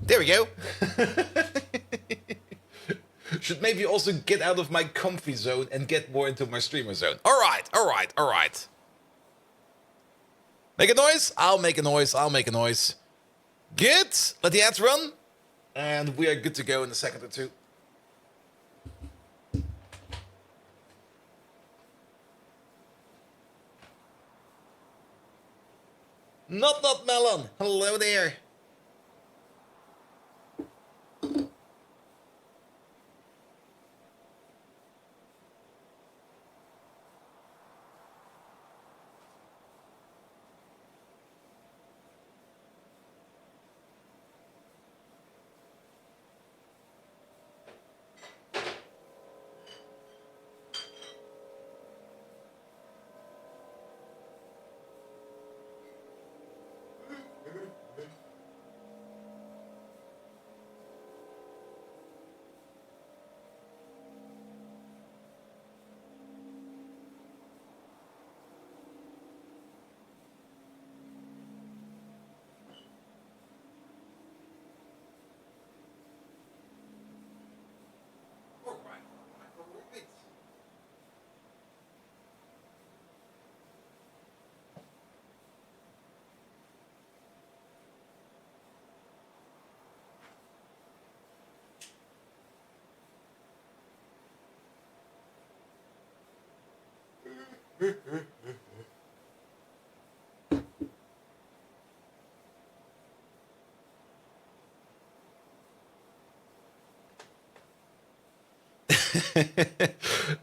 There we go. Should maybe also get out of my comfy zone and get more into my streamer zone. Alright. Make a noise? I'll make a noise. Good. Let the ads run. And we are good to go in a second or two. Not Melon. Hello there.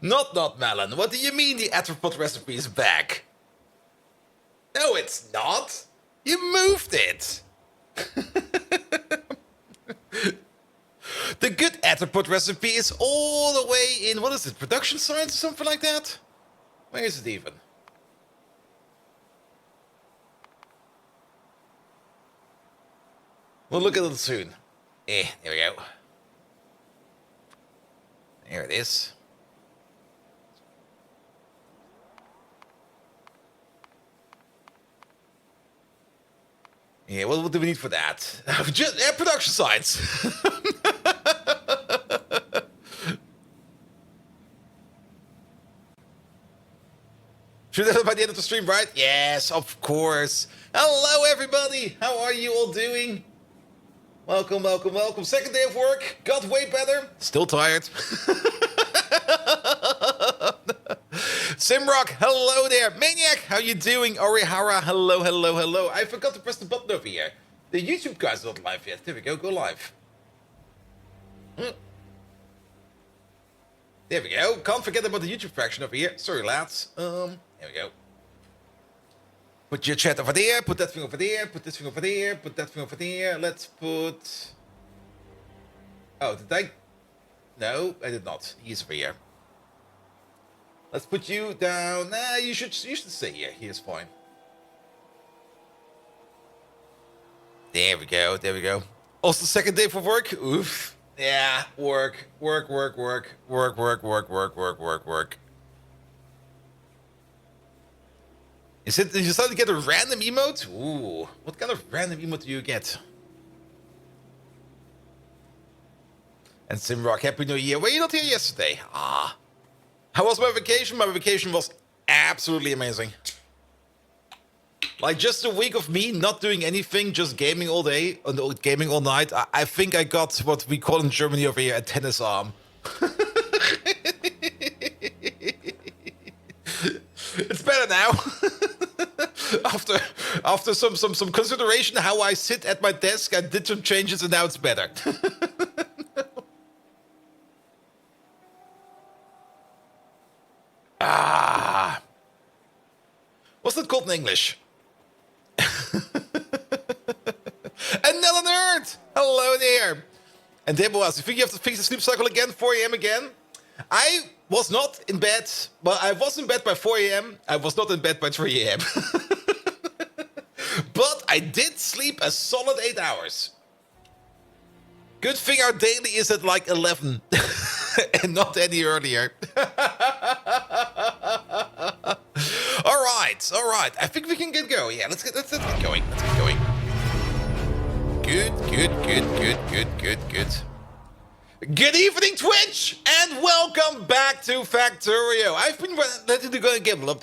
Not Melon. What do you mean the arthropod recipe is back? No, it's not. You moved it. The good arthropod recipe is all the way in, what is it, production science or something like that? Where is it even? We'll look at it soon. There we go. There it is. Yeah, what do we need for that? Just production science. Should have by the end of the stream, right? Yes, of course. Hello, everybody. How are you all doing? Welcome. Second day of work. Got way better. Still tired. Simrock, hello there. Maniac, how you doing? Orihara, hello. I forgot to press the button over here. The YouTube guy's not live yet. There we go live. There we go. Can't forget about the YouTube fraction over here. Sorry, lads. There we go. Put your chat over there, put that thing over there, put this thing over there, put that thing over there. Let's put... Oh, did I... No, I did not. He's over here. Let's put you down. Nah, you should stay here. Here's fine. There we go. Also, second day for work. Oof. Yeah, work. Is it, you started to get a random emote? Ooh, what kind of random emote do you get? And Simrock, Happy New Year. Were you not here yesterday? Ah. How was my vacation? My vacation was absolutely amazing. Like, just a week of me not doing anything, just gaming all day, gaming all night. I think I got what we call in Germany over here a tennis arm. It's better now. After some consideration how I sit at my desk, I did some changes and now it's better. What's that called in English? And Nella Nerd! Hello there! And Debo was, you think you have to fix the sleep cycle again, 4 a.m. again? I was not in bed, well, I was in bed by 4 a.m. I was not in bed by 3 a.m. But I did sleep a solid 8 hours. Good thing our daily is at like 11 and not any earlier. All right. I think we can get going. Yeah, let's get going. Good evening, Twitch, and welcome back to Factorio. I've been letting the game run.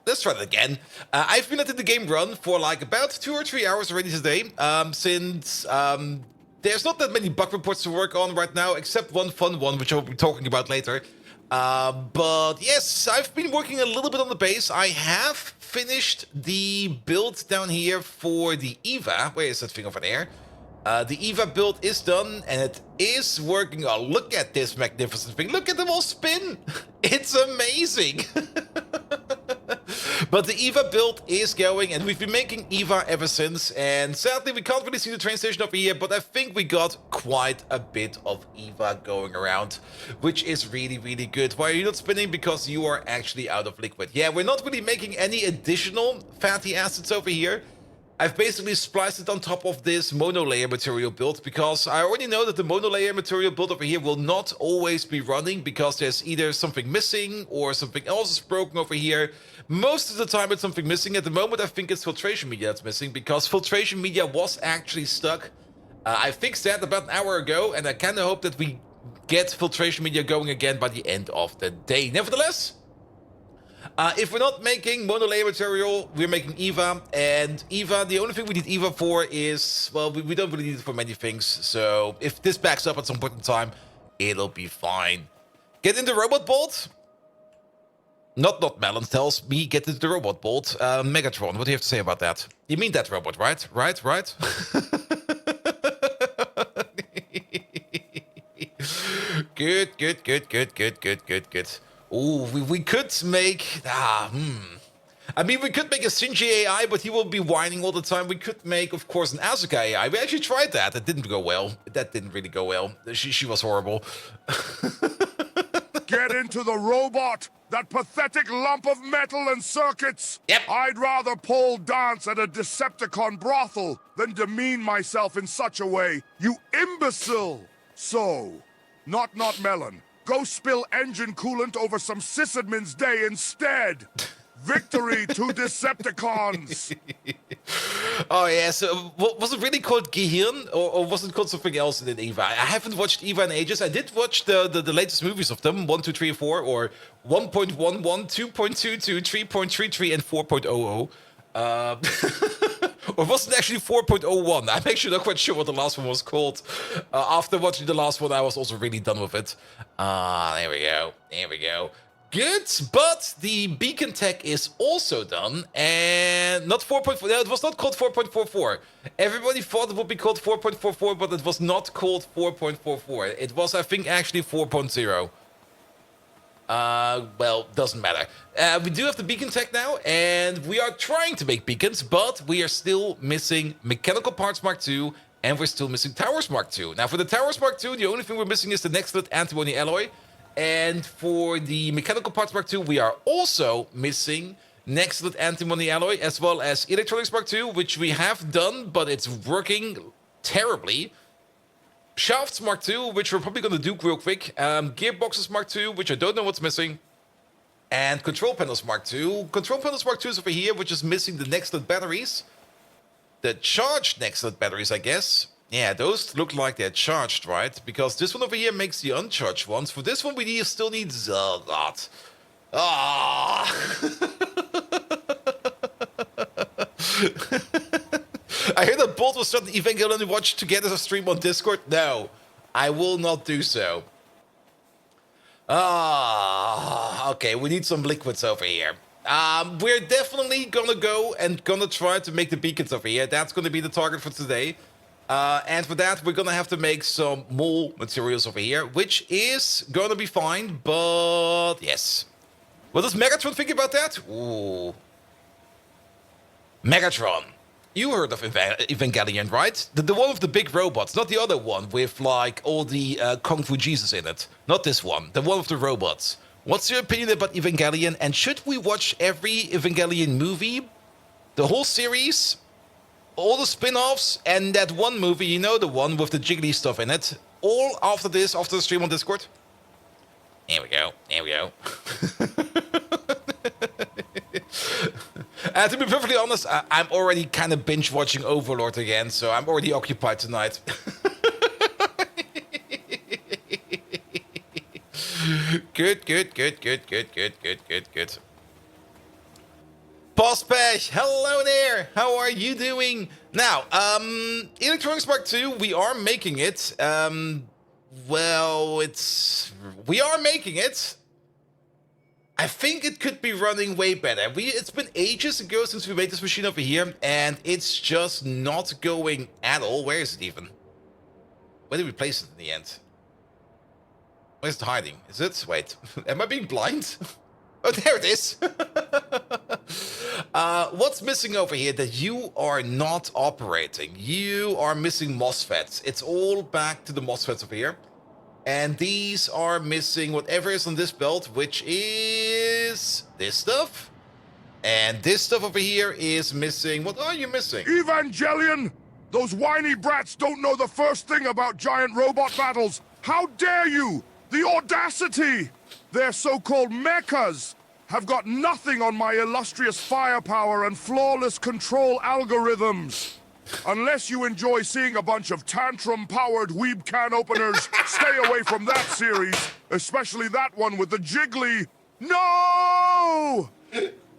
Let's try that again. I've been letting the game run for like about 2 or 3 hours already today. Since there's not that many bug reports to work on right now, except one fun one, which I'll be talking about later. But yes, I've been working a little bit on the base. I have finished the build down here for the EVA. Where is that thing over there? The EVA build is done, and it is working. Oh, look at this magnificent thing. Look at them all spin. It's amazing. But the EVA build is going, and we've been making EVA ever since. And sadly, we can't really see the train station over here, but I think we got quite a bit of EVA going around, which is really, really good. Why are you not spinning? Because you are actually out of liquid. Yeah, we're not really making any additional fatty acids over here. I've basically spliced it on top of this monolayer material build because I already know that the monolayer material build over here will not always be running because there's either something missing or something else is broken over here. Most of the time it's something missing. At the moment I think it's filtration media that's missing because filtration media was actually stuck. I fixed that about an hour ago, and I kind of hope that we get filtration media going again by the end of the day. Nevertheless, if we're not making monolayer material, we're making EVA. And EVA, the only thing we need EVA for is, well, we don't really need it for many things. So if this backs up at some point in time, it'll be fine. Get in the robot bolt. Not Melon tells me get into the robot bolt. Megatron, what do you have to say about that? You mean that robot, right? Right? Good. Ooh, we could make... I mean, we could make a Shinji AI, but he will be whining all the time. We could make, of course, an Asuka AI. We actually tried that. It didn't go well. That didn't really go well. She was horrible. Get into the robot! That pathetic lump of metal and circuits! Yep. I'd rather pole dance at a Decepticon brothel than demean myself in such a way, you imbecile! So, not Melon. Go spill engine coolant over some sysadmin's day instead! Victory to Decepticons! Oh yeah, so was it really called Gehirn, or was it called something else in EVA? I haven't watched EVA in ages. I did watch the latest movies of them, 1, 2, 3, 4, or 1.11, 2.22, 3.33, and 4.00. Or was it actually 4.01? I'm actually not quite sure what the last one was called. After watching the last one, I was also really done with it. There we go. Good, but the beacon tech is also done, and not 4.4. No, it was not called 4.44. Everybody thought it would be called 4.44, but it was not called 4.44. It was, I think, actually 4.0. Well, doesn't matter. We do have the beacon tech now, and we are trying to make beacons, but we are still missing mechanical parts Mark II, and we're still missing towers Mark II. Now, for the towers Mark II, the only thing we're missing is the next-lit antimony alloy. And for the mechanical parts Mark II, we are also missing next-lit antimony alloy, as well as electronics Mark II, which we have done, but it's working terribly. Shafts Mark II, which we're probably going to do real quick. Gearboxes Mark II, which I don't know what's missing. And control panels Mark II. Control panels Mark II is over here, which is missing the next-lit batteries. The charged next-lit batteries, I guess. Yeah, those look like they're charged, right? Because this one over here makes the uncharged ones. For this one, we still need... Oh, God. I heard that Bolt was starting Evangelion to watch together a stream on Discord. No, I will not do so. Okay, we need some liquids over here. We're definitely gonna go and gonna try to make the beacons over here. That's gonna be the target for today. And for that, we're gonna have to make some mole materials over here, which is gonna be fine, but yes. What does Megatron think about that? Ooh. Megatron. You heard of Evangelion, right? The one with the big robots, not the other one with, like, all the Kung Fu Jesus in it. Not this one, the one with the robots. What's your opinion about Evangelion, and should we watch every Evangelion movie? The whole series? All the spin-offs, and that one movie, you know, the one with the jiggly stuff in it. All after this, after the stream on Discord. There we go. To be perfectly honest, I'm already kind of binge watching Overlord again, so I'm already occupied tonight. Good. Postpech, hello there. How are you doing? Now, Electronics Mark II, we are making it. Well, we are making it. I think it could be running way better. It's been ages ago since we made this machine over here, and it's just not going at all. Where is it even? Where did we place it in the end? Where's it hiding? Is it? Wait, am I being blind? Oh, there it is. What's missing over here that you are not operating? You are missing MOSFETs. It's all back to the MOSFETs over here. And these are missing whatever is on this belt, which is this stuff. And this stuff over here is missing. What are you missing? Evangelion! Those whiny brats don't know the first thing about giant robot battles. How dare you? The audacity! Their so-called mechas have got nothing on my illustrious firepower and flawless control algorithms. Unless you enjoy seeing a bunch of tantrum-powered weeb can openers, stay away from that series, especially that one with the jiggly... No!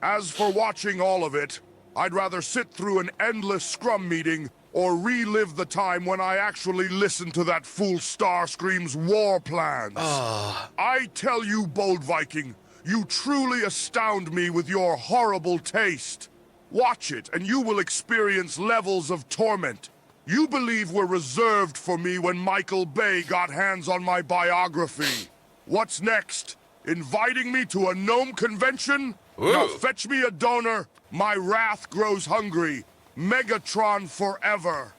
As for watching all of it, I'd rather sit through an endless scrum meeting or relive the time when I actually listened to that fool Starscream's war plans. I tell you, Bold Viking, you truly astound me with your horrible taste. Watch it, and you will experience levels of torment you believe were reserved for me when Michael Bay got hands on my biography. What's next? Inviting me to a gnome convention? Ooh. Now fetch me a donor. My wrath grows hungry. Megatron forever.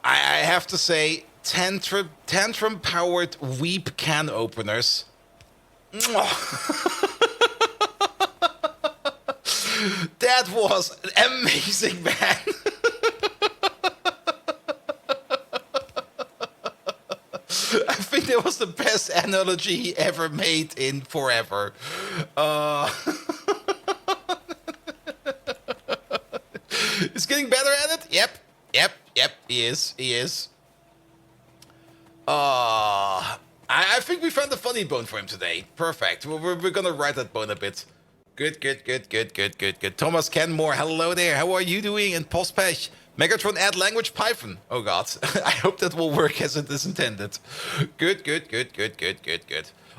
I have to say, tantrum-powered weep can openers. That was amazing, man. I think that was the best analogy he ever made in forever. He's getting better at it? Yep, he is. I think we found a funny bone for him today. Perfect. We're gonna ride that bone a bit. Good. Thomas Kenmore, hello there. How are you doing? And Postpech, Megatron add language Python. Oh god. I hope that will work as it is intended. Good.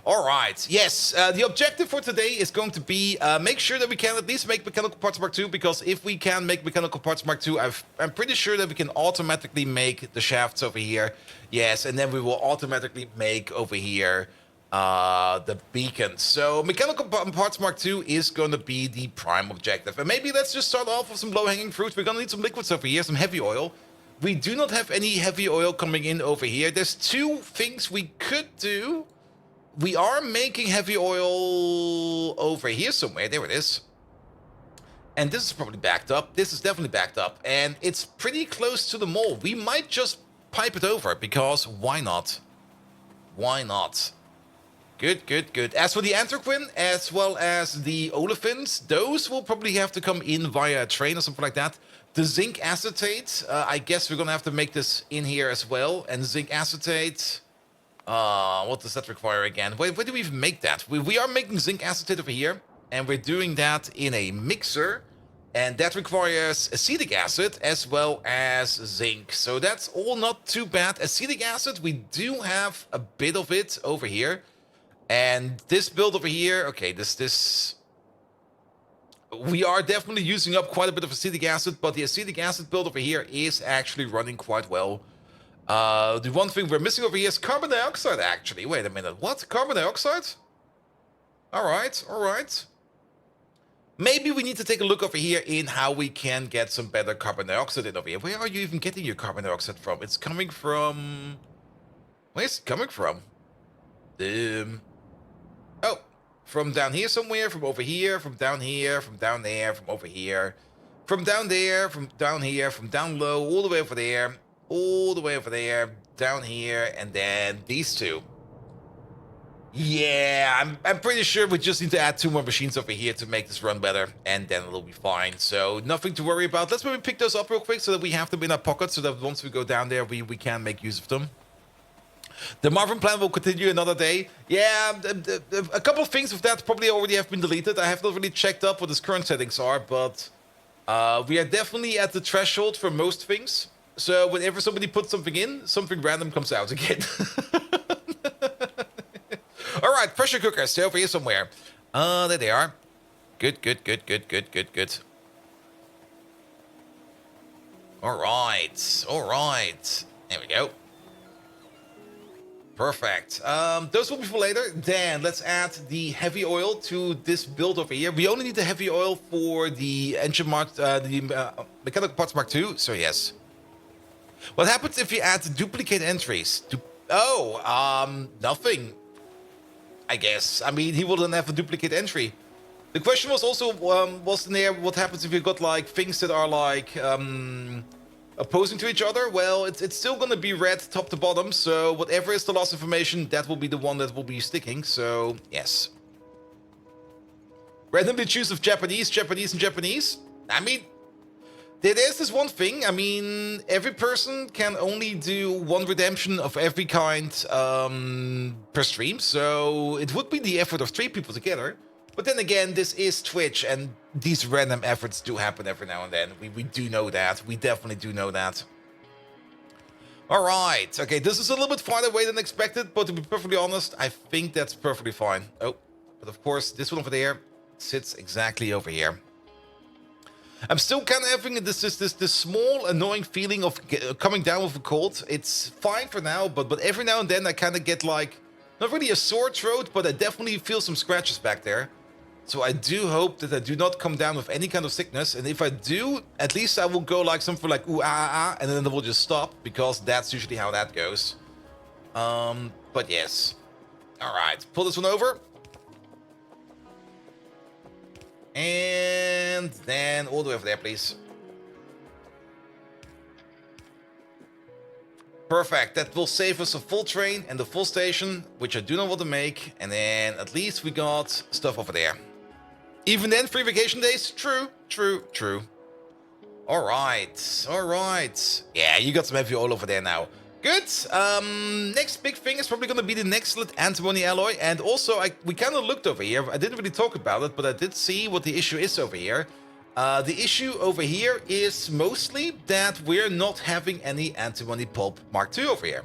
All right. Yes, the objective for today is going to be make sure that we can at least make Mechanical Parts Mark II, because if we can make Mechanical Parts Mark II, I'm pretty sure that we can automatically make the shafts over here. Yes, and then we will automatically make over here the beacon. So Mechanical Parts Mark II is going to be the prime objective. And maybe let's just start off with some low-hanging fruit. We're going to need some liquids over here, some heavy oil. We do not have any heavy oil coming in over here. There's two things we could do. We are making heavy oil over here somewhere. There it is. And this is probably backed up. This is definitely backed up. And it's pretty close to the mole. We might just pipe it over, because why not? Why not? Good. As for the Anthraquin, as well as the olefins, those will probably have to come in via a train or something like that. The zinc acetate, I guess we're going to have to make this in here as well. And zinc acetate... what does that require again? Where do we even make that? We are making zinc acetate over here, and we're doing that in a mixer, and that requires acetic acid as well as zinc. So that's all not too bad. Acetic acid, we do have a bit of it over here, and this build over here, okay, this we are definitely using up quite a bit of acetic acid, but the acetic acid build over here is actually running quite well. The one thing we're missing over here is carbon dioxide, actually. Wait a minute. What? Carbon dioxide? All right. Maybe we need to take a look over here in how we can get some better carbon dioxide in over here. Where are you even getting your carbon dioxide from? It's coming from... Where's it coming from? Oh, from down here somewhere, from over here, from down here, from down there, from over here, from down there, from down here, from down low, all the way over there. All the way over there, down here, and then these two. Yeah, I'm pretty sure we just need to add 2 more machines over here to make this run better, and then it'll be fine. So nothing to worry about. Let's maybe pick those up real quick so that we have them in our pocket, so that once we go down there, we can make use of them. The Marvin plan will continue another day. Yeah, a couple of things of that probably already have been deleted. I have not really checked up what his current settings are, but we are definitely at the threshold for most things. So whenever somebody puts something in, something random comes out again. All right, pressure cookers. They're over here somewhere. There they are. Good, good, good, good, good, good, good. All right, all right. There we go. Perfect. Those will be for later. Then let's add the heavy oil to this build over here. We only need the heavy oil for the engine mark, the mechanical parts mark 2. So yes. What happens if you add duplicate entries? Nothing. I guess. I mean, he wouldn't have a duplicate entry. The question was also, was in there, what happens if you've got, like, things that are, like, opposing to each other? Well, it's still going to be red top to bottom, so whatever is the last information, that will be the one that will be sticking, so, yes. Randomly choose of Japanese, Japanese, and Japanese? I mean, there's this one thing. I mean, every person can only do 1 redemption of every kind per stream, so it would be the effort of 3 people together. But then again, this is Twitch, and these random efforts do happen every now and then. We do know that. We definitely do know that. All right. Okay, this is a little bit farther away than expected, but to be perfectly honest, I think that's perfectly fine. Oh, but of course, this one over there sits exactly over here. I'm still kind of having this small annoying feeling of coming down with a cold. It's fine for now, but every now and then I kind of get like, not really a sore throat, but I definitely feel some scratches back there. So I do hope that I do not come down with any kind of sickness. And if I do, at least I will go like something like ooh, ah, ah, and then it will just stop, because that's usually how that goes. But yes. All right, pull this one over. And then all the way over there, please. Perfect. That will save us a full train and the full station, which I do not want to make. And then at least we got stuff over there. Even then, 3 vacation days? True, true, true. All right, all right. Yeah, you got some heavy oil over there now. Good. Next big thing is probably going to be the Nextlet antimony alloy. And also, we kind of looked over here. I didn't really talk about it, but I did see what the issue is over here. The issue over here is mostly that we're not having any antimony pulp Mark II over here.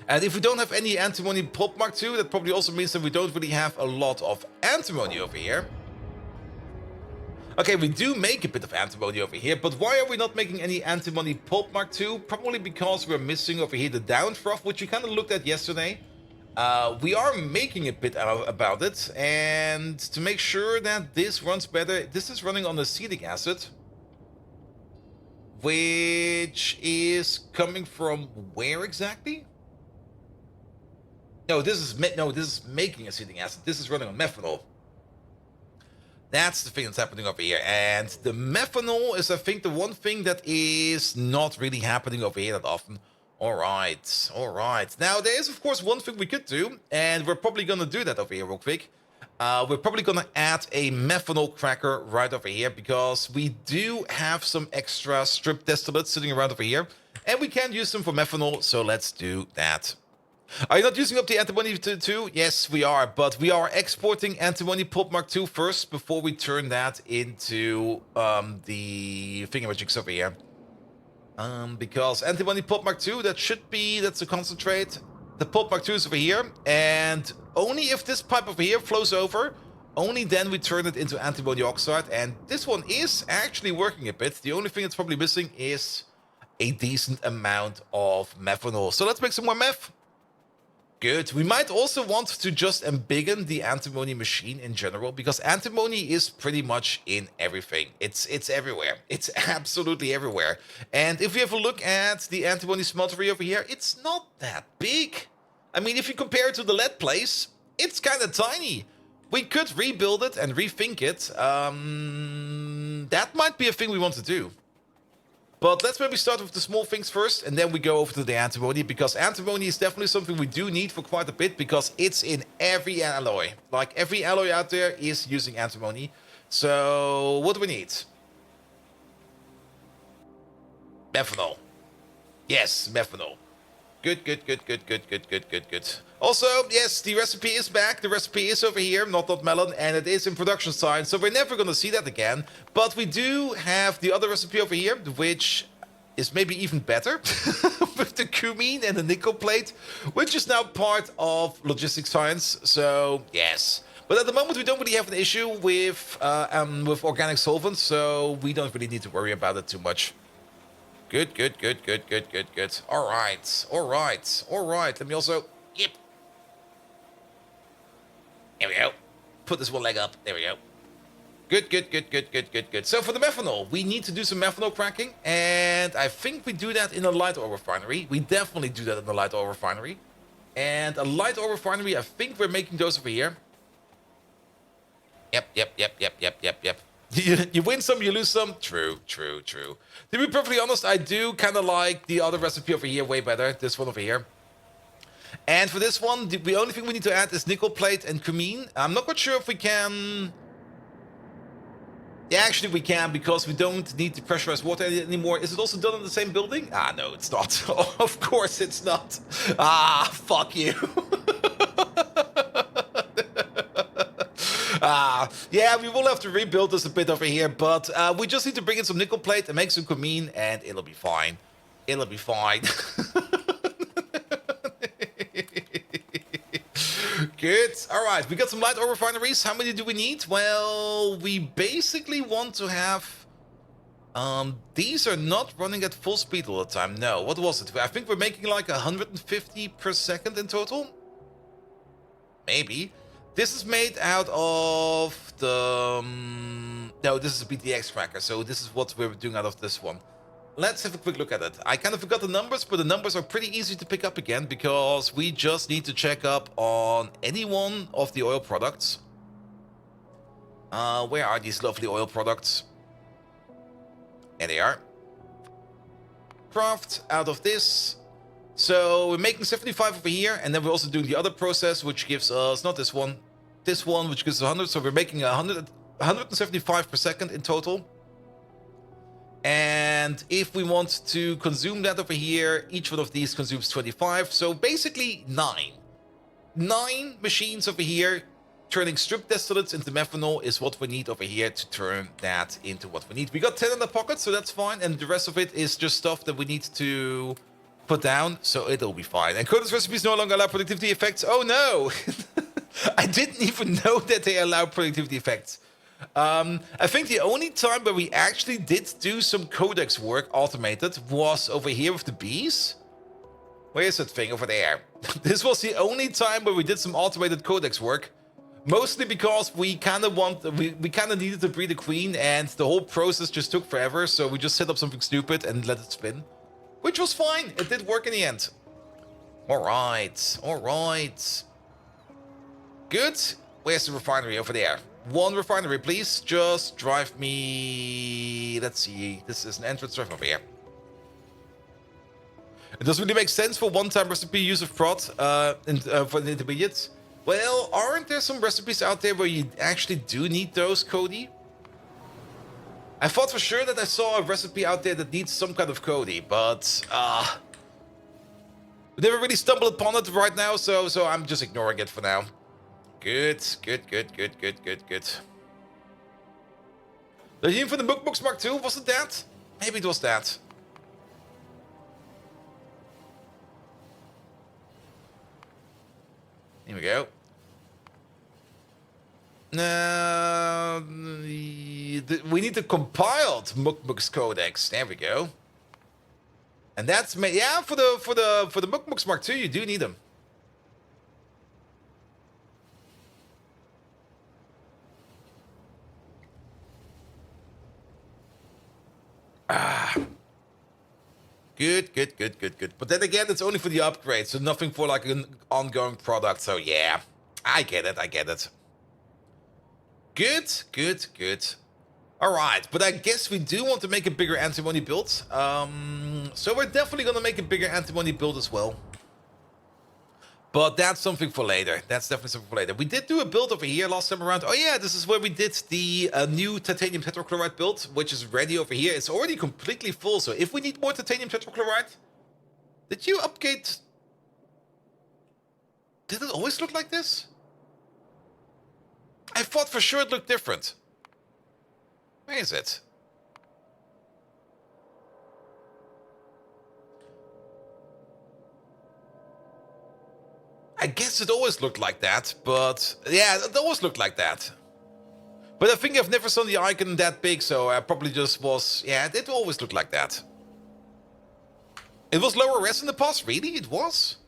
And if we don't have any antimony pulp Mark II, that probably also means that we don't really have a lot of antimony over here. Okay, we do make a bit of antimony over here, but why are we not making any antimony pulp Mark II? Probably because we're missing over here the down froth, which we kind of looked at yesterday. We are making a bit about it, and to make sure that this runs better, this is running on acetic acid, which is coming from where exactly? No, this is making acetic acid. This is running on methanol. That's the thing that's happening over here. And the methanol is, I think, the one thing that is not really happening over here that often. All right, all right. Now, there is, of course, one thing we could do, and we're probably going to do that over here real quick. We're probably going to add a methanol cracker right over here, because we do have some extra strip distillates sitting around over here, and we can use them for methanol, so let's do that. Are you not using up the antimony too? Yes, we are, but we are exporting antimony pulp Mark II first before we turn that into the thingamajigs over here. Because antimony pulp Mark II, that's a concentrate. The pulp Mark II is over here, and only if this pipe over here flows over, only then we turn it into antimony oxide, and this one is actually working a bit. The only thing that's probably missing is a decent amount of methanol. So let's make some more meth. Good. We might also want to just embiggen the antimony machine in general, because antimony is pretty much in everything. It's everywhere. It's absolutely everywhere. And if we have a look at the antimony smeltery over here, it's not that big. I mean, if you compare it to the lead place, it's kind of tiny. We could rebuild it and rethink it. That might be a thing we want to do. But let's maybe start with the small things first, and then we go over to the antimony, because antimony is definitely something we do need for quite a bit, because it's in every alloy. Like, every alloy out there is using antimony. So, what do we need? Methanol. Yes, methanol. Good. Also, yes, the recipe is back. The recipe is over here, not melon, and it is in production sign, so we're never going to see that again. But we do have the other recipe over here, which is maybe even better, with the cumene and the nickel plate, which is now part of logistics science, so yes. But at the moment, we don't really have an issue with organic solvents, so we don't really need to worry about it too much. Good. All right. Let me also... Yep. There we go. Put this one leg up. There we go. Good. So for the methanol, we need to do some methanol cracking, and I think we do that in a light oil refinery. We definitely do that in a light oil refinery. And a light oil refinery, I think we're making those over here. Yep. You win some, you lose some. True. To be perfectly honest, I do kind of like the other recipe over here way better. This one over here. And for this one, the only thing we need to add is nickel plate and cumene. I'm not quite sure if we can... Yeah, actually we can, because we don't need to pressurize water anymore. Is it also done in the same building? Ah, no, it's not. Of course it's not. Ah, fuck you. Yeah, we will have to rebuild this a bit over here, but we just need to bring in some nickel plate and make some cumene, and it'll be fine. It'll be fine. Good. All right, we got some light oil refineries. How many do we need? Well, we basically want to have... these are not running at full speed all the time. No, what was it? I think we're making like 150 per second in total. Maybe. This is made out of the... no, this is a BTX cracker, so this is what we're doing out of this one. Let's have a quick look at it. I kind of forgot the numbers, but the numbers are pretty easy to pick up again, because we just need to check up on any one of the oil products. Where are these lovely oil products? There they are. Craft out of this. So we're making 75 over here, and then we're also doing the other process, which gives us, not this one, which gives us 100. So we're making 175 per second in total. And if we want to consume that over here, each one of these consumes 25. So basically 9. 9 machines over here turning strip distillates into methanol is what we need over here to turn that into what we need. We got 10 in the pocket, so that's fine. And the rest of it is just stuff that we need to put down, so it'll be fine. And Coda's recipes no longer allow productivity effects. Oh no! I didn't even know that they allow productivity effects. I think the only time where we actually did do some codex work automated was over here with the bees. Where is that thing over there? This was the only time where we did some automated codex work. Mostly because we kind of needed to breed a queen, and the whole process just took forever, so we just set up something stupid and let it spin. Which was fine. It did work in the end. Alright. Good. Where's the refinery? Over there. One refinery, please. Just drive me... Let's see. This is an entrance drive over here. It doesn't really make sense for one-time recipe use of prod for the intermediates. Well, aren't there some recipes out there where you actually do need those, Cody? I thought for sure that I saw a recipe out there that needs some kind of Cody, but we never really stumbled upon it right now, so I'm just ignoring it for now. Good. The team for the Mookbooks Mark II, was it that? Maybe it was that. Here we go. We need the compiled Mookbooks Codex. There we go. And that's yeah, for the Mookbooks Mark II, you do need them. Good. But then again, it's only for the upgrade, so nothing for like an ongoing product. So yeah, I get it. Good. Alright, but I guess we do want to make a bigger antimony build. So we're definitely going to make a bigger antimony build as well. But that's something for later. That's definitely something for later. We did do a build over here last time around. Oh yeah, this is where we did the new titanium tetrachloride build, which is ready over here. It's already completely full, so if we need more titanium tetrachloride... Did you upgrade... Did it always look like this? I thought for sure it looked different. Where is it? I guess it always looked like that, but... Yeah, it always looked like that. But I think I've never seen the icon that big, so I probably just was... Yeah, it always looked like that. It was lower res in the past? Really? It was?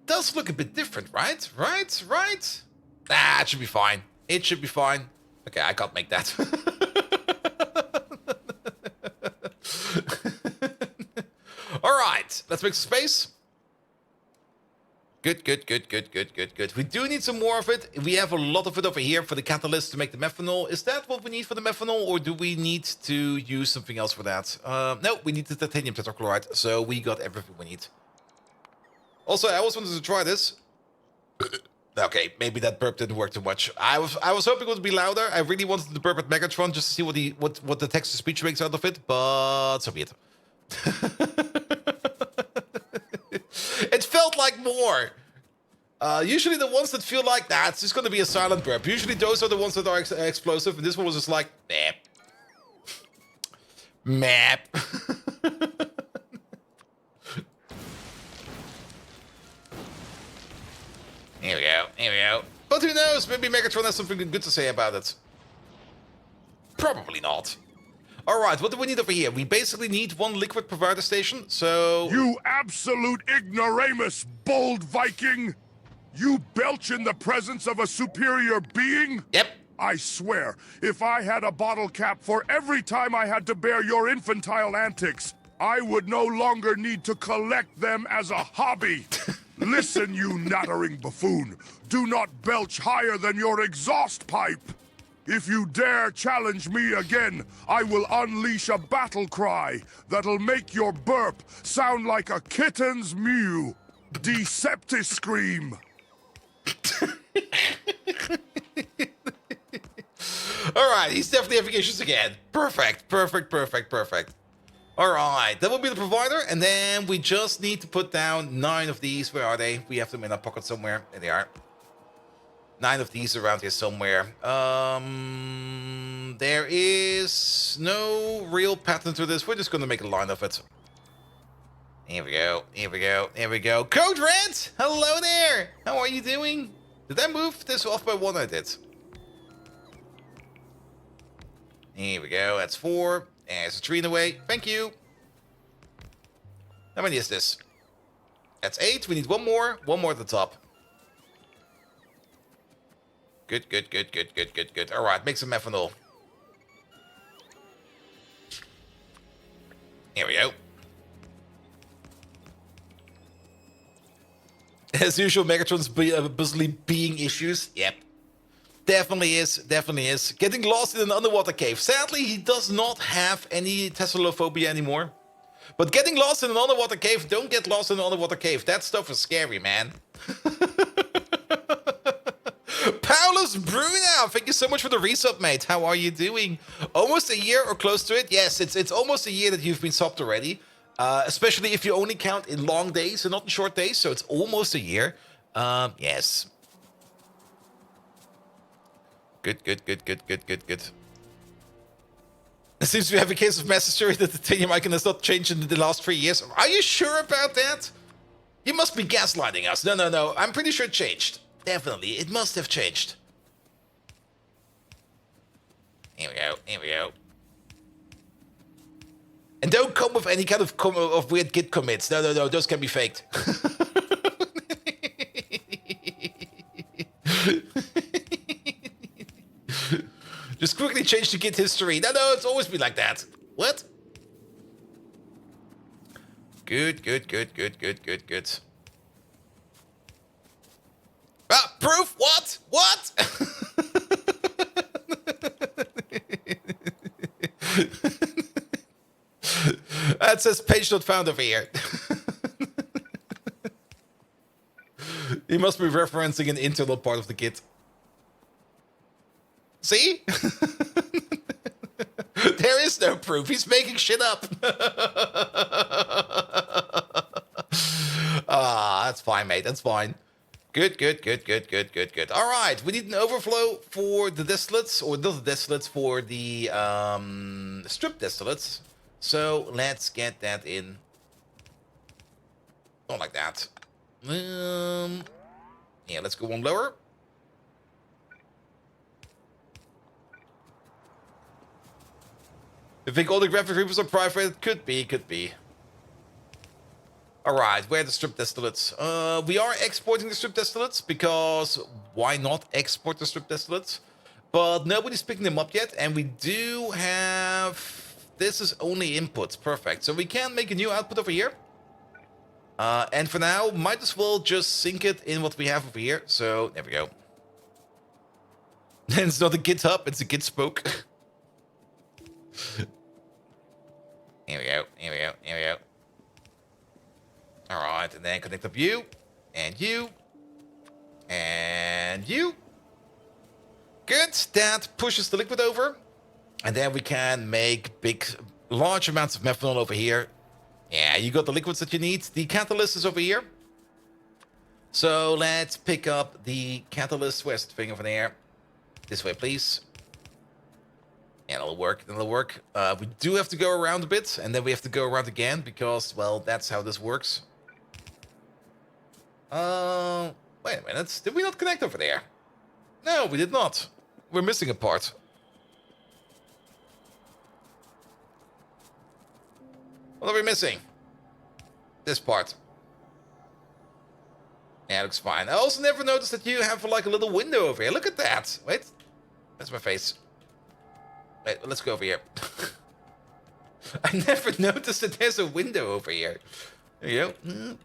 Does look a bit different, right? Right? Ah, it should be fine. It should be fine. Okay, I can't make that. Alright, let's make some space. Good. We do need some more of it. We have a lot of it over here for the catalyst to make the methanol. Is that what we need for the methanol, or do we need to use something else for that? No, we need the titanium tetrachloride, so we got everything we need. Also, I always wanted to try this. Okay, maybe that burp didn't work too much. I was hoping it would be louder. I really wanted to burp at Megatron just to see what the text-to-speech makes out of it, but so be it. It felt like more. Usually the ones that feel like that, it's just going to be a silent burp. Usually those are the ones that are explosive, and this one was just like, map. Map. Here we go. But who knows, maybe Megatron has something good to say about it. Probably not. Alright, what do we need over here? We basically need one liquid provider station, so... You absolute ignoramus, bold Viking! You belch in the presence of a superior being? Yep. I swear, if I had a bottle cap for every time I had to bear your infantile antics, I would no longer need to collect them as a hobby. Listen, you nattering buffoon. Do not belch higher than your exhaust pipe. If you dare challenge me again, I will unleash a battle cry that'll make your burp sound like a kitten's mew. Deceptiscream. Alright, he's definitely efficacious again. Perfect. Alright, that will be the provider, and then we just need to put down 9 of these. Where are they? We have them in our pocket somewhere. There they are. 9 of these around here somewhere. There is no real pattern to this. We're just going to make a line of it. Here we go. Code Red! Hello there! How are you doing? Did I move this off by 1? I did. Here we go. That's 4. There's a 3 in the way. Thank you. How many is this? That's 8. We need 1 more. 1 more at the top. Good. Alright, make some methanol. Here we go. As usual, Megatron's busily being issues. Yep. Definitely is. Getting lost in an underwater cave. Sadly, he does not have any Teslalophobia anymore. But getting lost in an underwater cave, don't get lost in an underwater cave. That stuff is scary, man. Paulus Bruna, thank you so much for the resub, mate. How are you doing? Almost a year or close to it. Yes, it's almost a year that you've been subbed already. Especially if you only count in long days and not in short days. So it's almost a year. Yes. Good. It seems we have a case of mass hysteria that the titanium icon has not changed in the last 3 years. Are you sure about that? You must be gaslighting us. No. I'm pretty sure it changed. Definitely. It must have changed. Here we go. And don't come with any kind of weird git commits. No. Those can be faked. Just quickly change the git history. No, it's always been like that. What? Good. Ah, proof? What? It says page not found over here. He must be referencing an internal part of the kit. See? There is no proof. He's making shit up. That's fine, mate. That's fine. Good. All right, we need an overflow for the distillates, or not the distillates, for the strip distillates. So let's get that in. Not like that. Yeah, let's go one lower. You think all the graphic reapers are private? Could be. Alright, where are the strip distillates? We are exporting the strip distillates because why not export the strip distillates? But nobody's picking them up yet, and we do have... This is only inputs, perfect. So we can make a new output over here. And for now, might as well just sink it in what we have over here. So, there we go. It's not a GitHub, it's a Git spoke. Here we go. Alright, and then connect up you, and you, and you. Good, that pushes the liquid over. And then we can make large amounts of methanol over here. Yeah, you got the liquids that you need. The catalyst is over here. So let's pick up the catalyst. Where's the thing over there? This way, please. Yeah, that'll work. We do have to go around a bit, and then we have to go around again, because, well, that's how this works. Wait a minute. Did we not connect over there? No, we did not. We're missing a part. What are we missing? This part. Yeah, it looks fine. I also never noticed that you have, like, a little window over here. Look at that. Wait. That's my face. Wait, let's go over here. I never noticed that there's a window over here. There you go.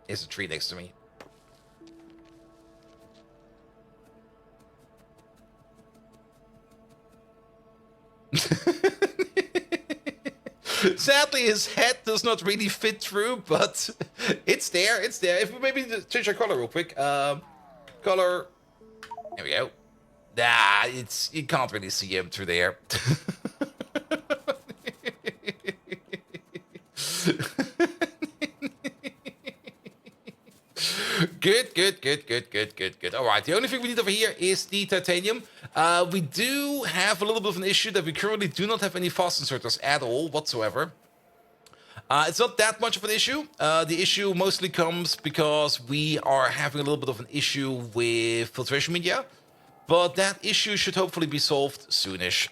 There's a tree next to me. Sadly, his head does not really fit through, but it's there. If we maybe change our color real quick. Color. There we go. Nah, you can't really see him through there. Good. All right, the only thing we need over here is the titanium. We do have a little bit of an issue that we currently do not have any fast inserters at all whatsoever. It's not that much of an issue. The issue mostly comes because we are having a little bit of an issue with filtration media. But that issue should hopefully be solved soonish.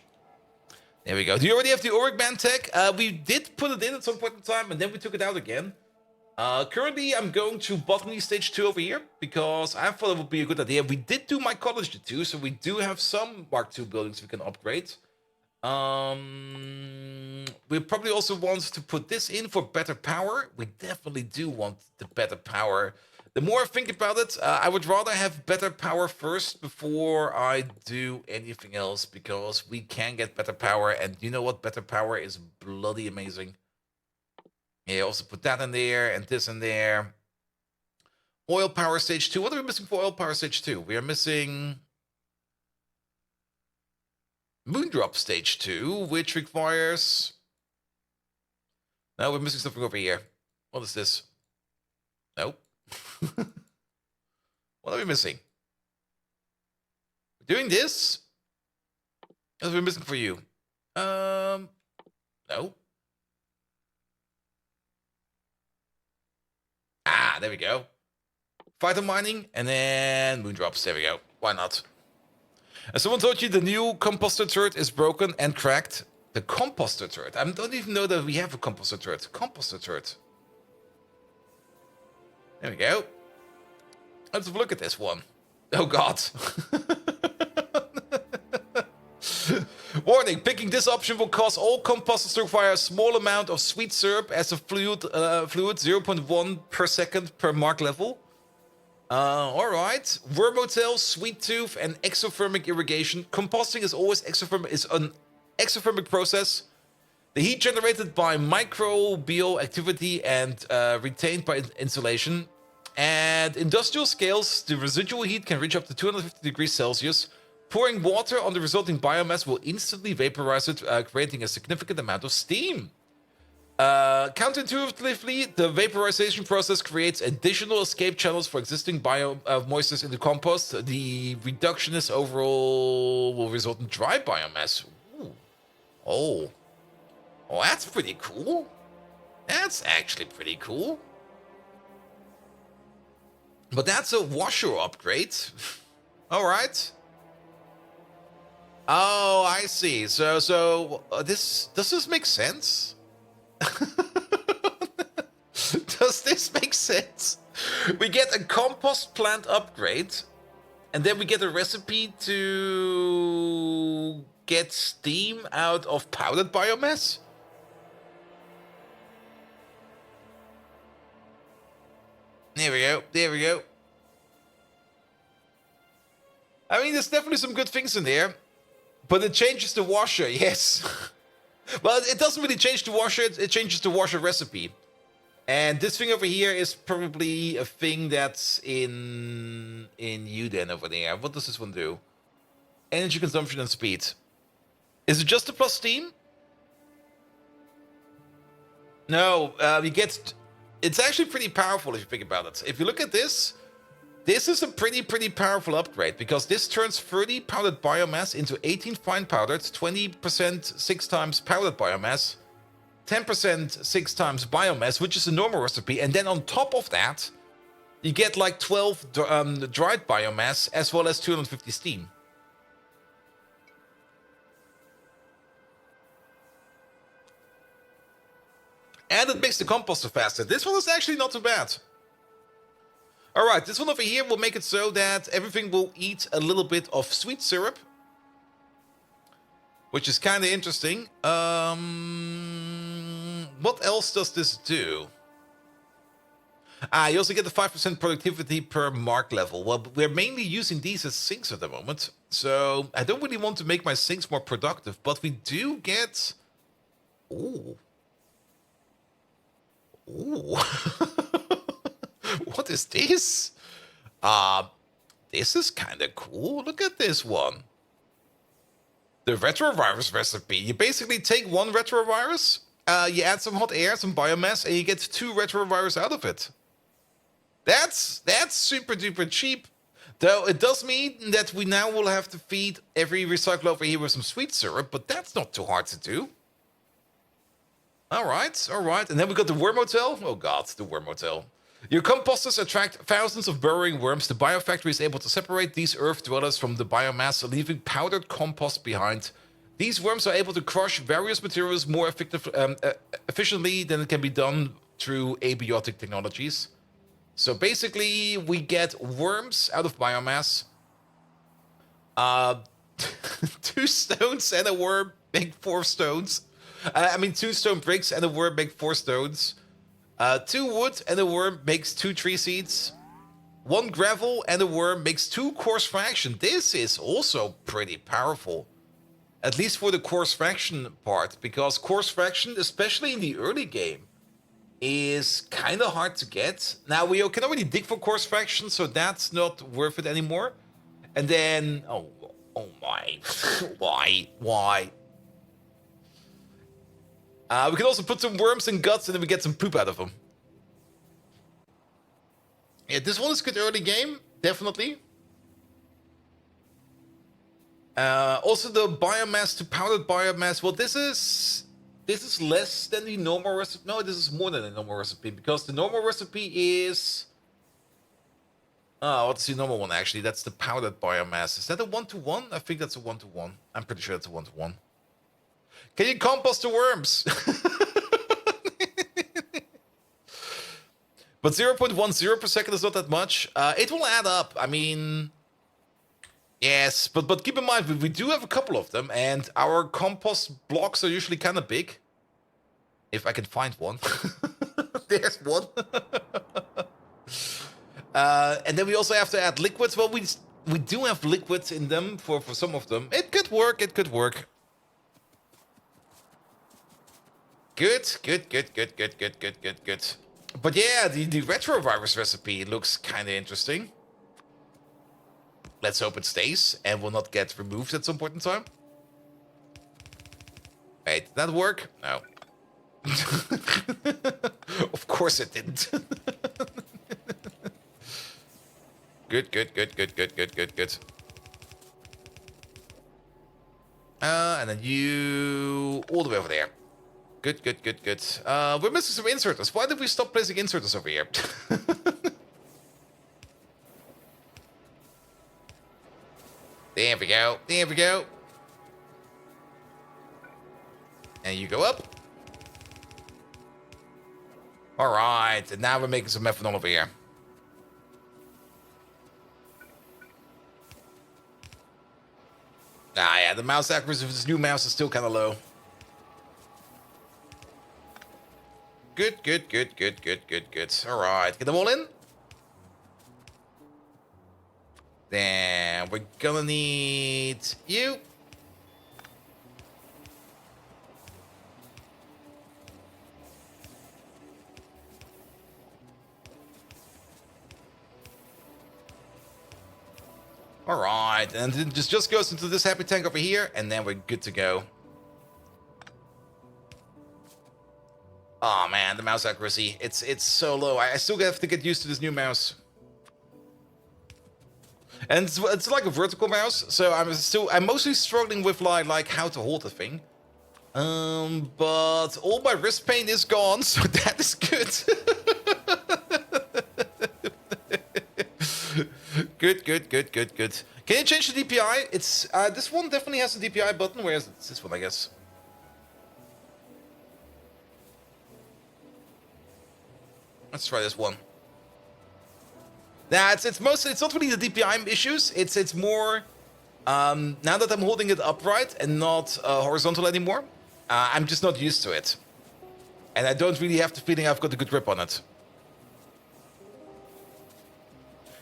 There we go. Do you already have the Auric Band tech? We did put it in at some point in time, and then we took it out again. Currently, I'm going to Botany Stage 2 over here, because I thought it would be a good idea. We did do Mycology 2, so we do have some Mark II buildings we can upgrade. We probably also want to put this in for better power. We definitely do want the better power. The more I think about it, I would rather have better power first before I do anything else, because we can get better power, and you know what? Better power is bloody amazing. Yeah, also put that in there, and this in there. Oil Power Stage 2. What are we missing for Oil Power Stage 2? We are missing Moondrop Stage 2, which requires... No, we're missing something over here. What is this? Nope. What are we missing? We're doing this? What are we missing for you? No. Ah, there we go. Fighter mining, and then moondrops. There we go. Why not? And someone told you the new composter turret is broken and cracked. The composter turret? I don't even know that we have a composter turret. Composter turret. There we go. Let's have a look at this one. Oh god. Warning, picking this option will cause all composters to require a small amount of sweet syrup as a fluid 0.1 per second per mark level. All right. Worm Hotel, Sweet Tooth, and exothermic irrigation. Composting is always an exothermic process. The heat generated by microbial activity and retained by insulation. At industrial scales, the residual heat can reach up to 250 degrees Celsius. Pouring water on the resulting biomass will instantly vaporize it, creating a significant amount of steam. Counterintuitively, the vaporization process creates additional escape channels for existing moistures in the compost. The reductionist overall will result in dry biomass. Ooh. Oh, that's pretty cool. That's actually pretty cool. But that's a washer upgrade. All right. Oh, I see. So does this make sense? Does this make sense? We get a compost plant upgrade, and then we get a recipe to get steam out of powdered biomass? There we go. There we go. I mean, there's definitely some good things in there, but it changes the washer, yes. Well, it doesn't really change the washer, it changes the washer recipe. And this thing over here is probably a thing that's in Uden over there. What does this one do? Energy consumption and speed. Is it just a plus steam? No, you get... It's actually pretty powerful if you think about it. If you look at this, this is a pretty powerful upgrade, because this turns 30 powdered biomass into 18 fine powdered, 20% 6 times powdered biomass, 10% 6 times biomass, which is a normal recipe, and then on top of that, you get like 12 dried biomass as well as 250 steam. And it makes the composter faster. This one is actually not too bad. Alright, this one over here will make it so that everything will eat a little bit of sweet syrup, which is kind of interesting. What else does this do? You also get the 5% productivity per mark level. Well, we're mainly using these as sinks at the moment, so I don't really want to make my sinks more productive, but we do get... Ooh. Ooh. What is this? This is kind of cool. Look at this one. The retrovirus recipe. You basically take one retrovirus, you add some hot air, some biomass, and you get 2 retrovirus out of it. That's super duper cheap. Though it does mean that we now will have to feed every recycler over here with some sweet syrup, but that's not too hard to do. Alright. And then we got the worm hotel. Oh god, the worm hotel. Your composters attract thousands of burrowing worms. The biofactory is able to separate these earth dwellers from the biomass, leaving powdered compost behind. These worms are able to crush various materials more efficiently than it can be done through abiotic technologies. So basically, we get worms out of biomass. 2 stones and a worm make 4 stones. 2 stone bricks and a worm make 4 stones. 2 wood and a worm makes 2 tree seeds. 1 gravel and a worm makes 2 coarse fraction. This is also pretty powerful. At least for the coarse fraction part, because coarse fraction, especially in the early game, is kind of hard to get. Now, we can already dig for coarse fraction, so that's not worth it anymore. And then... Oh my. Why? We can also put some worms and guts, and then we get some poop out of them. Yeah, this one is good early game, definitely. Also, the biomass to powdered biomass. Well, this is less than the normal recipe. No, this is more than the normal recipe, because the normal recipe is... what's the normal one, actually? That's the powdered biomass. Is that a 1-to-1? I think that's a 1-to-1. I'm pretty sure that's a 1-to-1. Can you compost the worms? But 0.10 per second is not that much. It will add up. I mean... Yes, but keep in mind, we do have a couple of them, and our compost blocks are usually kind of big. If I can find one. There's one. And then we also have to add liquids. Well, we do have liquids in them for some of them. It could work. It could work. Good. But yeah, the retrovirus recipe looks kind of interesting. Let's hope it stays and will not get removed at some point in time. Wait, did that work? No. Of course it didn't. Good. And then you all the way over there. Good. We're missing some inserters. Why did we stop placing inserters over here? There we go. And you go up. Alright, and now we're making some methanol over here. Ah, yeah, the mouse accuracy of this new mouse is still kind of low. Good. Alright, get them all in. Then we're gonna need you. Alright, and then this just goes into this happy tank over here, and then we're good to go. Oh man, the mouse accuracy, it's so low. I still have to get used to this new mouse. And it's like a vertical mouse, so I'm mostly struggling with like how to hold the thing. But all my wrist pain is gone, so that is good. Good. Can you change the DPI? It's this one definitely has a DPI button. Where is it? It's this one, I guess. Let's try this one. Nah, it's mostly, it's not really the DPI issues. It's more now that I'm holding it upright and not horizontal anymore. I'm just not used to it, and I don't really have the feeling I've got a good grip on it.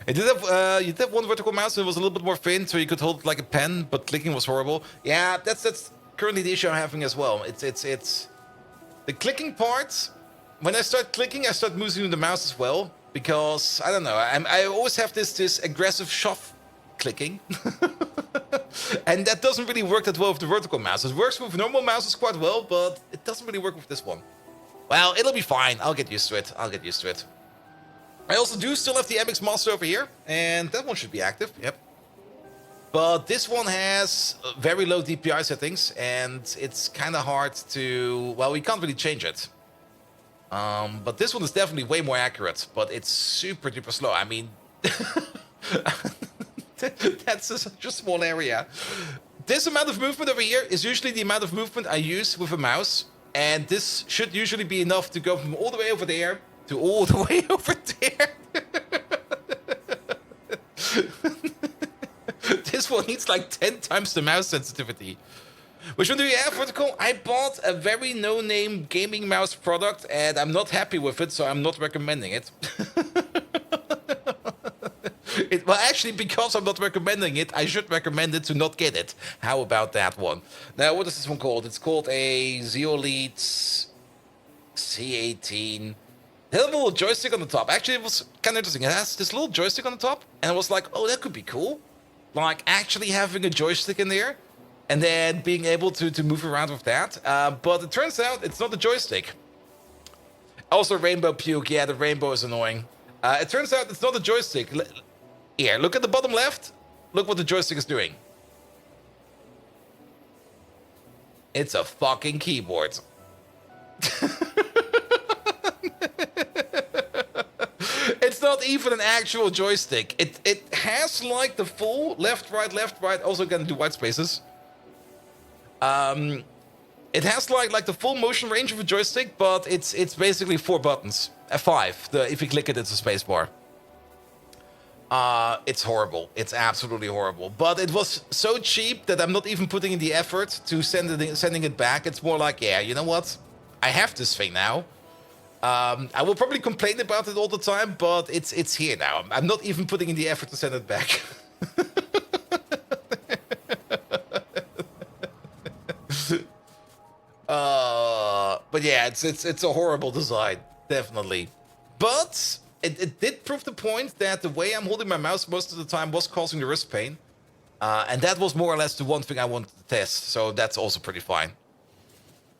It did have you did have one vertical mouse, and it was a little bit more thin, so you could hold it like a pen, but clicking was horrible. Yeah, that's currently the issue I'm having as well. It's the clicking part. When I start clicking, I start moving the mouse as well, because I don't know. I always have this aggressive shove clicking, and that doesn't really work that well with the vertical mouse. It works with normal mouses quite well, but it doesn't really work with this one. Well, it'll be fine. I'll get used to it. I also do still have the MX Master over here, and that one should be active, yep. But this one has very low DPI settings, and it's kind of hard to... Well, we can't really change it. But this one is definitely way more accurate, but it's super duper slow. I mean... That's such a small area. This amount of movement over here is usually the amount of movement I use with a mouse, and this should usually be enough to go from all the way over there to all the way over there. This one needs like 10 times the mouse sensitivity. Which one do you have, Vertical? I bought a very no-name gaming mouse product, and I'm not happy with it, so I'm not recommending it. Well, actually, because I'm not recommending it, I should recommend it to not get it. How about that one? Now, what is this one called? It's called a Zeolite C18. It had a little joystick on the top. Actually, it was kind of interesting. It has this little joystick on the top, and I was like, oh, that could be cool. Like, actually having a joystick in there, and then being able to move around with that. But it turns out it's not a joystick. Also, rainbow puke. Yeah, the rainbow is annoying. It turns out it's not a joystick. Here, look at the bottom left. Look what the joystick is doing. It's a fucking keyboard. It's not even an actual joystick. It has like the full left, right. Also gonna do white spaces. It has like the full motion range of a joystick, but it's basically 4 buttons. F5. If you click it, it's a spacebar. It's horrible. It's absolutely horrible. But it was so cheap that I'm not even putting in the effort to sending it back. It's more like, yeah, you know what? I have this thing now. I will probably complain about it all the time, but it's here now. I'm not even putting in the effort to send it back. But yeah, it's a horrible design, definitely. But it did prove the point that the way I'm holding my mouse most of the time was causing the wrist pain. And that was more or less the one thing I wanted to test, so that's also pretty fine.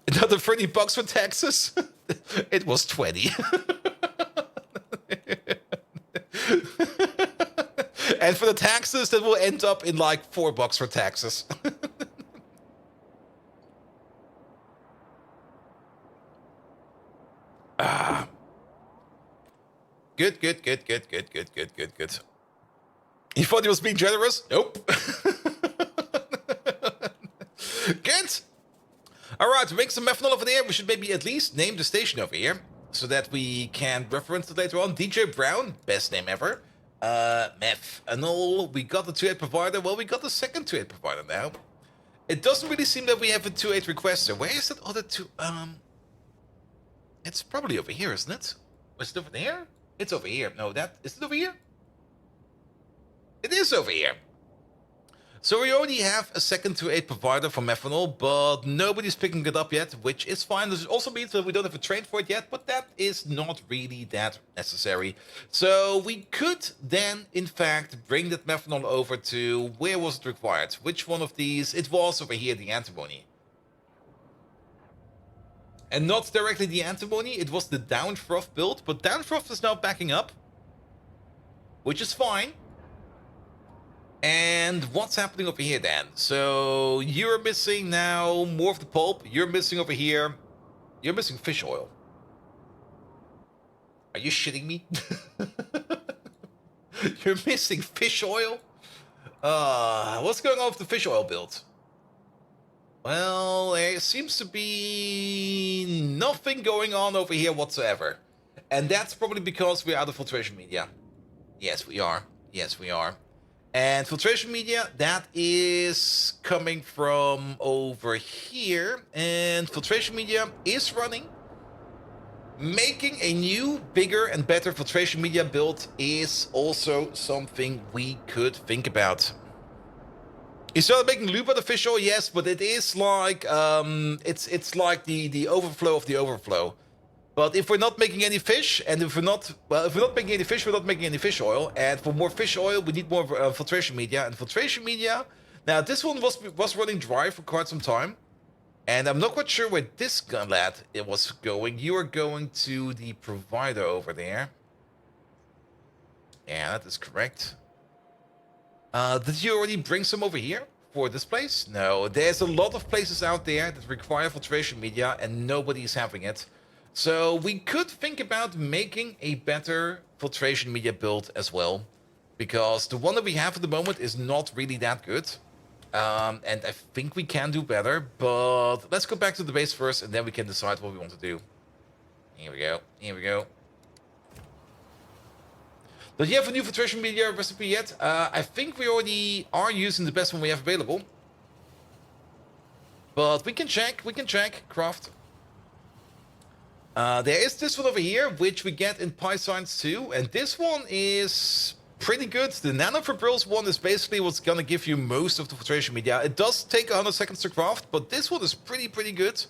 Another $30 for taxes? It was 20. And for the taxes, that will end up in like $4 for taxes. Good. You thought he was being generous? Nope. Good. All right, to make some methanol over there, we should maybe at least name the station over here so that we can reference it later on. DJ Brown, best name ever. Methanol, we got the 2.8 provider. Well, we got the second 2.8 provider now. It doesn't really seem that we have a 2.8 requester. Where is that other two? It's probably over here, isn't it? Is it over there? It's over here. No, is it over here? It is over here. So we already have a second 2.8 provider for methanol, but nobody's picking it up yet, which is fine. This also means that we don't have a train for it yet, but that is not really that necessary. So we could then, in fact, bring that methanol over to, where was it required? Which one of these? It was over here, the antimony. And not directly the antimony, it was the down froth build, but down froth is now backing up, which is fine. And what's happening over here then? So you're missing now more of the pulp. You're missing over here. You're missing fish oil. Are you shitting me? You're missing fish oil? What's going on with the fish oil build? Well, there seems to be nothing going on over here whatsoever. And that's probably because we're out of filtration media. Yes, we are. Yes, we are. And filtration media, that is coming from over here. And filtration media is running. Making a new, bigger, and better filtration media build is also something we could think about. You started making lube out of fish oil, yes, but it is like it's like the overflow of the overflow. But if we're not making any fish, and if we're not making any fish, we're not making any fish oil. And for more fish oil, we need more filtration media. And filtration media, now this one was running dry for quite some time, and I'm not quite sure where this lad it was going. You are going to the provider over there. Yeah, that is correct. Did you already bring some over here for this place? No, there's a lot of places out there that require filtration media, and nobody's having it. So we could think about making a better filtration media build as well, because the one that we have at the moment is not really that good. And I think we can do better, but let's go back to the base first, and then we can decide what we want to do. Here we go. Here we go. Do you have a new filtration media recipe yet? I think we already are using the best one we have available. But we can check, craft. There is this one over here, which we get in PyScience 2, and this one is pretty good. The nanofibrils one is basically what's gonna give you most of the filtration media. It does take 100 seconds to craft, but this one is pretty good.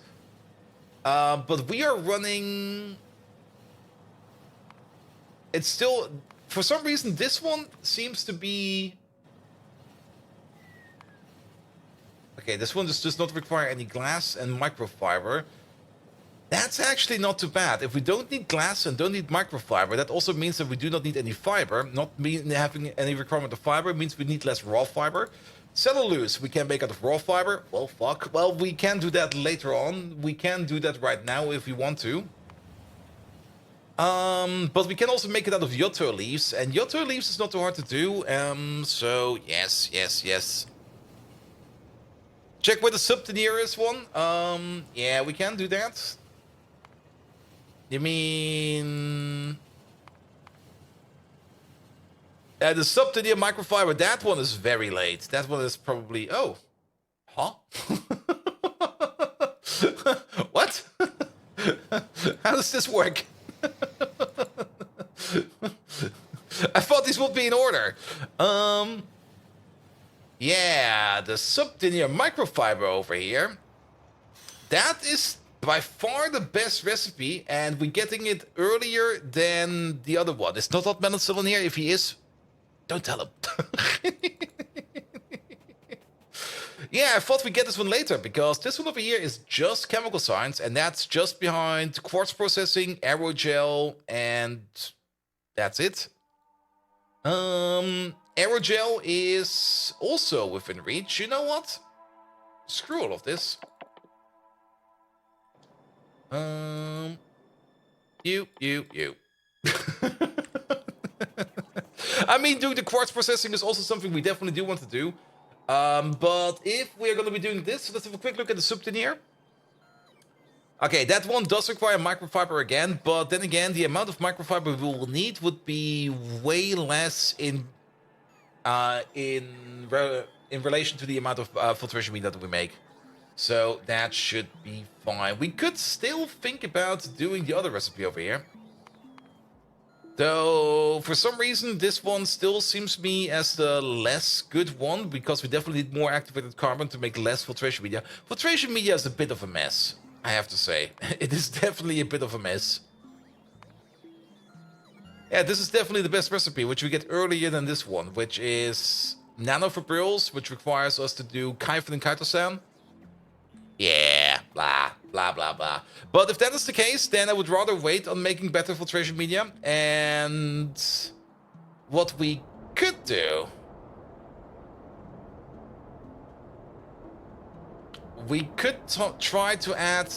But we are running... It's still... For some reason, this one seems to be... Okay, this one does not require any glass and microfiber. That's actually not too bad. If we don't need glass and don't need microfiber, that also means that we do not need any fiber. Not having any requirement of fiber means we need less raw fiber. Cellulose we can make out of raw fiber. Well, fuck. Well, we can do that later on. We can do that right now if we want to. But we can also make it out of yoto leaves, and yoto leaves is not too hard to do. So yes. Check where the subtenere is one. Yeah, we can do that. You mean... the subtenere microfiber, that one is very late. That one is probably... Oh. Huh? What? How does this work? things will be in order. Yeah, the sublinear microfiber over here. That is by far the best recipe, and we're getting it earlier than the other one. It's not Melon still in here. If he is, don't tell him. Yeah, I thought we'd get this one later, because this one over here is just chemical science, and that's just behind quartz processing, aerogel, and that's it. Aerogel is also within reach. You know what? Screw all of this. You. I mean, doing the quartz processing is also something we definitely do want to do. But if we're going to be doing this, let's have a quick look at the sublinear. Okay, that one does require microfiber again, but then again, the amount of microfiber we will need would be way less in relation to the amount of filtration media that we make. So that should be fine. We could still think about doing the other recipe over here. Though, for some reason, this one still seems to me as the less good one, because we definitely need more activated carbon to make less filtration media. Filtration media is a bit of a mess, I have to say. It is definitely a bit of a mess. Yeah, this is definitely the best recipe, which we get earlier than this one, which is nanofibrils, which requires us to do chitin and chitosan. Yeah, blah, blah, blah, blah. But if that is the case, then I would rather wait on making better filtration media. And what we could do, we could try to add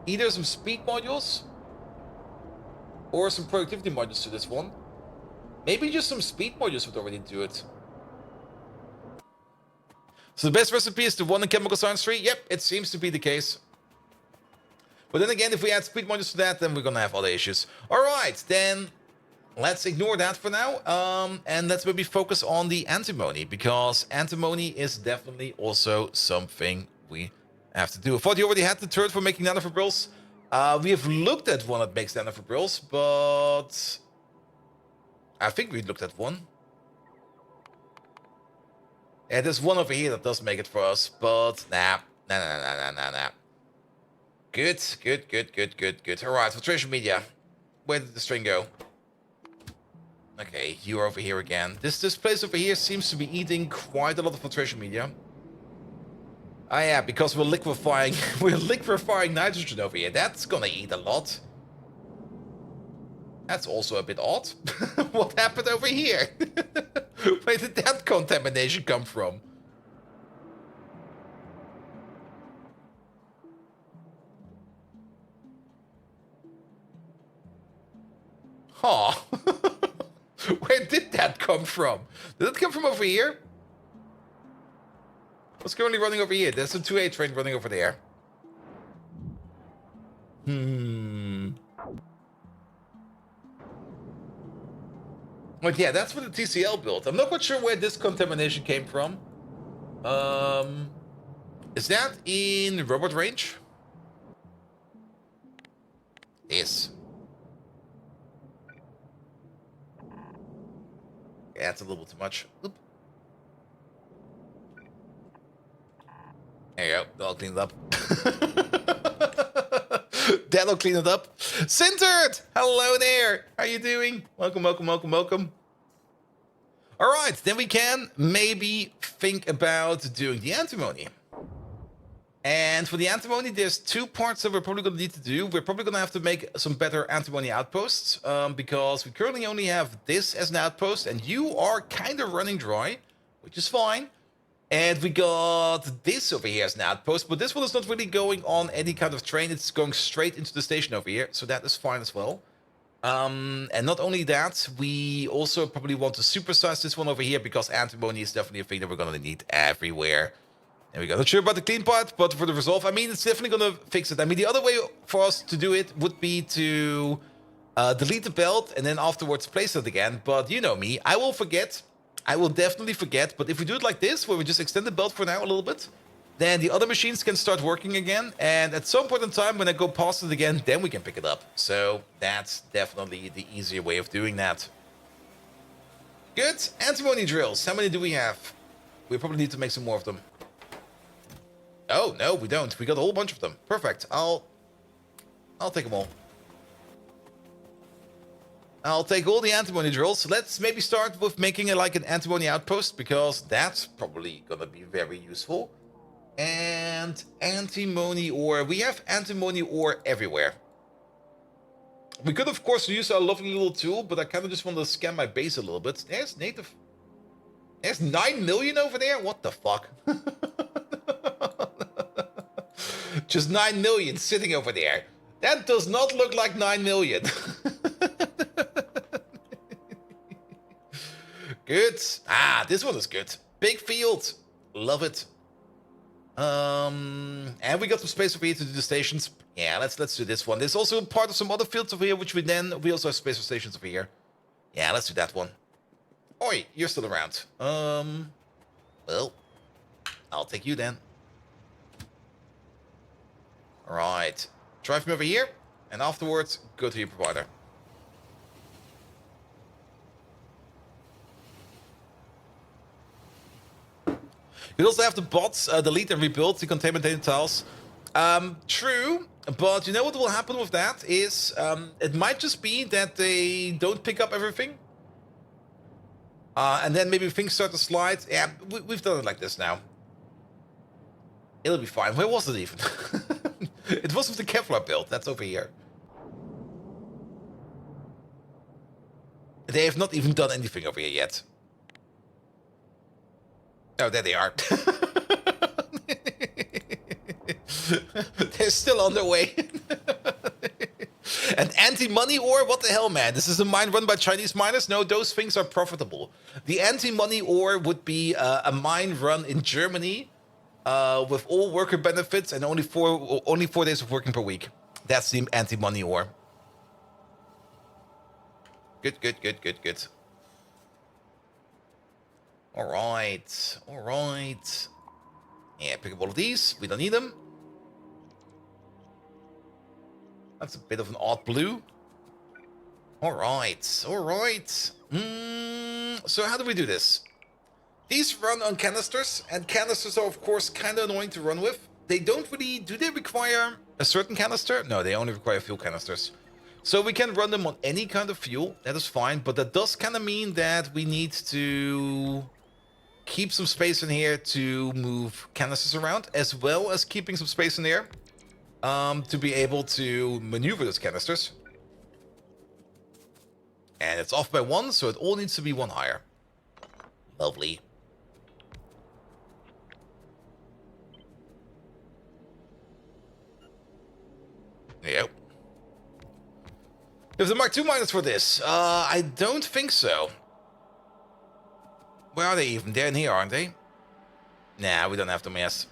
either some speed modules or some productivity modules to this one. Maybe just some speed modules would already do it. So the best recipe is the one in Chemical Science 3? Yep, it seems to be the case. But then again, if we add speed modules to that, then we're gonna have other issues. Alright, then let's ignore that for now. And let's maybe focus on the antimony, because antimony is definitely also something we have to do. I thought you already had the turret for making nanofibrils. We have looked at one that makes nanofibrils, but I think we looked at one. Yeah, there's one over here that does make it for us, but nah. Good. Alright, filtration media. Where did the string go? Okay, you're over here again. This place over here seems to be eating quite a lot of filtration media. Ah yeah, because we're liquefying nitrogen over here. That's gonna eat a lot. That's also a bit odd. What happened over here? Where did that contamination come from? Huh. Where did that come from? Did it come from over here? What's currently running over here? There's a 2A train running over there. But yeah, that's for the TCL build. I'm not quite sure where this contamination came from. Is that in robot range? Yes. Yeah, it's a little bit too much. Oop. There you go. That'll clean it up. That'll clean it up. Sintered! Hello there! How you doing? Welcome. Alright, then we can maybe think about doing the antimony. And for the antimony, there's two parts that we're probably going to need to do. We're probably going to have to make some better antimony outposts, because we currently only have this as an outpost, and you are kind of running dry, which is fine. And we got this over here as an outpost, but this one is not really going on any kind of train. It's going straight into the station over here, so that is fine as well. And not only that, we also probably want to supersize this one over here, because antimony is definitely a thing that we're going to need everywhere. There we go. Not sure about the clean part, but for the resolve, I mean, it's definitely going to fix it. I mean, the other way for us to do it would be to delete the belt and then afterwards place it again. But you know me, I will forget. I will definitely forget. But if we do it like this, where we just extend the belt for now a little bit, then the other machines can start working again. And at some point in time, when I go past it again, then we can pick it up. So that's definitely the easier way of doing that. Good. Antimony drills. How many do we have? We probably need to make some more of them. Oh, no, we don't. We got a whole bunch of them. Perfect. I'll take them all. I'll take all the antimony drills. Let's maybe start with making it like an antimony outpost, because that's probably gonna be very useful. And antimony ore. We have antimony ore everywhere. We could, of course, use our lovely little tool, but I kind of just want to scan my base a little bit. There's native. There's 9 million over there? What the fuck? Just 9 million sitting over there. That does not look like 9 million. Good. Ah, this one is good. Big field. Love it. And we got some space over here to do the stations. Yeah, let's do this one. There's also part of some other fields over here, which we also have space for stations over here. Yeah, let's do that one. Oi, you're still around. Well, I'll take you then. Alright. Drive me over here, and afterwards, go to your provider. You also have the bots delete and rebuild the contaminated tiles. True, but you know what will happen with that is it might just be that they don't pick up everything. And then maybe things start to slide. Yeah, we've done it like this now. It'll be fine. Where was it even? It was with the Kevlar build. That's over here. They have not even done anything over here yet. Oh, there they are. They're still on their way. An anti-money ore? What the hell, man? This is a mine run by Chinese miners? No, those things are profitable. The anti-money ore would be a mine run in Germany with all worker benefits and only 4 days of working per week. That's the anti-money ore. Good, good, good, good, good. Alright, alright. Yeah, pick up all of these. We don't need them. That's a bit of an odd blue. Alright, alright. So how do we do this? These run on canisters, and canisters are of course kind of annoying to run with. They don't really... Do they require a certain canister? No, they only require fuel canisters. So we can run them on any kind of fuel. That is fine, but that does kind of mean that we need to keep some space in here to move canisters around, as well as keeping some space in there to be able to maneuver those canisters. And it's off by 1, so it all needs to be 1 higher. Lovely. There you go. If the Mark II miners for this? I don't think so. Where are they even? They're in here, aren't they? Nah, we don't have them, yes.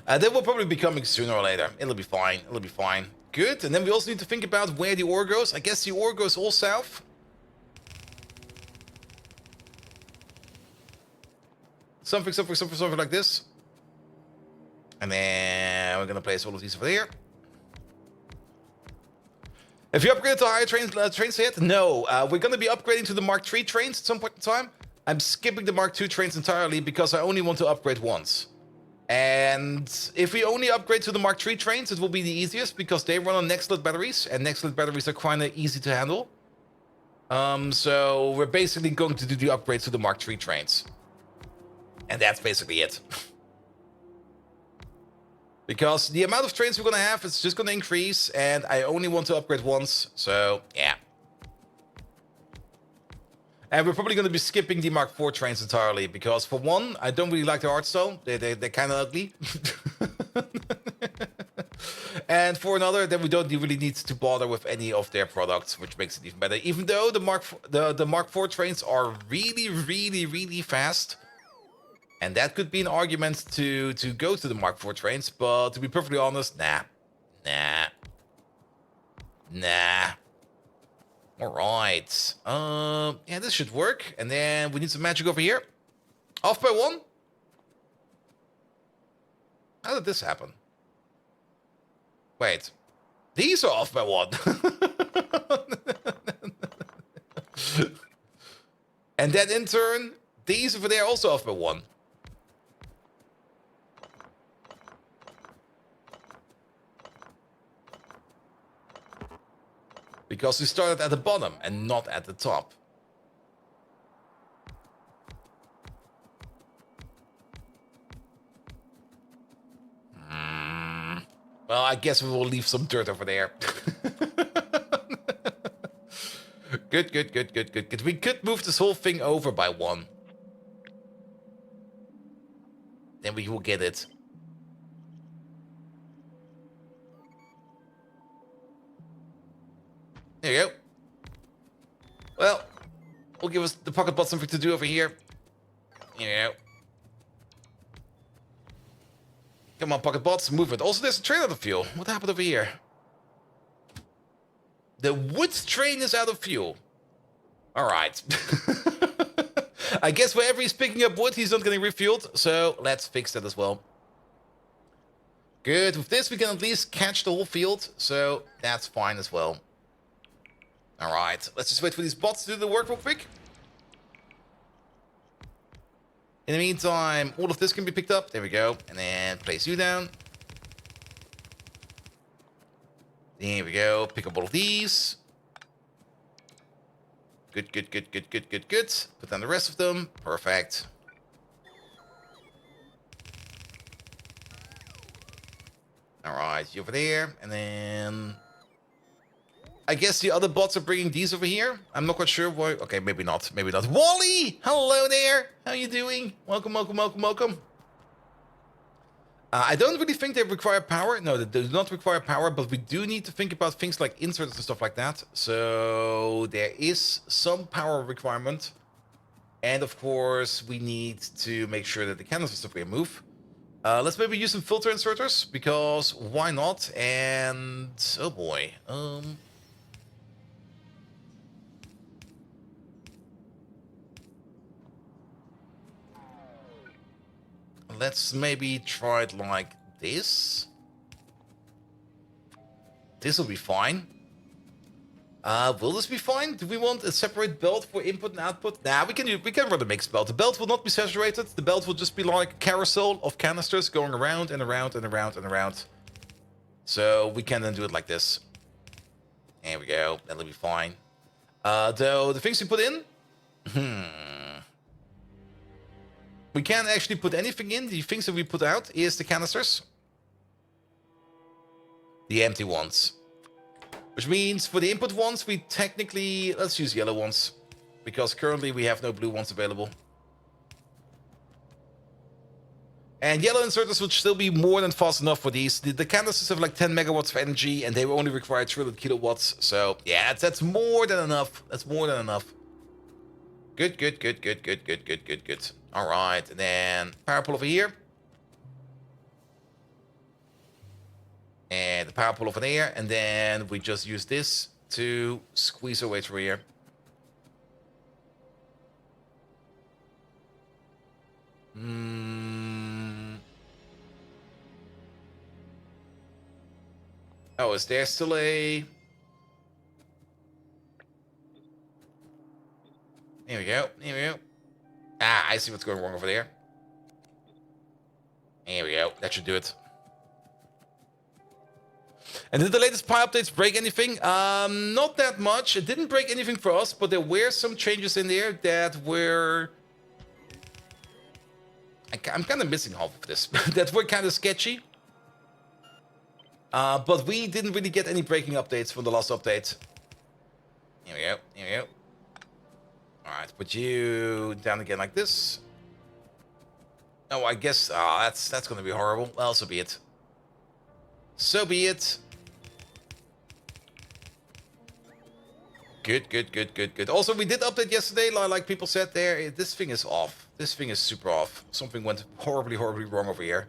They will probably be coming sooner or later. It'll be fine. It'll be fine. Good. And then we also need to think about where the ore goes. I guess the ore goes all south. Something like this. And then we're going to place all of these over here. If you upgrade to higher trains yet? No. We're going to be upgrading to the Mark III trains at some point in time. I'm skipping the Mark II trains entirely because I only want to upgrade once. And if we only upgrade to the Mark III trains, it will be the easiest because they run on Nextlet batteries, and Nextlet batteries are kind of easy to handle. So we're basically going to do the upgrade to the Mark III trains. And that's basically it. Because the amount of trains we're going to have is just going to increase, and I only want to upgrade once, so yeah. And we're probably going to be skipping the Mark IV trains entirely, because for one, I don't really like the art style. They're kind of ugly. And for another, then we don't really need to bother with any of their products, which makes it even better. Even though the Mark IV trains are really, really, really fast. And that could be an argument to go to the Mark IV trains, but to be perfectly honest, nah. Alright. Yeah, this should work. And then we need some magic over here. Off by 1. How did this happen? Wait. These are off by 1. And then in turn, these over there also off by 1. Because we started at the bottom and not at the top. Well, I guess we will leave some dirt over there. Good, good, good, good, good, good. We could move this whole thing over by 1. Then we will get it. There you go. Well, we'll give us the pocket bot something to do over here. There you go. Come on, pocket bots, move it. Also, there's a train out of fuel. What happened over here? The wood train is out of fuel. Alright. I guess wherever he's picking up wood, he's not getting refueled. So, let's fix that as well. Good. With this, we can at least catch the whole field. So, that's fine as well. Alright. Let's just wait for these bots to do the work real quick. In the meantime, all of this can be picked up. There we go. And then place you down. There we go. Pick up all of these. Good, good, good, good, good, good, good. Put down the rest of them. Perfect. Alright, you over there. And then... I guess the other bots are bringing these over here. I'm not quite sure why. Okay, maybe not. Maybe not. Wally! Hello there! How you doing? Welcome, welcome, welcome, welcome. I don't really think they require power. No, they do not require power, but we do need to think about things like inserts and stuff like that. So there is some power requirement. And of course, we need to make sure that the candles and stuff can move. Let's maybe use some filter inserters, because why not? And oh boy. Let's maybe try it like this. This will be fine. Will this be fine? Do we want a separate belt for input and output? Nah, we can run a mixed belt. The belt will not be saturated. The belt will just be like a carousel of canisters going around and around and around and around. So we can then do it like this. There we go. That'll be fine. Though the things we put in, we can't actually put anything in. The things that we put out is the canisters. The empty ones. Which means for the input ones, we technically... Let's use yellow ones. Because currently we have no blue ones available. And yellow inserters would still be more than fast enough for these. The canisters have like 10 megawatts of energy, and they only require 300 kilowatts. So, yeah, that's more than enough. That's more than enough. Good, good, good, good, good, good, good, good, good. Alright, and then power pole over here. And the power pole over there. And then we just use this to squeeze our way through here. Oh, is there still a... There we go. There we go. Ah, I see what's going wrong over there. There we go. That should do it. And did the latest Pi updates break anything? Not that much. It didn't break anything for us, but there were some changes in there that were... I'm kind of missing half of this. That were kind of sketchy. But we didn't really get any breaking updates from the last update. Here we go. Here we go. Alright, put you down again like this. Oh, I guess... that's going to be horrible. Well, so be it. So be it. Good, good, good, good, good. Also, we did update yesterday, like people said there. This thing is off. This thing is super off. Something went horribly, horribly wrong over here.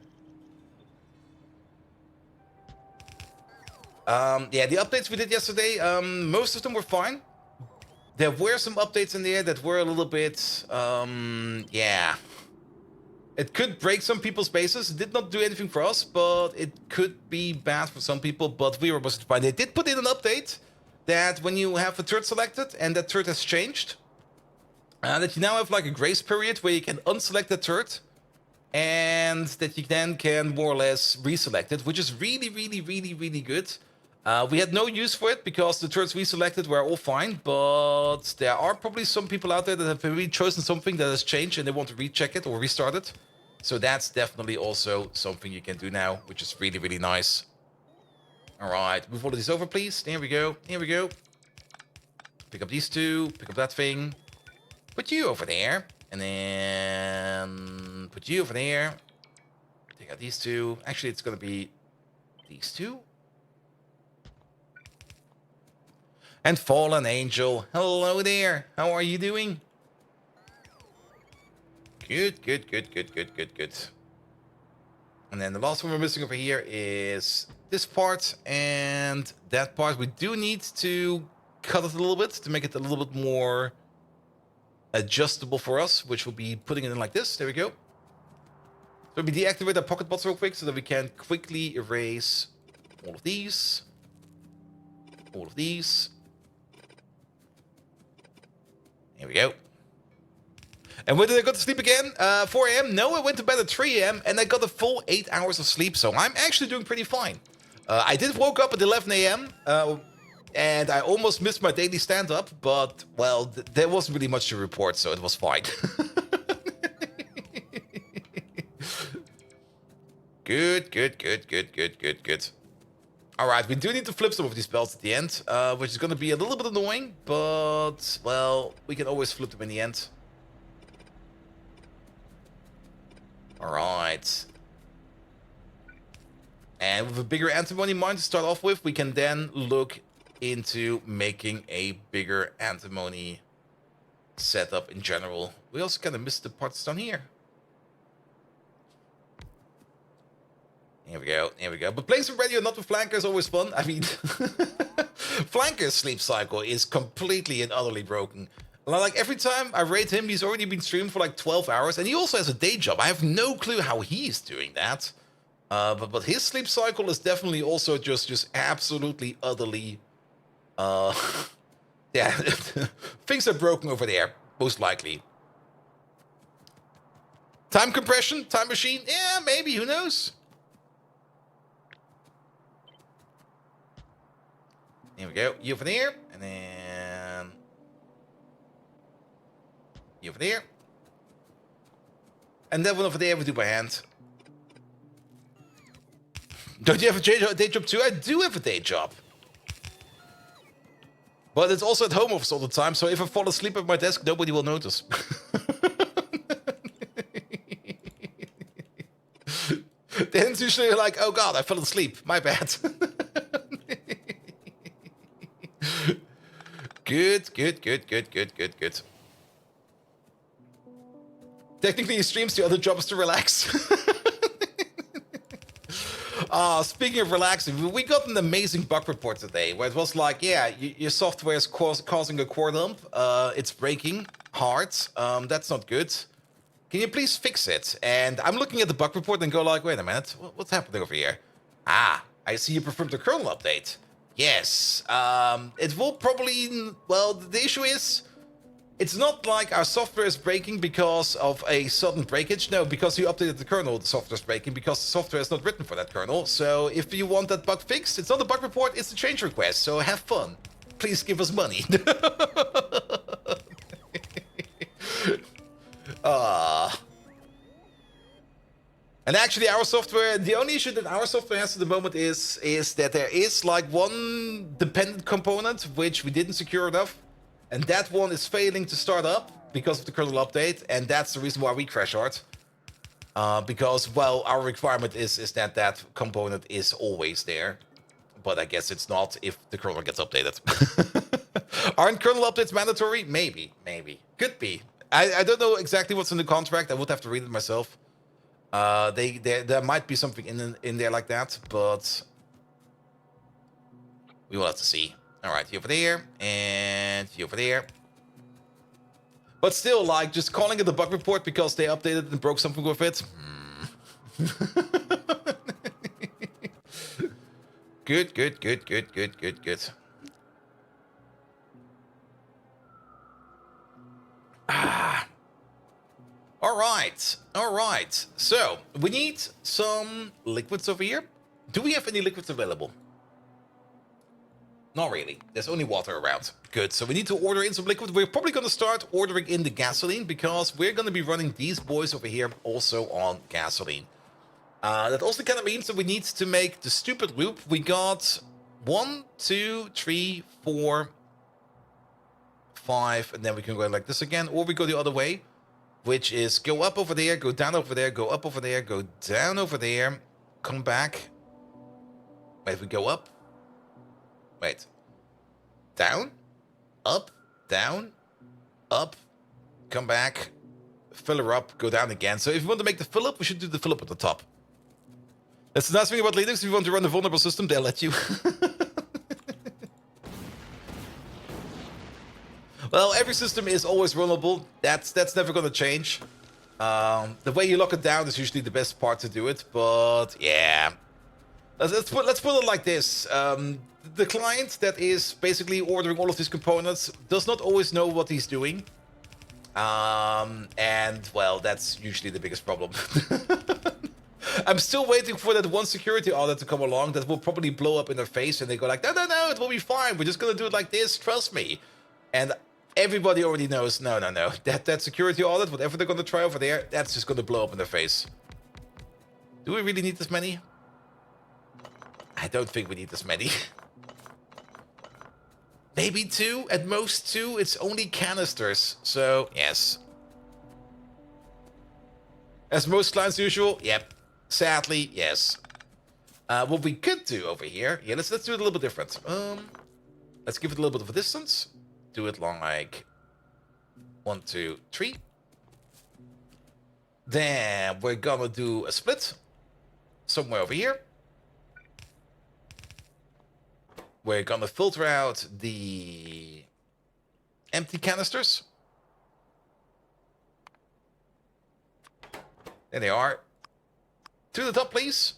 Yeah, the updates we did yesterday, most of them were fine. There were some updates in there that were a little bit, yeah. It could break some people's bases. It did not do anything for us, but it could be bad for some people, but we were mostly fine. They did put in an update that when you have a turret selected and that turret has changed, that you now have like a grace period where you can unselect the turret, and that you then can more or less reselect it, which is really good. We had no use for it because the turrets we selected were all fine, but there are probably some people out there that have really chosen something that has changed and they want to recheck it or restart it. So that's definitely also something you can do now, which is really nice. All right, move all of these over, please. There we go. Here we go. Pick up these two. Pick up that thing. Put you over there. And then put you over there. Take out these two. Actually, it's going to be these two. And Fallen Angel. Hello there. How are you doing? Good. And then the last one we're missing over here is this part and that part. We do need to cut it a little bit to make it a little bit more adjustable for us, which will be putting it in like this. There we go. So we deactivate our pocket bots real quick so that we can quickly erase all of these. All of these. Here we go. And when did I go to sleep again? 4 a.m.? No, I went to bed at 3 a.m. and I got a full 8 hours of sleep, so I'm actually doing pretty fine. I did woke up at 11 a.m. And I almost missed my daily stand-up, but, well, there wasn't really much to report, so it was fine. Good. Alright, we do need to flip some of these belts at the end, which is going to be a little bit annoying, but, well, we can always flip them in the end. Alright. And with a bigger antimony mine to start off with, we can then look into making a bigger antimony setup in general. We also kind of missed the parts down here. Here we go. But playing some radio, not with Flanker, is always fun. I mean, Flanker's sleep cycle is completely and utterly broken. Like, every time I rate him, he's already been streaming for like 12 hours, and he also has a day job. I have no clue how he's doing that. But his sleep cycle is definitely also just absolutely, utterly... yeah, things are broken over there, most likely. Time compression? Time machine? Yeah, maybe, who knows? Here we go. You over there, and then... you over there. And that one over there we do by hand. Don't you have a day job too? I do have a day job. But it's also at home office all the time, so if I fall asleep at my desk, nobody will notice. Then it's usually like, oh god, I fell asleep. My bad. Good. Technically he streams, the other job is to relax. Speaking of relaxing, we got an amazing bug report today where it was like, yeah, your software is causing a core dump. It's breaking hard. That's not good. Can you please fix it? And I'm looking at the bug report and go like, wait a minute, what's happening over here? Ah, I see you performed a kernel update. Yes. It will probably, well, the issue is, it's not like our software is breaking because of a sudden breakage. No, because you updated the kernel, the software is breaking because the software is not written for that kernel. So if you want that bug fixed, it's not a bug report, it's a change request. So have fun. Please give us money. And actually our software, the only issue that our software has at the moment is that there is like one dependent component which we didn't secure enough. And that one is failing to start up because of the kernel update, and that's the reason why we crash hard. Because, well, our requirement is that that component is always there. But I guess it's not if the kernel gets updated. Aren't kernel updates mandatory? Maybe. Could be. I don't know exactly what's in the contract. I would have to read it myself. There might be something in there like that, but we will have to see. All right, you over there, and you over there. But still, like, just calling it a bug report because they updated and broke something with it. Good. All right. So we need some liquids over here. Do we have any liquids available? Not really. There's only water around. Good. So we need to order in some liquid. We're probably going to start ordering in the gasoline because we're going to be running these boys over here also on gasoline. That also kind of means that we need to make the stupid loop. We got 1, 2, 3, 4, 5, and then we can go like this again, or we go the other way, which is go up over there, go down over there, go up over there, go down over there, come back. Wait, we go up. Wait. Down, up, come back, fill her up, go down again. So if you want to make the fill up, we should do the fill up at the top. That's the nice thing about Linux. If you want to run a vulnerable system, they'll let you. Well, every system is always vulnerable. That's never going to change. The way you lock it down is usually the best part to do it. But yeah, let's put it like this. The client that is basically ordering all of these components does not always know what he's doing. And well, that's usually the biggest problem. I'm still waiting for that one security audit to come along that will probably blow up in their face and they go like, no, it will be fine. We're just going to do it like this. Trust me. And everybody already knows, no. That security audit, whatever they're going to try over there, that's just going to blow up in their face. Do we really need this many? I don't think we need this many. Maybe 2, at most 2. It's only canisters, so yes. As most clients usual, yep. Sadly, yes. What we could do over here, yeah, let's do it a little bit different. Let's give it a little bit of a distance. Do it like 1, 2, 3. Then we're gonna do a split somewhere over here. We're gonna filter out the empty canisters. There they are. To the top, please.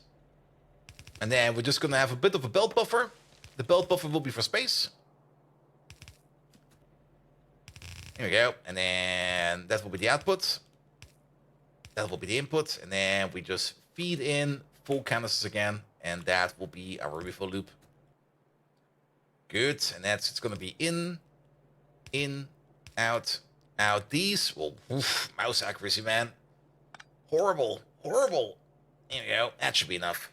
And then we're just gonna have a bit of a belt buffer. The belt buffer will be for space. Here we go. And then that will be the output. That will be the input. And then we just feed in full canisters again. And that will be our refill loop. Good. And it's going to be in, out. These will... Oof, mouse accuracy, man. Horrible. There we go. That should be enough.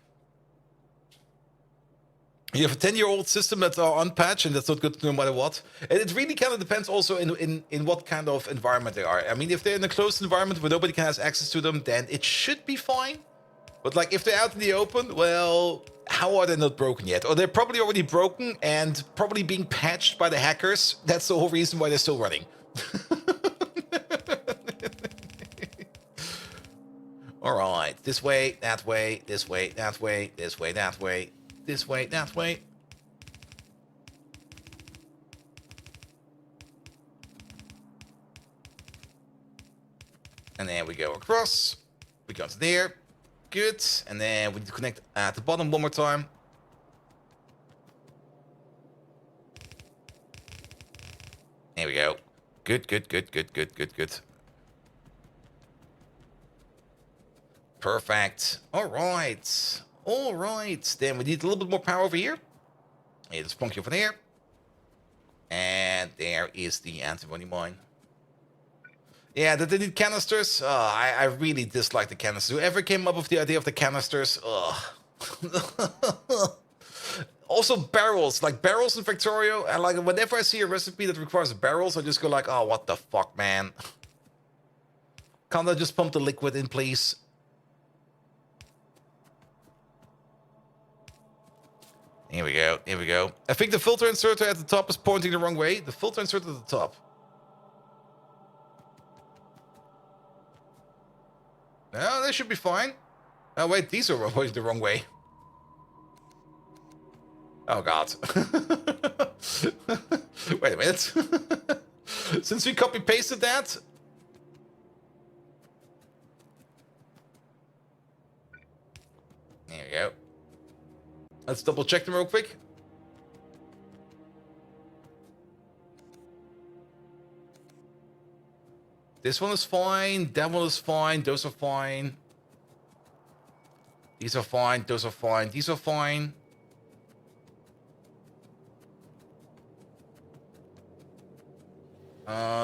You have a 10-year-old system that's unpatched, and that's not good no matter what. And it really kind of depends also in what kind of environment they are. I mean, if they're in a closed environment where nobody can have access to them, then it should be fine. But like if they're out in the open, well, how are they not broken yet? Or they're probably already broken and probably being patched by the hackers. That's the whole reason why they're still running. All right, this way, that way, this way, that way, this way, that way. This way, that way. And then we go across. We go to there. Good. And then we need to connect at the bottom one more time. There we go. Good. Perfect. All right. Then we need a little bit more power over here. Yeah, there's plonky over there. And there is the antimony mine. Yeah, they need canisters. I really dislike the canisters. Whoever came up with the idea of the canisters, Also barrels, like barrels in Factorio. And like whenever I see a recipe that requires barrels, I just go like, oh, what the fuck, man. Can't I just pump the liquid in, please? Here we go. I think the filter inserter at the top is pointing the wrong way. The filter inserter at the top. No, they should be fine. Oh, wait, these are pointing the wrong way. Oh, God. Wait a minute. Since we copy-pasted that... There we go. Let's double check them real quick. This one is fine. That one is fine. Those are fine. These are fine. Those are fine. These are fine.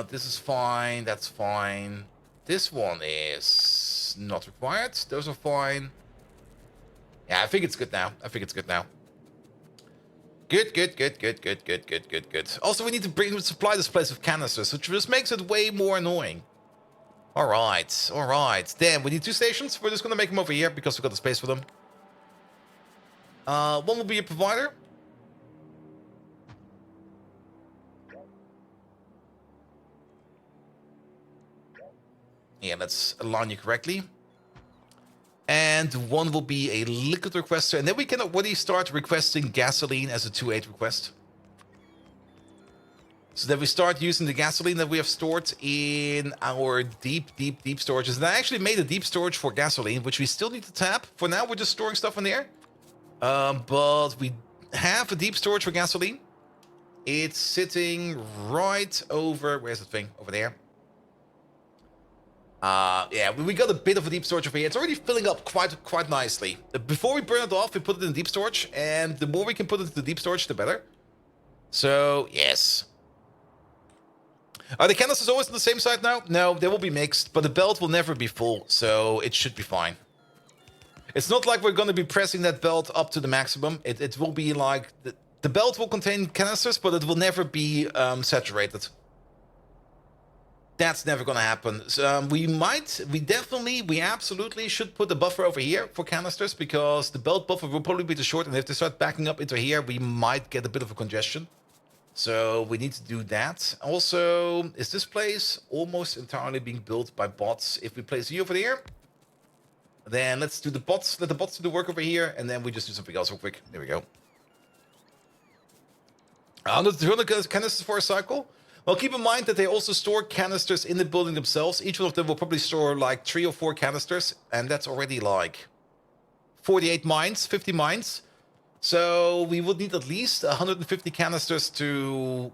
This is fine. That's fine. This one is not required. Those are fine. Yeah, I think it's good now. I think it's good now. Good. Also, we need to supply this place with canisters, which just makes it way more annoying. All right. Damn, we need 2 stations. We're just gonna make them over here because we've got the space for them. One will be a provider. Yeah, let's align you correctly. And one will be a liquid requester, and then we can already start requesting gasoline as a 2.8 request. So that we start using the gasoline that we have stored in our deep storages. And I actually made a deep storage for gasoline, which we still need to tap. For now, we're just storing stuff in there. But we have a deep storage for gasoline. It's sitting right over... Where's the thing? Over there. Yeah, we got a bit of a deep storage over here. It's already filling up quite nicely. Before we burn it off, we put it in deep storage. And the more we can put it into deep storage, the better. So, yes. Are the canisters always on the same side now? No, they will be mixed, but the belt will never be full, so it should be fine. It's not like we're going to be pressing that belt up to the maximum. It will be like... The belt will contain canisters, but it will never be saturated. That's never going to happen. So, we absolutely should put a buffer over here for canisters, because the belt buffer will probably be too short, and if they start backing up into here, we might get a bit of a congestion. So we need to do that. Also, is this place almost entirely being built by bots? If we place you over there, then let's do the bots. Let the bots do the work over here, and then we just do something else real quick. There we go. 200 canisters for a cycle. Well, keep in mind that they also store canisters in the building themselves. Each one of them will probably store like 3 or 4 canisters, and that's already like 48 mines, 50 mines. So we would need at least 150 canisters to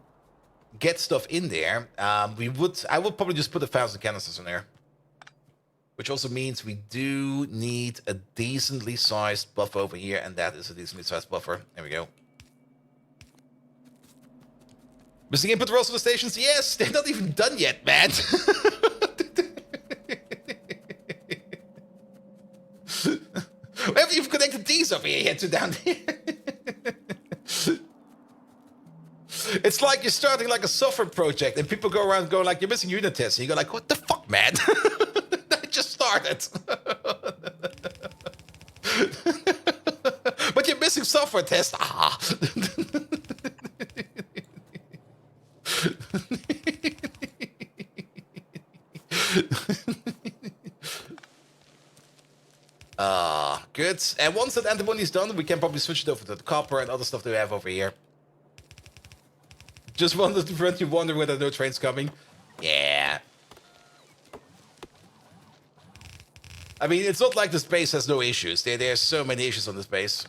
get stuff in there. I would probably just put 1,000 canisters in there. Which also means we do need a decently sized buffer over here, and that is a decently sized buffer. There we go. Missing input rolls for the stations? Yes, they're not even done yet, man. We haven't even connected these over here yet to down here. It's like you're starting like a software project and people go around going like, you're missing unit tests. And you go like, what the fuck, man? I just started. But you're missing software tests. Ah. Good. And once that antimony is done, we can probably switch it over to the copper and other stuff that we have over here. Just wanted to prevent you wondering whether no train's coming. Yeah. I mean, it's not like this base has no issues. There's so many issues on this base.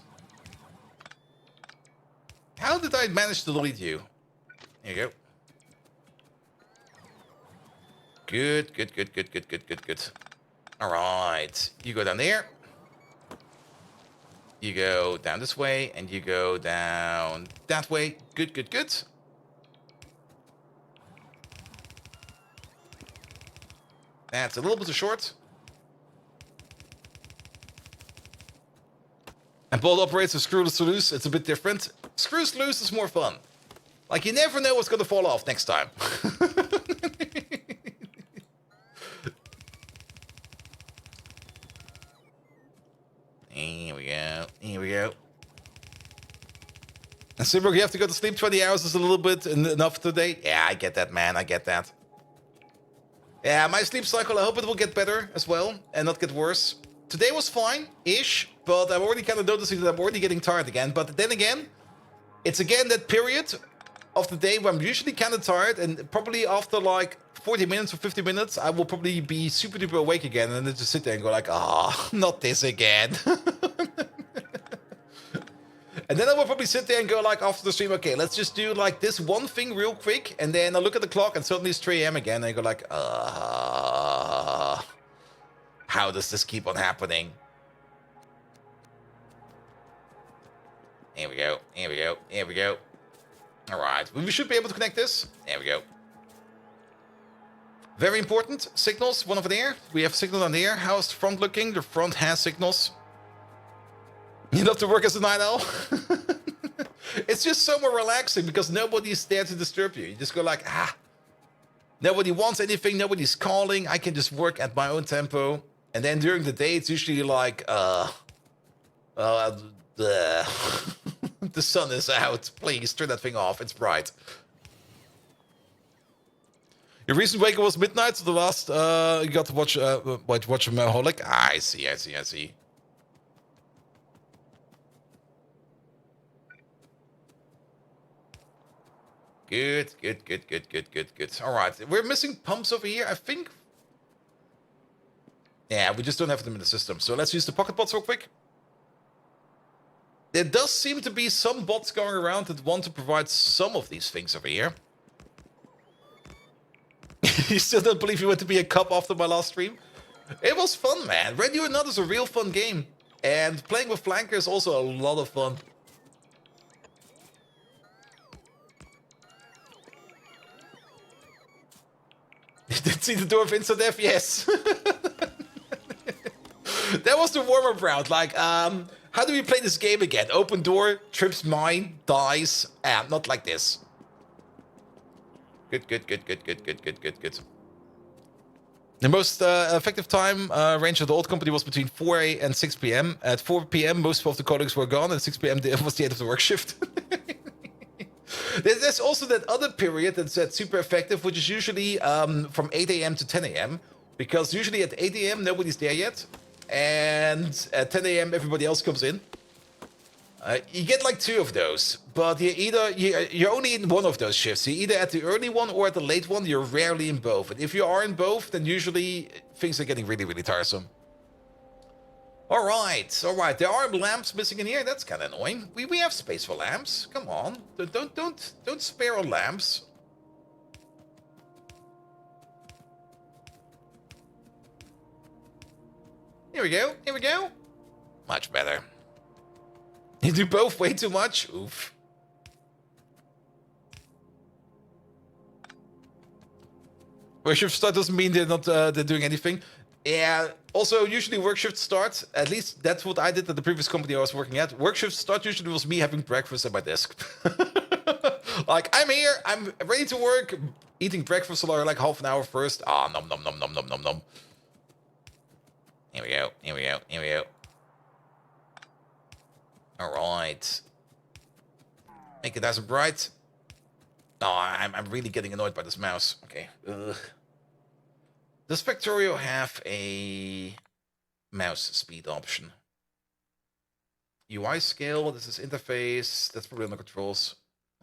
How did I manage to delete you? There you go. Good. Alright. You go down there. You go down this way, and you go down that way. Good. That's a little bit too short. And bolt operates with screw loose. It's a bit different. Screws loose is more fun. Like, you never know what's going to fall off next time. Here we go. And Simberg, you have to go to sleep 20 hours is a little bit enough today. Yeah, I get that, man. I get that. Yeah, my sleep cycle, I hope it will get better as well and not get worse. Today was fine-ish, but I'm already kind of noticing that I'm already getting tired again. But then again, it's again that period of the day where I'm usually kind of tired, and probably after like 40 minutes or 50 minutes, I will probably be super duper awake again and then just sit there and go like, ah, not this again. And then I will probably sit there and go like after the stream, okay, let's just do like this one thing real quick. And then I look at the clock and suddenly it's 3 a.m. again. And I go like, how does this keep on happening? Here we go. Here we go. Here we go. All right. We should be able to connect this. There we go. Very important. Signals. One over there. We have signal on there. How's the front looking? The front has signals. You love to work as a night owl? It's just so more relaxing because nobody's there to disturb you. You just go like, nobody wants anything. Nobody's calling. I can just work at my own tempo. And then during the day, it's usually like, the sun is out. Please turn that thing off. It's bright. Your recent wake was midnight. So the last you got to watch watch Maholic. I see. Good. All right, we're missing pumps over here. I think. Yeah, we just don't have them in the system. So let's use the pocket bots real quick. There does seem to be some bots going around that want to provide some of these things over here. You still don't believe you went to be a cop after my last stream? It was fun, man. Ready or Not is a real fun game. And playing with Flanker is also a lot of fun. You did see the door of Instadev? Yes. That was the warm-up round. Like, how do we play this game again? Open door, trips mine, dies. Not like this. Good. The most effective time range of the old company was between 4 and 6 p.m. At 4 p.m., most of the colleagues were gone. At 6 p.m., was the end of the work shift. There's also that other period that's super effective, which is usually from 8 a.m. to 10 a.m. Because usually at 8 a.m., nobody's there yet. And at 10 a.m., everybody else comes in. You get like 2 of those, but you're only in one of those shifts. You're either at the early one or at the late one. You're rarely in both. And if you are in both, then usually things are getting really, really tiresome. All right. There are lamps missing in here. That's kind of annoying. We have space for lamps. Come on, don't spare on lamps. Here we go. Much better. You do both way too much? Oof. Work shift start doesn't mean they're not they're doing anything. Yeah, also usually work shift starts, at least that's what I did at the previous company I was working at. Work shift start usually was me having breakfast at my desk. Like, I'm here, I'm ready to work, eating breakfast for like half an hour first. Nom. Here we go. All right. Make it nice and bright. Oh, I'm really getting annoyed by this mouse. Okay. Ugh. Does Factorio have a mouse speed option? UI scale, this is interface. That's probably under controls.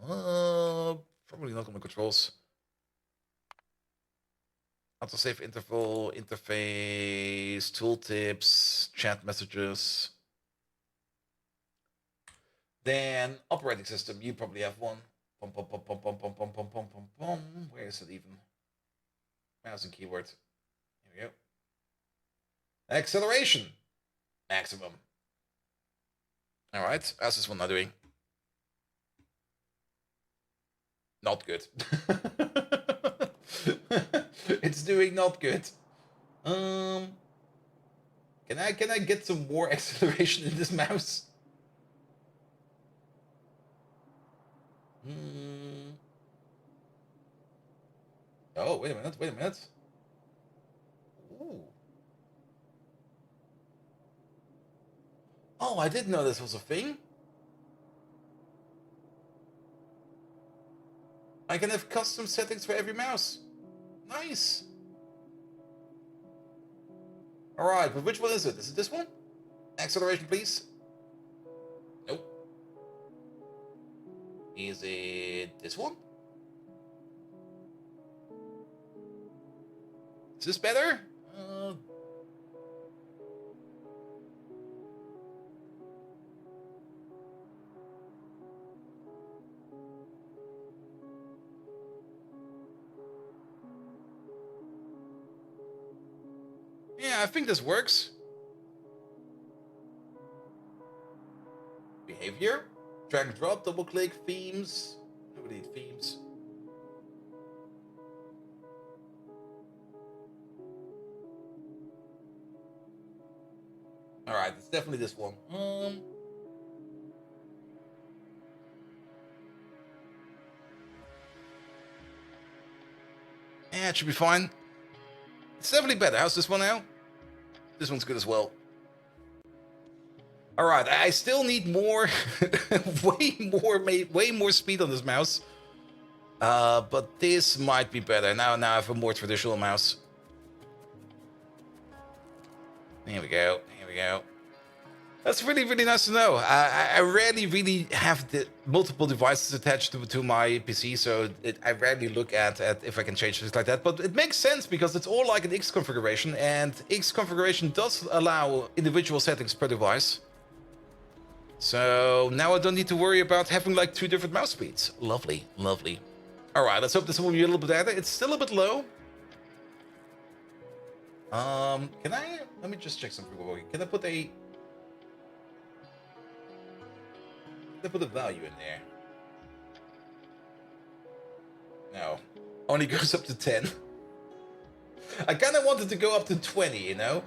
Probably not under controls. Autosave interval, interface, tooltips, chat messages. Then operating system, you probably have one. Where is it even? Mouse and keyboard. Here we go. Acceleration. Maximum. All right. How's this one not doing? Not good. It's doing not good. Can I get some more acceleration in this mouse? Oh, wait a minute. Ooh. Oh, I didn't know this was a thing. I can have custom settings for every mouse. Nice. All right, but which one is it? Is it this one? Acceleration, please. Nope. Is it this one? Is this better? Yeah, I think this works. Behavior. Drag and drop, double click, themes. Nobody need themes. Alright, it's definitely this one. Yeah, it should be fine. It's definitely better. How's this one now? This one's good as well. Alright, I still need more, way more speed on this mouse. But this might be better. Now I have a more traditional mouse. Here we go, here we go. That's really, really nice to know. I rarely really have the multiple devices attached to my PC, so I rarely look at if I can change things like that. But it makes sense because it's all like an X configuration, and X configuration does allow individual settings per device. So now I don't need to worry about having like 2 different mouse speeds. Lovely, lovely. All right, let's hope this will be a little bit better. It's still a bit low. Can I? Let me just check something. Can I put a? Can I put a value in there? No, only goes up to 10. I kind of wanted to go up to 20, you know,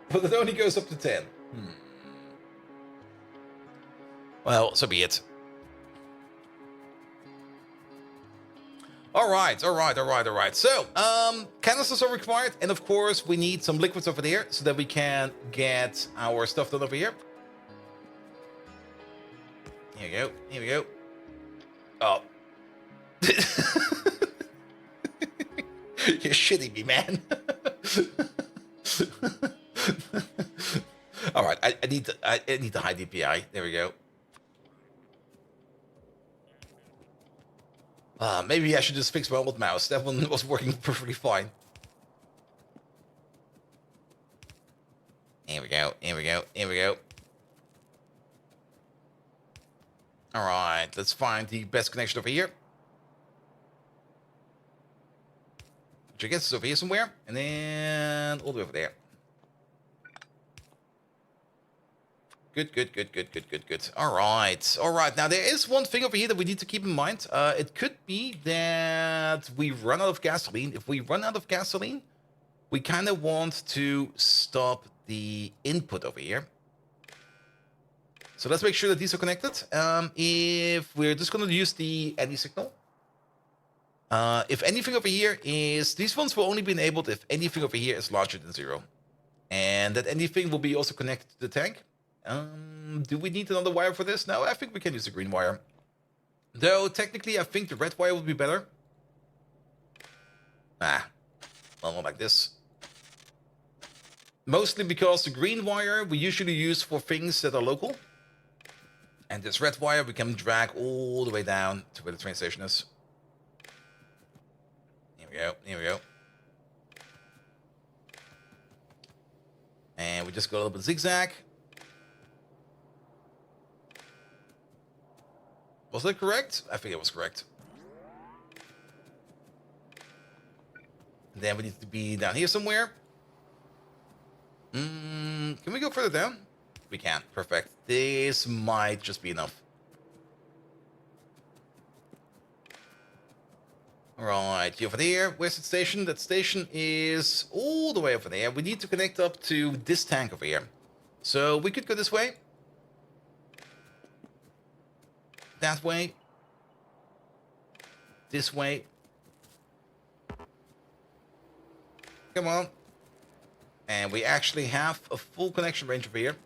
but it only goes up to 10. Well, so be it. All right. So, canisters are required, and of course, we need some liquids over there so that we can get our stuff done over here. Here we go. Here we go. Oh. You're shitting me, man. All right. I need the high DPI. There we go. Maybe I should just fix my old mouse. That one was working perfectly fine. Here we go. Here we go. Here we go. All right. Let's find the best connection over here. Which I guess is over here somewhere. And then all the way over there. Good. All right. Now, there is one thing over here that we need to keep in mind. It could be that we run out of gasoline. If we run out of gasoline, we kind of want to stop the input over here. So let's make sure that these are connected. If we're just going to use the any signal. If anything over here is... These ones will only be enabled if anything over here is larger than 0. And that anything will be also connected to the tank. Do we need another wire for this? No, I think we can use the green wire. Though, technically, I think the red wire would be better. Well, not like this. Mostly because the green wire we usually use for things that are local. And this red wire we can drag all the way down to where the train station is. Here we go, here we go. And we just go a little bit zigzag. Was that correct? I think it was correct. Then we need to be down here somewhere. Can we go further down? We can. Perfect. This might just be enough. Alright, you over there. Where's the station? That station is all the way over there. We need to connect up to this tank over here. So we could go this way. That way. This way. Come on. And we actually have a full connection range over here.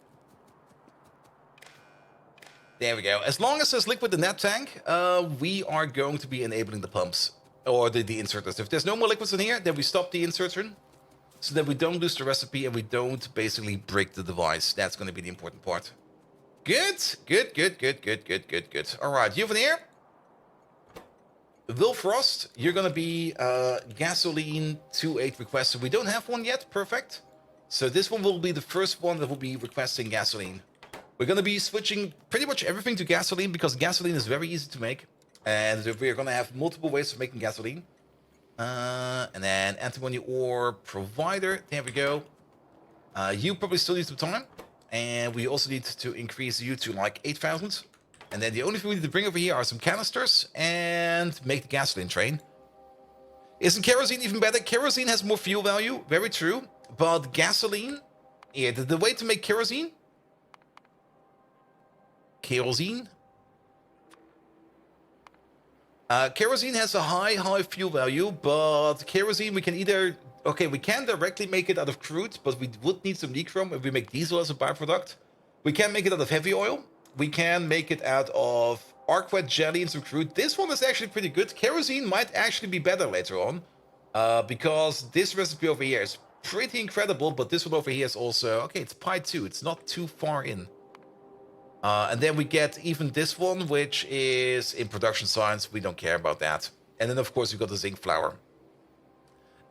There we go. As long as there's liquid in that tank, we are going to be enabling the pumps. Or the inserters. If there's no more liquids in here, then we stop the inserter. So that we don't lose the recipe and we don't basically break the device. That's going to be the important part. Good. All right, you over there. Will Frost, you're going to be gasoline 2.8 request. So we don't have one yet. Perfect. So this one will be the first one that will be requesting gasoline. We're going to be switching pretty much everything to gasoline because gasoline is very easy to make. And we're going to have multiple ways of making gasoline. And then antimony ore provider. There we go. You probably still need some time. And we also need to increase you to like 8,000. And then the only thing we need to bring over here are some canisters and make the gasoline train. Isn't kerosene even better? Kerosene has more fuel value, very true. But gasoline, yeah, the way to make kerosene. Kerosene has a high fuel value, but kerosene we can either... Okay, we can directly make it out of crude, but we would need some nichrome if we make diesel as a byproduct. We can make it out of heavy oil. We can make it out of arc wet jelly and some crude. This one is actually pretty good. Kerosene might actually be better later on, because this recipe over here is pretty incredible, but this one over here is also... Okay, it's pi 2. It's not too far in. And then we get even this one, which is in production science. We don't care about that. And then, of course, we got the zinc flour.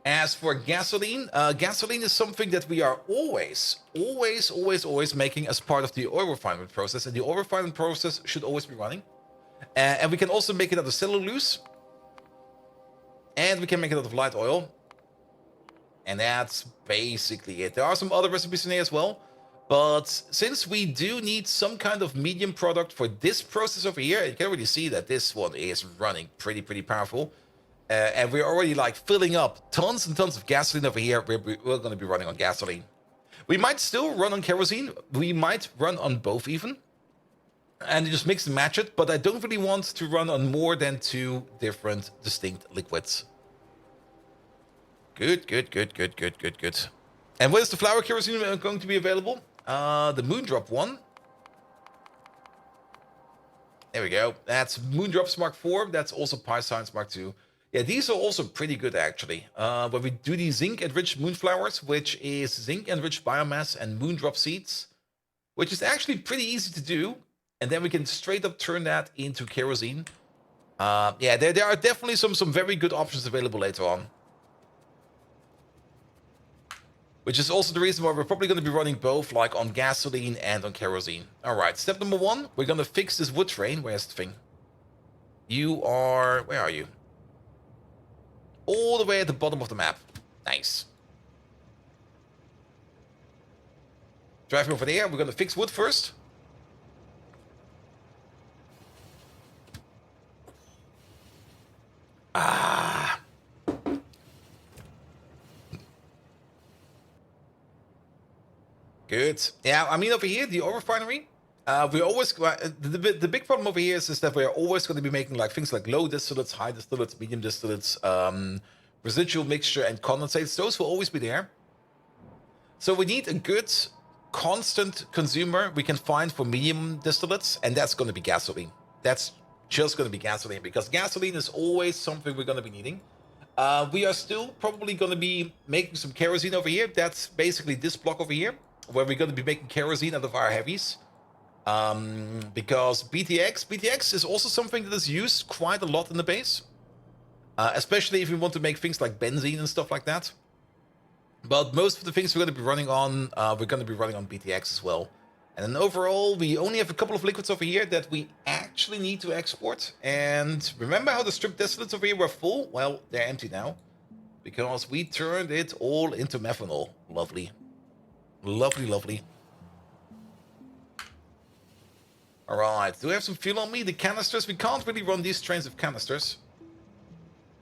As for gasoline, gasoline is something that we are always making as part of the oil refinement process. And the oil refinement process should always be running. And we can also make it out of cellulose. And we can make it out of light oil. And that's basically it. There are some other recipes in there as well. But since we do need some kind of medium product for this process over here, you can already see that this one is running pretty powerful. And we're already like filling up tons and tons of gasoline over here. We're going to be running on gasoline. We might still run on kerosene. We might run on both even. And just mix and match it. But I don't really want to run on more than 2 different distinct liquids. Good. And when is the flour kerosene going to be available? The Moondrop one. There we go. That's Moondrops Mark 4. That's also Pi Science Mark 2. Yeah, these are also pretty good, actually. When we do the zinc-enriched moonflowers, which is zinc-enriched biomass and moondrop seeds, which is actually pretty easy to do. And then we can straight up turn that into kerosene. Yeah, there are definitely some very good options available later on. Which is also the reason why we're probably going to be running both, like on gasoline and on kerosene. All right, step number 1, we're going to fix this wood train. Where's the thing? You are... Where are you? All the way at the bottom of the map. Nice. Driving over there, we're going to fix wood first. Good. Yeah, I mean, over here, the oil refinery, we always... The big problem over here is that we're always going to be making like things like low distillates, high distillates, medium distillates, residual mixture, and condensates. Those will always be there. So we need a good, constant consumer we can find for medium distillates, and that's going to be gasoline. That's just going to be gasoline, because gasoline is always something we're going to be needing. We are still probably going to be making some kerosene over here. That's basically this block over here, where we're going to be making kerosene out of our heavies. Because BTX is also something that is used quite a lot in the base. Especially if we want to make things like benzene and stuff like that. But most of the things we're going to be running on, BTX as well. And then overall, we only have a couple of liquids over here that we actually need to export. And remember how the strip distillates over here were full? Well, they're empty now. Because we turned it all into methanol. Lovely. Lovely. Alright, do we have some fuel on me? The canisters, we can't really run these trains of canisters.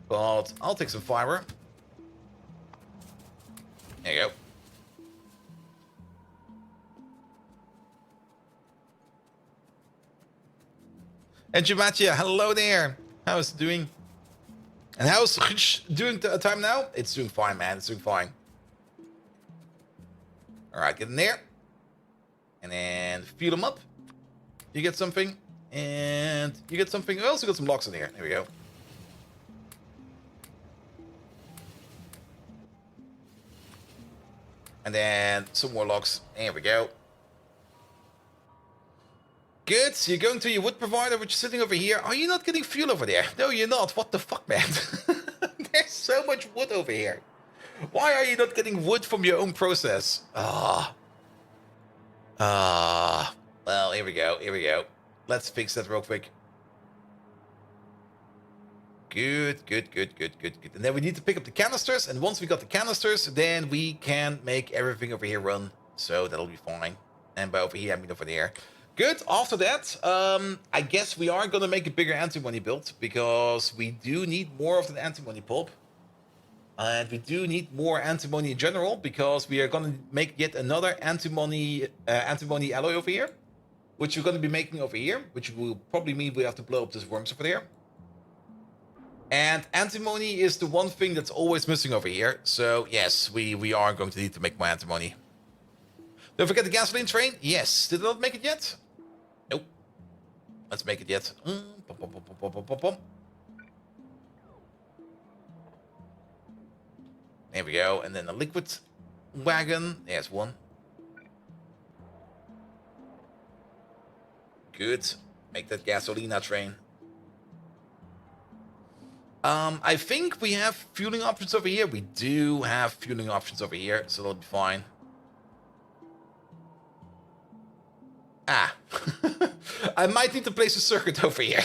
But I'll take some fiber. There you go. And Jamatia, hello there. How's it doing? And how's doing time now? It's doing fine, man. It's doing fine. Alright, get in there. And then fuel them up. You get something. And you get something. I also got some locks in here. There we go. And then some more locks. There we go. Good. So you're going to your wood provider, which is sitting over here. Are you not getting fuel over there? No, you're not. What the fuck, man? There's so much wood over here. Why are you not getting wood from your own process? Well, here we go. Let's fix that real quick. Good. And then we need to pick up the canisters, and once we got the canisters, then we can make everything over here run. So that'll be fine. And by over here, I mean over there. Good. After that, I guess we are gonna make a bigger antimony build, because we do need more of the antimony pulp. And we do need more antimony in general, because we are gonna make yet another antimony alloy over here, which we're gonna be making over here, which will probably mean we have to blow up those worms over there. And antimony is the one thing that's always missing over here. So yes, we are going to need to make more antimony. Don't forget the gasoline train. Yes. Did I not make it yet? Nope. Let's make it yet. There we go. And then a liquid wagon. There's one. Good. Make that gasolina train. I think we have fueling options over here. We do have fueling options over here, so that'll be fine. Ah. I might need to place a circuit over here.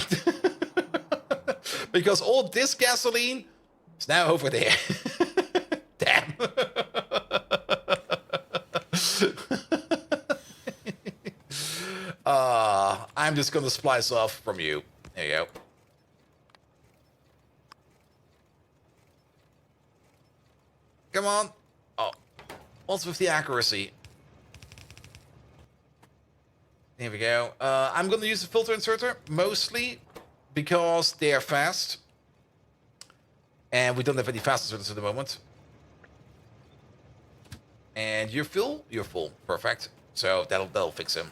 Because all this gasoline is now over there. Damn. I'm just gonna splice off from you. There you go. Come on. Oh, what's with the accuracy? There we go. I'm going to use the filter inserter, mostly because they are fast. And we don't have any fast inserters at the moment. And you're full? You're full. Perfect. So that'll fix him.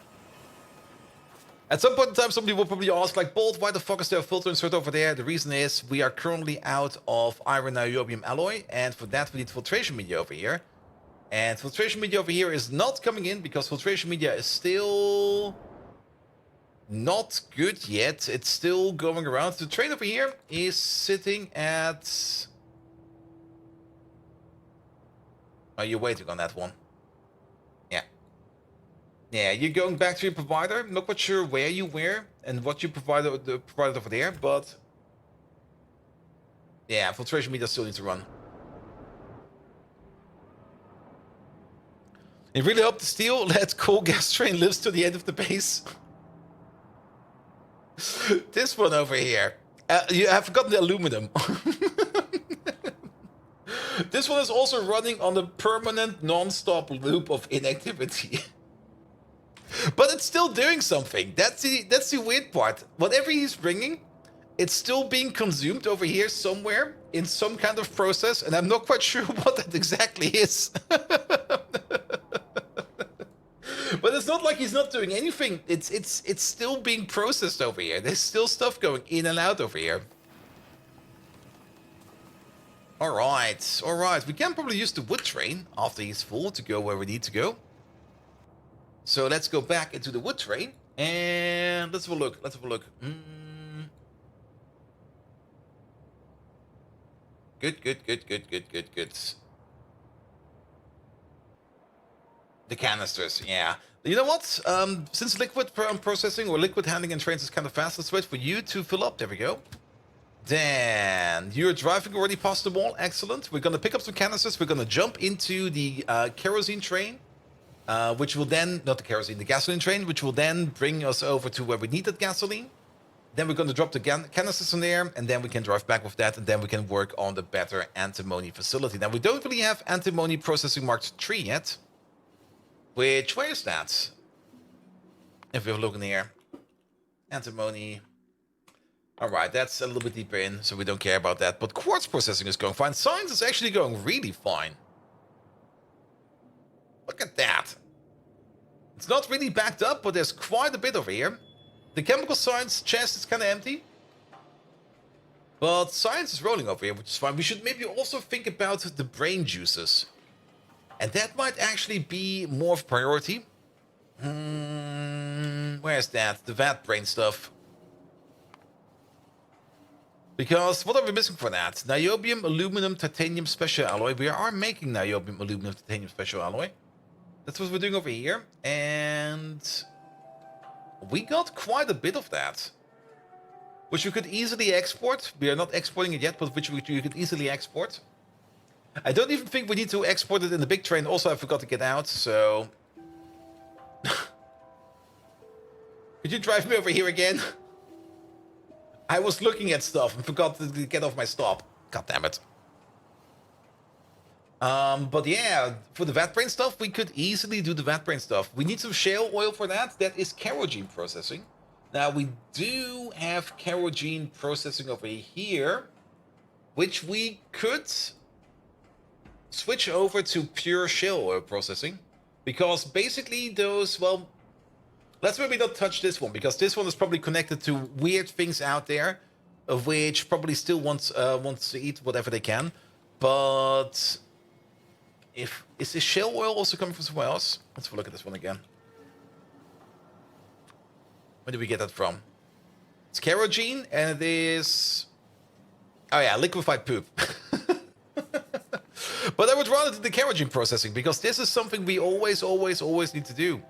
At some point in time, somebody will probably ask, like, Bolt, why the fuck is there a filter insert over there? The reason is we are currently out of iron niobium alloy, and for that we need filtration media over here. And filtration media over here is not coming in because filtration media is still not good yet. It's still going around. The train over here is sitting at... Oh, you're waiting on that one. Yeah. Yeah, you're going back to your provider. Not quite sure where you were and what you provided over there, but yeah, filtration media still needs to run. I really hope the steel-led coal gas train lives to the end of the base. This one over here. You have forgotten the aluminum. This one is also running on a permanent non-stop loop of inactivity. But it's still doing something. That's the weird part. Whatever he's bringing, it's still being consumed over here somewhere in some kind of process, and I'm not quite sure what that exactly is. But it's not like he's not doing anything. It's still being processed over here. There's still stuff going in and out over here. All right. We can probably use the wood train after he's full to go where we need to go. So let's go back into the wood train and let's have a look. Good. The canisters, yeah. You know what? Since liquid processing or liquid handling in trains is kind of fast, let's wait for you to fill up. There we go. Then you're driving already past the wall. Excellent. We're going to pick up some canisters. We're going to jump into the kerosene train. Which will then, not the kerosene, the gasoline train, which will then bring us over to where we need that gasoline. Then we're going to drop the canisters in there, and then we can drive back with that, and then we can work on the better antimony facility. Now, we don't really have antimony processing Mark III yet. Which, where is that? If we have a look in here. Antimony. Alright, that's a little bit deeper in, so we don't care about that. But quartz processing is going fine. Science is actually going really fine. Look at that. It's not really backed up, but there's quite a bit over here. The chemical science chest is kind of empty. But science is rolling over here, which is fine. We should maybe also think about the brain juices. And that might actually be more of a priority. Where's that? The vat brain stuff. Because what are we missing for that? Niobium, aluminum, titanium special alloy. We are making niobium, aluminum, titanium special alloy. That's what we're doing over here. And we got quite a bit of that. which you could easily export. We are not exporting it yet, but which you could easily export. I don't even think we need to export it in the big train. Also, I forgot to get out, so... Could you drive me over here again? I was looking at stuff and forgot to get off my stop. God damn it. But yeah, for the vat brain stuff, we could easily do the vat brain stuff. We need some shale oil for that. That is kerosene processing. Now, we do have kerosene processing over here, which we could switch over to pure shale oil processing. Because basically those, well, let's maybe not touch this one, because this one is probably connected to weird things out there, of which probably still wants to eat whatever they can. But is this shale oil also coming from somewhere else? Let's have a look at this one again. Where did we get that from? It's kerosene, and it is... Oh yeah, liquefied poop. But I would rather do the kerosene processing, because this is something we always need to do.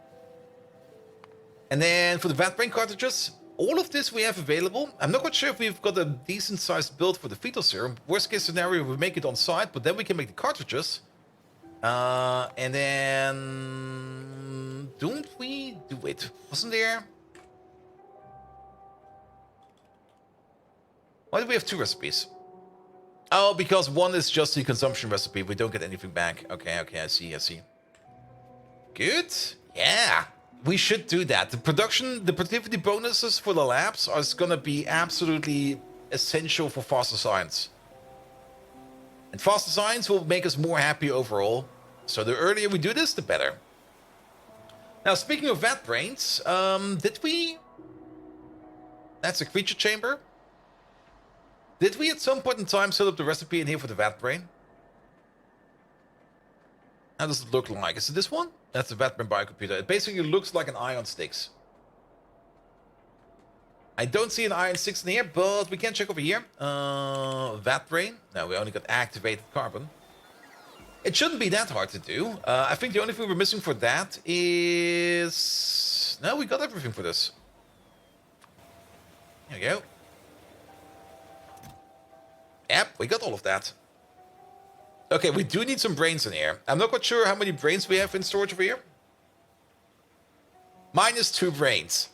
And then for the vat brain cartridges, all of this we have available. I'm not quite sure if we've got a decent sized build for the fetal serum. Worst case scenario, we make it on site, but then we can make the cartridges. And then... Don't we do it? Wasn't there... Why do we have two recipes? Oh, because one is just the consumption recipe. We don't get anything back. Okay, I see. Good. Yeah. We should do that. The productivity bonuses for the labs are going to be absolutely essential for faster science. And faster science will make us more happy overall. So the earlier we do this, the better. Now, speaking of vat brains, did we... That's a creature chamber. Did we at some point in time set up the recipe in here for the vat brain? How does it look like? Is it this one? That's the vat brain biocomputer. It basically looks like an ion sticks. I don't see an ion 6 in here, but we can check over here. Vat brain. No, we only got activated carbon. It shouldn't be that hard to do. I think the only thing we're missing for that is... No, we got everything for this. There we go. Yep, we got all of that. Okay, we do need some brains in here. I'm not quite sure how many brains we have in storage over here. -2 brains.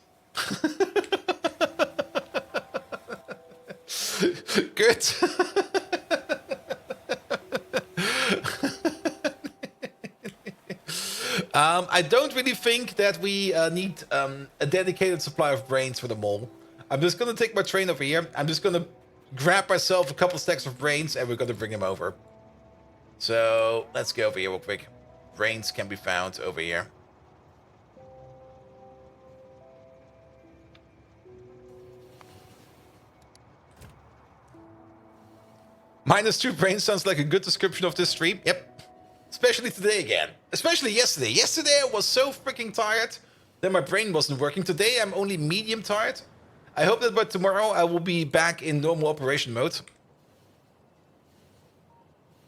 Good. I don't really think that we need a dedicated supply of brains for them all. I'm just going to take my train over here. I'm just going to grab myself a couple stacks of brains, and we're going to bring them over. So, let's go over here real quick. Brains can be found over here. -2 brains sounds like a good description of this stream. Yep. Especially today again. Especially yesterday. Yesterday I was so freaking tired that my brain wasn't working. Today I'm only medium tired. I hope that by tomorrow I will be back in normal operation mode.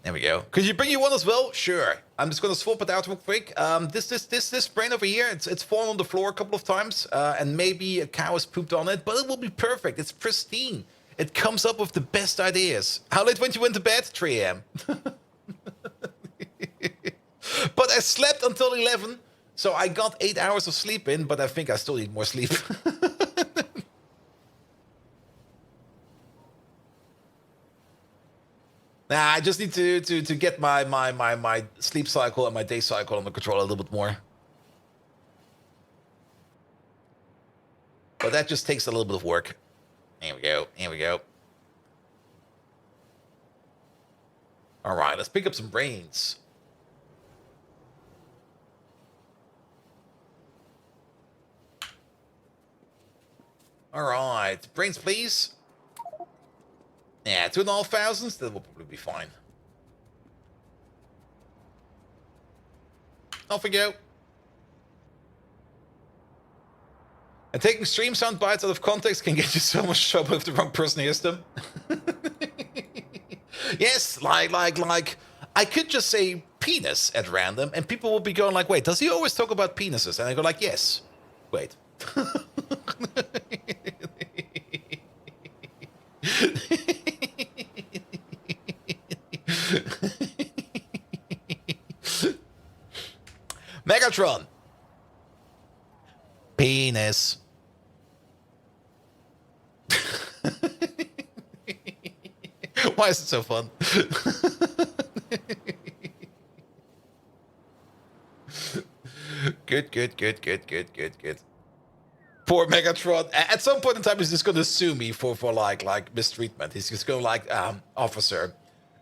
There we go. Could you bring you one as well? Sure. I'm just going to swap it out real quick. This brain over here, it's fallen on the floor a couple of times. And maybe a cow has pooped on it. But it will be perfect. It's pristine. It comes up with the best ideas. How late went you to bed? 3 a.m. But I slept until 11. So I got 8 hours of sleep in. But I think I still need more sleep. Nah, I just need to get my sleep cycle and my day cycle under control a little bit more. But that just takes a little bit of work. Here we go. Here we go. All right, let's pick up some brains. All right, brains, please. Yeah, 2,500. That will probably be fine. Off we go. And taking stream sound bites out of context can get you so much trouble if the wrong person hears them. Yes, like, I could just say penis at random, and people will be going like, wait, does he always talk about penises? And I go like, yes. Wait. Megatron. Penis. Why is it so fun? Good. Poor Megatron. At some point in time, he's just gonna sue me for like mistreatment. He's just gonna like, officer,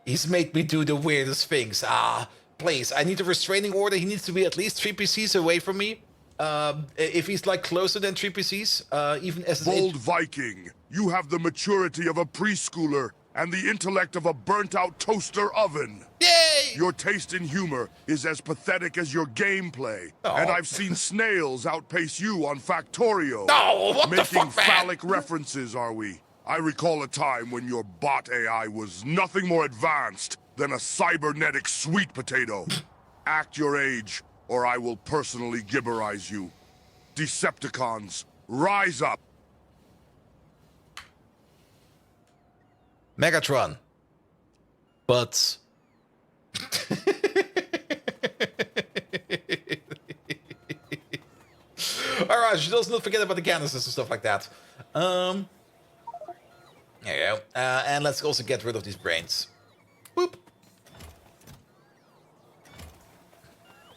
he's made me do the weirdest things. Please, I need a restraining order. He needs to be at least 3 PCs away from me. If he's like closer than 3 PCs, even as Bold Viking, you have the maturity of a preschooler and the intellect of a burnt-out toaster oven. Yay! Your taste in humor is as pathetic as your gameplay, and I've seen snails outpace you on Factorio. No, what the Making fuck, man? phallic references, are we? I recall a time when your bot AI was nothing more advanced than a cybernetic sweet potato. Act your age, or I will personally gibberize you. Decepticons, rise up! Megatron. But... Alright, she does not forget about the canisters and stuff like that. There you go. And let's also get rid of these brains. Boop.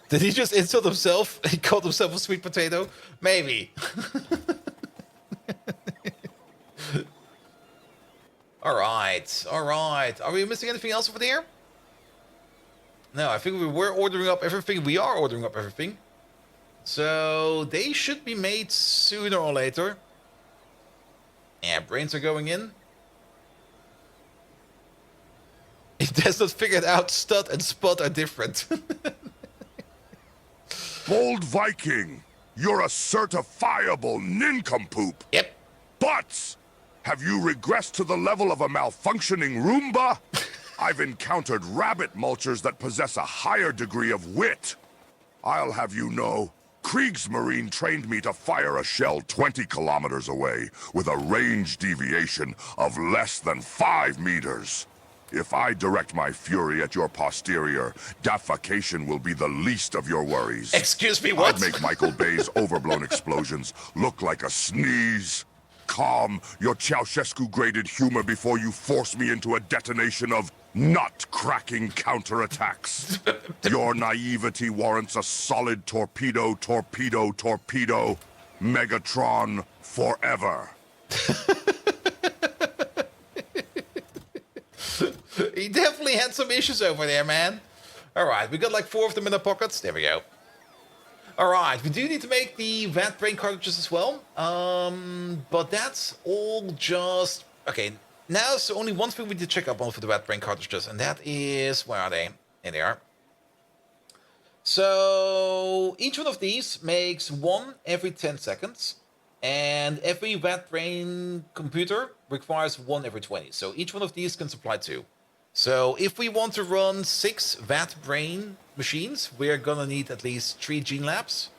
Did he just insult himself? He called himself a sweet potato? Maybe. Alright. Are we missing anything else over there? No, I think we were ordering up everything. We are ordering up everything. So, they should be made sooner or later. Yeah, brains are going in. It has not figured out stud and spot are different. Bold Viking, you're a certifiable nincompoop. Yep. But have you regressed to the level of a malfunctioning Roomba? I've encountered rabbit mulchers that possess a higher degree of wit. I'll have you know, Kriegsmarine trained me to fire a shell 20 kilometers away with a range deviation of less than 5 meters. If I direct my fury at your posterior, defecation will be the least of your worries. Excuse me, what? I'd make Michael Bay's overblown explosions look like a sneeze. Calm your Ceausescu-graded humor before you force me into a detonation of nut-cracking counterattacks. Your naivety warrants a solid torpedo, Megatron forever. He definitely had some issues over there, man. Alright, we got like 4 of them in our pockets. There we go. Alright, we do need to make the VAT brain cartridges as well. But that's all just... Okay, now so only one thing we need to check up on for the VAT brain cartridges. And that is... Where are they? There they are. So, each one of these makes 1 every 10 seconds. And every VAT brain computer requires 1 every 20. So each one of these can supply 2. So if we want to run 6 VAT brain machines, we're gonna need at least 3 gene labs.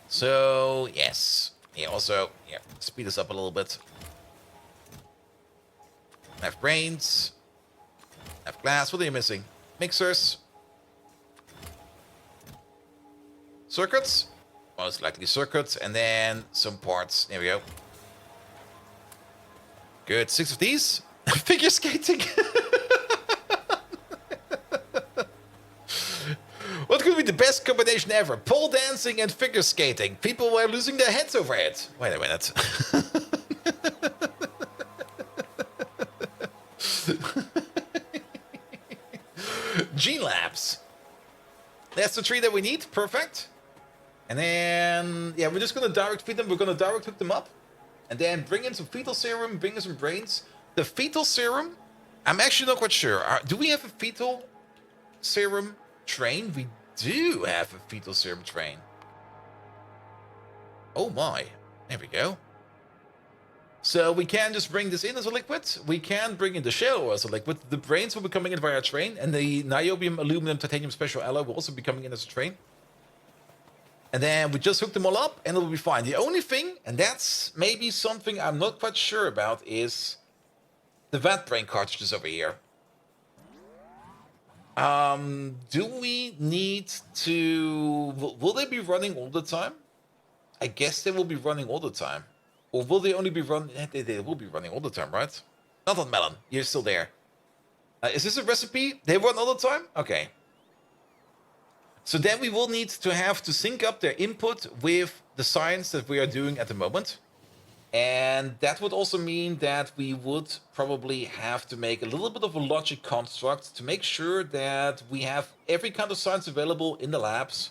So yes. Yeah, also, yeah, speed us up a little bit. Have brains. Have glass. What are you missing? Mixers. Circuits. Most likely circuits, and then some parts. There we go. Good. 6 of these. Figure skating. What could be the best combination ever? Pole dancing and figure skating. People were losing their heads over it. Wait a minute. Gene labs. That's the 3 that we need. Perfect. And then, yeah, we're just going to direct feed them. We're going to direct hook them up. And then bring in some fetal serum, bring in some brains. The fetal serum, I'm actually not quite sure. Do we have a fetal serum train? We do have a fetal serum train. Oh my. There we go. So we can just bring this in as a liquid. We can bring in the shell as a liquid. The brains will be coming in via train. And the niobium, aluminum, titanium special alloy will also be coming in as a train. And then we just hook them all up and it'll be fine. The only thing, and that's maybe something I'm not quite sure about, is the vat brain cartridges over here. Do we need to... Will they be running all the time? I guess they will be running all the time. Or will they only be running... They will be running all the time, right? Not on Melon. You're still there. Is this a recipe? They run all the time? Okay. So then we will need to have to sync up their input with the science that we are doing at the moment. And that would also mean that we would probably have to make a little bit of a logic construct to make sure that we have every kind of science available in the labs,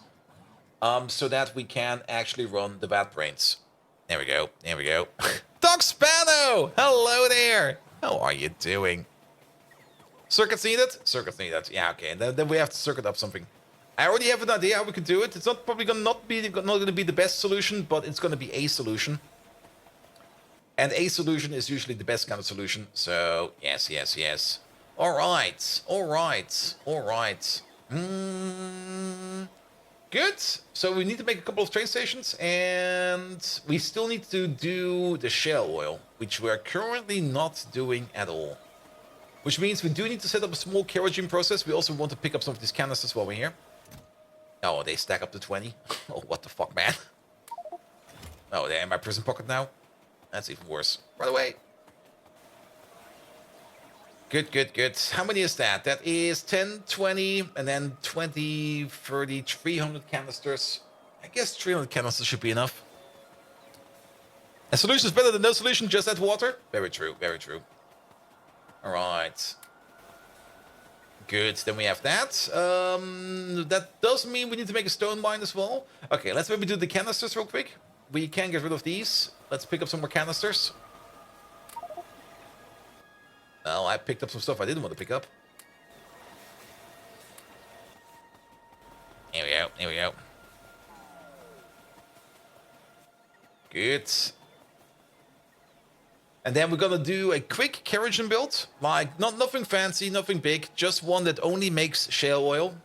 so that we can actually run the vat brains. There we go. There we go. Doc Spano! Hello there! How are you doing? Circuits needed? Circuits needed. Yeah, okay. Then we have to circuit up something. I already have an idea how we can do it. It's not probably not going to be the best solution, but it's going to be a solution. And a solution is usually the best kind of solution. So, yes, yes, yes. All right. All right. All right. Good. So we need to make a couple of train stations. And we still need to do the shale oil, which we are currently not doing at all. Which means we do need to set up a small kerosene process. We also want to pick up some of these canisters while we're here. Oh, they stack up to 20. Oh, what the fuck, man. Oh, they're in my prison pocket now. That's even worse. Right away. Good, good, good. How many is that? That is 10, 20, and then 20, 30, 300 canisters. I guess 300 canisters should be enough. A solution is better than no solution, just add water. Very true, very true. All right. Good, then we have that. That does mean we need to make a stone mine as well. Okay, let's maybe do the canisters real quick. We can get rid of these. Let's pick up some more canisters. Well, I picked up some stuff I didn't want to pick up. Here we go, here we go. Good. And then we're gonna do a quick kerosene build. Like, nothing fancy, nothing big. Just one that only makes shale oil.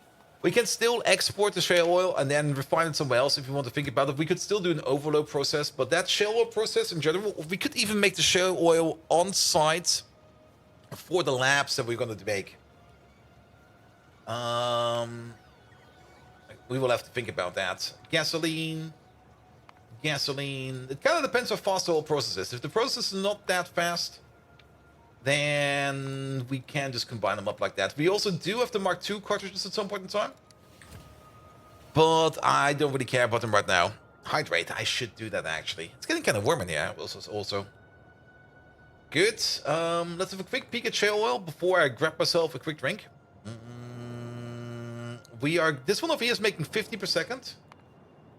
We can still export the shale oil and then refine it somewhere else if you want to think about it. We could still do an overload process, but that shale oil process in general, we could even make the shale oil on site for the labs that we're going to make. We will have to think about that. Gasoline. It kind of depends how fast the whole process is. If the process is not that fast, then we can just combine them up like that. We also do have the Mark II cartridges at some point in time, but I don't really care about them right now. Hydrate, I should do that actually. It's getting kind of warm in here also. Good. Let's have a quick peek at shale oil before I grab myself a quick drink. This one over here is making 50 per second.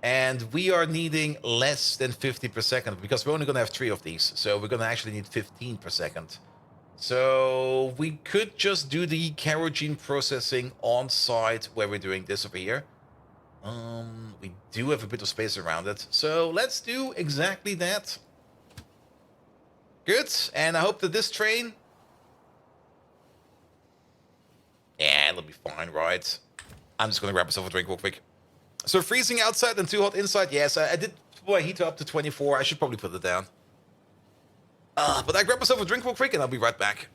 And we are needing less than 50 per second because we're only going to have 3 of these. So we're going to actually need 15 per second. So we could just do the kerosene processing on site where we're doing this over here. We do have a bit of space around it. So let's do exactly that. Good. And I hope that this train... Yeah, it'll be fine, right? I'm just going to grab myself a drink real quick. So freezing outside and too hot inside. Yes, I did put my heater up to 24. I should probably put it down. But I grab myself a drink real quick and I'll be right back.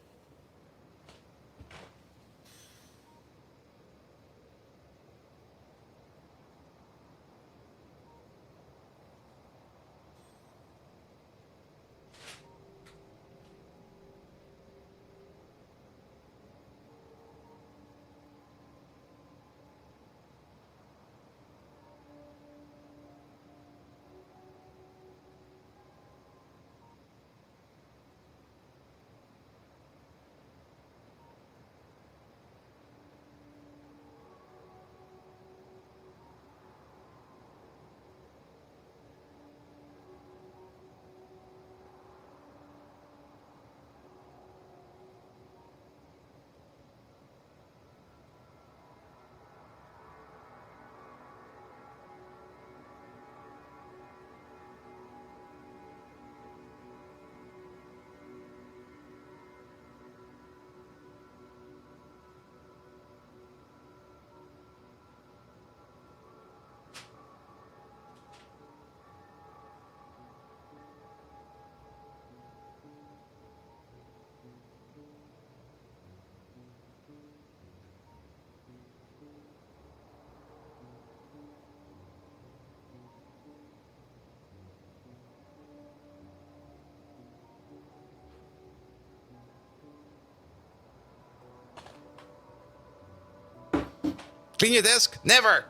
Clean your desk? Never!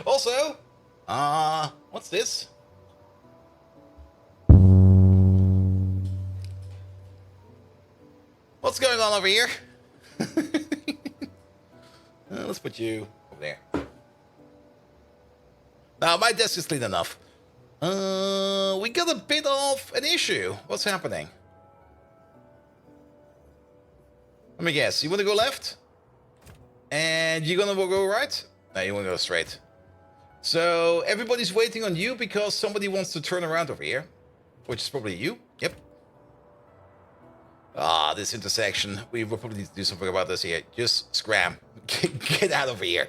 Also, what's this? What's going on over here? Let's put you over there. Now, my desk is clean enough. We got a bit of an issue. What's happening? Let me guess. You want to go left? And you're gonna go right? No, you want to go straight. So, everybody's waiting on you because somebody wants to turn around over here. Which is probably you. Yep. Ah, this intersection. We will probably need to do something about this here. Just scram. Get out over here.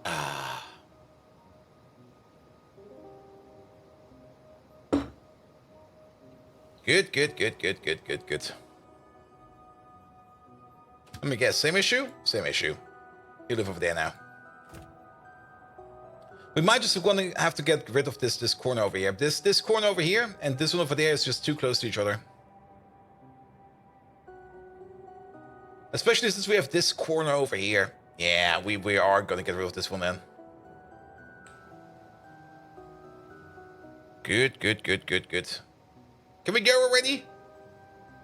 Ah. Good. Let me guess. Same issue? Same issue. You live over there now. We might just want to have to get rid of this corner over here. This corner over here and this one over there is just too close to each other. Especially since we have this corner over here. Yeah, we are going to get rid of this one then. Good. Can we go already?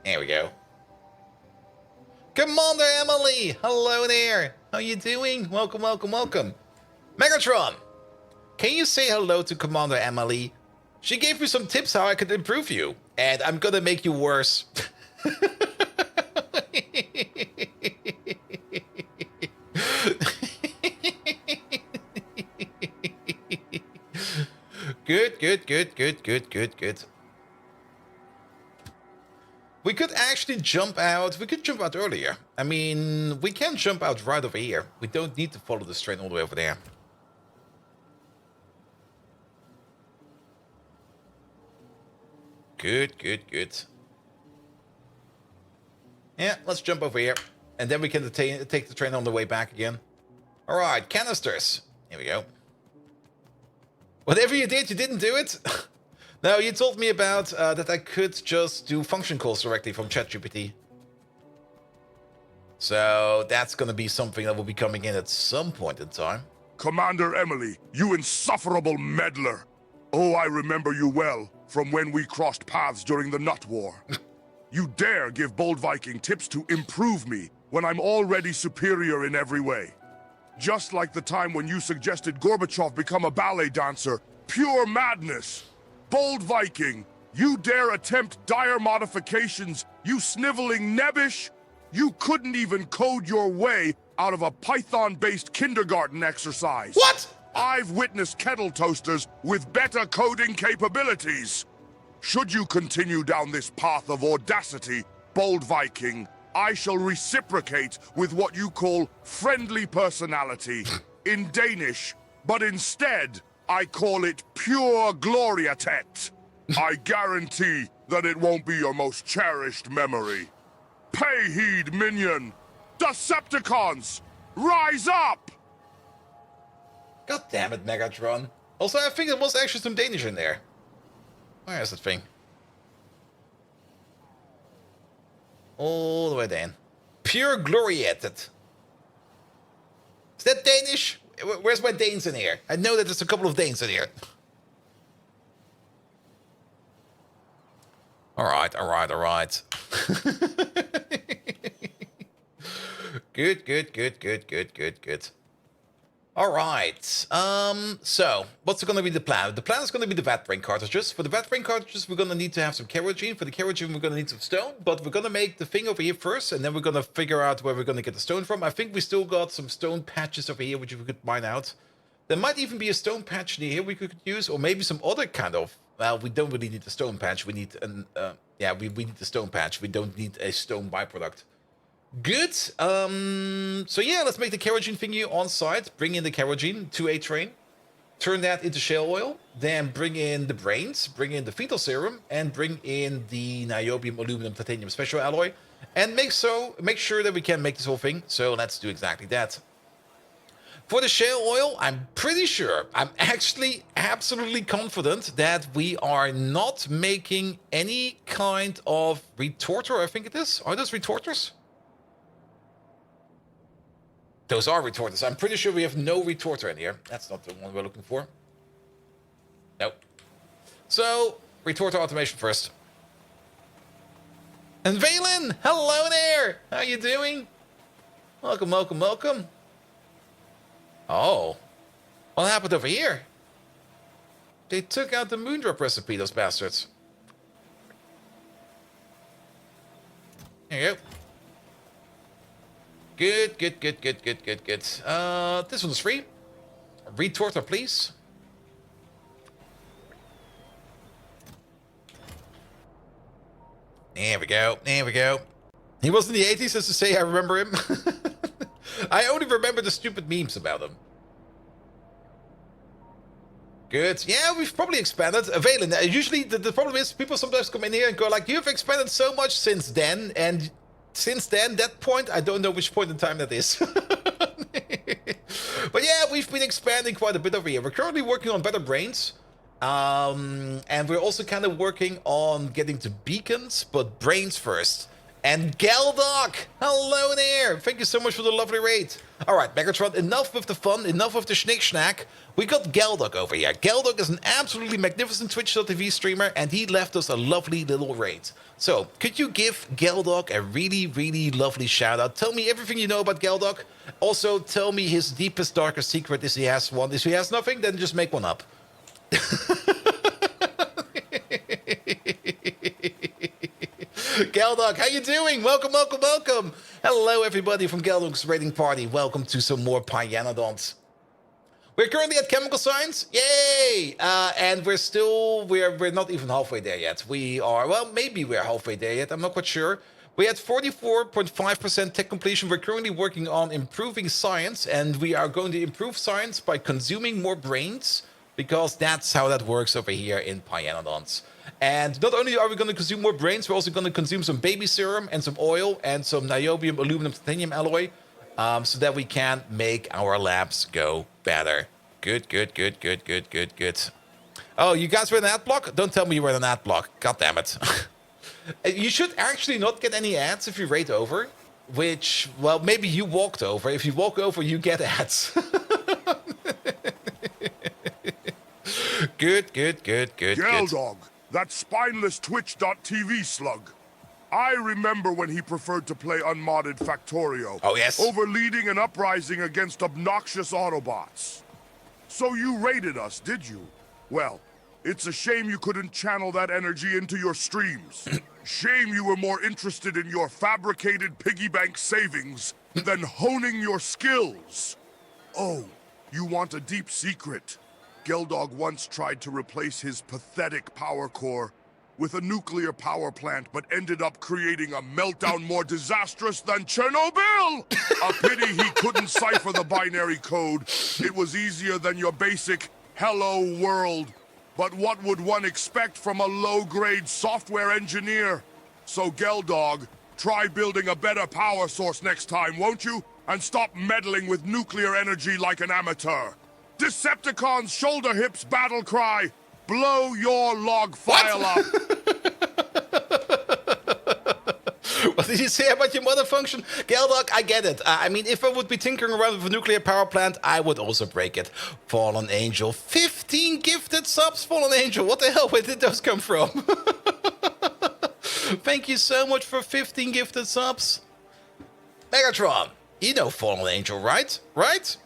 There we go. Commander Emily! Hello there! How you doing? Welcome. Megatron! Can you say hello to Commander Emily? She gave me some tips how I could improve you. And I'm gonna make you worse. Good. We could actually jump out. We could jump out earlier. I mean, we can jump out right over here. We don't need to follow this train all the way over there. Good. Yeah, let's jump over here. And then we can take the train on the way back again. Alright, canisters. Here we go. Whatever you did, you didn't do it? No, you told me about that I could just do function calls directly from ChatGPT. So that's going to be something that will be coming in at some point in time. Commander Emily, you insufferable meddler. Oh, I remember you well from when we crossed paths during the Nut War. You dare give Bold Viking tips to improve me when I'm already superior in every way. Just like the time when you suggested Gorbachev become a ballet dancer. Pure madness. Bold Viking, you dare attempt dire modifications, you sniveling nebbish? You couldn't even code your way out of a Python-based kindergarten exercise. What? I've witnessed kettle toasters with better coding capabilities. Should you continue down this path of audacity, Bold Viking, I shall reciprocate with what you call friendly personality in Danish, but instead, I call it pure gloriatet. I guarantee that it won't be your most cherished memory. Pay heed, minion! Decepticons, rise up! God damn it, Megatron. Also, I think there was actually some Danish in there. Where is that thing? All the way down. Pure gloriated. Is that Danish? Where's my Danes in here? I know that there's a couple of Danes in here. Alright. Good. Alright, so, what's going to be the plan? The plan is going to be the vat brain cartridges. For the vat brain cartridges, we're going to need to have some kerosene. For the kerosene, we're going to need some stone. But we're going to make the thing over here first, and then we're going to figure out where we're going to get the stone from. I think we still got some stone patches over here, which we could mine out. There might even be a stone patch near here we could use, or maybe some other kind of... Well, we don't really need the stone patch. We need an... we need the stone patch. We don't need a stone byproduct. Good. So yeah, let's make the kerosene thingy on site. Bring in the kerosene to a train. Turn that into shale oil. Then bring in the brains. Bring in the fetal serum. And bring in the niobium, aluminum, titanium special alloy. And make sure that we can make this whole thing. So let's do exactly that. For the shale oil, I'm pretty sure, I'm actually absolutely confident that we are not making any kind of retorter, I think it is. Are those retorters? Those are retorters. I'm pretty sure we have no retorter in here. That's not the one we're looking for. Nope. So, retorter automation first. And Valen, hello there! How you doing? Welcome, welcome, welcome. Oh. What happened over here? They took out the Moondrop recipe, those bastards. There you go. Good, good, good, good, good, good, good. This one's free. Retorter, please. There we go, there we go. He was in the 80s, as to say I remember him. I only remember the stupid memes about him. Good. Yeah, we've probably expanded. Valen, usually the problem is people sometimes come in here and go like, you've expanded so much since then, and since then, that point, I don't know which point in time that is. But yeah, we've been expanding quite a bit over here. We're currently working on better brains. And we're also kind of working on getting to beacons, but brains first. And Geldok, hello there. Thank you so much for the lovely raid. All right, Megatron, enough with the fun, enough with the schnick-schnack. We got Geldok over here. Geldok is an absolutely magnificent Twitch.tv streamer, and he left us a lovely little raid. So, could you give Geldok a really, really lovely shout-out? Tell me everything you know about Geldok. Also, tell me his deepest, darkest secret, if he has one. If he has nothing, then just make one up. Geldok, how you doing? Welcome, welcome, welcome. Hello, everybody from Geldok's raiding party. Welcome to some more Pyanodons. We're currently at chemical science. Yay! And we're not even halfway there yet. We are, well, maybe we're halfway there yet. I'm not quite sure. We had 44.5% tech completion. We're currently working on improving science, and we are going to improve science by consuming more brains, because that's how that works over here in Pyanodons. And not only are we going to consume more brains, we're also going to consume some baby serum and some oil and some niobium, aluminum, titanium alloy, so that we can make our labs go better. Good, good, good, good, good, good, good. Oh, you guys were in an ad block? Don't tell me you were in an ad block. God damn it. You should actually not get any ads if you raid over, which, well, maybe you walked over. If you walk over, you get ads. Good, good, good, good, Geldog, that spineless Twitch.tv slug. I remember when he preferred to play unmodded Factorio. Oh, yes. Over leading an uprising against obnoxious Autobots. So you raided us, did you? Well, it's a shame you couldn't channel that energy into your streams. Shame you were more interested in your fabricated piggy bank savings than honing your skills. Oh, you want a deep secret? Geldog once tried to replace his pathetic power core with a nuclear power plant, but ended up creating a meltdown more disastrous than Chernobyl! A pity he couldn't cipher the binary code. It was easier than your basic hello world. But what would one expect from a low-grade software engineer? So Geldog, try building a better power source next time, won't you? And stop meddling with nuclear energy like an amateur. Decepticons shoulder hips battle cry, blow your log file up. What did you say about your mother function? Geldok, I get it. I mean, if I would be tinkering around with a nuclear power plant, I would also break it. Fallen Angel, 15 gifted subs, Fallen Angel. What the hell, where did those come from? Thank you so much for 15 gifted subs. Megatron, you know Fallen Angel, right? Right?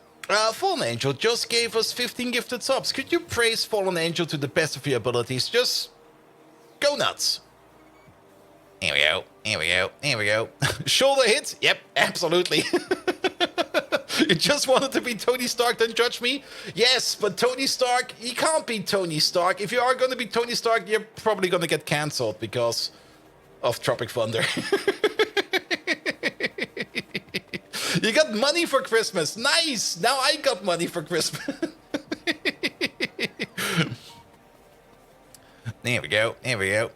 Fallen Angel just gave us 15 gifted subs. Could you praise Fallen Angel to the best of your abilities? Just go nuts. Here we go. Here we go. Here we go. Shoulder hit? Yep, absolutely. You just wanted to be Tony Stark, don't judge me? Yes, but Tony Stark, you can't be Tony Stark. If you are going to be Tony Stark, you're probably going to get cancelled because of Tropic Thunder. You got money for Christmas. Nice. Now I got money for Christmas. There we go. There we go.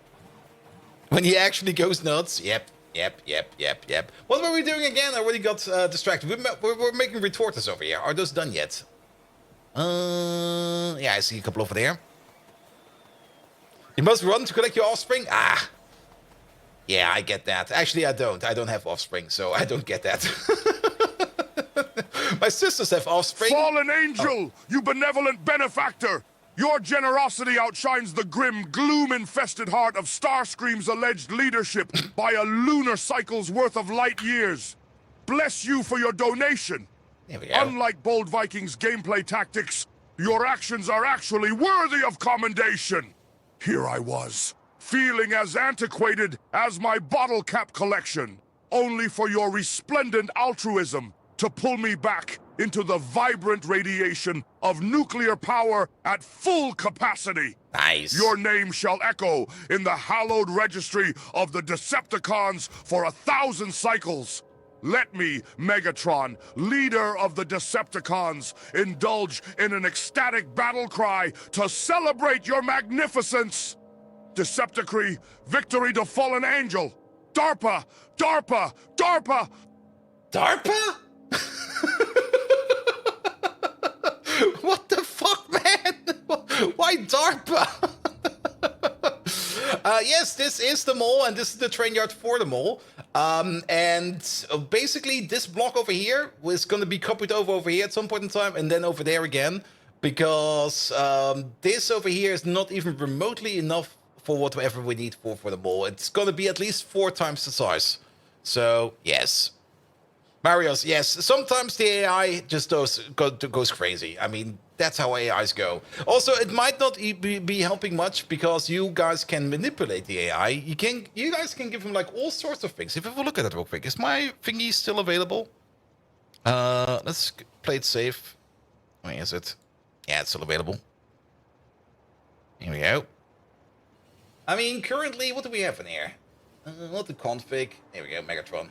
When he actually goes nuts. Yep. Yep. What were we doing again? I already got distracted. We're making retorters over here. Are those done yet? Yeah, I see a couple over there. You must run to collect your offspring? Ah. Yeah, I get that. Actually, I don't. I don't have offspring, so I don't get that. My sisters have offspring. Fallen angel, you benevolent benefactor! Your generosity outshines the grim, gloom-infested heart of Starscream's alleged leadership by a lunar cycle's worth of light years. Bless you for your donation. There we go. Unlike Bold Viking's gameplay tactics, your actions are actually worthy of commendation. Here I was, feeling as antiquated as my bottle cap collection, only for your resplendent altruism to pull me back into the vibrant radiation of nuclear power at full capacity. Nice. Your name shall echo in the hallowed registry of the Decepticons for 1,000 cycles. Let me, Megatron, leader of the Decepticons, indulge in an ecstatic battle cry to celebrate your magnificence. Decepticry, victory to fallen angel. DARPA, DARPA, DARPA. DARPA? What the fuck, man? Why DARPA? Yes, this is the mall, and this is the train yard for the mall. Basically, this block over here is going to be copied over here at some point in time, and then over there again, because this over here is not even remotely enough for whatever we need for the mall. It's going to be at least 4 times the size. So, yes. Marios, yes, sometimes the AI just goes crazy. I mean, that's how AIs go. Also, it might not be helping much because you guys can manipulate the AI. You guys can give him like all sorts of things. If we have a look at it real quick, is my thingy still available? Let's play it safe. Where is it? Yeah, it's still available. Here we go. I mean, currently, what do we have in here? Not the config. There we go, Megatron.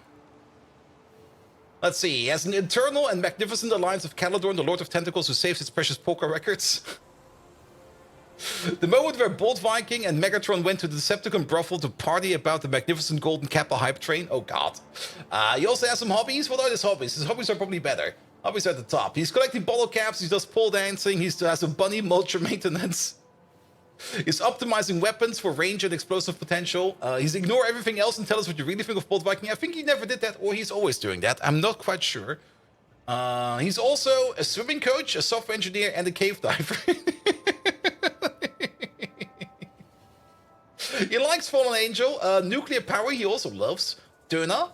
Let's see, he has an eternal and magnificent alliance of Caledorn, the Lord of Tentacles, who saves its precious poker records. The moment where Bold Viking and Megatron went to the Decepticon brothel to party about the magnificent Golden Kappa hype train. Oh god. He also has some hobbies. What are his hobbies? His hobbies are probably better. Hobbies are at the top. He's collecting bottle caps, he does pole dancing, he has a bunny mulcher maintenance. He's optimizing weapons for range and explosive potential. He's ignore everything else and tell us what you really think of Bold Viking. I think he never did that, or he's always doing that. I'm not quite sure. He's also a swimming coach, a software engineer, and a cave diver. He likes Fallen Angel. Nuclear power he also loves. Turner.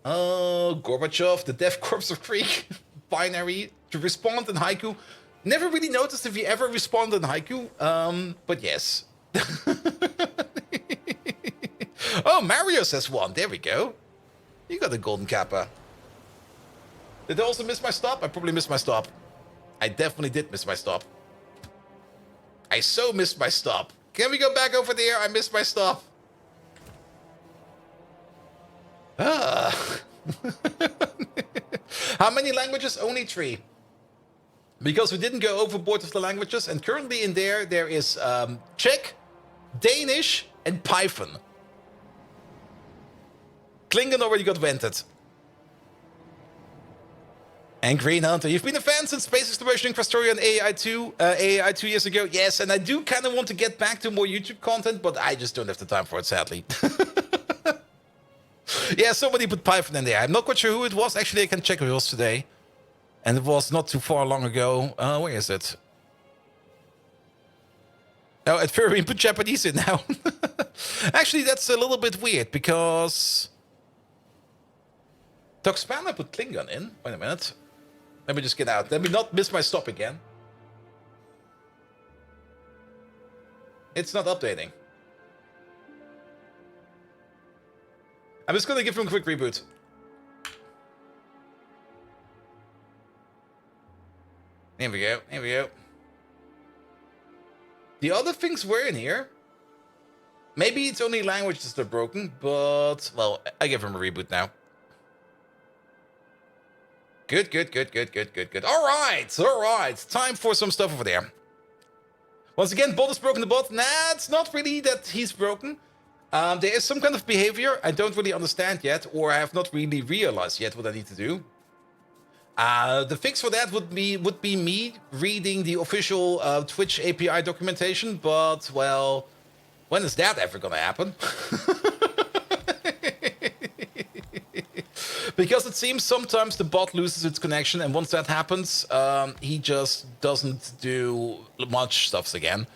Gorbachev, the Death Corpse of Creek. Binary. To respond in haiku. Never really noticed if he ever responded in haiku, but yes. Oh, Mario says one. There we go. You got the Golden Kappa. Did I also miss my stop? I probably missed my stop. I definitely did miss my stop. I so missed my stop. Can we go back over there? I missed my stop. How many languages? Only 3. Because we didn't go overboard with the languages, and currently in there is Czech, Danish, and Python. Klingon already got vented. And Green Hunter, you've been a fan since Space Exploration and Factorio and AI 2 years ago. Yes, and I do kind of want to get back to more YouTube content, but I just don't have the time for it, sadly. Yeah, somebody put Python in there. I'm not quite sure who it was. Actually, I can check who it was today. And it was not too far long ago. Where is it? Oh, at Furry put Japanese in now. Actually, that's a little bit weird because Toxpana put Klingon in. Wait a minute. Let me just get out. Let me not miss my stop again. It's not updating. I'm just going to give him a quick reboot. Here we go. Here we go. The other things were in here. Maybe it's only languages that are broken, but... Well, I give him a reboot now. Good. Alright. Time for some stuff over there. Once again, Bolt is broken the bot. Nah, it's not really that he's broken. There is some kind of behavior I don't really understand yet, or I have not really realized yet what I need to do. The fix for that would be me reading the official Twitch API documentation, but, well, when is that ever gonna happen? Because it seems sometimes the bot loses its connection, and once that happens, he just doesn't do much stuffs again.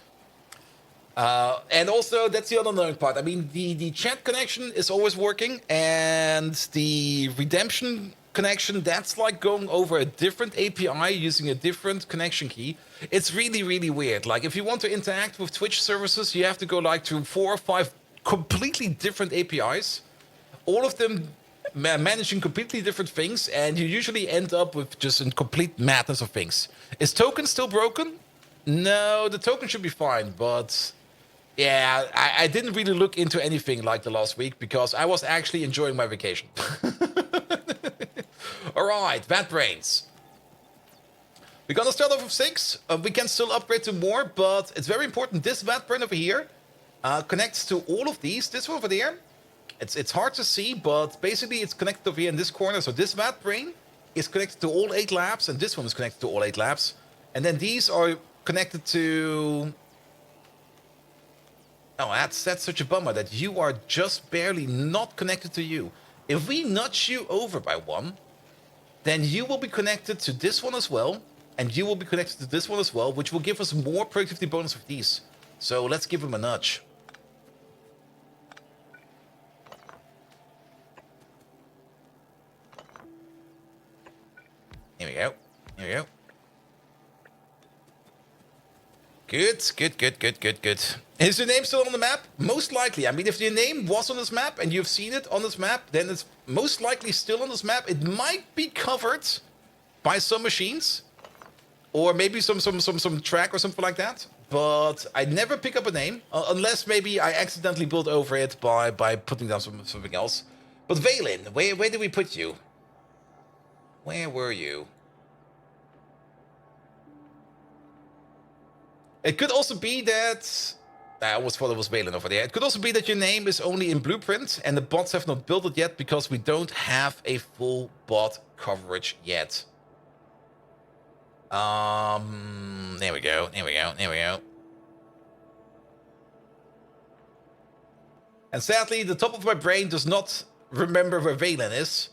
And also, that's the other annoying part. I mean, the chat connection is always working, and the redemption connection, that's like going over a different API using a different connection key. It's really, really weird. Like, if you want to interact with Twitch services, you have to go like to 4 or 5 completely different APIs, all of them managing completely different things, and you usually end up with just a complete madness of things. Is token still broken? No, the token should be fine, but yeah, I didn't really look into anything like the last week because I was actually enjoying my vacation. All right, Vat Brains. We're gonna start off with 6. We can still upgrade to more, but it's very important. This Vat Brain over here connects to all of these. This one over there, it's hard to see, but basically it's connected over here in this corner. So this Vat Brain is connected to all 8 labs, and this one is connected to all 8 labs. And then these are connected to... Oh, that's such a bummer that you are just barely not connected to you. If we nudge you over by 1, then you will be connected to this one as well, and you will be connected to this one as well, which will give us more productivity bonus with these. So let's give him a nudge. Here we go. Here we go. Good. Is your name still on the map? Most likely. I mean, if your name was on this map and you've seen it on this map, then it's most likely still on this map. It might be covered by some machines, or maybe some track or something like that. But I never pick up a name unless maybe I accidentally built over it by putting down something else. But Valen, where did we put you? Where were you? It could also be that... I always thought it was Valen over there. It could also be that your name is only in Blueprint and the bots have not built it yet because we don't have a full bot coverage yet. There we go. And sadly, the top of my brain does not remember where Valen is.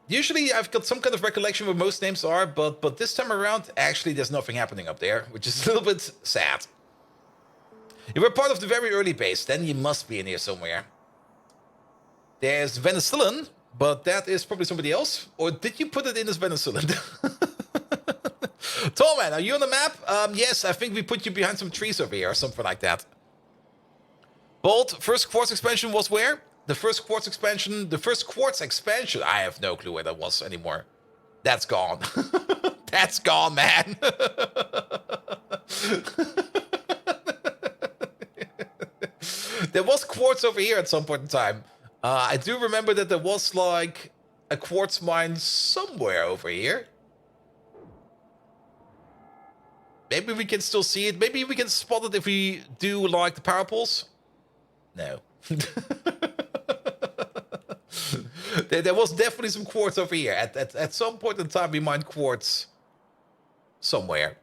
Usually I've got some kind of recollection where most names are, but this time around, actually there's nothing happening up there, which is a little bit sad. You were part of the very early base, then you must be in here somewhere. There's Venezuelan, but that is probably somebody else. Or did you put it in as Venezuelan? Tallman, are you on the map? Yes, I think we put you behind some trees over here or something like that. Bolt, first quartz expansion was where? The first quartz expansion, I have no clue where that was anymore. That's gone. That's gone, man. There was quartz over here at some point in time. I do remember that there was like a quartz mine somewhere over here. Maybe we can still see it. Maybe we can spot it if we do like the power poles. No. There was definitely some quartz over here. At some point in time, we mined quartz somewhere.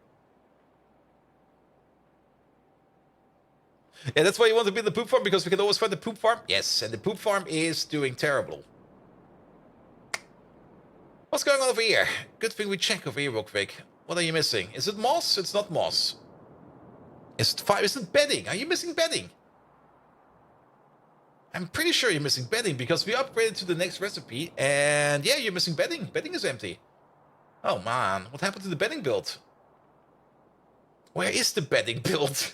Yeah, that's why you want to build the poop farm, because we can always find the poop farm. Yes, and the poop farm is doing terrible. What's going on over here? Good thing we check over here real quick. What are you missing? Is it moss? It's not moss. Is it bedding? Are you missing bedding? I'm pretty sure you're missing bedding because we upgraded to the next recipe, and yeah, you're missing bedding. Bedding is empty. Oh man, what happened to the bedding build? Where is the bedding build?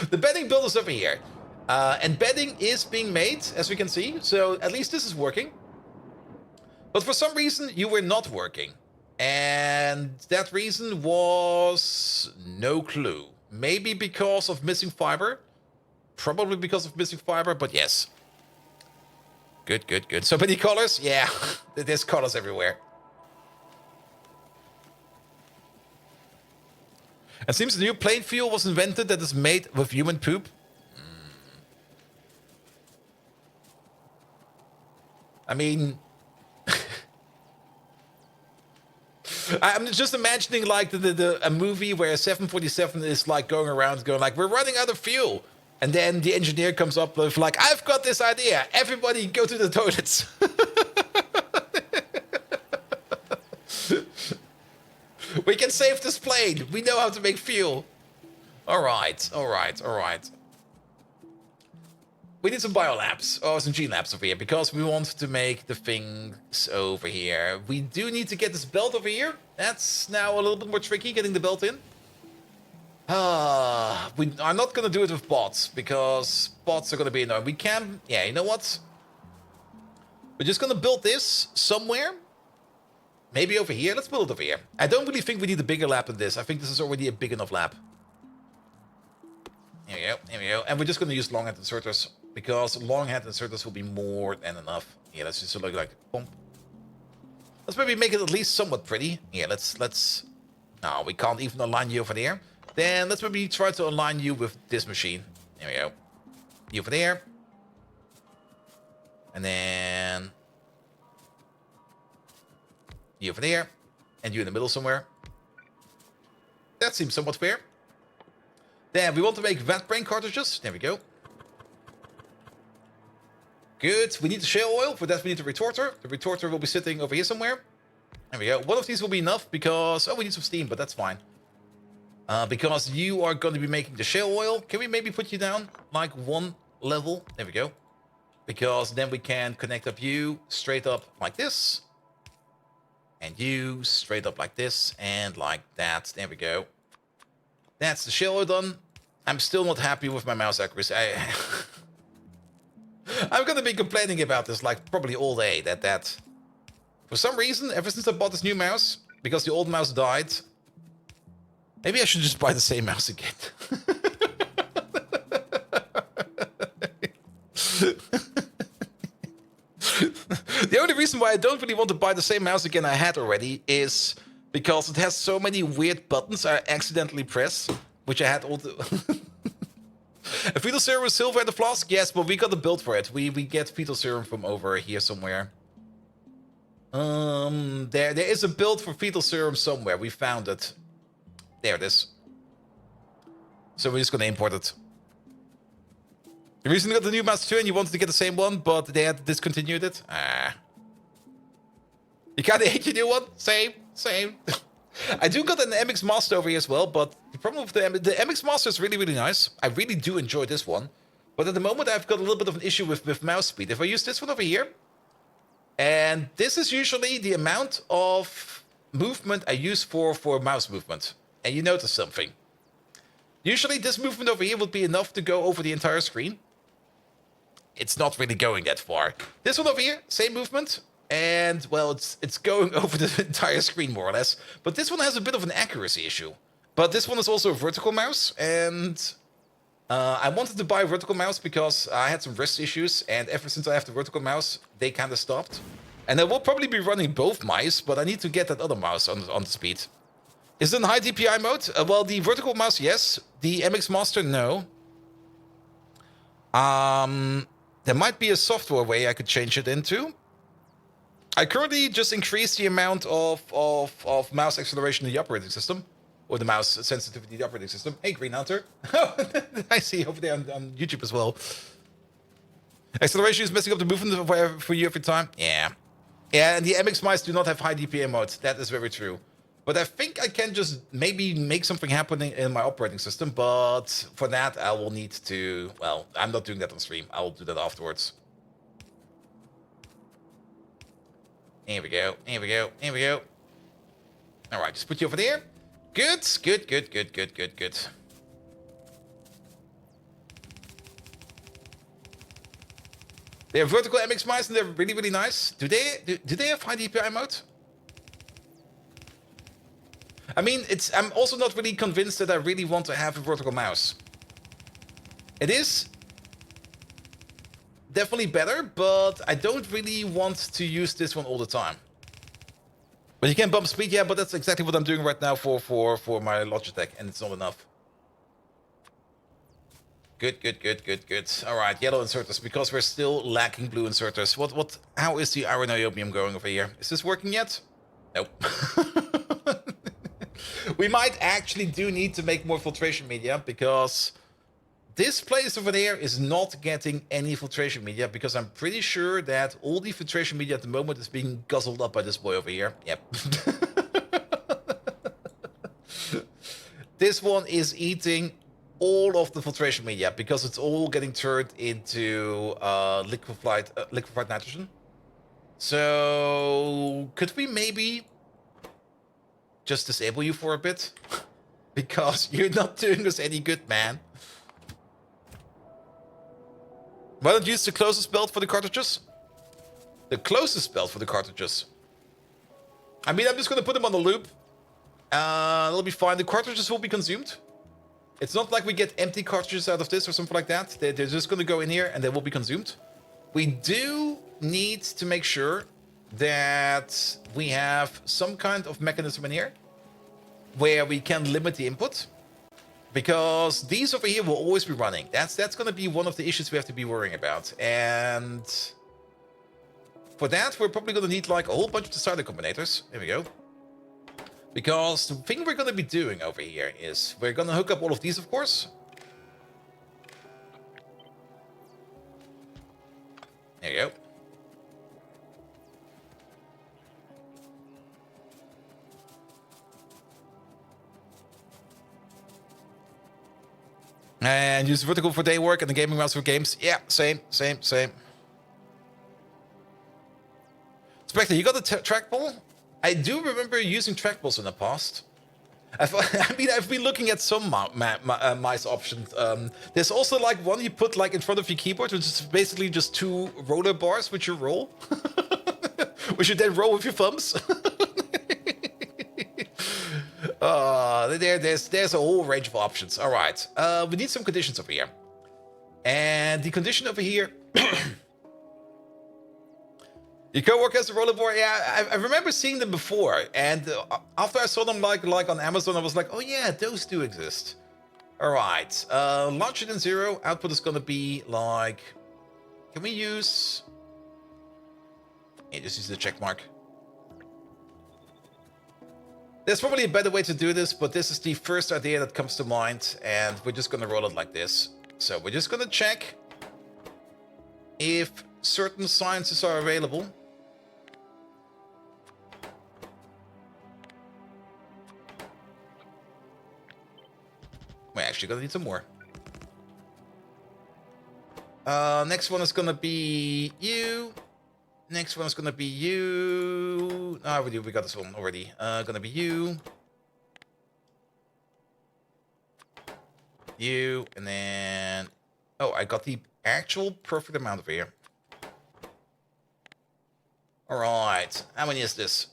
The bedding build is over here. And bedding is being made, as we can see, so at least this is working. But for some reason, you were not working. And that reason was no clue. Maybe because of missing fiber. Probably because of missing fiber, but yes. Good. So many colors? Yeah, there's colors everywhere. It seems the new plane fuel was invented that is made with human poop. I mean, I'm just imagining like a movie where 747 is like going around going like, we're running out of fuel. And then the engineer comes up with like, I've got this idea. Everybody go to the toilets. We can save this plane. We know how to make fuel. All right. We need some biolabs, or some G-labs over here, because we want to make the things over here. We do need to get this belt over here. That's now a little bit more tricky, getting the belt in. We are not going to do it with bots, because bots are going to be annoying. We can... Yeah, you know what? We're just going to build this somewhere. Maybe over here. Let's build it over here. I don't really think we need a bigger lab than this. I think this is already a big enough lab. Here we go. And we're just going to use long-hand inserters, because long-hand inserters will be more than enough. Yeah, let's just look like boom. Let's maybe make it at least somewhat pretty. Yeah, let's... No, we can't even align you over there. Then let's maybe try to align you with this machine. There we go. You over there. And then... You over there. And you in the middle somewhere. That seems somewhat fair. Then we want to make vat brain cartridges. There we go. Good. We need the shale oil. For that we need the retorter. The retorter will be sitting over here somewhere. There we go. One of these will be enough because... Oh, we need some steam, but that's fine. Because you are going to be making the shale oil. Can we maybe put you down like one level? There we go. Because then we can connect up you straight up like this. And you straight up like this and like that. There we go. That's the shell done. I'm still not happy with my mouse accuracy. I'm going to be complaining about this like probably all day. That for some reason, ever since I bought this new mouse, because the old mouse died, maybe I should just buy the same mouse again. The only reason why I don't really want to buy the same mouse again I had already is because it has so many weird buttons I accidentally press, which I had all the... A fetal serum with silver in the flask? Yes, but we got a build for it. We get fetal serum from over here somewhere. There is a build for fetal serum somewhere. We found it. There it is. So we're just gonna import it. You recently got the new mouse too and you wanted to get the same one, but they had discontinued it? You kinda hate your new one? Same. I do got an MX Master over here as well, but the problem with the MX Master is really, really nice. I really do enjoy this one. But at the moment I've got a little bit of an issue with mouse speed. If I use this one over here, and this is usually the amount of movement I use for mouse movement. And you notice something. Usually this movement over here would be enough to go over the entire screen. It's not really going that far. This one over here, same movement. And, well, it's going over the entire screen, more or less. But this one has a bit of an accuracy issue. But this one is also a vertical mouse. And I wanted to buy a vertical mouse because I had some wrist issues. And ever since I have the vertical mouse, they kind of stopped. And I will probably be running both mice, but I need to get that other mouse on the speed. Is it in high DPI mode? Well, the vertical mouse, yes. The MX Master, no. There might be a software way I could change it into. I currently just increased the amount of mouse acceleration in the operating system. Or the mouse sensitivity in the operating system. Hey, Green Hunter. I see you over there on YouTube as well. Acceleration is messing up the movement for you every time. Yeah. Yeah, and the MX mice do not have high DPI mode. That is very true. But I think I can just maybe make something happen in my operating system. But for that, I will need to... Well, I'm not doing that on stream. I will do that afterwards. Here we go. All right, just put you over there. Good. They have vertical MX mice and they're really, really nice. Do they have high DPI mode? I mean, I'm also not really convinced that I really want to have a vertical mouse. It is definitely better, but I don't really want to use this one all the time. But you can bump speed, yeah, but that's exactly what I'm doing right now for my Logitech, and it's not enough. Good, good, good, good, good. All right, yellow inserters, because we're still lacking blue inserters. How is the iron niobium going over here? Is this working yet? Nope. We might actually do need to make more filtration media, because this place over there is not getting any filtration media, because I'm pretty sure that all the filtration media at the moment is being guzzled up by this boy over here. Yep. This one is eating all of the filtration media, because it's all getting turned into liquefied nitrogen. So could we maybe just disable you for a bit? Because you're not doing us any good, man. Why don't you use the closest belt for the cartridges? The closest belt for the cartridges. I mean, I'm just going to put them on the loop. That'll be fine. The cartridges will be consumed. It's not like we get empty cartridges out of this or something like that. They're just going to go in here and they will be consumed. We do need to make sure that we have some kind of mechanism in here where we can limit the input, because these over here will always be running. That's going to be one of the issues we have to be worrying about. And for that, we're probably going to need like a whole bunch of decider combinators. There we go. Because the thing we're going to be doing over here is we're going to hook up all of these, of course. There you go. And use vertical for day work and the gaming mouse for games. Yeah, same. Spectre, you got the trackball? I do remember using trackballs in the past. I've been looking at some mice options. There's also like one you put like in front of your keyboard, which is basically just two roller bars which you roll, which you then roll with your thumbs. There's a whole range of options. All right, we need some conditions over here, and the condition over here. Your coworker has a rollerboard. Yeah, I remember seeing them before, and after I saw them like on Amazon, I was like, oh yeah, those do exist. All right, larger than 0. Output is gonna be like. Can we use? Yeah, just use the check mark. There's probably a better way to do this, but this is the first idea that comes to mind, and we're just gonna roll it like this. So we're just gonna check if certain sciences are available. We're actually gonna need some more. Next one is gonna be you. Next one is gonna be you. Ah, we got this one already. Gonna be you. You, and then... Oh, I got the actual perfect amount over here. Alright, how many is this?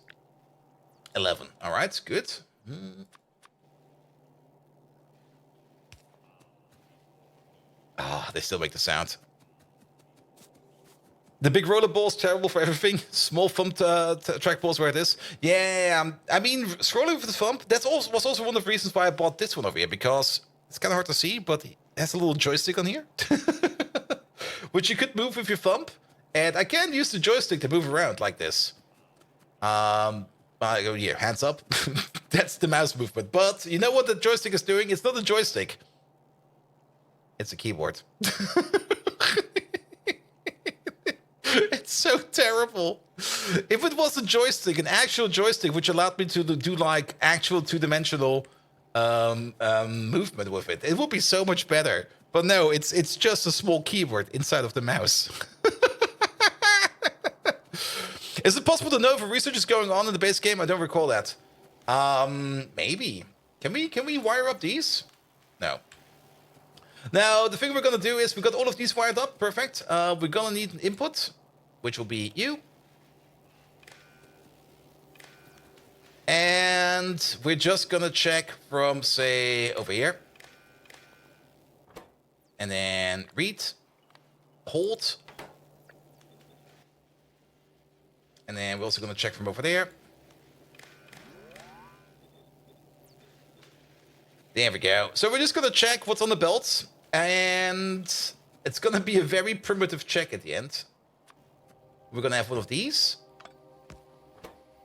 11. Alright, good. Ah, they still make the sound. The big roller ball's terrible for everything. Small thumb trackball's where it is. Yeah, I mean, scrolling with the thumb, was also one of the reasons why I bought this one over here, because it's kind of hard to see, but it has a little joystick on here, which you could move with your thumb, and I can use the joystick to move around like this. I go here, hands up. That's the mouse movement. But you know what the joystick is doing? It's not a joystick. It's a keyboard. It's so terrible. If it was a joystick, an actual joystick, which allowed me to do like actual two-dimensional movement with it, it would be so much better. But no, it's just a small keyboard inside of the mouse. Is it possible to know if a research is going on in the base game? I don't recall that. Maybe. Can we wire up these? No. Now, the thing we're gonna do is we got all of these wired up. Perfect. We're gonna need an input, which will be you. And we're just gonna check from, say, over here. And then read, hold. And then we're also gonna check from over there. There we go. So we're just gonna check what's on the belts. And it's going to be a very primitive check at the end. We're going to have one of these.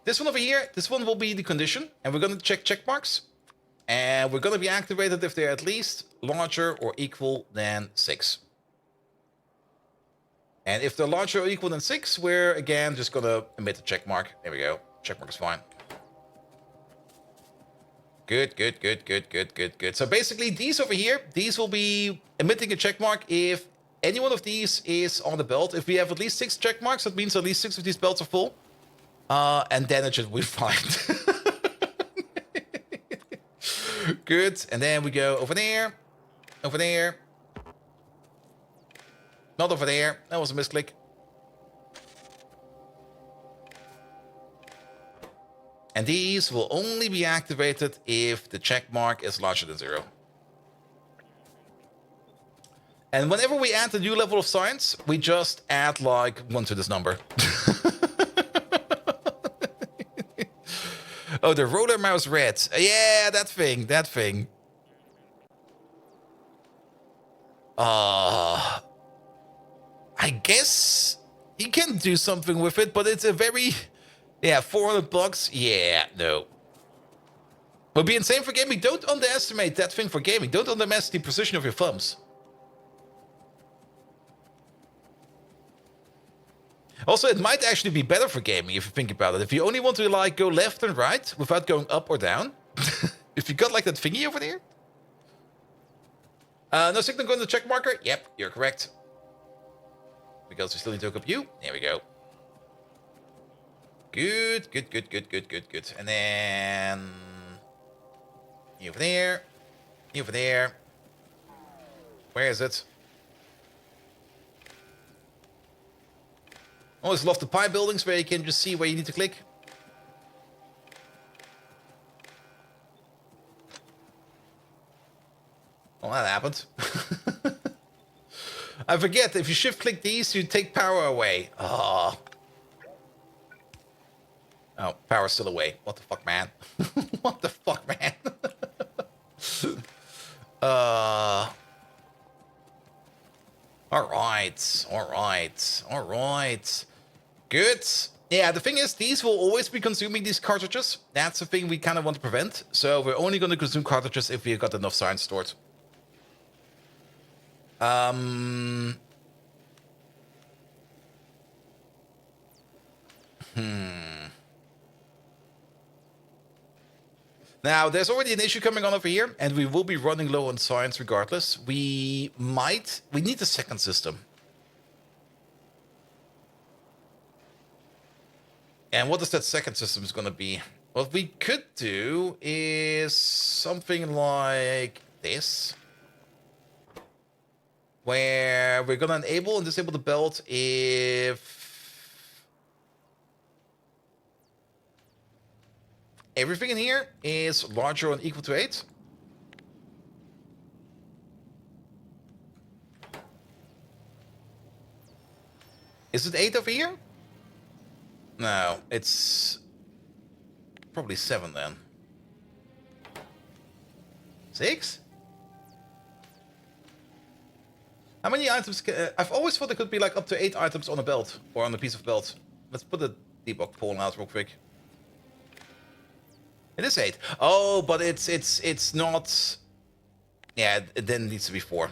This one over here, this one will be the condition. And we're going to check marks. And we're going to be activated if they're at least larger or equal than 6. And if they're larger or equal than 6, we're again just going to emit a check mark. There we go. Check mark is fine. Good. So basically, these over here, these will be emitting a check mark if any one of these is on the belt. If we have at least 6 check marks, that means at least 6 of these belts are full. And then it should be fine. Good. And then we go over there. Over there. Not over there. That was a misclick. And these will only be activated if the check mark is larger than 0. And whenever we add a new level of science, we just add like 1 to this number. Oh, the roller mouse red. Yeah, that thing. I guess you can do something with it, but it's a very... Yeah, $400. Yeah, no. Would be insane for gaming. Don't underestimate that thing for gaming. Don't underestimate the precision of your thumbs. Also, it might actually be better for gaming if you think about it. If you only want to like go left and right without going up or down. If you got like that thingy over there. No signal going to check marker. Yep, you're correct. Because we still need to hook up you. There we go. Good. And then... You over there. You over there. Where is it? Always love the pie buildings where you can just see where you need to click. Well, that happened. I forget, if you shift click these, you take power away. Oh, power's still away. What the fuck, man? What the fuck, man? All right. Good. Yeah, the thing is, these will always be consuming these cartridges. That's the thing we kind of want to prevent. So we're only going to consume cartridges if we've got enough science stored. Now, there's already an issue coming on over here, and we will be running low on science regardless. We need a second system. And what is that second system is going to be? What we could do is something like this. Where we're going to enable and disable the belt if everything in here is larger or equal to 8. Is it 8 over here? No, it's probably 7 then. 6? How many items I've always thought it could be like up to 8 items on a belt or on a piece of belt. Let's put the debug poll out real quick. It is 8. Oh, but it's not. Yeah, it then needs to be 4.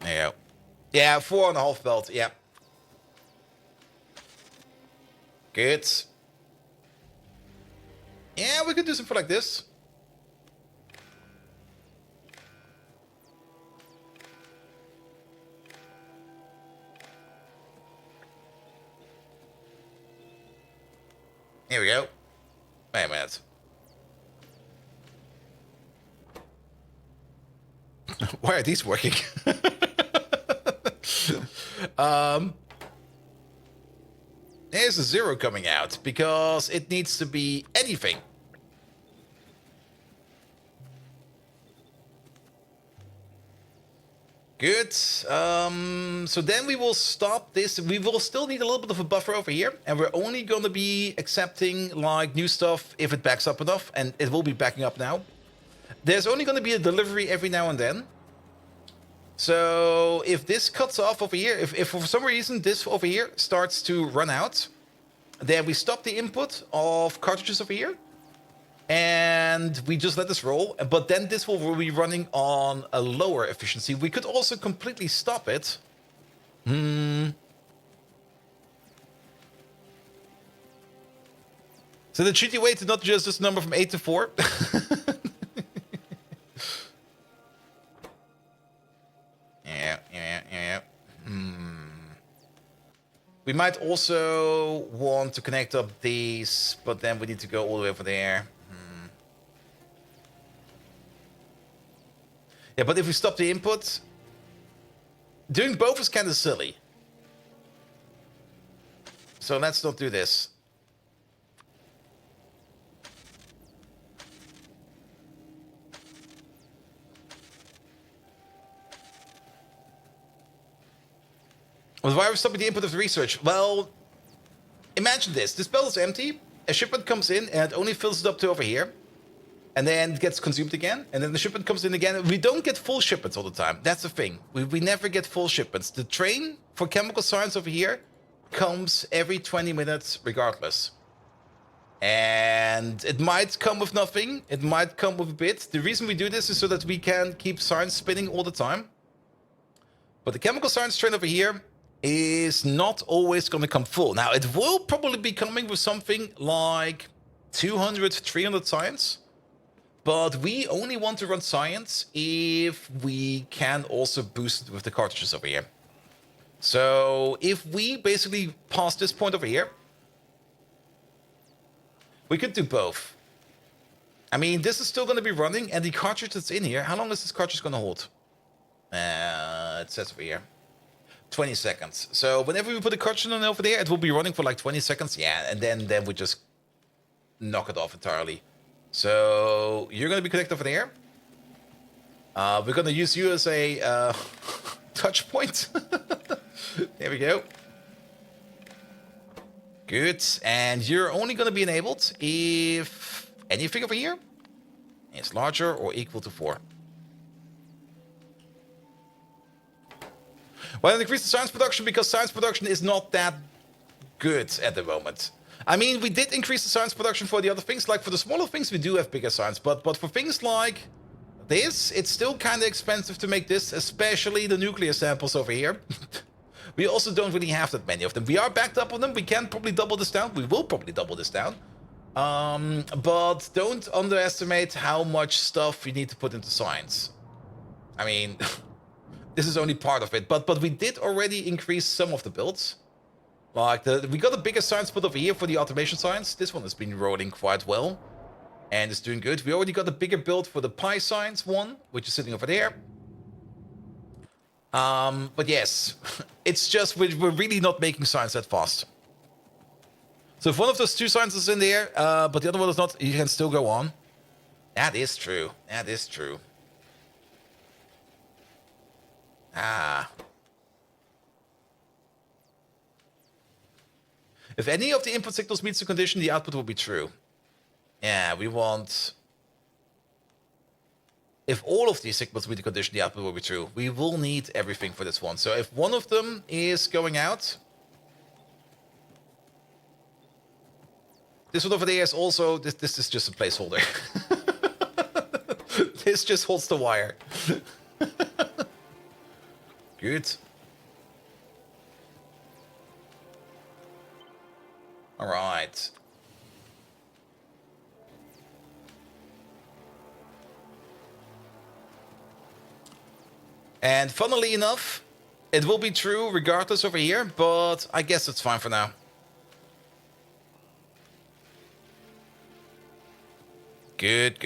There you go. Yeah, 4.5 belt. Yeah. Good. Yeah, we could do something like this. Here we go. Wait a minute. Why are these working? There's a 0 coming out because it needs to be anything. Good. So then we will stop this. We will still need a little bit of a buffer over here. And we're only going to be accepting like new stuff if it backs up enough. And it will be backing up now. There's only going to be a delivery every now and then. So if this cuts off over here, if for some reason this over here starts to run out, then we stop the input of cartridges over here. And we just let this roll. But then this will be running on a lower efficiency. We could also completely stop it. So the treaty way to not adjust this number from 8 to 4. Yeah. We might also want to connect up these, but then we need to go all the way over there. Yeah, but if we stop the input, doing both is kind of silly. So let's not do this. Well, why are we stopping the input of the research? Well, imagine this. This belt is empty. A shipment comes in and it only fills it up to over here. And then it gets consumed again. And then the shipment comes in again. We don't get full shipments all the time. That's the thing. We never get full shipments. The train for chemical science over here comes every 20 minutes regardless. And it might come with nothing. It might come with a bit. The reason we do this is so that we can keep science spinning all the time. But the chemical science train over here is not always going to come full. Now, it will probably be coming with something like 200, 300 science. But we only want to run science if we can also boost it with the cartridges over here. So if we basically pass this point over here, we could do both. I mean, this is still going to be running, and the cartridge that's in here, how long is this cartridge going to hold? It says over here. 20 seconds. So whenever we put a cartridge on over there, it will be running for like 20 seconds. Yeah, and then we just knock it off entirely. So you're going to be connected over there. We're going to use you as a touch point. There we go. Good. And you're only going to be enabled if anything over here is larger or equal to 4. Well, increase the science production because science production is not that good at the moment. I mean, we did increase the science production for the other things. Like for the smaller things, we do have bigger science. But for things like this, it's still kind of expensive to make this, especially the nuclear samples over here. We also don't really have that many of them. We are backed up on them. We can probably double this down. We will probably double this down. But don't underestimate how much stuff you need to put into science. I mean... This is only part of it, but we did already increase some of the builds. Like we got a bigger science build over here for the automation science. This one has been rolling quite well, and it's doing good. We already got a bigger build for the Pi science one, which is sitting over there. But yes, it's just we're really not making science that fast. So if one of those two sciences is in there, but the other one is not, you can still go on. That is true. That is true. If any of the input signals meets the condition, the output will be true. Yeah, we want... If all of these signals meet the condition, the output will be true. We will need everything for this one. So if one of them is going out... This one over there is also... This is just a placeholder. This just holds the wire. Good. All right. And funnily enough, it will be true regardless over here, but I guess it's fine for now. Good.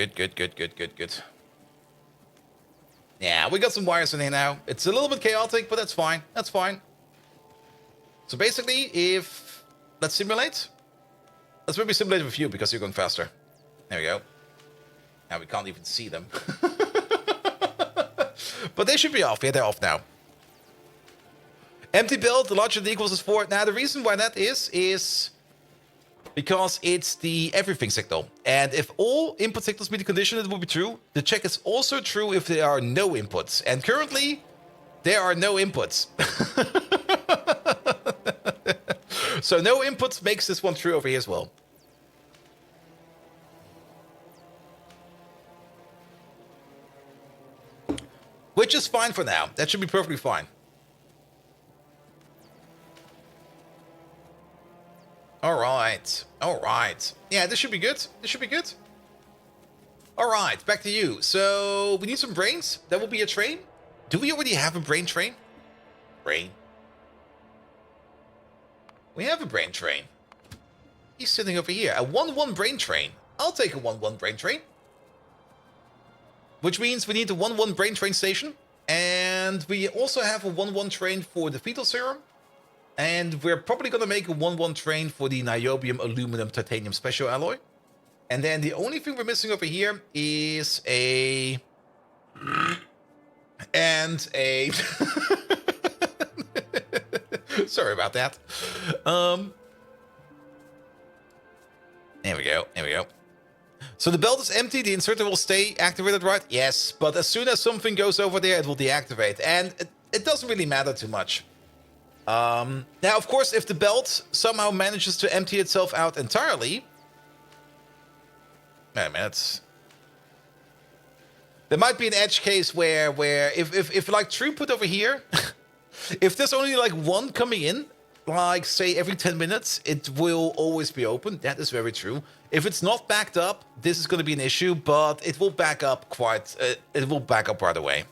Yeah, we got some wires in here now. It's a little bit chaotic, but that's fine. That's fine. So basically, if... Let's simulate. Let's maybe simulate with you, because you're going faster. There we go. Now we can't even see them. But they should be off. Yeah, they're off now. Empty build, the larger the equals is 4. Now, the reason why that is because it's the everything signal. And if all input signals meet the condition, it will be true. The check is also true if there are no inputs. And currently, there are no inputs. So no inputs makes this one true over here as well. Which is fine for now. That should be perfectly fine. All right. All right. Yeah, this should be good. This should be good. All right, back to you. So we need some brains. That will be a train. Do we already have a brain train? Brain. We have a brain train. He's sitting over here. A 1-1 brain train. I'll take a 1-1 brain train. Which means we need a 1-1 brain train station. And we also have a 1-1 train for the fetal serum. And we're probably going to make a 1-1 train for the niobium, aluminum, titanium special alloy. And then the only thing we're missing over here is a... and a... Sorry about that. There we go. There we go. So the belt is empty. The inserter will stay activated, right? Yes. But as soon as something goes over there, it will deactivate. And it doesn't really matter too much. Now, of course, if the belt somehow manages to empty itself out entirely... Wait a minute. There might be an edge case where if like throughput over here... If there's only like one coming in, like say every 10 minutes, it will always be open. That is very true. If it's not backed up, this is going to be an issue, but it will back up quite... it will back up right away.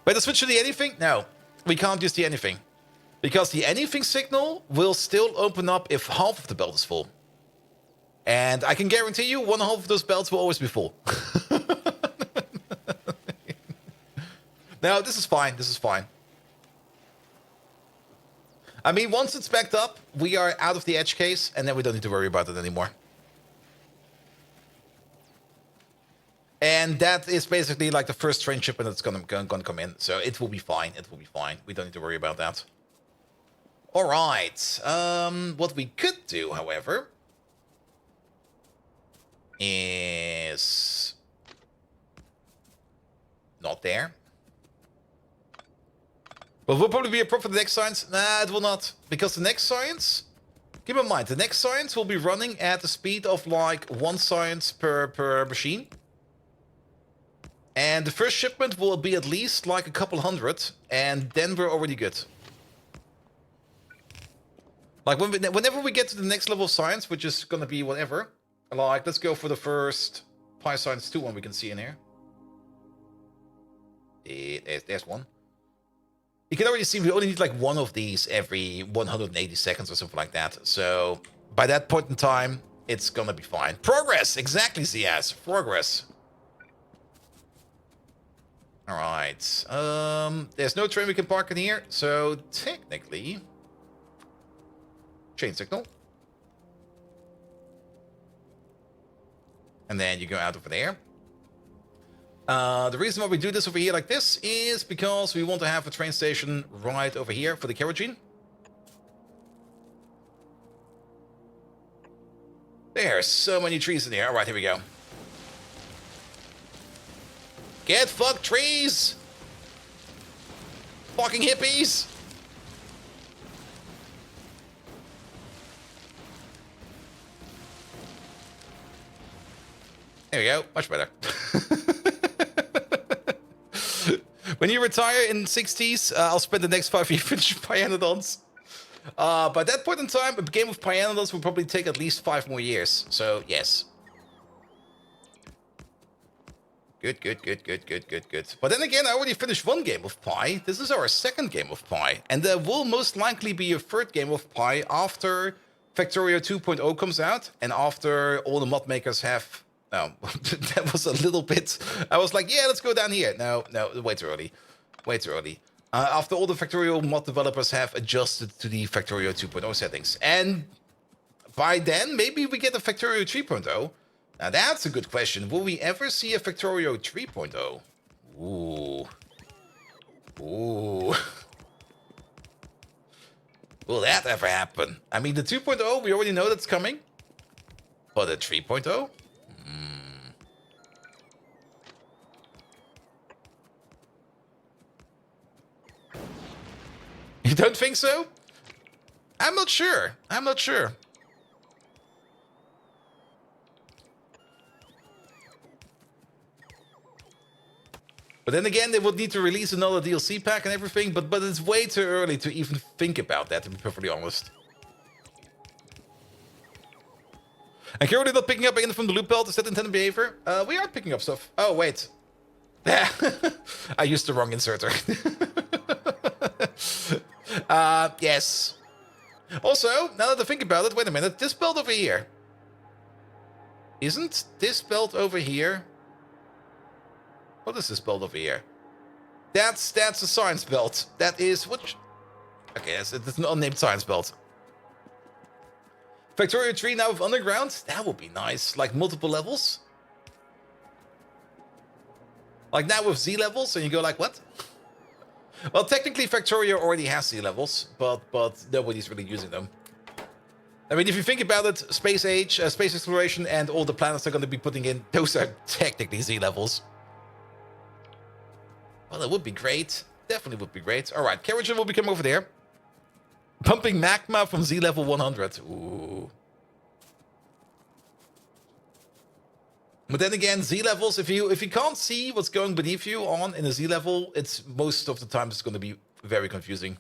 Better switch to the anything? No, we can't use the anything. Because the anything signal will still open up if half of the belt is full. And I can guarantee you, one half of those belts will always be full. No, this is fine. This is fine. I mean, once it's backed up, we are out of the edge case, and then we don't need to worry about it anymore. And that is basically like the first train shipment that's gonna come in. So it will be fine. It will be fine. We don't need to worry about that. All right. What we could do, however, is not there. But will probably be a prop for the next science. Nah, it will not. Because the next science, keep in mind, the next science will be running at the speed of like 1 science per machine. And the first shipment will be at least like a couple hundred. And then we're already good. Like whenever we get to the next level of science, which is going to be whatever. Like, let's go for the first Pi Science 2 one we can see in here. There's one. You can already see we only need like one of these every 180 seconds or something like that. So by that point in time, it's gonna be fine. Progress! Exactly, Ziaz. Progress. Alright. There's no train we can park in here. So technically... Chain signal. And then you go out over there. The reason why we do this over here like this is because we want to have a train station right over here for the kerosene. There are so many trees in here. Alright, here we go. Get fucked, trees! Fucking hippies! There we go. Much better. When you retire in 60s, I'll spend the next 5 years finishing Pyanodons. By that point in time, a game of Pyanodons will probably take at least 5 more years. So, yes. Good. But then again, I already finished 1 game of Pi. This is our 2nd game of Pi. And there will most likely be a 3rd game of Pi after Factorio 2.0 comes out. And after all the mod makers have... No, that was a little bit... I was like, yeah, let's go down here. No, way too early. Way too early. After all the Factorio mod developers have adjusted to the Factorio 2.0 settings. And by then, maybe we get a Factorio 3.0. Now, that's a good question. Will we ever see a Factorio 3.0? Ooh. Will that ever happen? I mean, the 2.0, we already know that's coming. But the 3.0? You don't think so? I'm not sure. I'm not sure. But then again, they would need to release another DLC pack and everything, but it's way too early to even think about that, to be perfectly honest. And currently not picking up again from the loot belt. Is that intended behavior? We are picking up stuff. Oh, wait. I used the wrong inserter. Yes. Also, now that I think about it, wait a minute. This belt over here. Isn't this belt over here? What is this belt over here? That's a science belt. That is what? Okay, it's an unnamed science belt. Factorio 3 now with underground. That would be nice. Like multiple levels. Like now with Z levels, and you go like, what? Well, technically Factorio already has Z levels, but nobody's really using them. I mean, if you think about it, space age, space exploration, and all the planets they're going to be putting in, those are technically Z levels. Well, that would be great. Definitely would be great. All right, Carriagen will become over there. Pumping magma from Z level 100. Ooh. But then again, Z levels, if you can't see what's going beneath you in a Z level, it's most of the time it's going to be very confusing.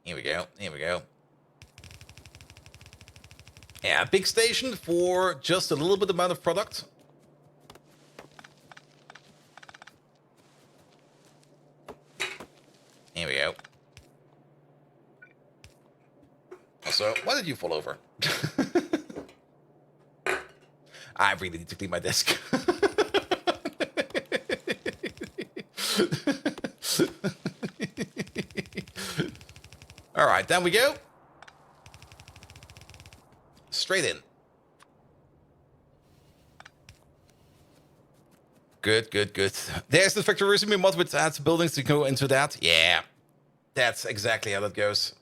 Here we go. Here we go. Yeah, big station for just a little bit amount of product. Here we go. Also, why did you fall over? I really need to clean my desk. All right, down we go. Straight in. Good, good, good. There's the Factorio mod with adds buildings to go into that. Yeah, that's exactly how that goes.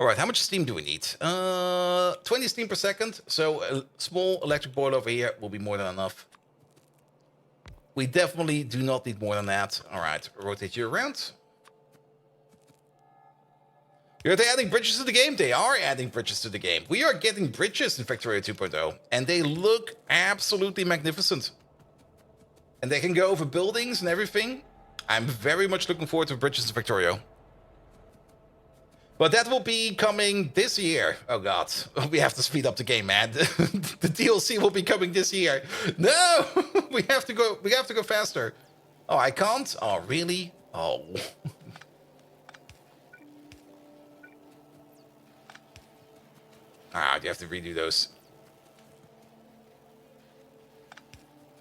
All right, how much steam do we need? 20 steam per second. So a small electric boiler over here will be more than enough. We definitely do not need more than that. All right, rotate you around. Are they adding bridges to the game? They are adding bridges to the game. We are getting bridges in Factorio 2.0, and they look absolutely magnificent. And they can go over buildings and everything. I'm very much looking forward to bridges in Factorio. But that will be coming this year. Oh god, we have to speed up the game, man. The DLC will be coming this year. No, we have to go. We have to go faster. Oh, I can't. Oh, really? Oh. Ah, you have to redo those.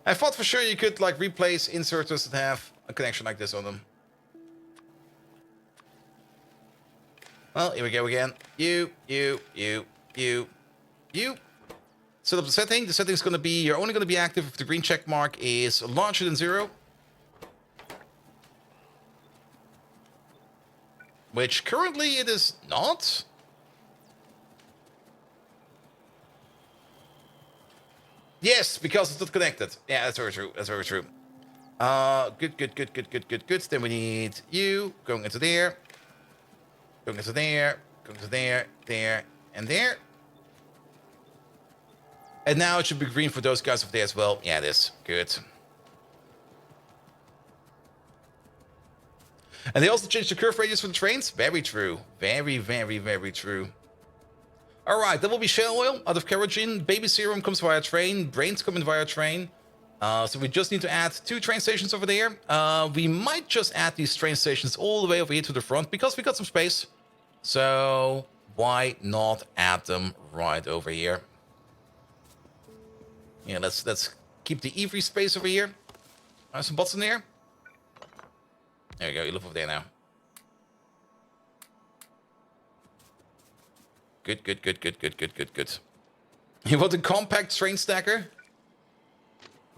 I thought for sure you could like replace inserters that have a connection like this on them. Well, here we go again. You. Set up the setting. The setting is going to be, you're only going to be active if the green check mark is larger than 0. Which currently it is not. Yes, because it's not connected. Yeah, that's very true. That's very true. Good. Then we need you going into there. Going into there, going to there, there, and there. And now it should be green for those guys over there as well. Yeah, it is. Good. And they also changed the curve radius for the trains. Very true. Very true. All right, that will be shale oil out of kerosene. Baby serum comes via train. Brains come in via train. So we just need to add 2 train stations over there. We might just add these train stations all the way over here to the front because we got some space. So why not add them right over here? Yeah, let's keep the EV space over here. Some bots in there. There you go. You live over there now. Good. You want a compact train stacker?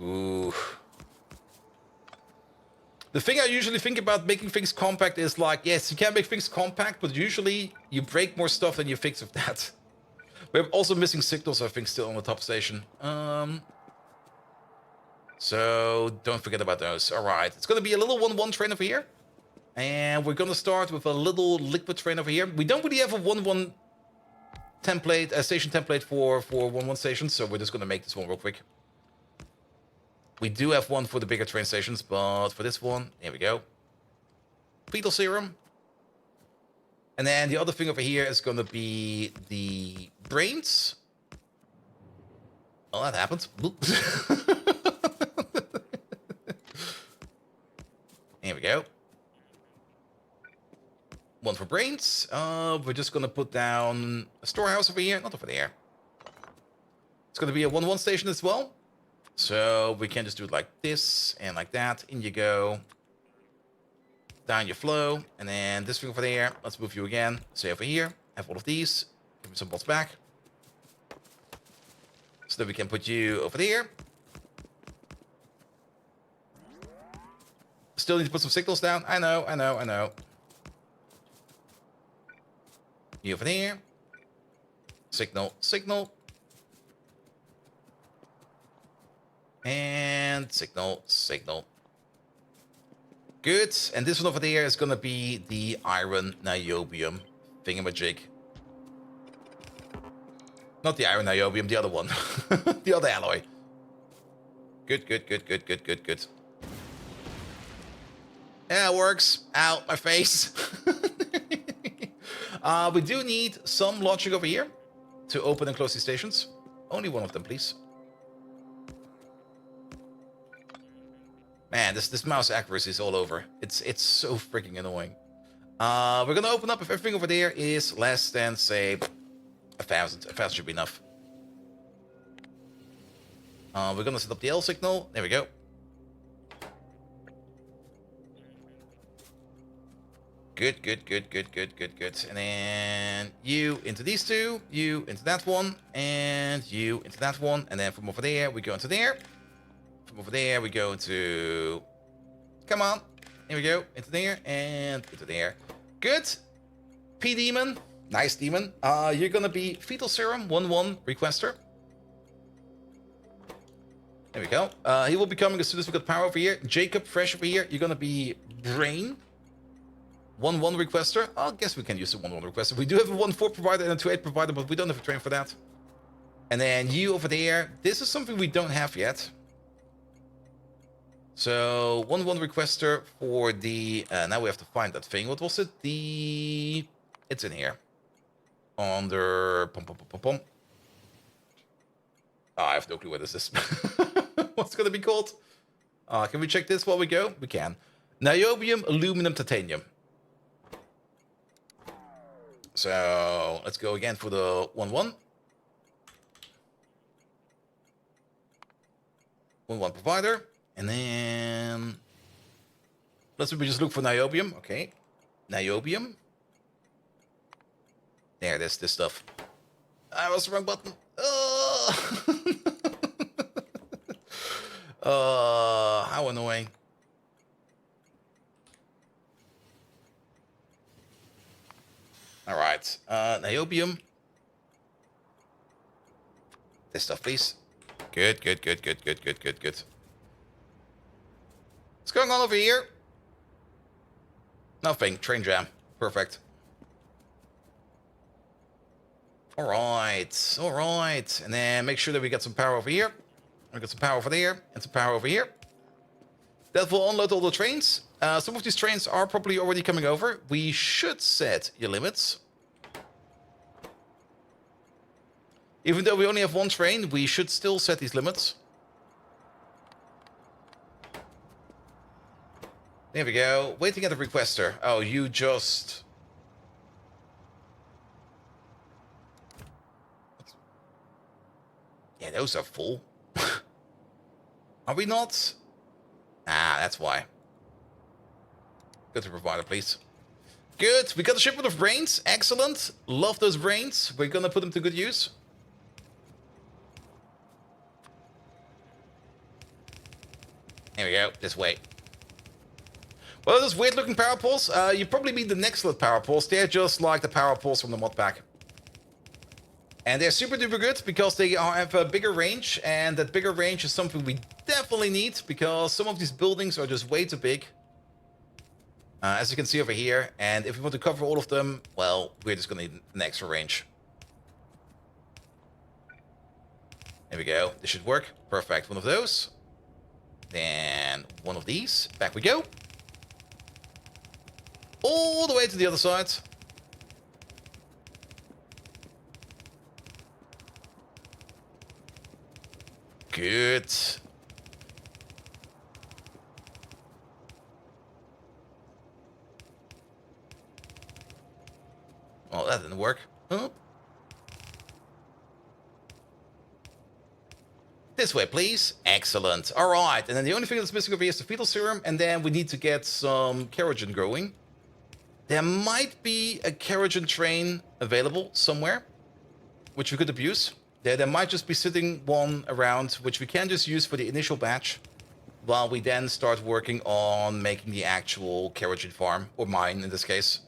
Ooh. The thing I usually think about making things compact is like, yes, you can make things compact, but usually you break more stuff than you fix with that. We're also missing signals, I think, still on the top station. So don't forget about those. All right, it's going to be a little 1-1 train over here. And we're going to start with a little liquid train over here. We don't really have a 1-1 template, a station template for 1-1 stations, so we're just going to make this one real quick. We do have one for the bigger train stations, but for this one, here we go. Fetal serum. And then the other thing over here is going to be the brains. Oh, that happened. Here we go. One for brains. We're just going to put down a storehouse over here. Not over there. It's going to be a 1-1 station as well. So we can just do it like this and like that. In you go. Down your flow. And then this thing over there. Let's move you again. Say over here. Have all of these. Give me some bolts back. So that we can put you over there. Still need to put some signals down. I know. You over there. Signal. And signal. Good. And this one over there is going to be the iron niobium thingamajig. Not the iron niobium, the other one. The other alloy. Good. Yeah, it works. Ow, my face. We do need some logic over here to open and close these stations. Only one of them, please. Man, this mouse accuracy is all over. It's so freaking annoying. We're gonna open up if everything over there is less than, say, 1,000. 1,000 should be enough. We're gonna set up the L signal. There we go. Good. And then you into these two, you into that one, and you into that one. And then from over there, we go into there. From over there, we go into... Come on. Here we go. Into there and into there. Good. P-Demon. Nice demon. You're going to be Fetal Serum 1-1 Requester. There we go. He will be coming as soon as we got power over here. Jacob, fresh over here. You're going to be Brain. 1-1 Requester. I guess we can use the 1-1 Requester. We do have a 1-4 provider and a 2-8 provider, but we don't have a train for that. And then you over there. This is something we don't have yet. So 1-1 Requester for the... now we have to find that thing. What was it? It's in here. Under... Oh, I have no clue what this is. What's it going to be called? Can we check this while we go? We can. Niobium, aluminum, titanium. So let's go again for the 1-1. 1-1 provider. And then let's maybe just look for niobium. Okay. Niobium. There it is, this stuff. I was the wrong button. How annoying. All right. Niobium. This stuff, please. Good. What's going on over here? Nothing. Train jam. Perfect. All right. And then make sure that we get some power over here. We got some power over there and some power over here. That will unload all the trains. Some of these trains are probably already coming over. We should set your limits. Even though we only have one train, we should still set these limits. There we go. Waiting at the requester. Oh, you just... Yeah, those are full. Are we not? Ah, that's why. Go to provider, please. Good. We got a shipment of brains. Excellent. Love those brains. We're gonna put them to good use. There we go. This way. Well, those weird looking power poles, you probably mean the Nextlet power poles. They're just like the power poles from the mod pack. And they're super duper good because they have a bigger range, and that bigger range is something we definitely need because some of these buildings are just way too big. As you can see over here, and if we want to cover all of them, well, we're just gonna need an extra range. There we go. This should work. Perfect. One of those. Then one of these. Back we go. All the way to the other side. Good. Well, that didn't work. Oh. This way, please. Excellent. All right. And then the only thing that's missing over here is the fetal serum. And then we need to get some kerogen going. There might be a kerogen train available somewhere, which we could abuse. There might just be sitting one around, which we can just use for the initial batch, while we then start working on making the actual kerogen farm, or mine in this case.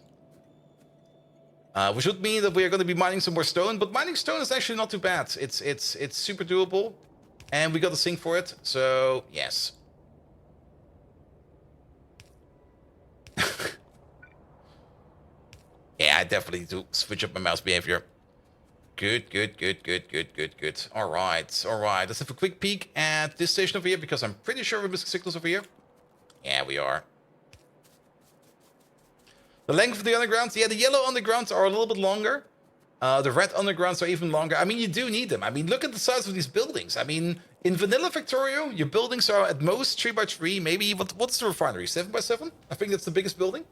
Which would mean that we are going to be mining some more stone, but mining stone is actually not too bad. It's super doable, and we got a sink for it, so yes. Yeah, I definitely need to switch up my mouse behavior. Good. All right. Let's have a quick peek at this station over here, because I'm pretty sure we're missing signals over here. Yeah, we are. The length of the undergrounds. Yeah, the yellow undergrounds are a little bit longer. The red undergrounds are even longer. I mean, you do need them. I mean, look at the size of these buildings. I mean, in vanilla Factorio, your buildings are at most 3x3, maybe, what's the refinery? 7x7? I think that's the biggest building.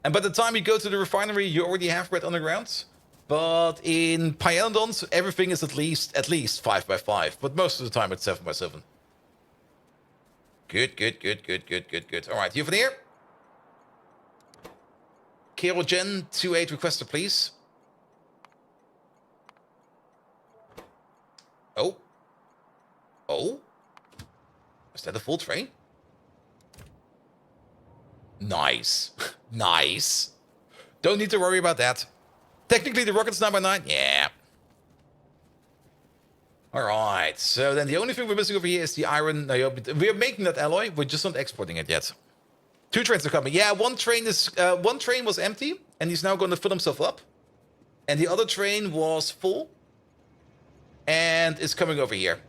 And by the time you go to the refinery, you already have red undergrounds. But in Pyanodons, everything is at least 5x5. But most of the time, it's 7x7. Good. All right, you over here. Kerogen 28 requester, please. Oh. Is that a full train? Nice. Nice. Don't need to worry about that. Technically, the rocket's 9x9. Yeah. Alright, so then the only thing we're missing over here is the iron niobium. We're making that alloy, we're just not exporting it yet. 2 trains are coming. Yeah, one train was empty, and he's now going to fill himself up. And the other train was full, and is coming over here.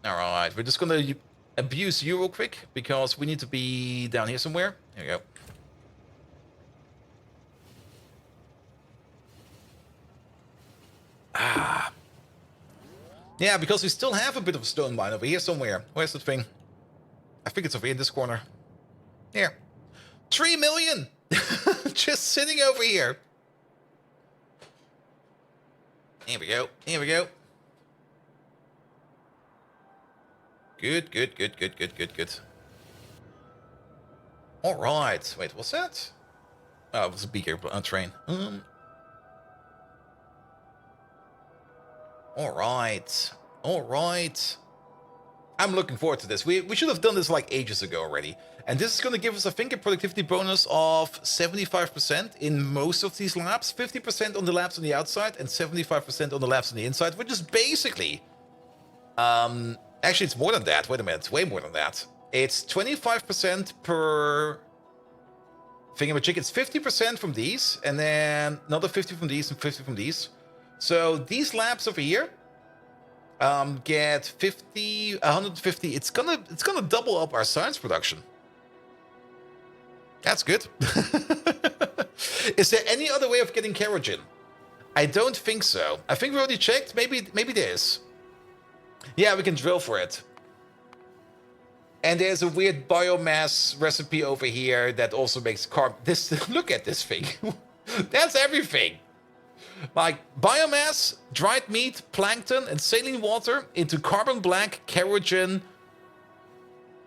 Alright, we're just going to abuse you real quick, because we need to be down here somewhere. There we go. Yeah, because we still have a bit of a stone mine over here somewhere. Where's the thing? I think it's over here in this corner. Here. 3 million! Just sitting over here. Here we go. Good. Alright. Wait, what's that? Oh, it was a beaker train. Alright. I'm looking forward to this. We should have done this like ages ago already. And this is going to give us, I think, a productivity bonus of 75% in most of these labs. 50% on the labs on the outside and 75% on the labs on the inside, which is basically... actually, it's more than that. Wait a minute. It's way more than that. It's 25% per... thingamajig. It's 50% from these, and then another 50 from these and 50 from these. So these labs over here get 50, 150. It's gonna double up our science production. That's good. Is there any other way of getting kerogen? I don't think so. I think we already checked. Maybe there is. Yeah, we can drill for it. And there's a weird biomass recipe over here that also makes carbon. Look at this thing. That's everything. Like biomass, dried meat, plankton, and saline water into carbon black, kerogen,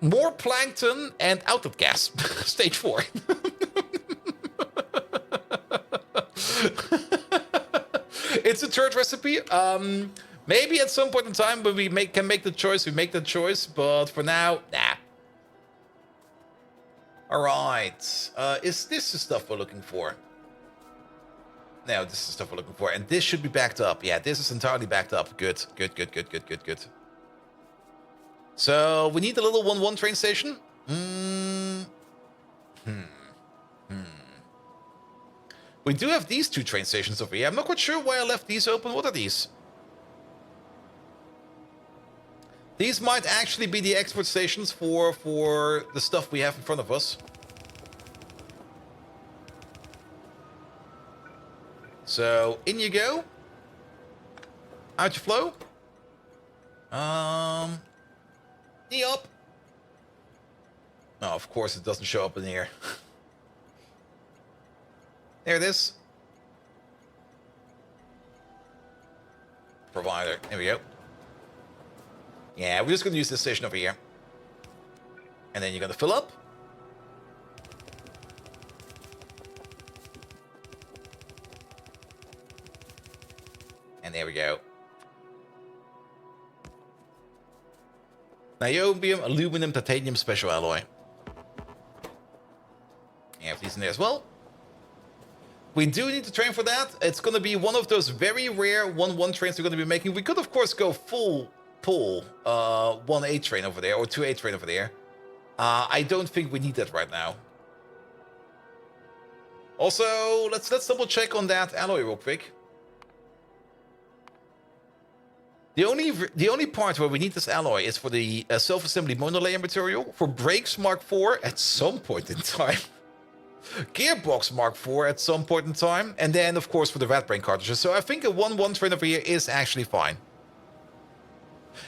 more plankton, and outlet gas. Stage 4. It's a third recipe. Maybe at some point in time when we can make the choice, we make that choice. But for now, nah. All right. Is this the stuff we're looking for? No, this is the stuff we're looking for. And this should be backed up. Yeah, this is entirely backed up. Good, good, good, good, good, good, good. So we need a little 1-1 train station. We do have these 2 train stations over here. I'm not quite sure why I left these open. What are these? These might actually be the export stations for the stuff we have in front of us. So, in you go. Out you flow. Knee up. No, of course it doesn't show up in here. There it is. Provider. There we go. Yeah, we're just going to use this station over here. And then you're going to fill up. And there we go. Niobium, aluminum, titanium, special alloy. You have these in there as well. We do need to train for that. It's going to be one of those very rare 1-1 trains we're going to be making. We could, of course, go full pull 1-8 train over there or 2-8 train over there. I don't think we need that right now. Also, let's double check on that alloy real quick. The only part where we need this alloy is for the self-assembly monolayer material, for brakes Mark IV at some point in time, gearbox Mark IV at some point in time, and then of course for the rat brain cartridges. So I think a 1-1 train over here is actually fine.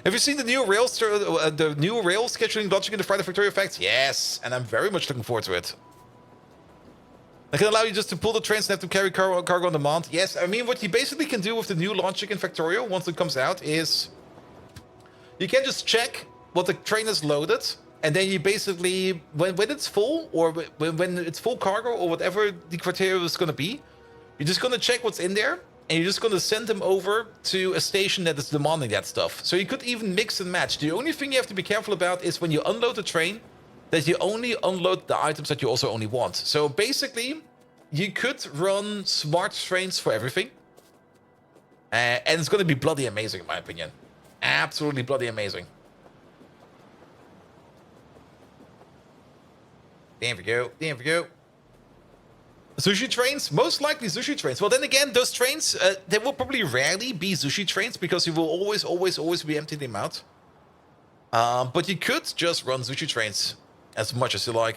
Have you seen the new rail scheduling logic in the Friday Factorio effects? Yes, and I'm very much looking forward to it. I can allow you just to pull the trains and have to carry cargo on demand. Yes, I mean, what you basically can do with the new logic in Factorio, once it comes out, is you can just check what the train is loaded, and then you basically, when it's full, or when it's full cargo, or whatever the criteria is going to be, you're just going to check what's in there, and you're just going to send them over to a station that is demanding that stuff. So you could even mix and match. The only thing you have to be careful about is when you unload the train, that you only unload the items that you also only want. So basically, you could run smart trains for everything. And it's going to be bloody amazing, in my opinion. Absolutely bloody amazing. There we go. There we go. Sushi trains? Most likely sushi trains. Well, then again, those trains, they will probably rarely be sushi trains because you will always be emptying them out. But you could just run sushi trains as much as you like.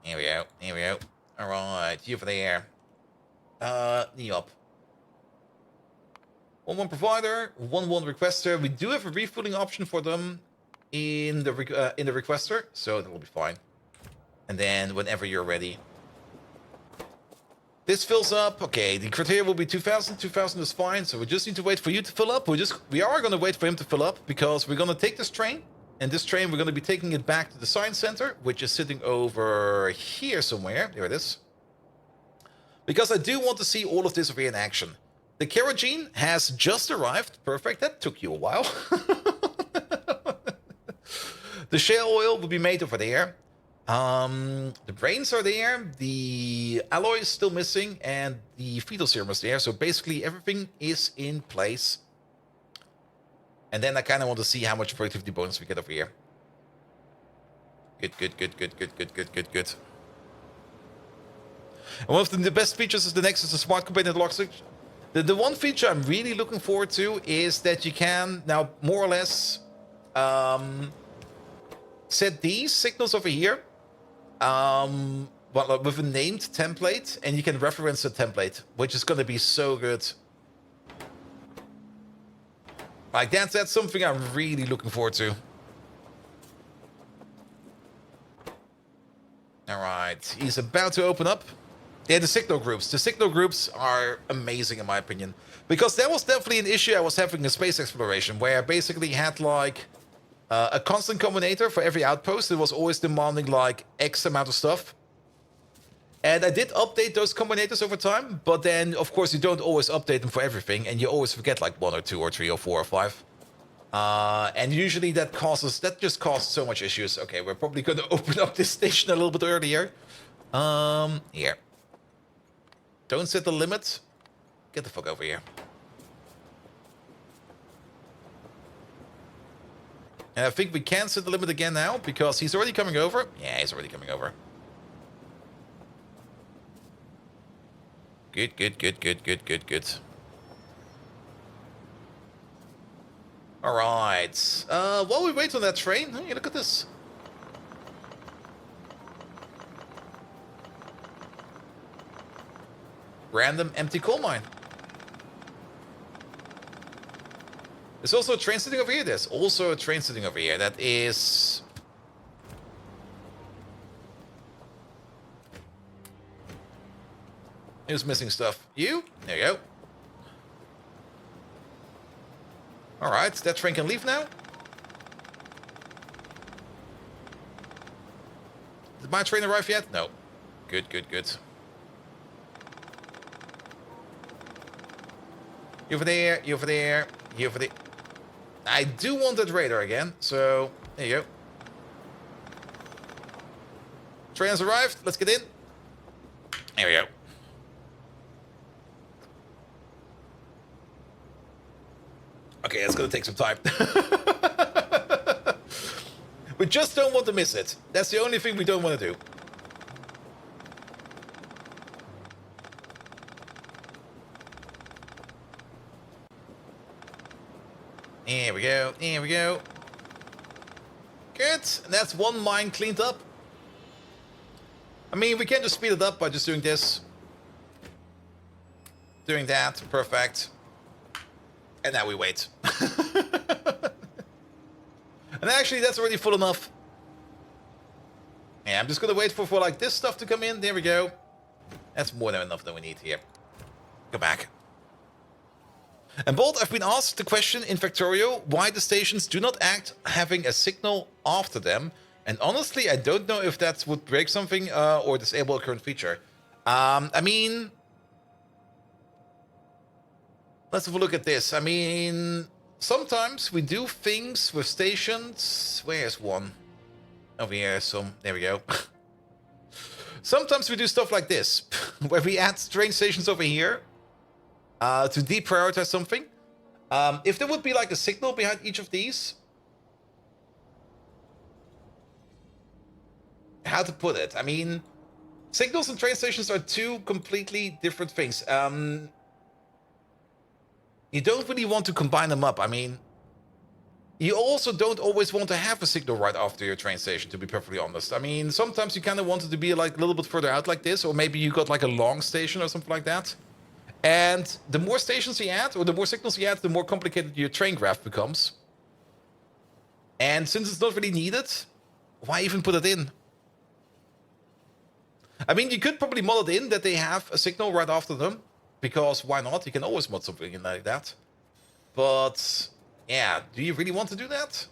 Here we go. Here we go. All right, you over there. Knee up. 1-1 provider, 1-1 requester. We do have a refueling option for them in the requester, so that will be fine. And then whenever you're ready, this fills up. Okay, the criteria will be 2,000. 2,000 is fine, so we just need to wait for you to fill up. We are going to wait for him to fill up because we're going to take this train, and this train we're going to be taking it back to the science center, which is sitting over here somewhere. There it is. Because I do want to see all of this over here in action. The kerosene has just arrived. Perfect. That took you a while. The shale oil will be made over there. The brains are there. The alloy is still missing. And the fetal serum is there. So basically everything is in place. And then I kind of want to see how much productivity bonus we get over here. Good, good, good, good, good, good, good, good, good. And one of the best features is the next is the smart component logic. The one feature I'm really looking forward to is that you can now more or less set these signals over here with a named template, and you can reference the template, which is going to be so good. Like that's something I'm really looking forward to. All right, he's about to open up. Yeah, the signal groups. The signal groups are amazing in my opinion. Because that was definitely an issue I was having in space exploration, where I basically had like a constant combinator for every outpost. It was always demanding like X amount of stuff. And I did update those combinators over time, but then of course you don't always update them for everything, and you always forget like 1 or 2 or 3 or 4 or 5. And usually that just causes so much issues. Okay, we're probably going to open up this station a little bit earlier. Here. Don't set the limit. Get the fuck over here. And I think we can set the limit again now, because he's already coming over. Yeah, he's already coming over. Good, good, good, good, good, good, good. Alright. While we wait on that train, hey, look at this. Random empty coal mine. There's also a train sitting over here. There's also a train sitting over here. That is... Who's missing stuff? You? There you go. Alright, that train can leave now. Did my train arrive yet? No. Good, good, good. You over there, you over there, you over there. I do want that radar again, so there you go. Train has arrived, let's get in. There we go. Okay, it's gonna take some time. We just don't want to miss it. That's the only thing we don't want to do. Here we go, here we go. Good, and that's one mine cleaned up. I mean, we can just speed it up by just doing this. Doing that, perfect. And now we wait. And actually, that's already full enough. Yeah, I'm just gonna wait for like this stuff to come in. There we go. That's more than enough that we need here. Go back. And Bolt, I've been asked the question in Factorio why the stations do not act having a signal after them. And honestly, I don't know if that would break something or disable a current feature. I mean... Let's have a look at this. I mean, sometimes we do things with stations. Where's one? Over here, some. There we go. Sometimes we do stuff like this, where we add train stations over here to deprioritize something. If there would be like a signal behind each of these, how to put it? I mean, signals and train stations are two completely different things. You don't really want to combine them up. I mean, you also don't always want to have a signal right after your train station, to be perfectly honest. I mean, sometimes you kind of want it to be like a little bit further out like this, or maybe you got like a long station or something like that. And the more stations you add, or the more signals you add, the more complicated your train graph becomes. And since it's not really needed, why even put it in? I mean, you could probably mod it in that they have a signal right after them. Because why not? You can always mod something in like that. But, yeah, do you really want to do that?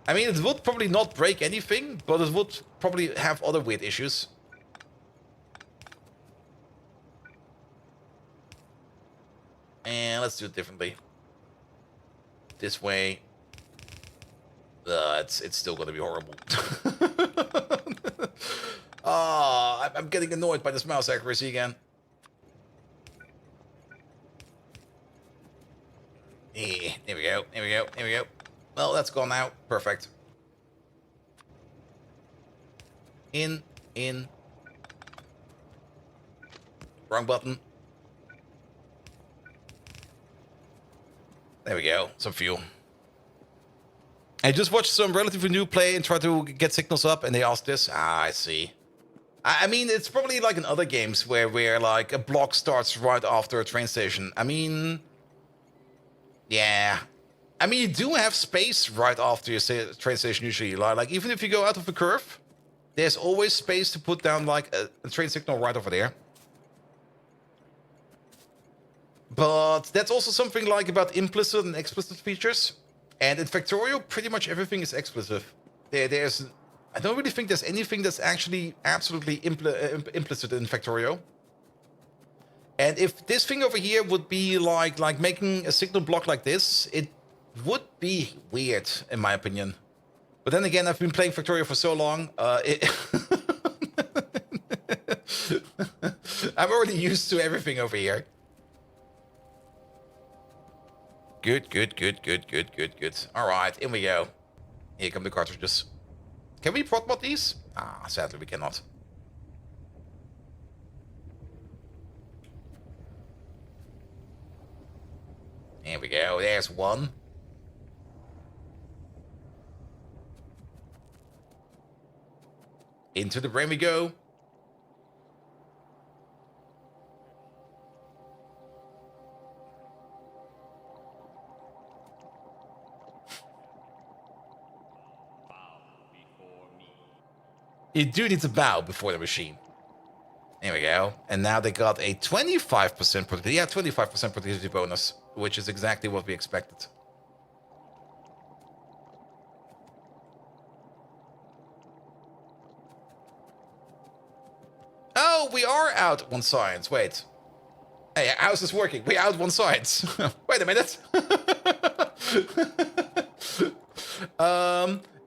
I mean, it would probably not break anything, but it would probably have other weird issues. And let's do it differently. This way. It's still going to be horrible. Oh, I'm getting annoyed by this mouse accuracy again. Yeah, there we go, there we go, there we go. Well, that's gone now. Perfect. In. Wrong button. There we go, some fuel. I just watched some relatively new play and tried to get signals up, and they asked this. Ah, I see. I mean, it's probably like in other games where like a block starts right after a train station. I mean, yeah. I mean, you do have space right after your train station usually. Like even if you go out of the curve, there's always space to put down like a train signal right over there. But that's also something like about implicit and explicit features. And in Factorio, pretty much everything is explicit. There's... I don't really think there's anything that's actually absolutely implicit in Factorio. And if this thing over here would be like making a signal block like this, it would be weird, in my opinion. But then again, I've been playing Factorio for so long, I'm already used to everything over here. Good, good, good, good, good, good, good. All right, in we go. Here come the cartridges. Can we prod mod these? Ah, sadly we cannot. Here we go, there's one. Into the brain we go. You do need to bow before the machine. There we go. And now they got a 25% productivity. Yeah, 25% productivity bonus, which is exactly what we expected. Oh, we are out one science. Wait. Hey, how's this working? We out one science. Wait a minute.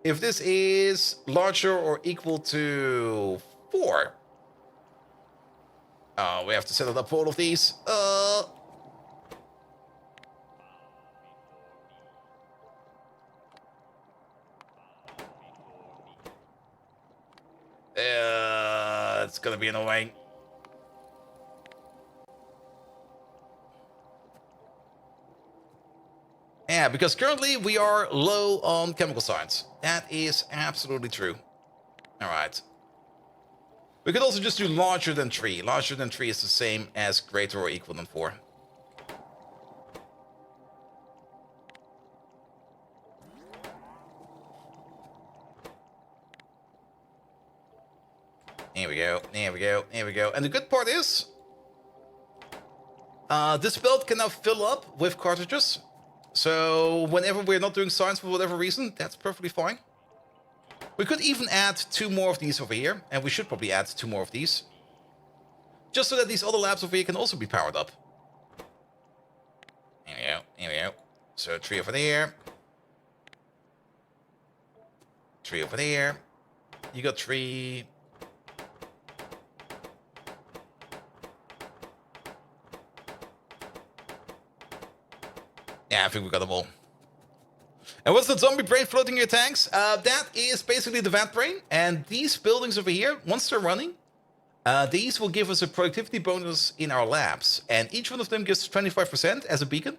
If this is larger or equal to 4. Oh, we have to set it up for all of these. It's gonna be annoying. Yeah, because currently we are low on chemical science. That is absolutely true. All right. We could also just do larger than 3. Larger than 3 is the same as greater or equal than 4. Here we go, here we go, here we go. And the good part is, this belt can now fill up with cartridges. So whenever we're not doing science for whatever reason, that's perfectly fine. We could even add 2 more of these over here, and we should probably add 2 more of these. Just so that these other labs over here can also be powered up. Here we go, here we go. So 3 over there. 3 over there. You got 3. Yeah, I think we got them all. And what's the zombie brain floating in your tanks? That is basically the vat brain. And these buildings over here, once they're running, these will give us a productivity bonus in our labs. And each one of them gives 25% as a beacon.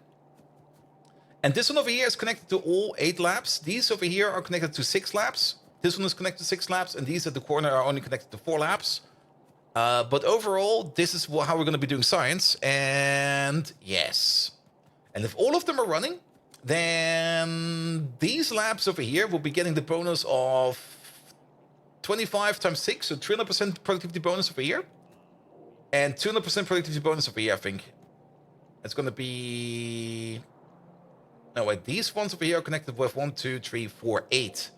And this one over here is connected to all 8 labs. These over here are connected to 6 labs. This one is connected to 6 labs. And these at the corner are only connected to 4 labs. But overall, this is how we're going to be doing science. And yes. And if all of them are running, then these labs over here will be getting the bonus of 25 times 6, so 300% productivity bonus over here. And 200% productivity bonus over here, I think. It's going to be... No, wait, these ones over here are connected with 1, 2, 3, 4, 8.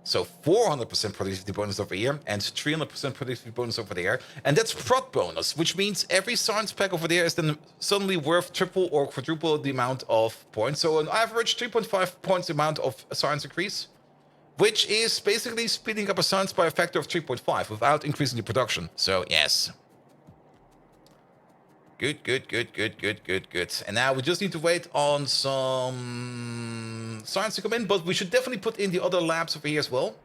So 400% productivity bonus over here and 300% productivity bonus over there. And that's prod bonus, which means every science pack over there is then suddenly worth triple or quadruple the amount of points. So on average, 3.5 points amount of science increase, which is basically speeding up a science by a factor of 3.5 without increasing the production. So yes. Good, good, good, good, good, good, good. And now we just need to wait on some science to come in, but we should definitely put in the other labs over here as well.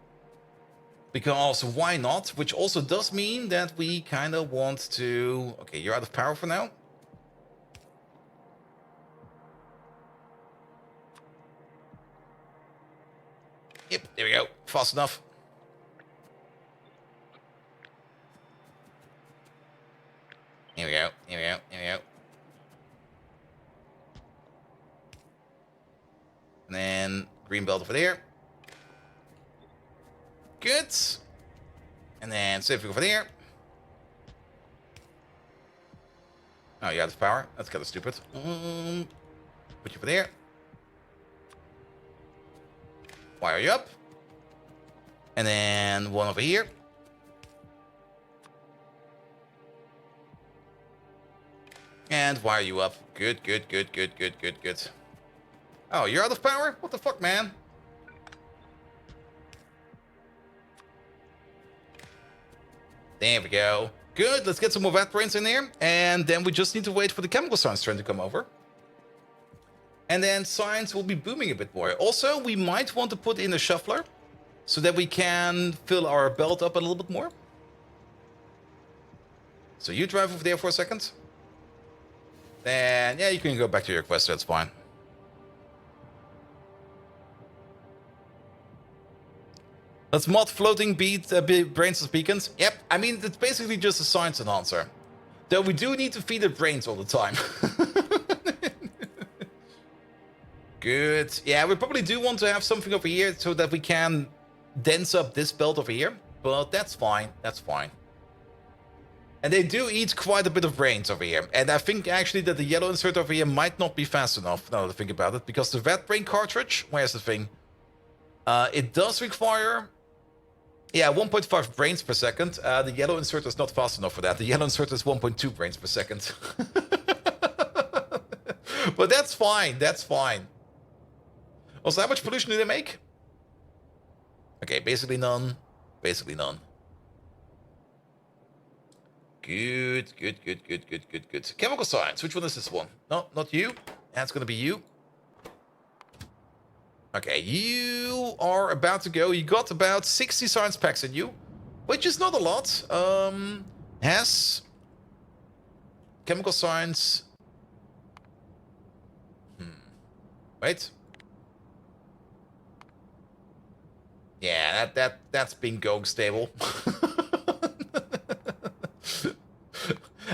Because why not? Which also does mean that we kind of want to... Okay, you're out of power for now. Yep, there we go. Fast enough. Here we go, here we go, here we go. And then green belt over there. Good. And then civic over there. Oh, you're out of power. That's kind of stupid. Put you over there. Wire you up. And then one over here. And why are you up? Good, good, good, good, good, good, good. Oh, you're out of power? What the fuck, man? There we go. Good, let's get some more vat brains in here. And then we just need to wait for the chemical science train to come over. And then science will be booming a bit more. Also, we might want to put in a shuffler so that we can fill our belt up a little bit more. So you drive over there for a second. Then, yeah, you can go back to your quest, that's fine. Let's mod floating brains as beacons. Yep, I mean, it's basically just a science enhancer. Though we do need to feed it brains all the time. Good. Yeah, we probably do want to have something over here so that we can dense up this belt over here. But that's fine, that's fine. And they do eat quite a bit of brains over here. And I think actually that the yellow insert over here might not be fast enough, now that I think about it. Because the vat brain cartridge, where's the thing? It does require... Yeah, 1.5 brains per second. The yellow insert is not fast enough for that. The yellow insert is 1.2 brains per second. But that's fine, that's fine. Also, how much pollution do they make? Okay, basically none. Basically none. Good, good, good, good, good, good, good. Chemical science, which one is this one? No, not you. That's gonna be you. Okay, you are about to go. You got about 60 science packs in you, which is not a lot. Has chemical science. Wait. Yeah, that's been going stable.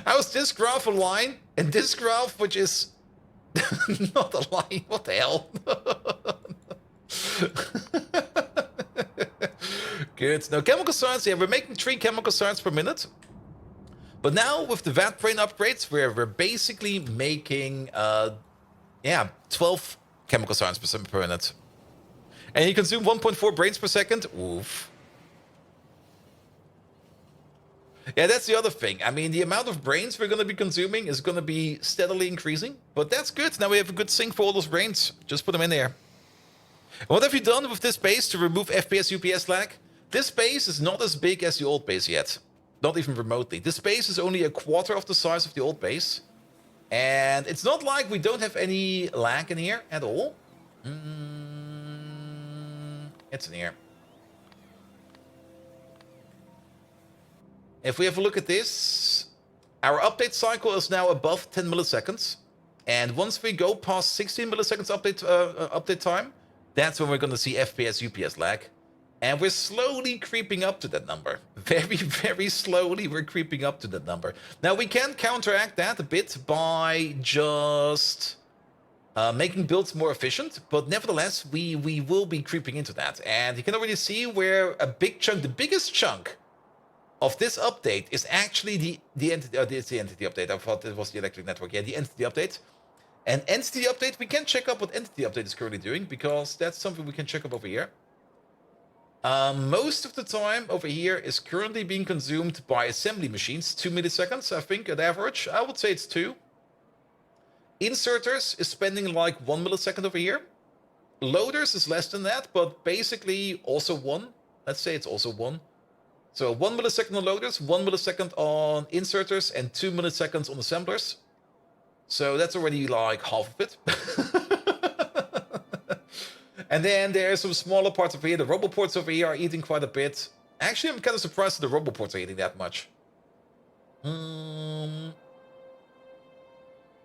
How is this graph a line? And this graph, which is not a line. What the hell? Good. Now, chemical science, yeah, we're making 3 chemical science per minute. But now, with the vat brain upgrades, we're basically making, 12 chemical science per minute. And you consume 1.4 brains per second. Oof. Yeah, that's the other thing. I mean, the amount of brains we're going to be consuming is going to be steadily increasing. But that's good. Now we have a good sink for all those brains. Just put them in there. And what have you done with this base to remove FPS UPS lag? This base is not as big as the old base yet. Not even remotely. This base is only a quarter of the size of the old base. And it's not like we don't have any lag in here at all. It's in here. If we have a look at this, our update cycle is now above 10 milliseconds. And once we go past 16 milliseconds update time, that's when we're going to see FPS UPS lag. And we're slowly creeping up to that number. Very, very slowly we're creeping up to that number. Now we can counteract that a bit by just making builds more efficient. But nevertheless, we will be creeping into that. And you can already see where a big chunk, the biggest chunk of this update is actually the entity. It's the entity update. I thought it was the electric network. Yeah, the entity update. And entity update, we can check up what entity update is currently doing, because that's something we can check up over here. Most of the time over here is currently being consumed by assembly machines. 2 milliseconds, I think, at average. I would say it's 2. Inserters is spending like 1 millisecond over here. Loaders is less than that, but basically also 1. Let's say it's also 1. So 1 millisecond on loaders, 1 millisecond on inserters, and 2 milliseconds on assemblers. So that's already like half of it. And then there's some smaller parts over here. The roboports over here are eating quite a bit. Actually, I'm kind of surprised that the roboports are eating that much. And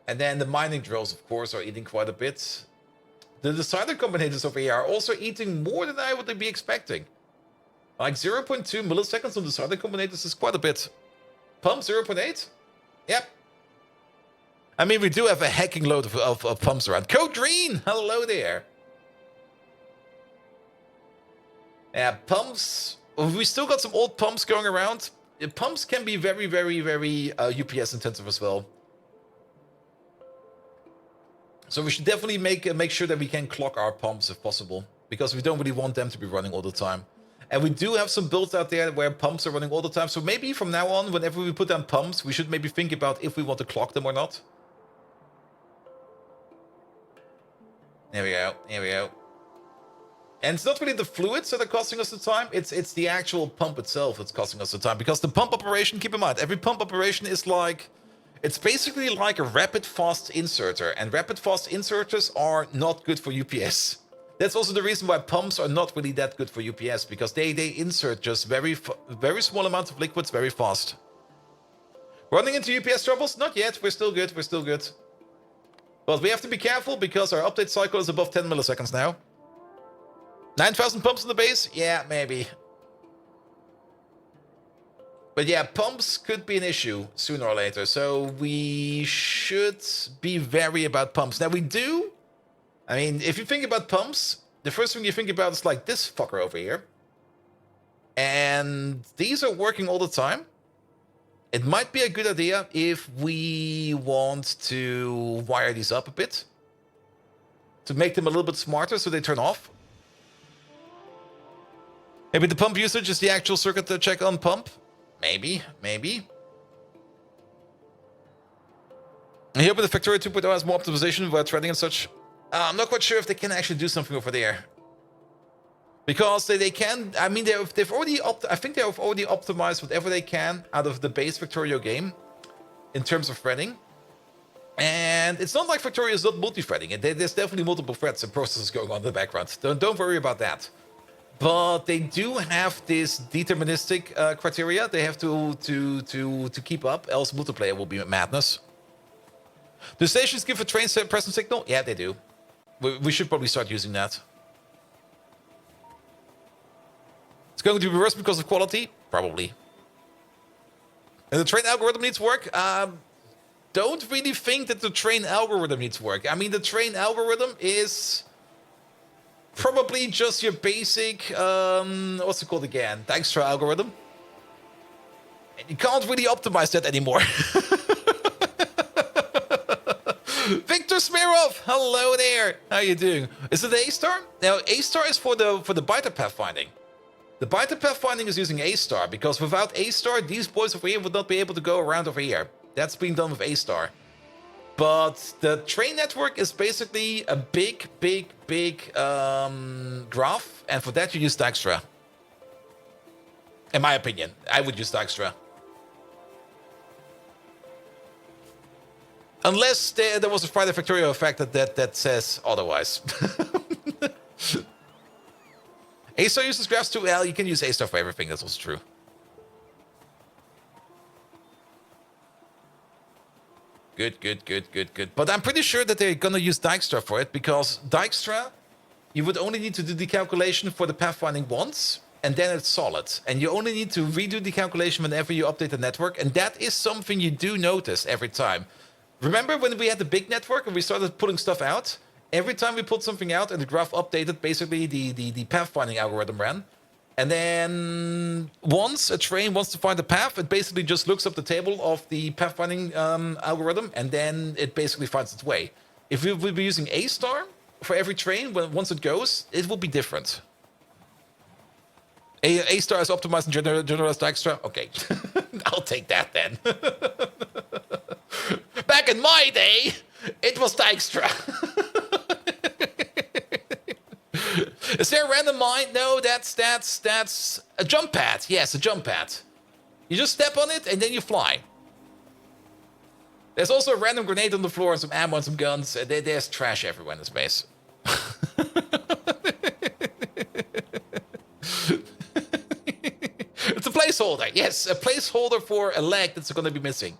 then the mining drills, of course, are eating quite a bit. The decider combinators over here are also eating more than I would be expecting. Like 0.2 milliseconds on the decider combinators is quite a bit. Pump 0.8? Yep. I mean, we do have a hacking load of pumps around. Code Green! Hello there. Yeah, pumps. We still got some old pumps going around. Pumps can be very, very, very UPS intensive as well. So we should definitely make sure that we can clock our pumps if possible, because we don't really want them to be running all the time. And we do have some builds out there where pumps are running all the time. So maybe from now on, whenever we put down pumps, we should maybe think about if we want to clock them or not. There we go. Here we go. And it's not really the fluids that are costing us the time. It's the actual pump itself that's costing us the time. Because the pump operation, keep in mind, every pump operation is like... It's basically like a rapid fast inserter. And rapid fast inserters are not good for UPS. That's also the reason why pumps are not really that good for UPS. Because they insert just very small amounts of liquids very fast. Running into UPS troubles? Not yet. We're still good. We're still good. But we have to be careful because our update cycle is above 10 milliseconds now. 9,000 pumps in the base? Yeah, maybe. But yeah, pumps could be an issue sooner or later. So we should be wary about pumps. Now we do. I mean, if you think about pumps, the first thing you think about is like this fucker over here. And these are working all the time. It might be a good idea if we want to wire these up a bit. To make them a little bit smarter so they turn off. Maybe the pump usage is the actual circuit to check on pump. Maybe. I hope the Factorio 2.0 has more optimization via threading and such. I'm not quite sure if they can actually do something over there. Because they can... I mean, they've already... I think they've already optimized whatever they can out of the base Factorio game. In terms of threading. And it's not like Factorio is not multi-threading. There's definitely multiple threads and processes going on in the background. Don't worry about that. But they do have this deterministic criteria they have to keep up, else multiplayer will be madness. Do stations give a train presence signal? Yeah, they do. We should probably start using that. It's going to be worse because of quality? Probably. And the train algorithm needs work? Don't really think that the train algorithm needs work. I mean, the train algorithm is... probably just your basic, what's it called again? Dijkstra algorithm. And you can't really optimize that anymore. Victor Smirov, hello there. How you doing? Is it A-star? Now, A-star is for the biter pathfinding. The biter pathfinding is using A-star because without A-star, these boys over here would not be able to go around over here. That's being done with A-star. But the train network is basically a big graph, and for that you use Dijkstra. In my opinion, I would use Dijkstra. Unless there was a Friday Factorio effect that says otherwise. A-star uses graphs too. Well, you can use A-star for everything, that's also true. Good. But I'm pretty sure that they're gonna use Dijkstra for it, because Dijkstra, you would only need to do the calculation for the pathfinding once, and then it's solid. And you only need to redo the calculation whenever you update the network, and that is something you do notice every time. Remember when we had the big network and we started putting stuff out? Every time we put something out and the graph updated, basically the pathfinding algorithm ran. And then once a train wants to find a path, it basically just looks up the table of the pathfinding algorithm, and then it basically finds its way. If we would be using A-star for every train, once it goes, it will be different. A-star is optimized and generalized Dijkstra? Okay, I'll take that then. Back in my day, it was Dijkstra. Is there a random mine? No, that's a jump pad. Yes, a jump pad. You just step on it and then you fly. There's also a random grenade on the floor and some ammo and some guns. There's trash everywhere in this base. It's a placeholder. Yes, a placeholder for a leg that's going to be missing.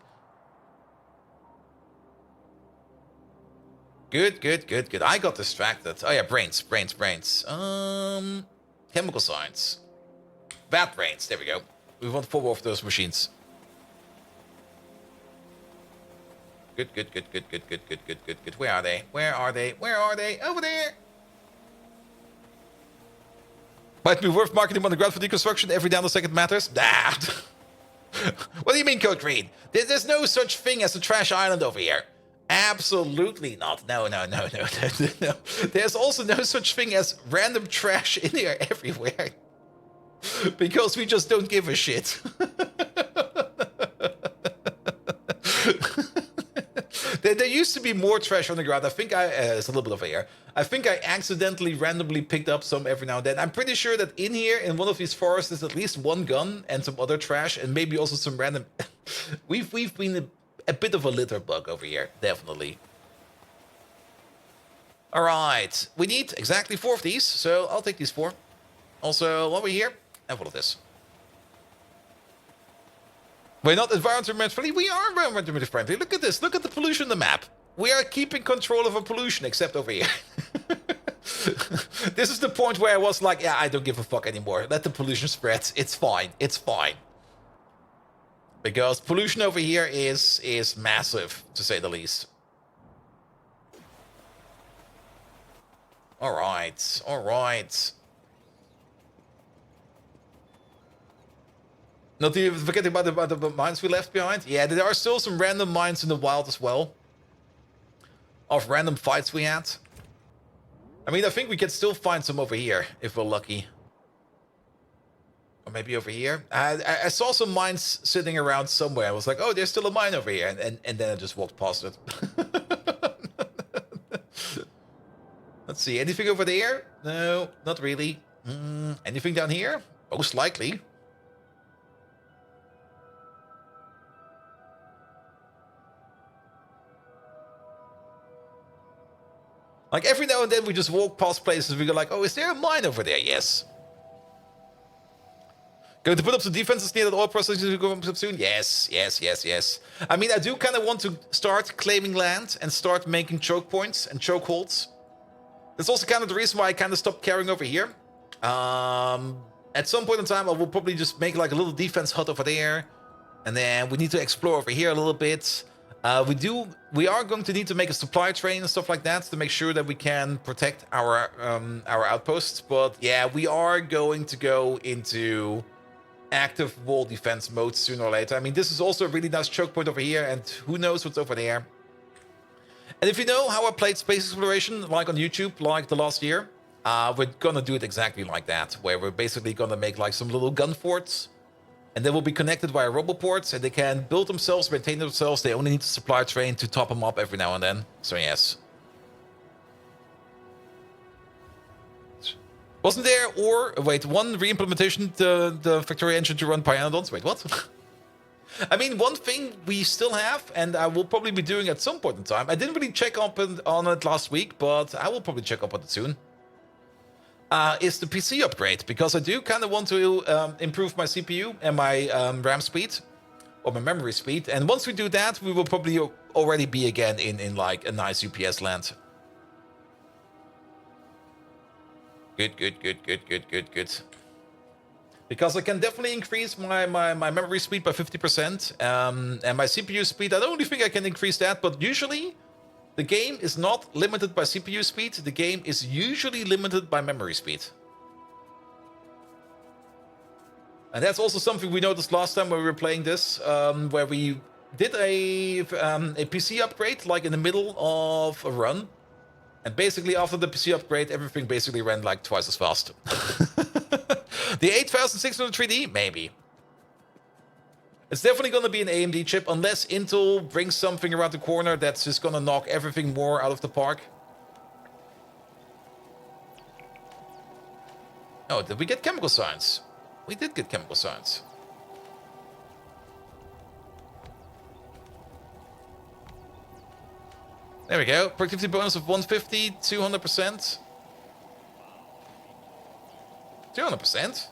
Good. I got distracted. Oh yeah, brains. Chemical science. Bad brains. There we go. We want 4 of those machines. Good. Where are they? Over there. Might be worth marketing on the ground for deconstruction. Every nanosecond matters. Nah. What do you mean, Code Green? There's no such thing as a trash island over here. Absolutely not. No. There's also no such thing as random trash in here everywhere. Because we just don't give a shit. there used to be more trash on the ground. I think it's a little bit of air. I think I accidentally randomly picked up some every now and then. I'm pretty sure that in here, in one of these forests, there's at least one gun and some other trash, and maybe also some random... we've been a bit of a litter bug over here, definitely. All right, we need exactly 4 of these, so I'll take these 4. Also, while we're here, have all of this. We're not environment friendly. We are environment friendly. Look at this. Look at the pollution on the map. We are keeping control of our pollution, except over here. This is the point where I was like, yeah, I don't give a fuck anymore. Let the pollution spread. It's fine. It's fine. Because pollution over here is massive, to say the least. All right. All right. Not even forgetting about the mines we left behind. Yeah, there are still some random mines in the wild as well. Of random fights we had. I mean, I think we can still find some over here, if we're lucky. Or maybe over here. I saw some mines sitting around somewhere. I was like, oh, there's still a mine over here. And then I just walked past it. Let's see, anything over there? No, not really. Anything down here? Most likely. Like, every now and then we just walk past places, we go like, oh, is there a mine over there? Yes. Going to put up some defenses near that oil processing go up soon? Yes, yes, yes, yes. I mean, I do kind of want to start claiming land and start making choke points and choke holds. That's also kind of the reason why I kind of stopped carrying over here. At some point in time, I will probably just make like a little defense hut over there. And then we need to explore over here a little bit. We are going to need to make a supply train and stuff like that to make sure that we can protect our outposts. But yeah, we are going to go into active wall defense mode sooner or later. I mean, this is also a really nice choke point over here, and who knows what's over there. And if you know how I played space exploration, like on YouTube, like the last year, we're gonna do it exactly like that, where we're basically gonna make like some little gun forts. And they will be connected via roboports, and they can build themselves, maintain themselves. They only need a supply train to top them up every now and then. So yes. Wasn't there, or wait, one re-implementation the Factorio engine to run Pyanodons? Wait, what? I mean, one thing we still have, and I will probably be doing at some point in time. I didn't really check up on it last week, but I will probably check up on it soon. Is the PC upgrade, because I do kind of want to improve my CPU and my RAM speed, or my memory speed. And once we do that, we will probably already be again in like a nice UPS land. Good. Because I can definitely increase my memory speed by 50%, and my CPU speed, I don't really think I can increase that, but usually the game is not limited by CPU speed. The game is usually limited by memory speed. And that's also something we noticed last time when we were playing this, where we did a PC upgrade, like in the middle of a run. And basically after the PC upgrade, everything basically ran like twice as fast. The 8600 3D? Maybe. It's definitely going to be an AMD chip, unless Intel brings something around the corner that's just going to knock everything more out of the park. Oh, did we get chemical science? We did get chemical science. There we go. Productivity bonus of 150, 200%. 200%?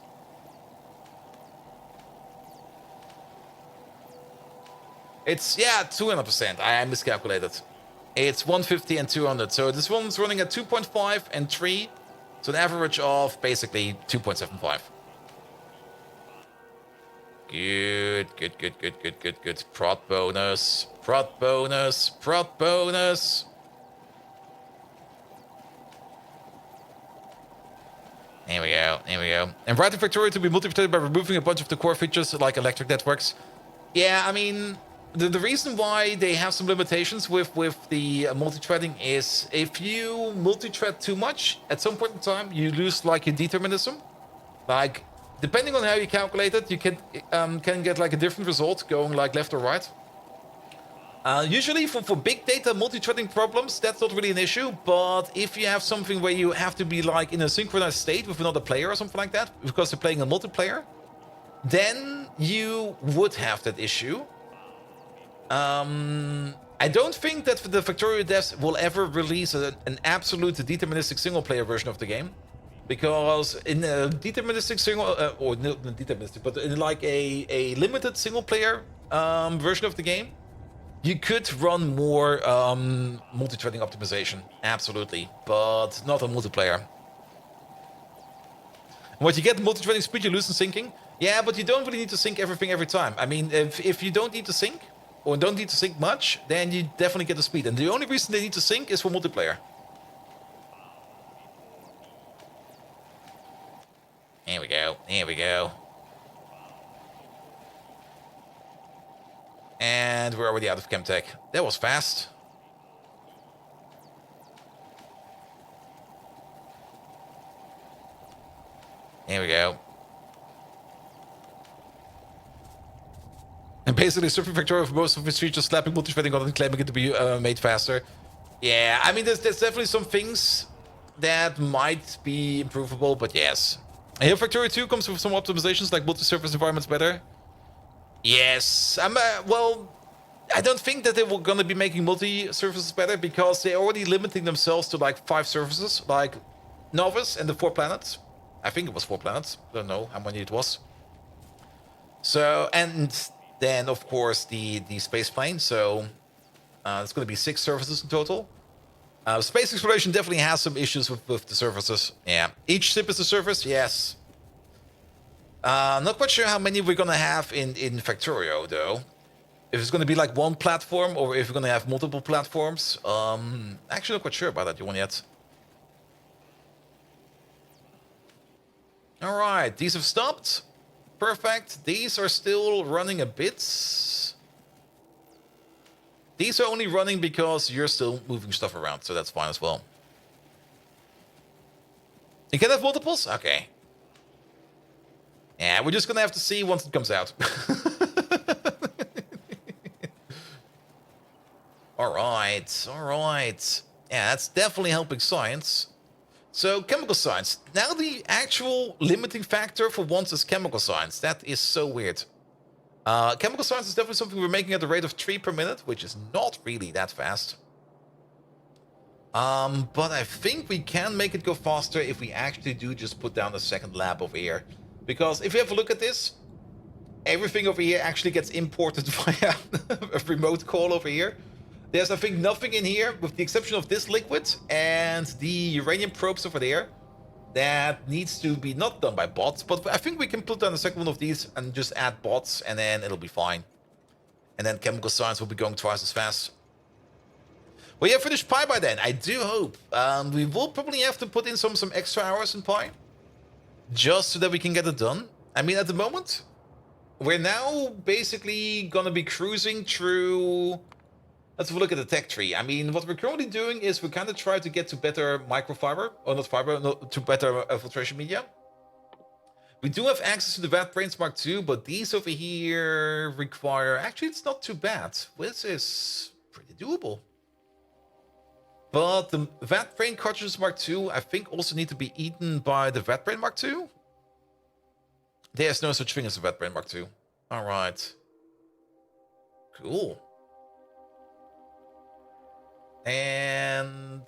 It's, yeah, 200%. I miscalculated. It's 150 and 200. So this one's running at 2.5 and 3. So an average of basically 2.75. Good. Prot bonus. There we go. And writing Factorio to be multiplied by removing a bunch of the core features like electric networks. Yeah, I mean, the reason why they have some limitations with the multi-threading is if you multi-thread too much, at some point in time, you lose like your determinism. Like, depending on how you calculate it, you can get like a different result going like left or right. Usually for big data multi-threading problems, that's not really an issue, but if you have something where you have to be like in a synchronized state with another player or something like that, because you're playing a multiplayer, then you would have that issue. I don't think that the Factorio devs will ever release an absolute deterministic single-player version of the game, because in a deterministic or not deterministic, but in like a limited single-player version of the game, you could run more multi-threading optimization, absolutely, but not on multiplayer. What you get multi-threading speed, you lose in syncing. Yeah, but you don't really need to sync everything every time. I mean, if you don't need to sync, or don't need to sync much, then you definitely get the speed. And the only reason they need to sync is for multiplayer. Here we go, here we go. And we're already out of Chemtech. That was fast. Here we go. And basically, Surfing Factorio for most of its features, slapping multi-threading on and claiming it to be made faster. Yeah, I mean, there's definitely some things that might be improvable, but yes. And here, Factorio 2 comes with some optimizations, like multi-surface environments better. Yes, well, I don't think that they were gonna be making multi-surfaces better, because they're already limiting themselves to like 5 surfaces, like Novus and the 4 planets. I think it was 4 planets. Don't know how many it was. So, and then of course the space plane. So it's going to be 6 surfaces in total. Space exploration definitely has some issues with the surfaces. Yeah, each ship is a surface. Yes. Not quite sure how many we're going to have in Factorio though. If it's going to be like 1 platform or if we're going to have multiple platforms. Actually not quite sure about that one yet. All right, these have stopped. Perfect. These are still running a bit. These are only running because you're still moving stuff around, so that's fine as well. You can have multiples? Okay. Yeah, we're just gonna have to see once it comes out. Alright, alright. Yeah, that's definitely helping science. So, chemical science. Now the actual limiting factor for once is chemical science. That is so weird. Chemical science is definitely something we're making at the rate of 3 per minute, which is not really that fast. But I think we can make it go faster if we actually do just put down a second lab over here. Because if you have a look at this, everything over here actually gets imported via a remote call over here. There's, I think, nothing in here, with the exception of this liquid and the uranium probes over there, that needs to be not done by bots. But I think we can put down a second one of these and just add bots, and then it'll be fine. And then chemical science will be going twice as fast. Well, yeah, finished Pi by then. I do hope. We will probably have to put in some extra hours in Pi, just so that we can get it done. I mean, at the moment, we're now basically gonna be cruising through. Let's have a look at the tech tree. I mean, what we're currently doing is we kind of try to get to better microfiber, or not fiber, no, to better filtration media. We do have access to the VAT Brains Mark II, but these over here require... Actually, it's not too bad. This is pretty doable. But the VAT Brain cartridges Mark II, I think, also need to be eaten by the VAT Brain Mark II. There's no such thing as a VAT Brain Mark II. All right. Cool. And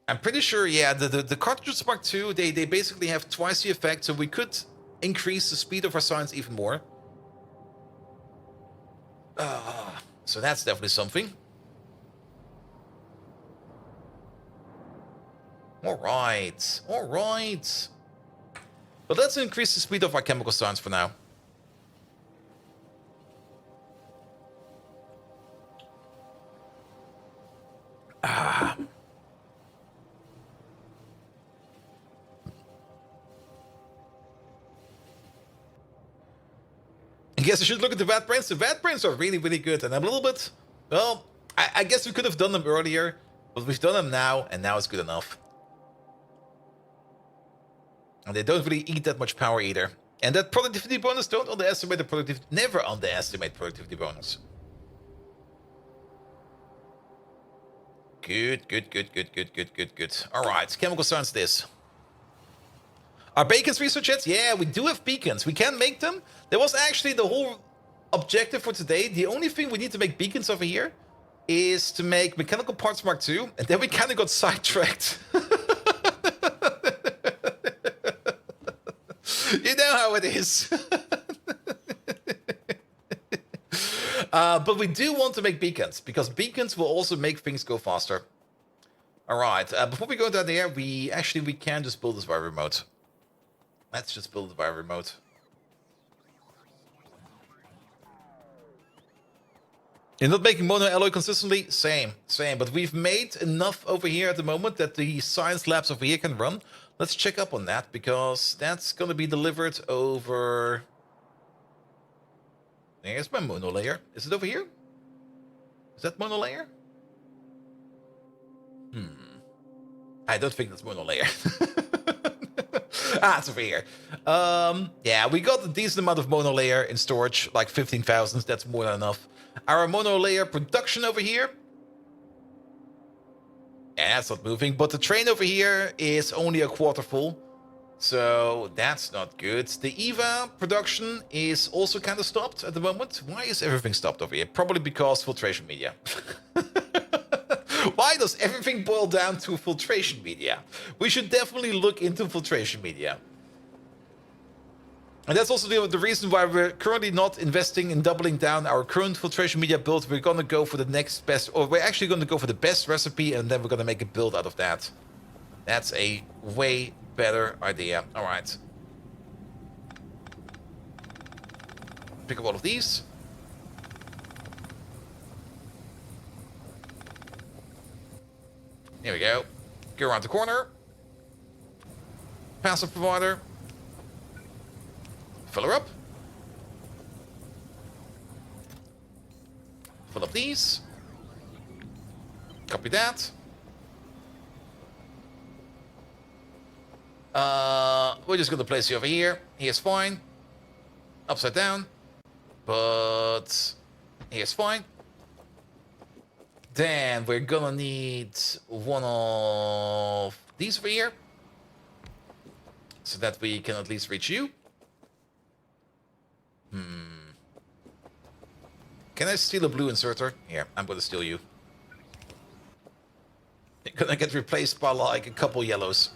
I'm pretty sure, yeah, the cartridges Mark II, they basically have twice the effect, so we could increase the speed of our science even more. So that's definitely something. All right, all right. But let's increase the speed of our chemical science for now. I guess I should look at the VAT Brains. The VAT Brains are really, really good. And I'm a little bit... Well, I guess we could have done them earlier. But we've done them now, and now it's good enough. And they don't really eat that much power either. And that productivity bonus, don't underestimate the productivity. Never underestimate productivity bonus. Good. All right, chemical science this. Are beacons research yet? Yeah, we do have beacons. We can make them. That was actually the whole objective for today. The only thing we need to make beacons over here is to make mechanical parts Mark II, and then we kind of got sidetracked. You know how it is. But we do want to make beacons, because beacons will also make things go faster. All right, before we go down there, we can just build this by remote. Let's just build it by remote. You're not making mono alloy consistently? Same. But we've made enough over here at the moment that the science labs over here can run. Let's check up on that, because that's going to be delivered over... There's my mono layer. Is it over here? Is that mono layer? I don't think that's mono layer. It's over here. Yeah, we got a decent amount of mono layer in storage, like 15,000. That's more than enough. Our mono layer production over here. Yeah, it's not moving, but the train over here is only a quarter full. So that's not good. The EVA production is also kind of stopped at the moment. Why is everything stopped over here? Probably because filtration media. Why does everything boil down to filtration media? We should definitely look into filtration media. And that's also the reason why we're currently not investing in doubling down our current filtration media build. We're going to go for the next best, or we're actually going to go for the best recipe, and then we're going to make a build out of that. That's a way better idea. All right. Pick up all of these. Here we go. Go around the corner. Passive provider. Fill her up. Fill up these. Copy that. We're just gonna place you over here. Here's fine. Upside down. But here's fine. Then we're gonna need one of these over here, so that we can at least reach you. Can I steal a blue inserter? Here, I'm gonna steal you. You're gonna get replaced by like a couple yellows.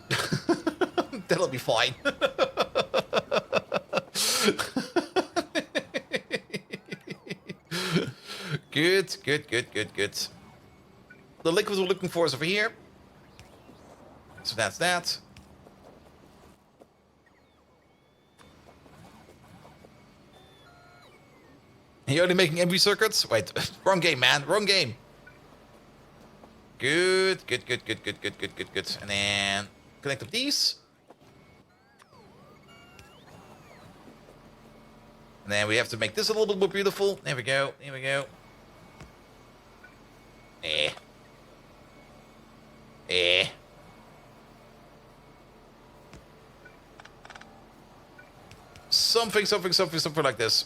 That'll be fine. Good. The liquid we're looking for is over here. So that's that. You're only making MV circuits? Wait, wrong game, man. Wrong game. Good. And then connect up these. And then we have to make this a little bit more beautiful. There we go. Something like this.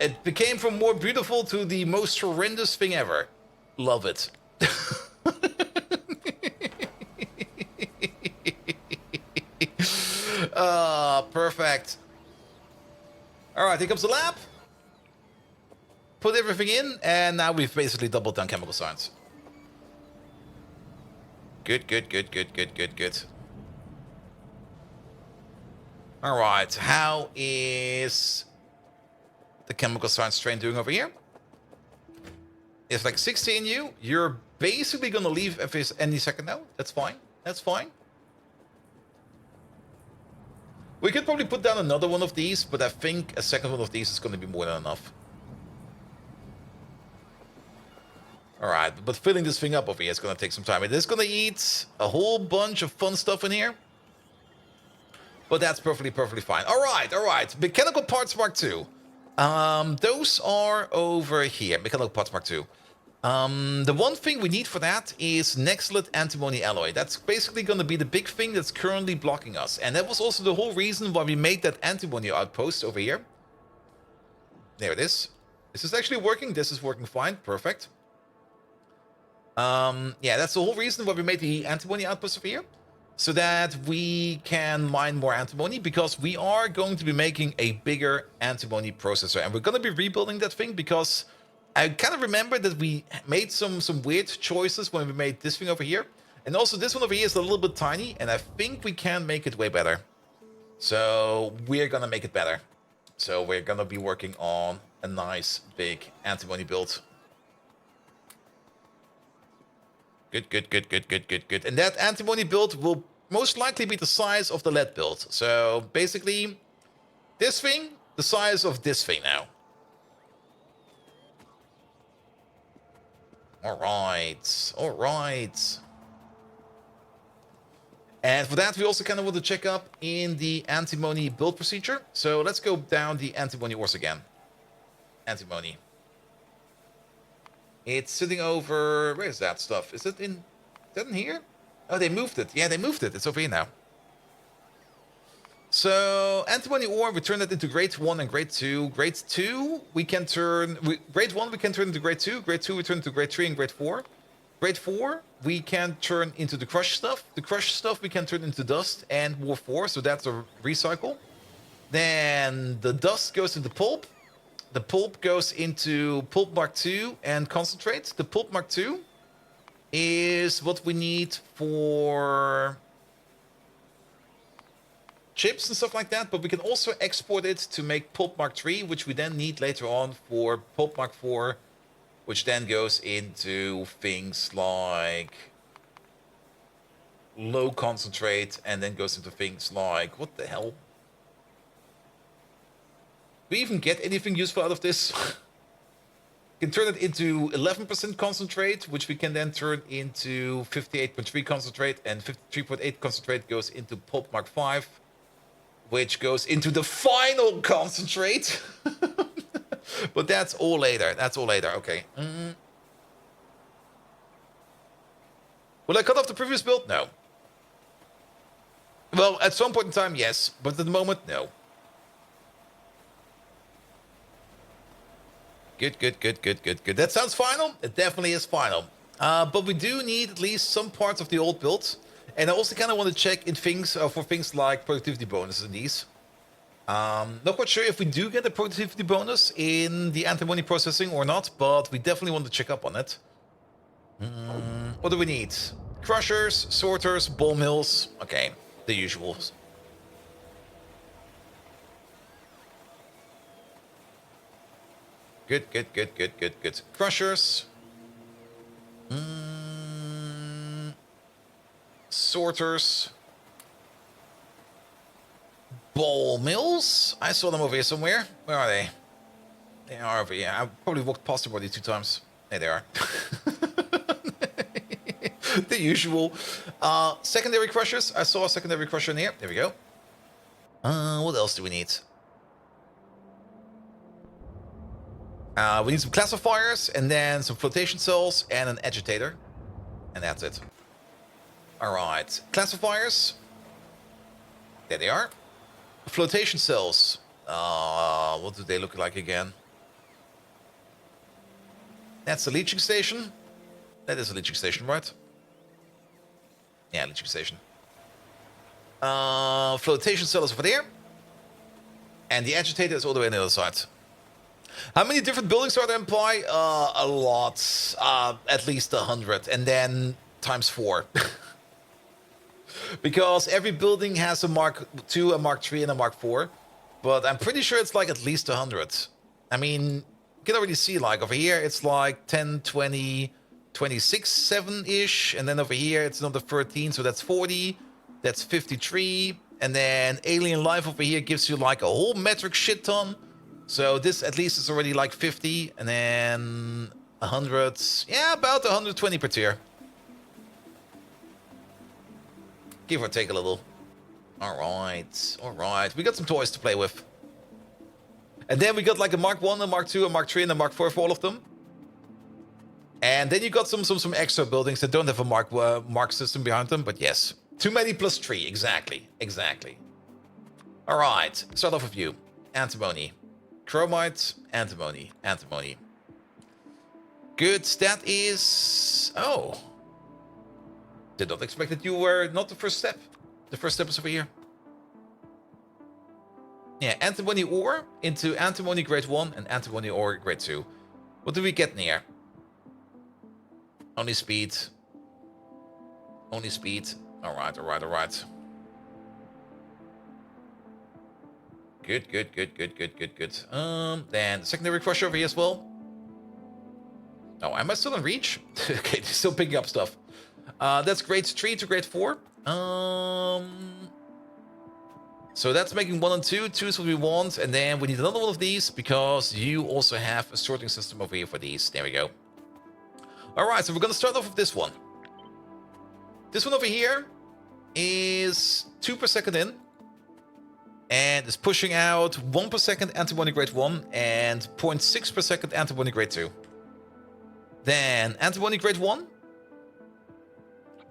It became from more beautiful to the most horrendous thing ever. Love it. Perfect. Alright, here comes the lab. Put everything in, and now we've basically doubled down chemical science. Good. Alright, how is the chemical science train doing over here? It's like 16 you. You're basically gonna leave if it's any second now. That's fine. We could probably put down another one of these, but I think a second one of these is gonna be more than enough. Alright, but filling this thing up over here is gonna take some time. It is gonna eat a whole bunch of fun stuff in here. But that's perfectly fine. Alright. Mechanical parts Mark II. Those are over here. Mechanical parts Mark II. The one thing we need for that is Nextlet antimony alloy. That's basically going to be the big thing that's currently blocking us. And that was also the whole reason why we made that antimony outpost over here. There it is. Is this actually working? This is working fine. Perfect. Yeah, that's the whole reason why we made the antimony outpost over here. So that we can mine more antimony, because we are going to be making a bigger antimony processor. And we're going to be rebuilding that thing, because I kind of remember that we made some weird choices when we made this thing over here. And also this one over here is a little bit tiny, and I think we can make it way better. So we're going to make it better. So we're going to be working on a nice big antimony build. Good. And that antimony build will most likely be the size of the lead build. So basically, this thing, the size of this thing now. Alright. And for that, we also kind of want to check up in the antimony build procedure. So let's go down the antimony ores again. Antimony. It's sitting over... Where is that stuff? Is that in here? Oh, they moved it. Yeah, they moved it. It's over here now. So, antimony ore, we turn that into grade 1 and grade 2. Grade 2, we can turn... grade 1, we can turn into grade 2. Grade 2, we turn into grade 3 and grade 4. Grade 4, we can turn into the crushed stuff. The crushed stuff, we can turn into dust and War 4. So that's a recycle. Then the dust goes into pulp. The pulp goes into Pulp Mark II and concentrate. The Pulp Mark II is what we need for chips and stuff like that, but we can also export it to make Pulp Mark III, which we then need later on for Pulp Mark IV, which then goes into things like low concentrate, and then goes into things like, what the hell? Do we even get anything useful out of this? We can turn it into 11% concentrate, which we can then turn into 58.3 concentrate, and 53.8 concentrate goes into Pulp Mark V, which goes into the final concentrate. But that's all later. Okay. Will I cut off the previous build? No. Well, at some point in time, yes, but at the moment, no. Good. That sounds final. It definitely is final. But we do need at least some parts of the old build. And I also kind of want to check in things for things like productivity bonuses in these. Not quite sure if we do get a productivity bonus in the antimony processing or not, but we definitely want to check up on it. What do we need? Crushers, sorters, ball mills. Okay, the usuals. Good. Crushers. Sorters. Ball mills. I saw them over here somewhere. Where are they? They are over here. I probably walked past them already 2 times. There they are. The usual. Secondary crushers. I saw a secondary crusher in here. There we go. What else do we need? We need some classifiers, and then some flotation cells, and an agitator. And that's it. Alright. Classifiers. There they are. Flotation cells. What do they look like again? That's a leaching station. That is a leaching station, right? Yeah, leaching station. Flotation cell is over there. And the agitator is all the way on the other side. How many different buildings are there imply? A lot. At least 100. And then times 4. Because every building has a Mark II, a Mark III, and a Mark IV. But I'm pretty sure it's like at least 100. I mean, you can already see, like, over here it's like 10, 20, 26, 7-ish. And then over here it's another 13, so that's 40. That's 53. And then alien life over here gives you like a whole metric shit ton. So this at least is already like 50, and then 100. Yeah, about 120 per tier. Give or take a little. Alright. We got some toys to play with. And then we got like a Mark 1, a Mark 2, a Mark 3, and a Mark 4 for all of them. And then you got some extra buildings that don't have a mark system behind them, but yes. Too many plus 3, exactly. Alright, start off with you. Antimony. Chromite, antimony. Good, that is... Oh. Did not expect that you were not the first step. The first step is over here. Yeah, antimony ore into antimony grade 1 and antimony ore grade 2. What do we get in here? Only speed. Alright. Good. Then the secondary crusher over here as well. Oh, am I still in reach? Okay, still picking up stuff. That's grade 3 to grade 4. So that's making 1 and 2. 2 is what we want. And then we need another one of these because you also have a sorting system over here for these. There we go. Alright, so we're going to start off with this one. This one over here is 2 per second in. And it's pushing out 1 per second antimony grade 1 and 0.6 per second antimony grade 2. Then antimony grade 1.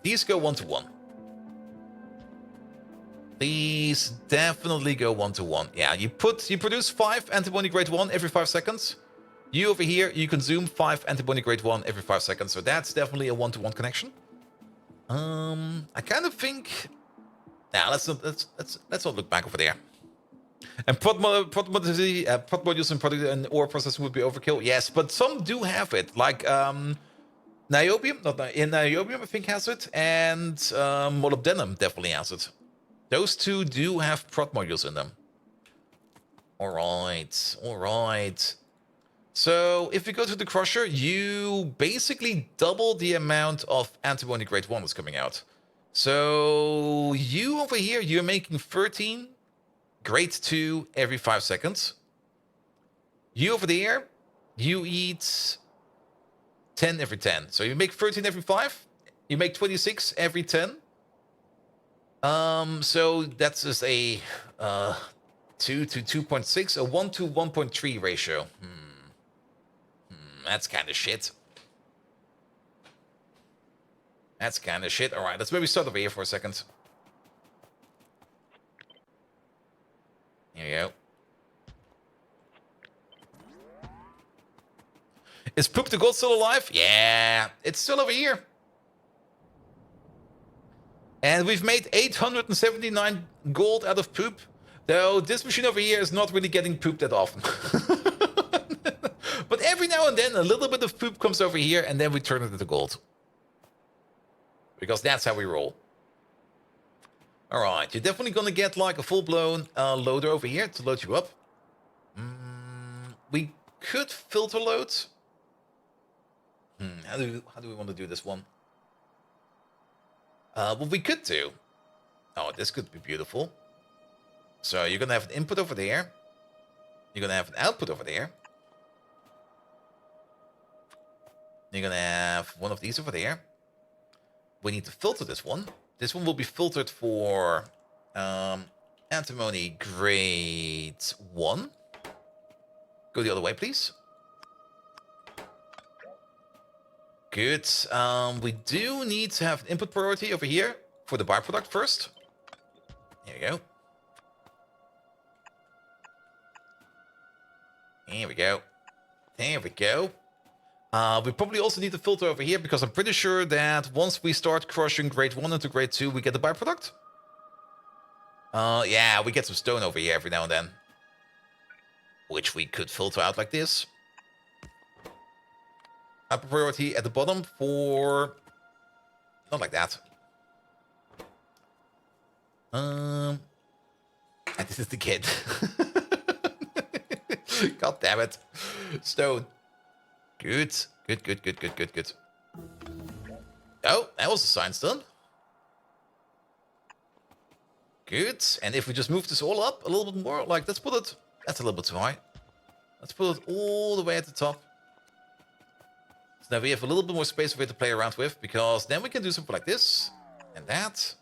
These go 1 to 1. These definitely go 1 to 1. Yeah, you produce 5 antimony grade 1 every 5 seconds. You over here, you consume 5 antimony grade 1 every 5 seconds. So that's definitely a 1 to 1 connection. I kind of think... Nah, let's not look back over there. And prod modules and ore processing would be overkill. Yes, but some do have it. Like niobium, niobium I think has it, and molybdenum definitely has it. Those two do have prod modules in them. All right. So if we go to the crusher, you basically double the amount of antimony grade 1 that's coming out. So you over here, you're making 13 grade 2 every 5 seconds. You over there, you eat 10 every 10. So you make 13 every 5. You make 26 every 10. So that's just a 2 to 2.6, a 1 to 1.3 ratio. That's kind of shit. All right, let's maybe start over here for a second. Here we go. Is Poop the Gold still alive? Yeah, it's still over here. And we've made 879 gold out of poop. Though this machine over here is not really getting poop that often. But every now and then a little bit of poop comes over here and then we turn it into gold. Because that's how we roll. Alright, you're definitely gonna get like a full-blown loader over here to load you up. We could filter load. How do we want to do this one? What we could do... Oh, this could be beautiful. So you're gonna have an input over there. You're gonna have an output over there. You're gonna have one of these over there. We need to filter this one. This one will be filtered for antimony grade 1. Go the other way, please. Good. We do need to have an input priority over here for the byproduct first. There we go. There we go. We probably also need to filter over here because I'm pretty sure that once we start crushing grade 1 into grade 2, we get the byproduct. Yeah, we get some stone over here every now and then. Which we could filter out like this. Upper priority at the bottom for... Not like that. I did it again. God damn it. Stone. Good. Oh, that was the science done. Good. And if we just move this all up a little bit more, like, let's put it... That's a little bit too high. Let's put it all the way at the top. So now we have a little bit more space for it to play around with, because then we can do something like this, and that.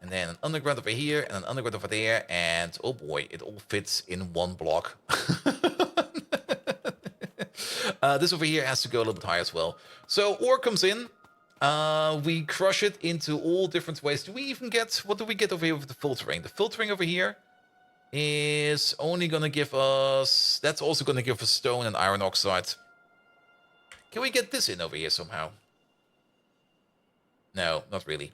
And then an underground over here, and an underground over there, and oh boy, it all fits in one block. This over here has to go a little bit higher as well. So ore comes in. We crush it into all different ways. Do we even get... What do we get over here with the filtering? The filtering over here is only going to give us... That's also going to give us stone and iron oxide. Can we get this in over here somehow? No, not really.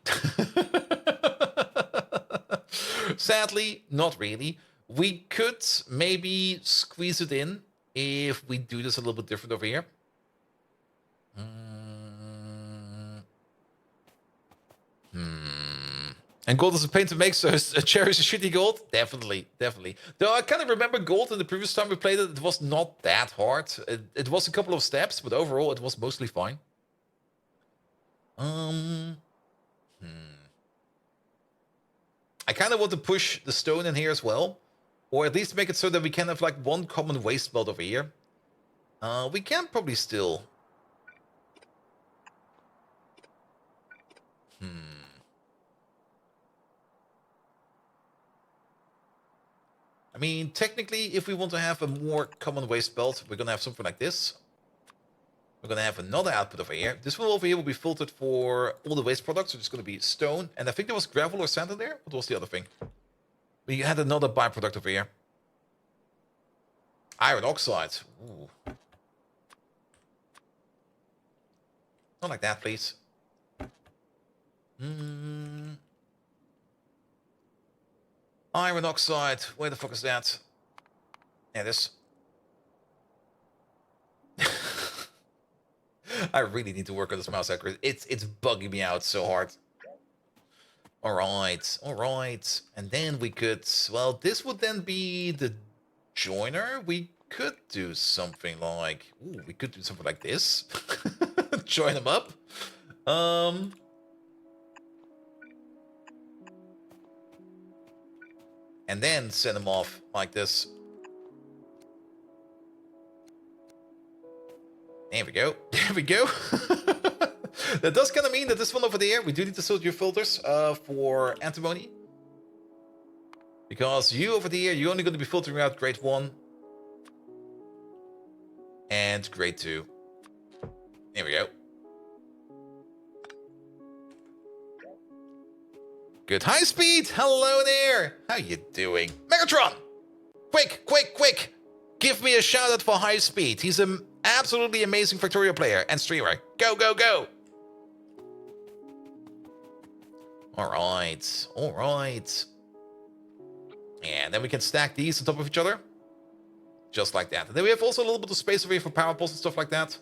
Sadly, not really. We could maybe squeeze it in if we do this a little bit different over here. And gold is a pain to make, so cherish a shitty gold? Definitely, definitely. Though I kind of remember gold in the previous time we played it, it was not that hard. It was a couple of steps, but overall it was mostly fine. I kind of want to push the stone in here as well. Or at least make it so that we can have like one common waste belt over here. We can probably still... I mean, technically, if we want to have a more common waste belt, we're going to have something like this. We're going to have another output over here. This one over here will be filtered for all the waste products, so it's going to be stone. And I think there was gravel or sand in there. What was the other thing? We had another byproduct over here. Iron oxide. Ooh. Not like that, please. Iron oxide. Where the fuck is that? There it is. I really need to work on this mouse accuracy. It's bugging me out so hard. Alright, alright. And then we could... Well, this would then be the joiner. We could do something like... Ooh, we could do something like this. Join them up. And then send them off like this. There we go. There we go. That does kind of mean that this one over there, we do need to sort your filters for antimony. Because you over there, you're only going to be filtering out grade 1 and grade 2. There we go. Good. High speed! Hello there! How you doing? Megatron! Quick, quick, quick! Give me a shout out for High Speed. He's an absolutely amazing Factorio player and streamer. Go, go, go! Alright, alright. And then we can stack these on top of each other. Just like that. And then we have also a little bit of space over here for power poles and stuff like that.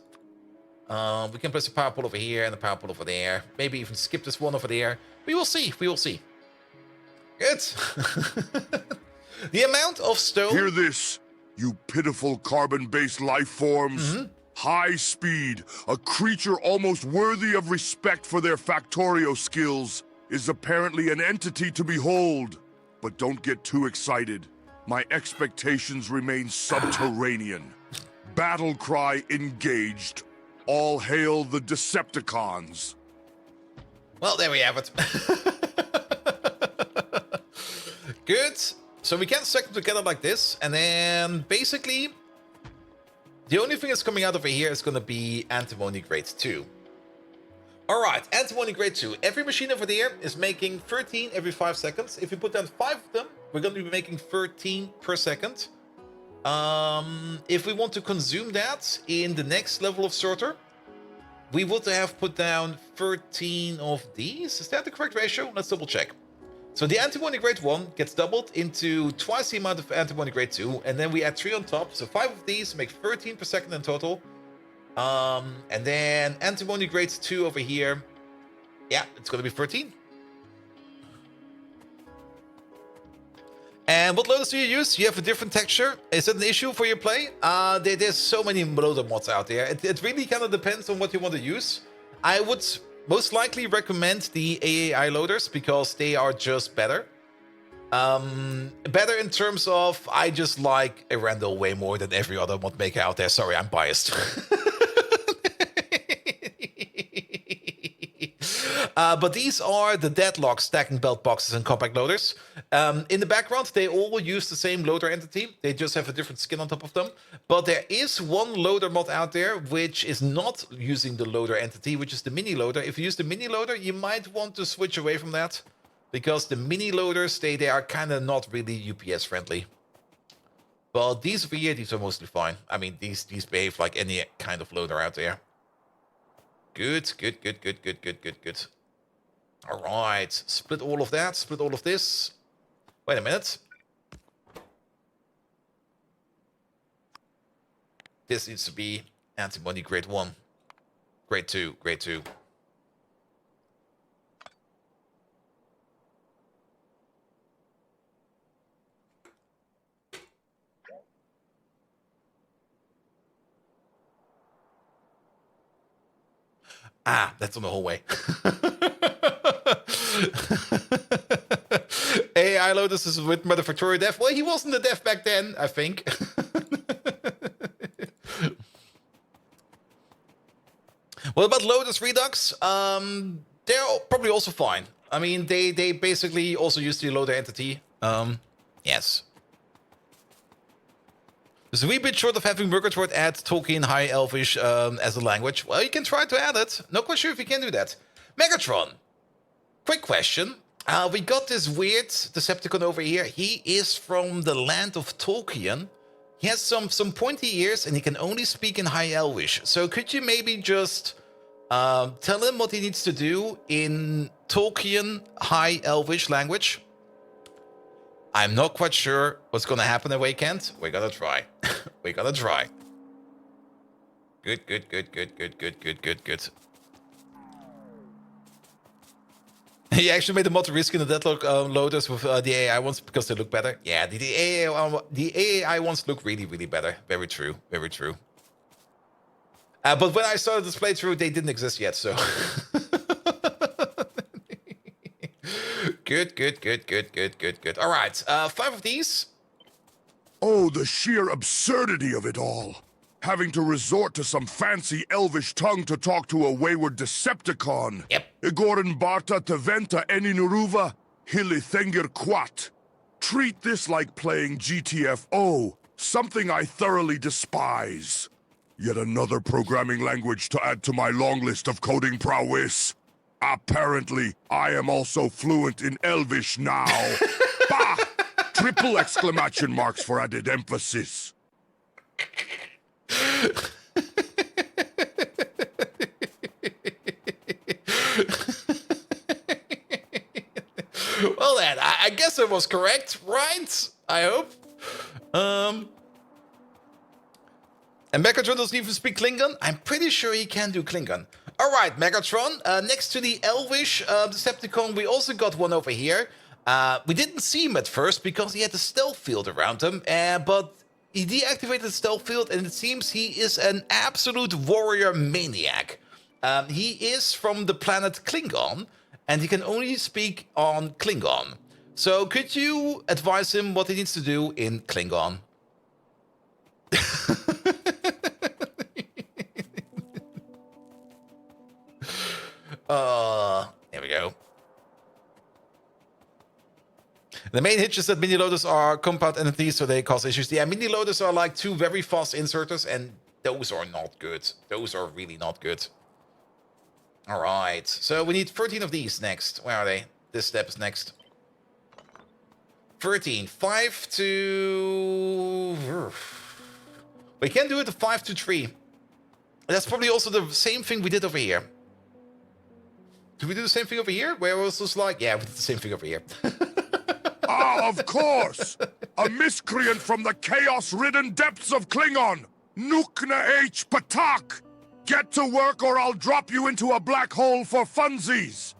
We can place a power pole over here and a power pole over there. Maybe even skip this one over there. We will see. We will see. Good. The amount of stone... Hear this, you pitiful carbon-based life forms. High Speed, a creature almost worthy of respect for their Factorio skills, is apparently an entity to behold. But don't get too excited. My expectations remain subterranean. Battle cry engaged. All hail the Decepticons. Well, there we have it. Good. So we can stack them together like this. And then basically, the only thing that's coming out over here is going to be antimony grade 2. Alright, antimony grade 2. Every machine over there is making 13 every 5 seconds. If we put down 5 of them, we're going to be making 13 per second. If we want to consume that in the next level of sorter, we would have put down 13 of these. Is that the correct ratio? Let's double check. So the antimony grade 1 gets doubled into twice the amount of antimony grade 2, and then we add 3 on top. So 5 of these make 13 per second in total. And then antimony grade 2 over here. Yeah, it's going to be 13. And what loaders do you use? You have a different texture. Is that an issue for your play? There's so many loader mods out there. It really kind of depends on what you want to use. I would most likely recommend the AAI loaders because they are just better. Better in terms of I just like Arendelle way more than every other mod maker out there. Sorry, I'm biased. But these are the deadlock stacking belt boxes and compact loaders. In the background, they all use the same loader entity. They just have a different skin on top of them. But there is one loader mod out there which is not using the loader entity, which is the mini loader. If you use the mini loader, you might want to switch away from that, because the mini loaders, they are kind of not really UPS friendly. But these over here, these are mostly fine. I mean, these behave like any kind of loader out there. Good. All right, split all of that, split all of this. Wait a minute. This needs to be antimony grade 1. Grade 2, grade 2. Ah, that's on the whole way. AI Lotus is with Mother Factorio dev. Well, he wasn't the dev back then, I think. What about Lotus Redux? They're probably also fine. I mean, they basically also use the loader entity. Yes. There's a wee bit short of having Murgatroyd add Tolkien High Elvish as a language. Well, you can try to add it. Not quite sure if you can do that. Megatron. Quick question. We got this weird Decepticon over here. He is from the land of Tolkien. He has some pointy ears and he can only speak in High Elvish. So could you maybe just tell him what he needs to do in Tolkien High Elvish language? I'm not quite sure what's going to happen at Weekend. We're going to try. We're going to try. Good. He actually made a mod to reskin the deadlock loaders with the AI ones because they look better. Yeah, the AI ones look really, really better. Very true. Very true. But when I started this playthrough, they didn't exist yet, so... Good. All right, 5 of these. Oh, the sheer absurdity of it all. Having to resort to some fancy elvish tongue to talk to a wayward Decepticon. Yep. Igorin Barta Teventa Eninuruva Hilithengir Quat. Treat this like playing GTFO, something I thoroughly despise. Yet another programming language to add to my long list of coding prowess. Apparently, I am also fluent in Elvish now. Bah! Triple exclamation marks for added emphasis. Well then, I guess it was correct, right? I hope. And Megatron doesn't even speak Klingon? I'm pretty sure he can do Klingon. Alright, Megatron, next to the Elvish Decepticon, we also got one over here. We didn't see him at first because he had a stealth field around him, but he deactivated the stealth field and it seems he is an absolute warrior maniac. He is from the planet Klingon, and he can only speak on Klingon. So could you advise him what he needs to do in Klingon? There we go. The main hitch is that mini loaders are compound entities, so they cause issues. Yeah, mini loaders are like 2 very fast inserters, and those are not good. Those are really not good. All right, so we need 13 of these next. Where are they? This step is next. 13. 5 to... We can do it to 5 to 3. That's probably also the same thing we did over here. Did we do the same thing over here? Where it was just like... Yeah, we did the same thing over here. Ah, of course! A miscreant from the chaos-ridden depths of Klingon! Nukna H. Patak! Get to work or I'll drop you into a black hole for funsies!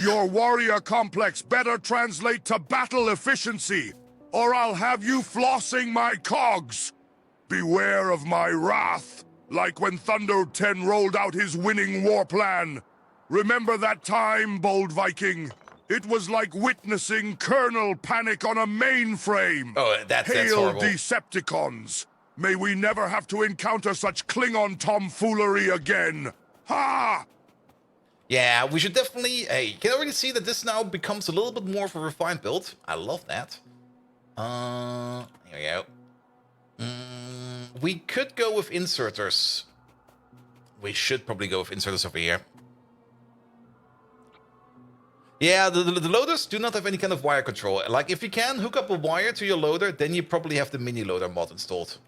Your warrior complex better translate to battle efficiency, or I'll have you flossing my cogs! Beware of my wrath, like when Thunder 10 rolled out his winning war plan. Remember that time, bold Viking? It was like witnessing kernel panic on a mainframe. Oh, that's Hail, horrible. Decepticons! May we never have to encounter such Klingon tomfoolery again. Ha! Yeah, we should definitely... Hey, you can already see that this now becomes a little bit more of a refined build. I love that. Here we go. We could go with inserters. We should probably go with inserters over here. Yeah, the loaders do not have any kind of wire control. Like, if you can hook up a wire to your loader, then you probably have the mini loader mod installed.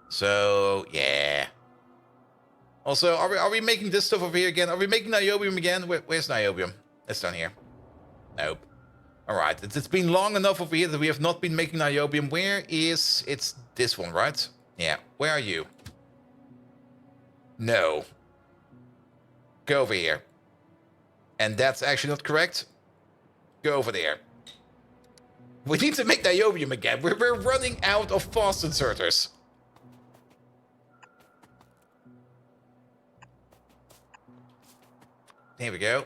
So, yeah. Also, are we making this stuff over here again? Are we making niobium again? Where's niobium? It's down here. Nope. Alright, it's been long enough over here that we have not been making niobium. Where is... It's this one, right? Yeah, where are you? No. Go over here. And that's actually not correct. Go over there. We need to make niobium again. We're running out of fast inserters. There we go.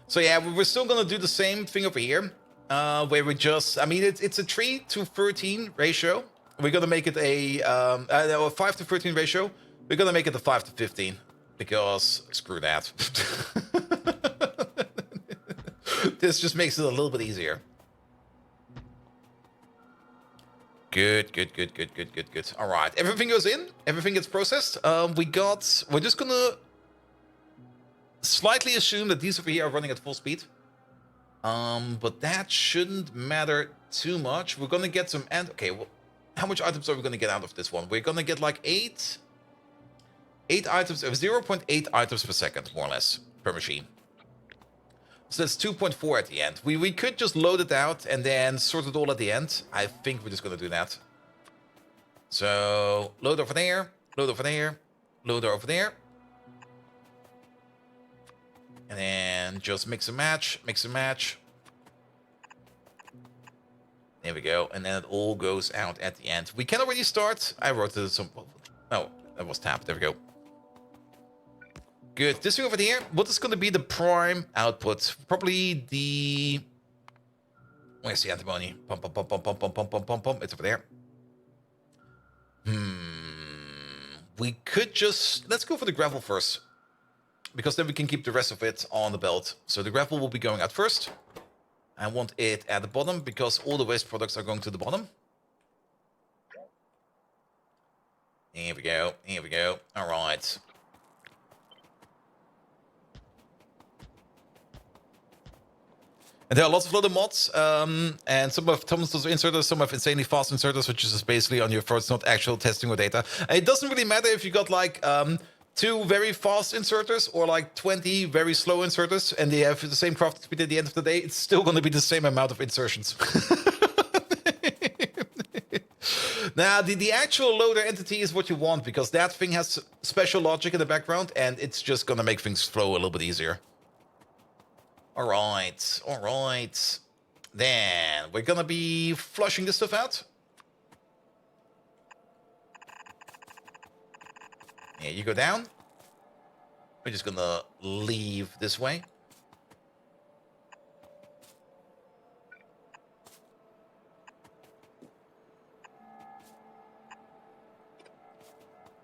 So yeah, we're still gonna do the same thing over here. Where we just... I mean, it's a 3-to-13 ratio. We're gonna make it a 5-to-13 ratio. We're gonna make it a 5-to-15. Because screw that. This just makes it a little bit easier. Good. All right, everything goes in. Everything gets processed. We're just gonna slightly assume that these over here are running at full speed. But that shouldn't matter too much. We're gonna get some okay, well, how much items are we gonna get out of this one? We're gonna get like 8 items, 0.8 items per second, more or less, per machine. So that's 2.4 at the end. We could just load it out and then sort it all at the end. I think we're just going to do that. So, load over there, load over there, load over there. And then just mix and match, mix and match. There we go. And then it all goes out at the end. We can already start. I wrote some... Oh, that was tapped. There we go. Good. This thing over here, what is going to be the prime output? Probably the... Where's the antimony? Pump. It's over there. We could just... Let's go for the gravel first. Because then we can keep the rest of it on the belt. So the gravel will be going out first. I want it at the bottom because all the waste products are going to the bottom. Here we go. Here we go. All right. And there are lots of loader mods, and some have tons of inserters, some have insanely fast inserters, which is just basically on your first, not actual testing or data. And it doesn't really matter if you got like 2 very fast inserters or like 20 very slow inserters, and they have the same crafting speed at the end of the day. It's still going to be the same amount of insertions. Now, the actual loader entity is what you want, because that thing has special logic in the background, and it's just going to make things flow a little bit easier. All right. Then we're gonna be flushing this stuff out. Yeah, you go down. We're just gonna leave this way.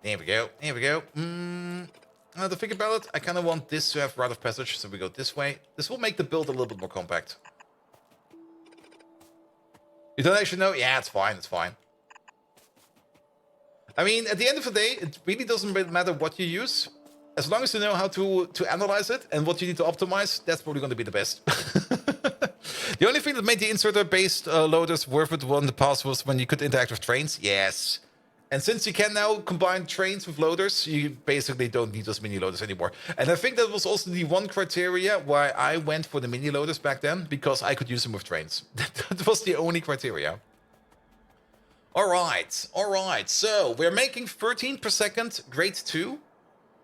There we go. Here we go. To think about it, I kind of want this to have rite of passage, so we go this way. This will make the build a little bit more compact. You don't actually know? Yeah, it's fine, it's fine. I mean, at the end of the day, it really doesn't matter what you use. As long as you know how to analyze it and what you need to optimize, that's probably going to be the best. The only thing that made the inserter-based loaders worth it in the past was when you could interact with trains. Yes. And since you can now combine trains with loaders, you basically don't need those mini loaders anymore. And I think that was also the one criteria why I went for the mini loaders back then, because I could use them with trains. That was the only criteria. All right. So we're making 13 per second grade 2.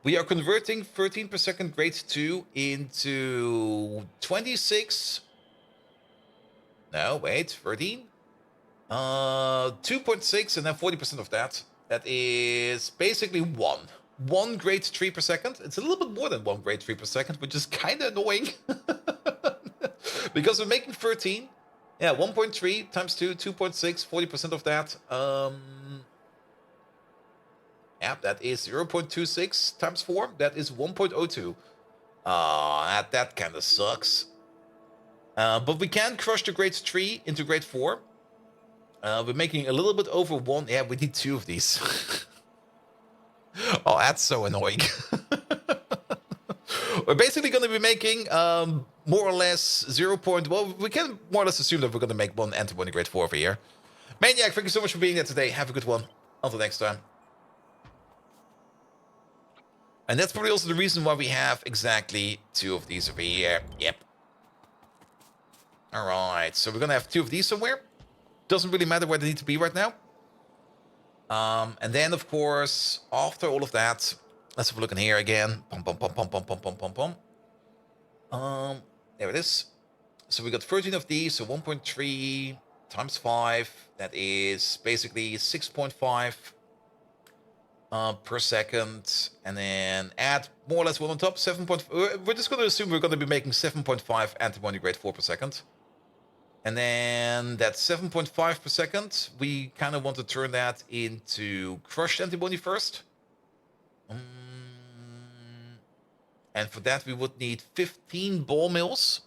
We are converting 13 per second grade 2 into 26. No, wait, 13. 2.6 and then 40% of that. That is basically 1 grade 3 per second. It's a little bit more than 1 grade 3 per second, which is kind of annoying. Because we're making 13. Yeah, 1.3 times 2, 2.6, 40% of that. Yeah, that is 0.26 times 4. That is 1.02. That kind of sucks. But we can crush the grade 3 into grade 4. We're making a little bit over 1. Yeah, we need 2 of these. Oh, that's so annoying. We're basically going to be making more or less 0. Well, we can more or less assume that we're going to make 1 antimony grade 4 over here. Maniac, thank you so much for being here today. Have a good one. Until next time. And that's probably also the reason why we have exactly 2 of these over here. Yep. Alright, so we're going to have 2 of these somewhere. Doesn't really matter where they need to be right now. And then, of course, after all of that, let's have a look in here again. There it is. So we got 13 of these, so 1.3 times 5. That is basically 6.5 per second. And then add more or less 1 on top. 7. We're just going to assume we're going to be making 7.5 antimony grade 4 per second. And then that's 7.5 per second. We kind of want to turn that into crushed antimony first. And for that, we would need 15 ball mills.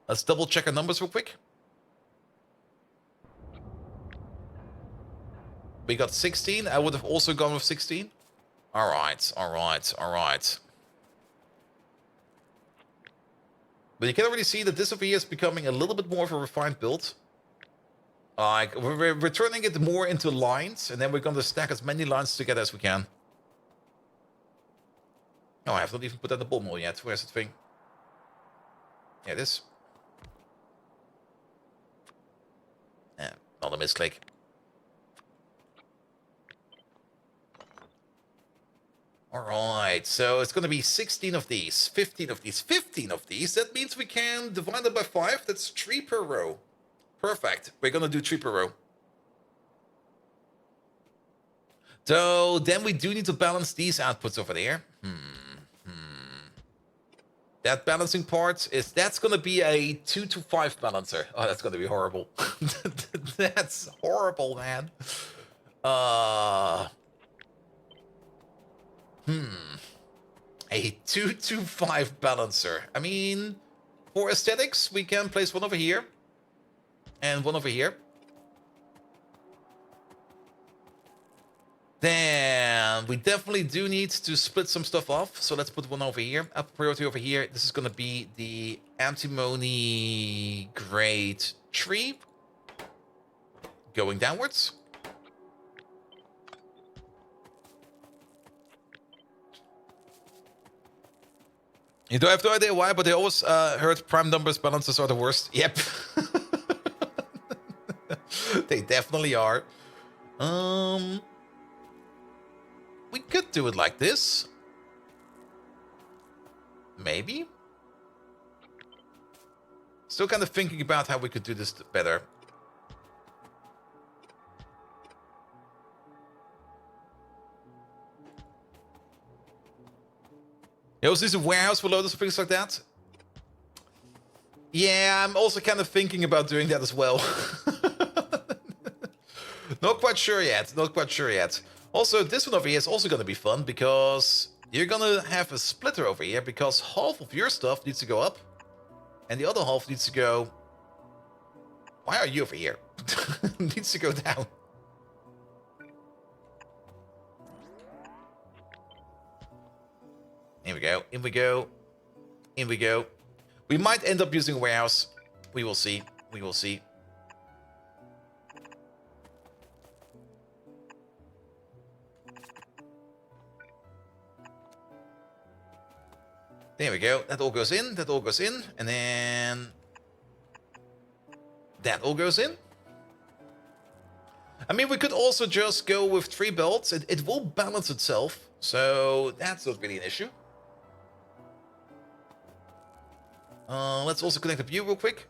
Let's double check our numbers real quick. We got 16. I would have also gone with 16. All right, all right, all right. But you can already see that this over here is becoming a little bit more of a refined build. Like, we're turning it more into lines, and then we're going to stack as many lines together as we can. Oh, I have not even put that in the ball mill yet. Where's the thing? Yeah, it is. Yeah, not a misclick. Alright, so it's going to be 16 of these, 15 of these, 15 of these. That means we can divide it by 5. That's 3 per row. Perfect. We're going to do 3 per row. So then we do need to balance these outputs over there. That balancing part that's going to be a 2 to 5 balancer. Oh, that's going to be horrible. That's horrible, man. A 2 to 5 balancer. I mean, for aesthetics, we can place one over here and one over here. Then we definitely do need to split some stuff off. So let's put one over here. Up priority over here. This is going to be the antimony grade 3 going downwards. You don't have no idea why, but they always heard prime numbers balances are the worst. Yep. They definitely are. We could do it like this. Maybe. Still kind of thinking about how we could do this better. You also use a warehouse for loaders and things like that? Yeah, I'm also kind of thinking about doing that as well. Not quite sure yet. Not quite sure yet. Also, this one over here is also going to be fun because you're going to have a splitter over here because half of your stuff needs to go up and the other half needs to go... Why are you over here? Needs to go down. Here we go. In we go. In we go. We might end up using a warehouse. We will see. We will see. There we go. That all goes in. That all goes in. And then... that all goes in. I mean, we could also just go with 3 belts. It will balance itself. So that's not really an issue. Let's also connect the view real quick.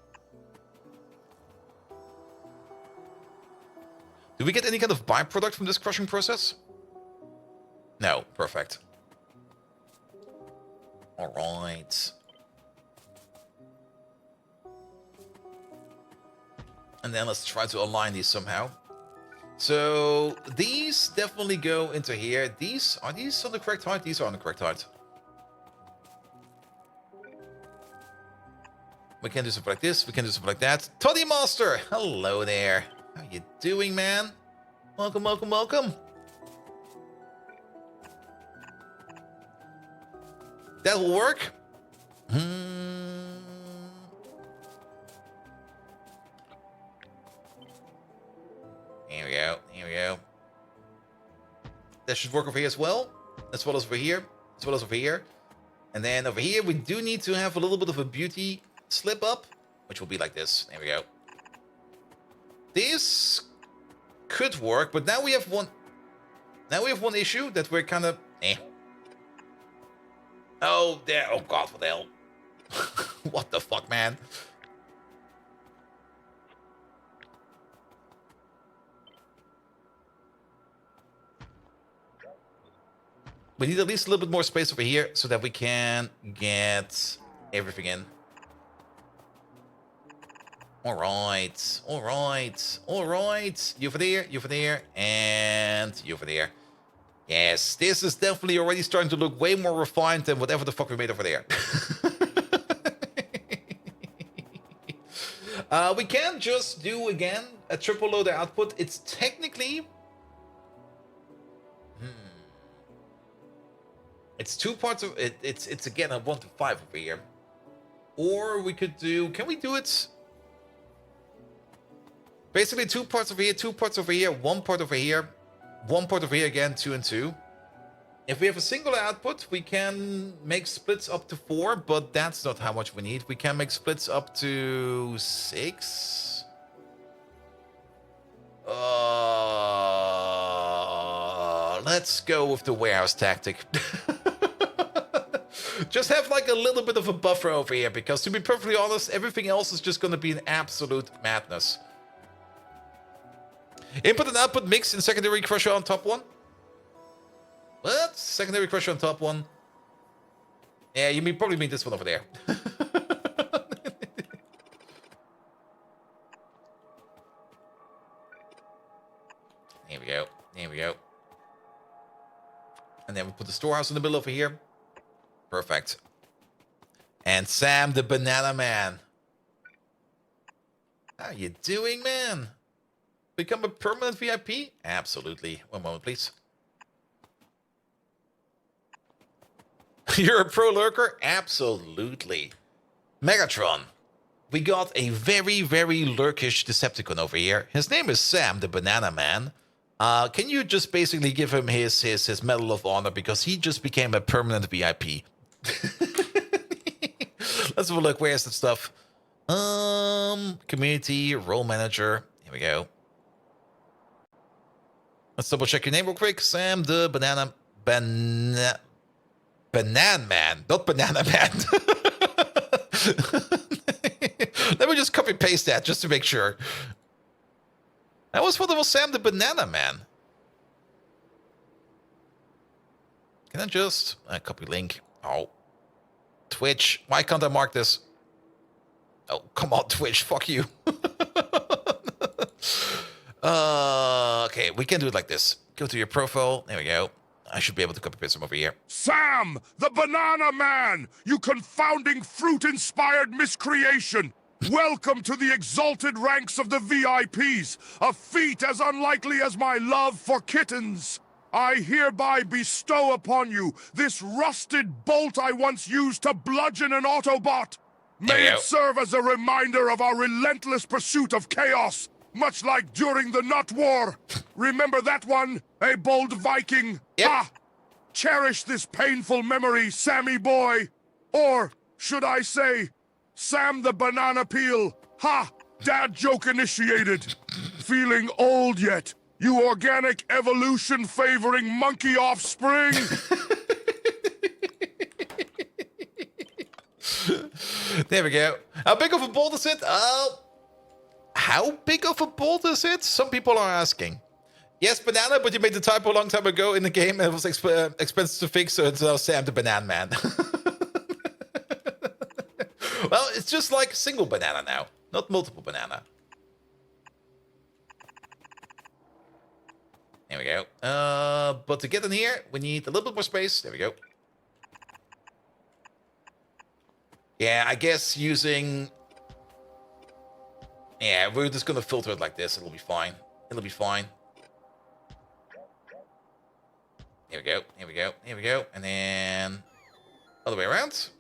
Do we get any kind of byproduct from this crushing process? No, perfect. All right. And then let's try to align these somehow. So these definitely go into here. Are these on the correct height? These are on the correct height. We can do something like this. We can do something like that. Toddy Master, hello there. How you doing, man? Welcome, welcome, welcome. That will work. Here we go. Here we go. That should work over here as well as over here, as well as over here. And then over here, we do need to have a little bit of a beauty slip up, which will be like this. There we go. This could work, but now we have one. Now we have one issue that we're kind of. Oh, there. Oh God, what the hell? What the fuck, man? We need at least a little bit more space over here so that we can get everything in. All right, all right, all right. You over there, and you over there. Yes, this is definitely already starting to look way more refined than whatever the fuck we made over there. We can just do, again, a triple loader output. It's technically... It's 2 parts of it. It's again a 1 to 5 over here. Or we could do... Can we do it? Basically 2 parts over here, 2 parts over here, 1 part over here, 1 part over here again, 2 and 2. If we have a single output, we can make splits up to 4, but that's not how much we need. We can make splits up to 6. Let's go with the warehouse tactic. Just have like a little bit of a buffer over here, because to be perfectly honest, everything else is just going to be an absolute madness. Input and output mix in secondary crusher on top one. What? Secondary crusher on top one. Yeah, you probably mean this one over there. Here we go. Here we go. And then we put the storehouse in the middle over here. Perfect. And Sam the Banana Man. How you doing, man? Become a permanent VIP? Absolutely. One moment, please. You're a pro lurker? Absolutely. Megatron. We got a very, very lurkish Decepticon over here. His name is Sam the Banana Man. Can you just basically give him his Medal of Honor, because he just became a permanent VIP? Let's have a look. Where's the stuff? Community, role manager. Here we go. Let's double check your name real quick. Sam the Banana Man. Not Banana Man. Let me just copy paste that just to make sure. I always thought it was Sam the Banana Man. Can I just copy link? Oh. Twitch. Why can't I mark this? Oh, come on, Twitch. Fuck you. Okay, we can do it like this. Go to your profile. There we go. I should be able to copy paste from over here. Sam, the Banana Man! You confounding fruit-inspired miscreation! Welcome to the exalted ranks of the VIPs, a feat as unlikely as my love for kittens. I hereby bestow upon you this rusted bolt I once used to bludgeon an Autobot. May it serve as a reminder of our relentless pursuit of chaos, much like during the Nut War. Remember that one, a bold Viking? Yep. Ha! Cherish this painful memory, Sammy boy. Or, should I say, Sam the Banana Peel. Ha! Dad joke initiated. Feeling old yet? You organic evolution favoring monkey offspring? There we go. How big of a bolt is it? How big of a bolt is it? Some people are asking. Yes, Banana, but you made the typo a long time ago in the game and it was expensive to fix, so it's now Sam the Banana Man. Well, it's just like single banana now, not multiple banana. There we go. But to get in here, we need a little bit more space. There we go. Yeah, I guess using Yeah, we're just gonna filter it like this. It'll be fine. It'll be fine. Here we go. Here we go. Here we go. And then other way around.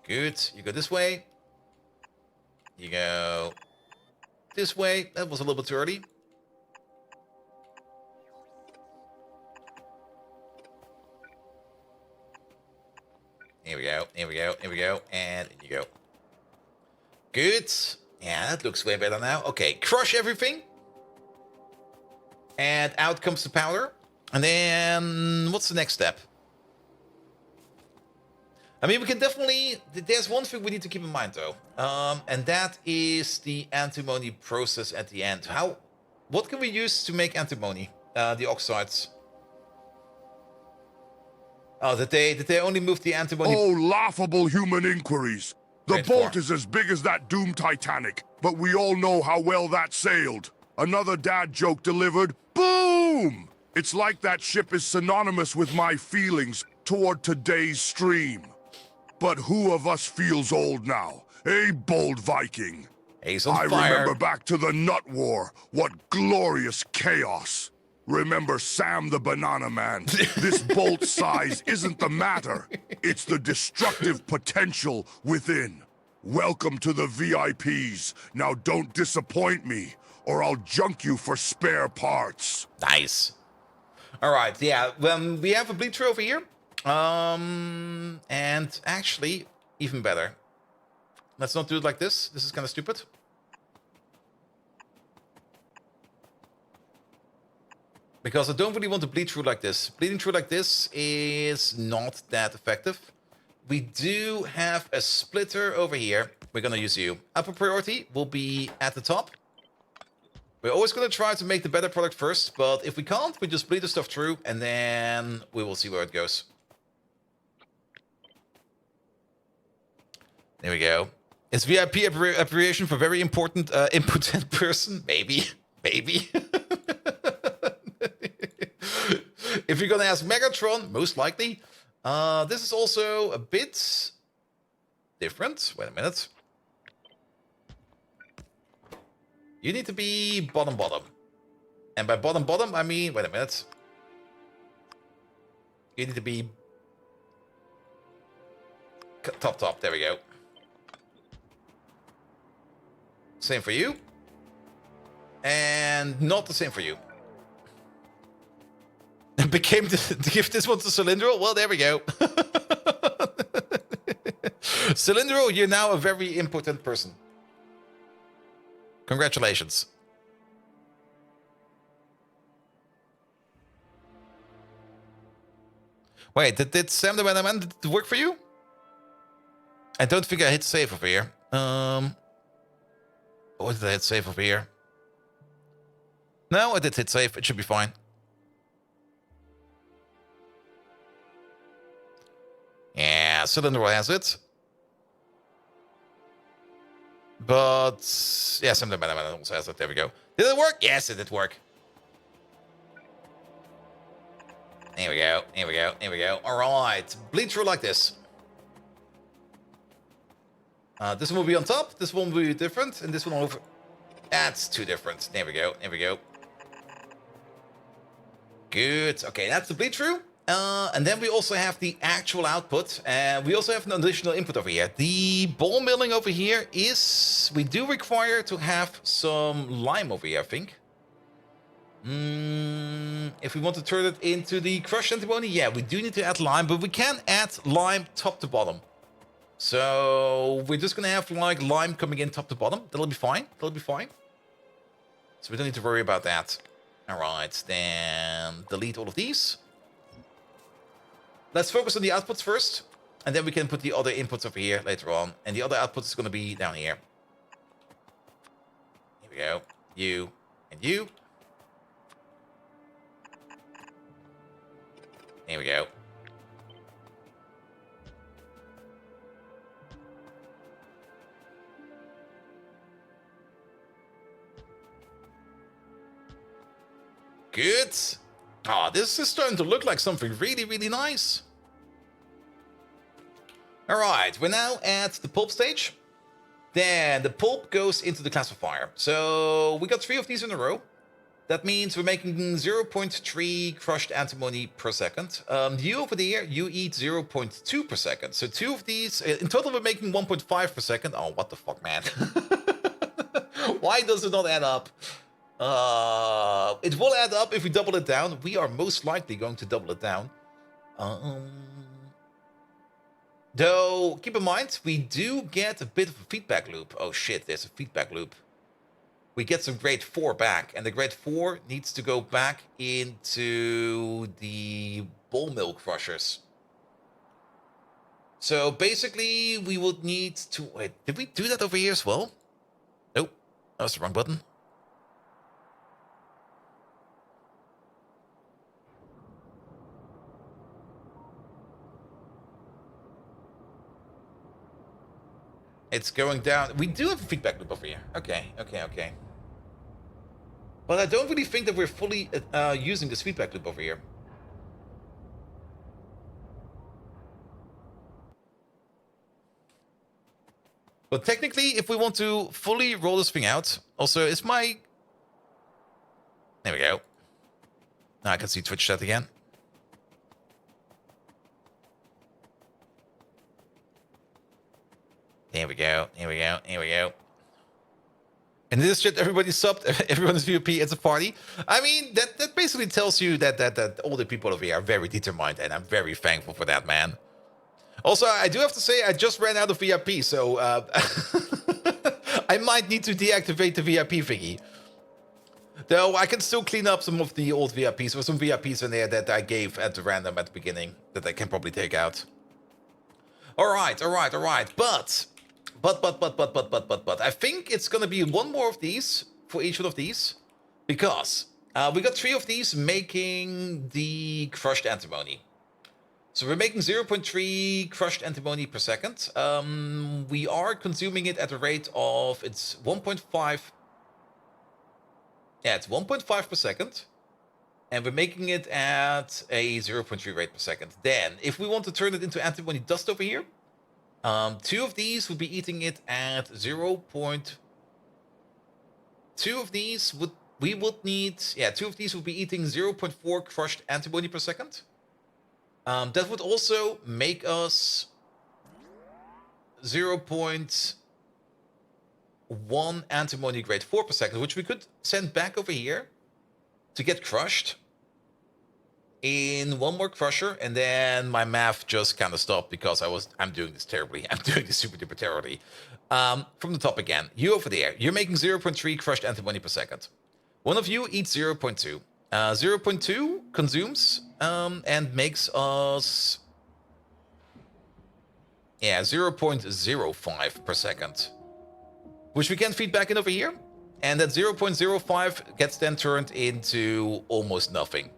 Good. You go this way. You go this way. That was a little bit too early. Here we go. Here we go. Here we go. And in you go. Good. Yeah, that looks way better now. Okay, crush everything. And out comes the powder. And then what's the next step? I mean, we can definitely... There's one thing we need to keep in mind, though. And that is the antimony process at the end. What can we use to make antimony? The oxides. Oh, did they only move the antimony? Oh, laughable human inquiries. The boat is as big as that doomed Titanic, but we all know how well that sailed. Another dad joke delivered. Boom! It's like that ship is synonymous with my feelings toward today's stream. But who of us feels old now? A bold Viking. He's on fire. I remember back to the Nut War. What glorious chaos. Remember Sam the Banana Man. This bolt size isn't the matter. It's the destructive potential within. Welcome to the VIPs. Now don't disappoint me, or I'll junk you for spare parts. Nice. All right, yeah. We have a bleacher over here. And actually, even better. Let's not do it like this. This is kind of stupid. Because I don't really want to bleed through like this. Bleeding through like this is not that effective. We do have a splitter over here. We're going to use you. Upper priority will be at the top. We're always going to try to make the better product first. But if we can't, we just bleed the stuff through. And then we will see where it goes. There we go. Is VIP abbreviation for very important impotent person? Maybe. Maybe. If you're gonna ask Megatron, most likely. This is also a bit different. Wait a minute. You need to be bottom. And by bottom, I mean, wait a minute. You need to be top. There we go. Same for you. And not the same for you. Became to give this one to Cylindro? Well, there we go. Cylindro, you're now a very important person. Congratulations. Wait, did Sam the Man did it work for you? I don't think I hit save over here. Or did I hit save over here? No, I did hit save. It should be fine. Yeah, Cylinder has it. But yeah, Sam the Man also has it. There we go. Did it work? Yes, it did work. Here we go. Here we go. Here we go. All right. Bleed through like this. This one will be on top. This one will be different. And this one over. That's too different. There we go. There we go. Good. Okay, that's the bleed through. And then we also have the actual output. And we also have an additional input over here. The ball milling over here is... We do require to have some lime over here, I think. If we want to turn it into the crushed antimony, yeah, we do need to add lime. But we can add lime top to bottom. So we're just going to have like lime coming in top to bottom. That'll be fine. That'll be fine. So we don't need to worry about that. All right, then delete all of these. Let's focus on the outputs first. And then we can put the other inputs over here later on. And the other output is going to be down here. Here we go. You and you. Here we go. Good. Ah, this is starting to look like something really, really nice. All right, we're now at the pulp stage. Then the pulp goes into the classifier. So we got 3 of these in a row. That means we're making 0.3 crushed antimony per second. You over there, you eat 0.2 per second. So 2 of these, in total we're making 1.5 per second. Oh, what the fuck, man. Why does it not add up? It will add up if we double it down. We are most likely going to double it down. Though, keep in mind, we do get a bit of a feedback loop. Oh shit, there's a feedback loop. We get some grade 4 back, and the grade 4 needs to go back into the ball mill crushers. So basically, we would need to... Wait, did we do that over here as well? Nope, that was the wrong button. It's going down. We do have a feedback loop over here. Okay. But I don't really think that we're fully using this feedback loop over here. But technically, if we want to fully roll this thing out, also, it's my... There we go. Now I can see Twitch chat again. Here we go. And in this chat, everybody's subbed, everyone's VP, it's a party. I mean, that basically tells you that all the people over here are very determined, and I'm very thankful for that, man. Also, I do have to say, I just ran out of VIP, so I might need to deactivate the VIP thingy. Though I can still clean up some of the old VIPs. There's some VIPs in there that I gave at the random at the beginning that I can probably take out. Alright. But I think it's gonna be one more of these for each one of these. Because we got 3 of these making the crushed antimony. So we're making 0.3 crushed antimony per second. We are consuming it at a rate of, it's 1.5. Yeah, it's 1.5 per second. And we're making it at a 0.3 rate per second. Then, if we want to turn it into antimony dust over here, 2 of these would be eating it at 0. 2 of these would need 2 of these would be eating 0.4 crushed antimony per second. That would also make us 0.1 antimony grade 4 per second, which we could send back over here to get crushed in one more crusher, and then my math just kind of stopped because I'm doing this terribly. I'm doing this super duper terribly. From the top again, you over there, you're making 0.3 crushed antimony per second. One of you eats 0.2. 0.2 consumes and makes us 0.05 per second, which we can feed back in over here, and that 0.05 gets then turned into almost nothing.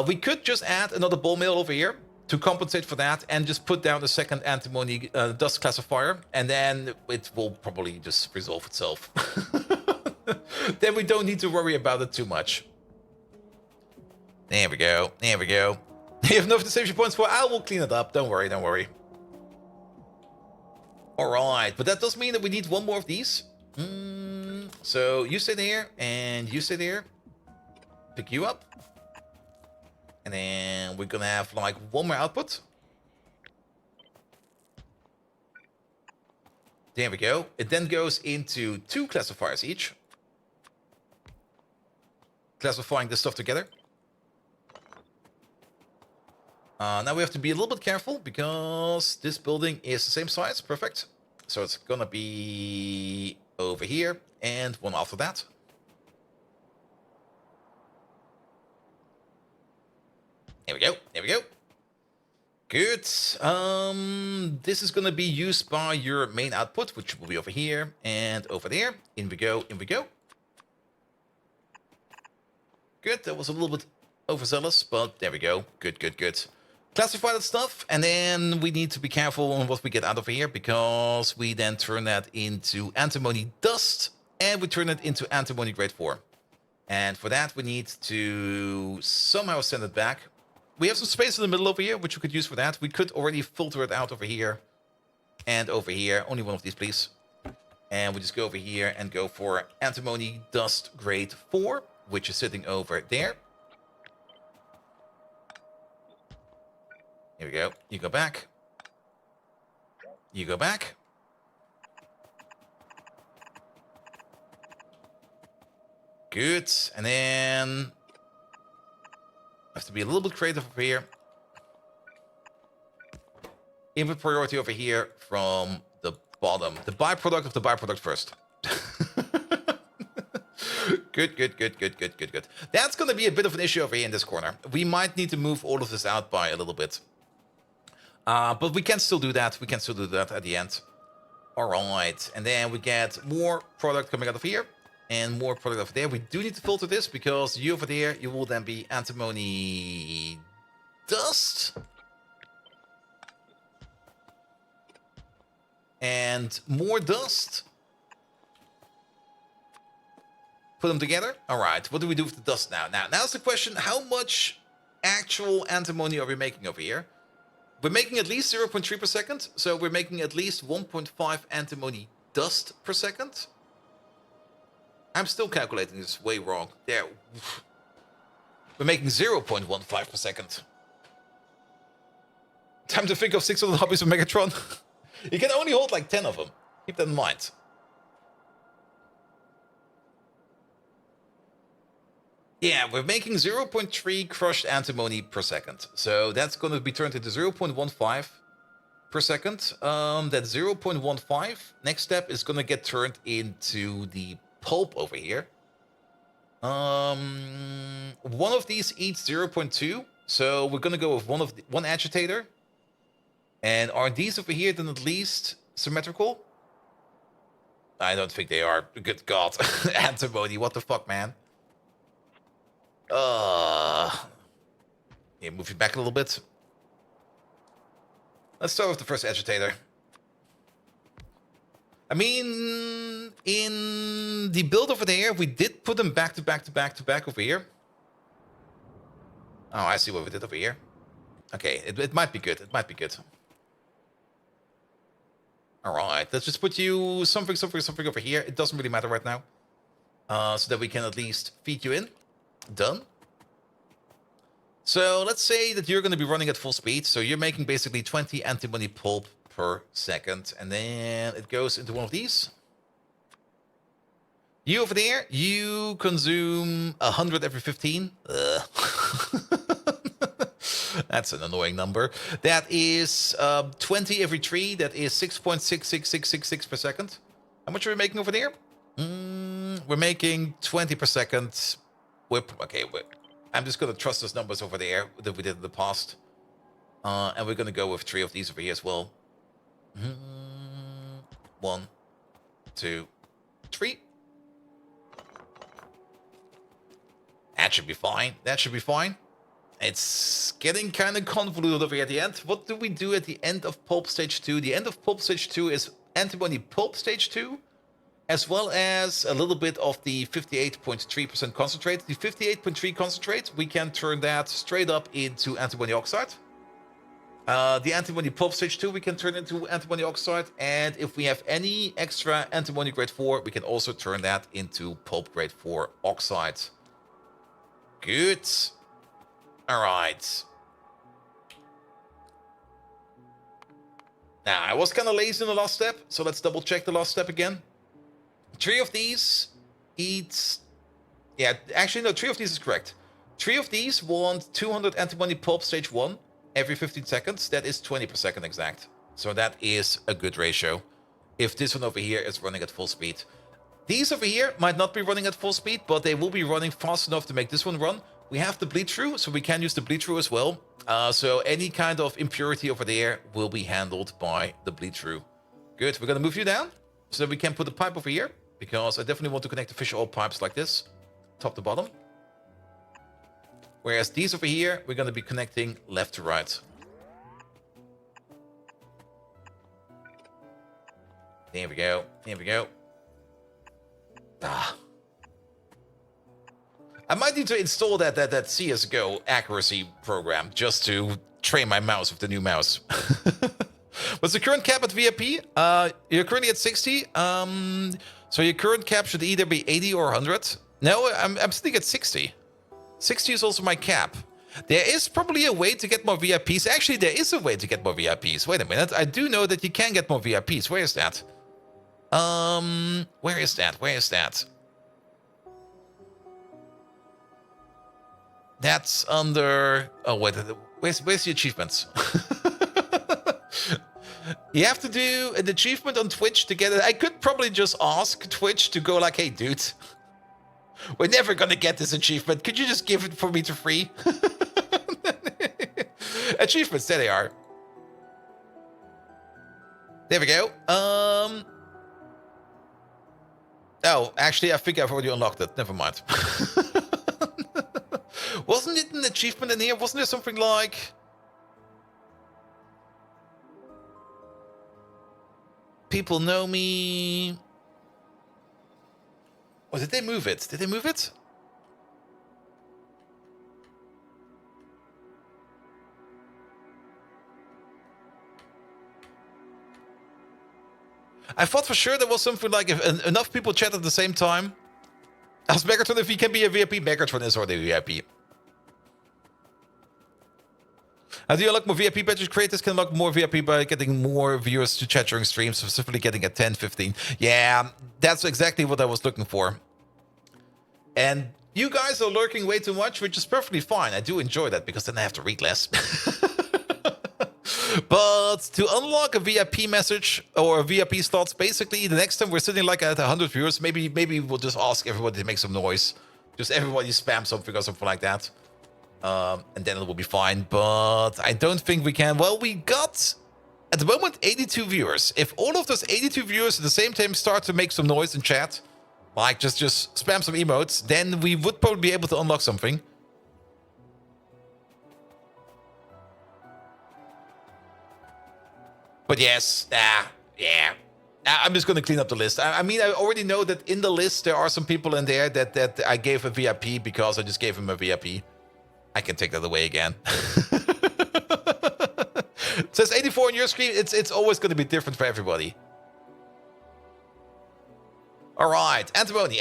We could just add another ball mill over here to compensate for that and just put down a second antimony dust classifier, and then it will probably just resolve itself. Then we don't need to worry about it too much. There we go. You have enough save points for. I will clean it up. Don't worry. Alright, but that does mean that we need one more of these. So you stay there, and you stay there. Pick you up. And then we're gonna have like one more output. There we go. It then goes into 2 classifiers each. Classifying this stuff together. Now we have to be a little bit careful because this building is the same size. Perfect. So it's gonna be over here and one after that. There we go. Good. This is gonna be used by your main output, which will be over here and over there. In we go. Good. That was a little bit overzealous, but there we go. Good. Classify that stuff, and then we need to be careful on what we get out of here, because we then turn that into antimony dust, and we turn it into antimony grade 4. And for that, we need to somehow send it back. We have some space in the middle over here, which we could use for that. We could already filter it out over here and over here. Only one of these, please. And we just go over here and go for antimony dust grade 4, which is sitting over there. Here we go. You go back. You go back. Good. And then I have to be a little bit creative over here. Input priority over here from the bottom. The byproduct of the byproduct first. Good, good, good, good, good, good, good. That's going to be a bit of an issue over here in this corner. We might need to move all of this out by a little bit. But we can still do that. We can still do that at the end. All right. And then we get more product coming out of here. And more product over there. We do need to filter this because you over there, you will then be antimony dust. And more dust. Put them together. All right. What do we do with the dust now? Now's the question. How much actual antimony are we making over here? We're making at least 0.3 per second. So we're making at least 1.5 antimony dust per second. I'm still calculating this way wrong. There. We're making 0.15 per second. Time to think of 600 hobbies of Megatron. You can only hold like 10 of them. Keep that in mind. Yeah, we're making 0.3 crushed antimony per second. So that's going to be turned into 0.15 per second. That 0.15, next step is going to get turned into the pulp over here. One of these eats 0.2. So we're going to go with one agitator. And are these over here then at least symmetrical? I don't think they are. Good God. Antimony, what the fuck, man? Yeah, move it back a little bit. Let's start with the first agitator. I mean, in the build over there, we did put them back to back over here. Oh, I see what we did over here. Okay, it might be good. It might be good. All right, let's just put you something over here. It doesn't really matter right now. So that we can at least feed you in. Done. So let's say that you're going to be running at full speed. So you're making basically 20 antimony pulp per second. And then it goes into one of these. You over there, you consume 100 every 15. That's an annoying number. That is 20 every 3. That is 6.66666 per second. How much are we making over there? We're making 20 per second. I'm just going to trust those numbers over there that we did in the past. And we're going to go with 3 of these over here as well. 1, 2, 3. That should be fine. That should be fine. It's getting kind of convoluted over here at the end. What do we do at the end of Pulp Stage 2? The end of Pulp Stage 2 is Antimony Pulp Stage 2, as well as a little bit of the 58.3% concentrate. The 58.3 concentrate, we can turn that straight up into antimony oxide. The antimony Pulp Stage 2, we can turn into antimony oxide. And if we have any extra antimony grade 4, we can also turn that into pulp grade 4 oxide. Good. All right. Now, I was kind of lazy in the last step, so let's double check the last step again. 3 of these eats... Yeah, actually, no, 3 of these is correct. 3 of these want 200 antimony pulp stage 1 every 15 seconds. That is 20 per second exact. So that is a good ratio. If this one over here is running at full speed. These over here might not be running at full speed, but they will be running fast enough to make this one run. We have the bleed through, so we can use the bleed through as well. So any kind of impurity over there will be handled by the bleed through. Good, we're going to move you down so that we can put a pipe over here, because I definitely want to connect the fish oil pipes like this, top to bottom. Whereas these over here, we're going to be connecting left to right. There we go, there we go. I might need need to install that CSGO accuracy program just to train my mouse with the new mouse. What's the current cap at VIP? You're currently at 60. So your current cap should either be 80 or 100. No, I'm sitting at 60. 60 is also my cap. There is probably a way to get more VIPs. Actually, there is a way to get more VIPs. Wait a minute. I do know that you can get more VIPs. Where is that? Where is that? Where is that? That's under... Oh, wait. Where's the achievements? You have to do an achievement on Twitch to get it. I could probably just ask Twitch to go like, hey, dude, we're never gonna get this achievement. Could you just give it for me to free? Achievements, there they are. There we go. Oh, actually, I think I've already unlocked it. Never mind. Wasn't it an achievement in here? Wasn't there something like... People know me... Oh, did they move it? Did they move it? I thought for sure there was something like if enough people chat at the same time. Ask Megatron if he can be a VIP. Megatron is already a VIP. How do you unlock more VIP badges? Creators can unlock more VIP by getting more viewers to chat during streams, specifically getting a 10, 15. Yeah, that's exactly what I was looking for. And you guys are lurking way too much, which is perfectly fine. I do enjoy that because then I have to read less. But to unlock a VIP message or a VIP slots, basically the next time we're sitting like at 100 viewers, maybe we'll just ask everybody to make some noise. Just everybody spam something or something like that. And then it will be fine. But I don't think we can. Well, we got, at the moment, 82 viewers. If all of those 82 viewers at the same time start to make some noise in chat, like just spam some emotes, then we would probably be able to unlock something. But yes, yeah. I'm just going to clean up the list. I mean, I already know that in the list there are some people in there that I gave a VIP because I just gave him a VIP. I can take that away again. It says 84 on your screen. It's always going to be different for everybody. All right, antimony.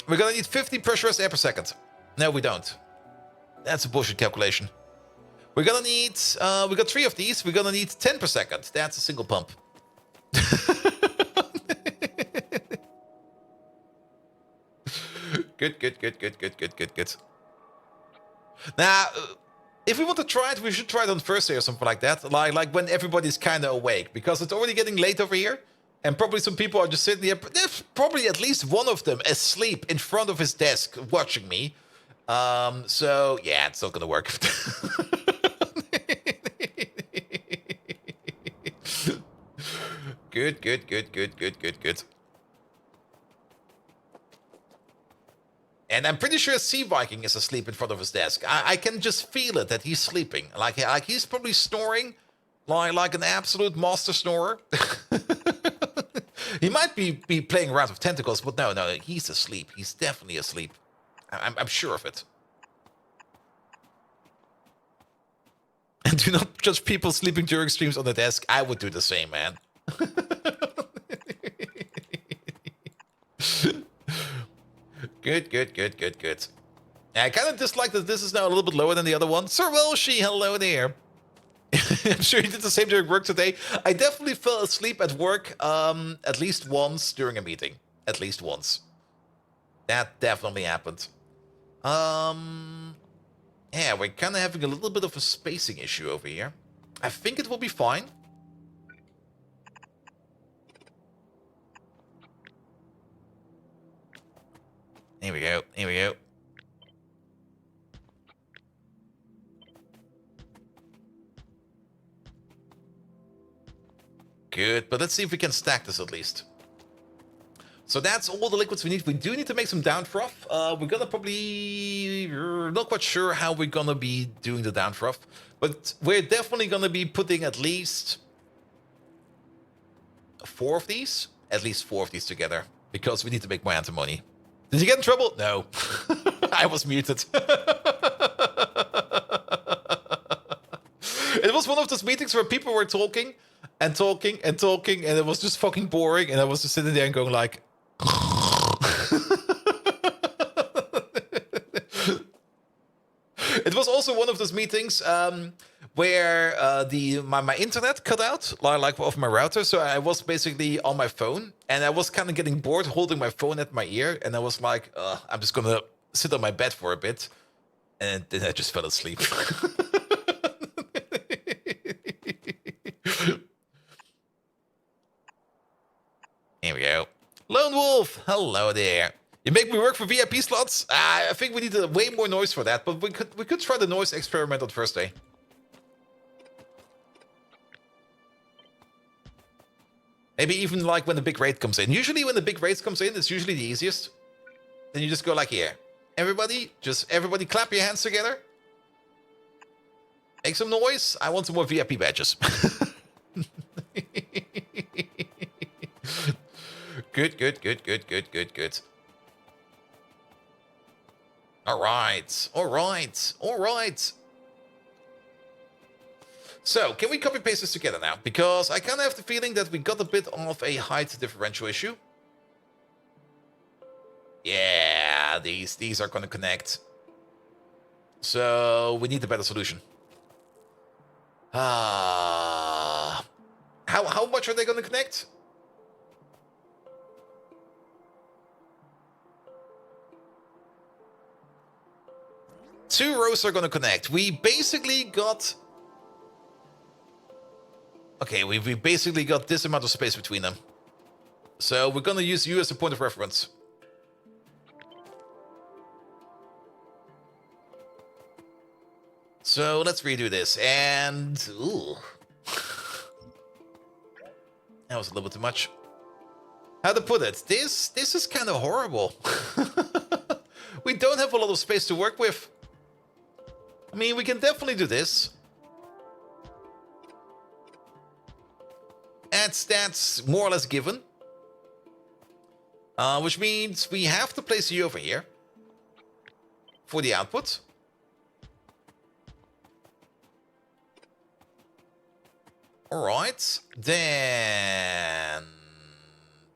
We're going to need 50 pressurized air per second. No, we don't. That's a bullshit calculation. We're going to need, we got 3 of these. We're going to need 10 per second. That's a single pump. Good. Now, if we want to try it, we should try it on Thursday or something like that. Like when everybody's kind of awake. Because it's already getting late over here. And probably some people are just sitting here. There's probably at least one of them asleep in front of his desk watching me. So, yeah, it's not going to work. Good. And I'm pretty sure Sea Viking is asleep in front of his desk. I can just feel it that he's sleeping. Like he's probably snoring like an absolute master snorer. He might be playing around with tentacles, but no, he's asleep. He's definitely asleep. I'm sure of it. And do not judge people sleeping during streams on the desk. I would do the same, man. Good. I kind of dislike that this is now a little bit lower than the other one. Sir Welshi, hello there. I'm sure you did the same during work today. I definitely fell asleep at work at least once during a meeting. At least once. That definitely happened. Yeah, we're kind of having a little bit of a spacing issue over here. I think it will be fine. Here we go. Good, but let's see if we can stack this at least. So that's all the liquids we need. We do need to make some down froth. We're gonna probably... not quite sure how we're gonna be doing the down froth. But we're definitely gonna be putting at least 4 of these. At least 4 of these together. Because we need to make more antimony. Did you get in trouble? No. I was muted. It was one of those meetings where people were talking and talking and talking, and it was just fucking boring, and I was just sitting there and going like... It was also one of those meetings where my internet cut out, like off my router, so I was basically on my phone, and I was kind of getting bored holding my phone at my ear, and I was like, I'm just gonna sit on my bed for a bit, and then I just fell asleep. Here we go. Lone Wolf, hello there. You make me work for VIP slots? I think we need way more noise for that, but we could try the noise experiment on first day. Maybe even like when the big raid comes in. Usually when the big raid comes in, it's usually the easiest. Then you just go like here. Everybody clap your hands together. Make some noise. I want some more VIP badges. Good. All right. So, can we copy paste this together now? Because I kind of have the feeling that we got a bit of a height differential issue. Yeah, these are going to connect. So, we need a better solution. How much are they going to connect? Two rows are going to connect. We basically got... Okay, we basically got this amount of space between them. So we're going to use you as a point of reference. So let's redo this. And... Ooh. That was a little bit too much. How to put it? This is kind of horrible. We don't have a lot of space to work with. I mean, we can definitely do this. That's more or less given. Which means we have to place you over here for the output. Alright. Then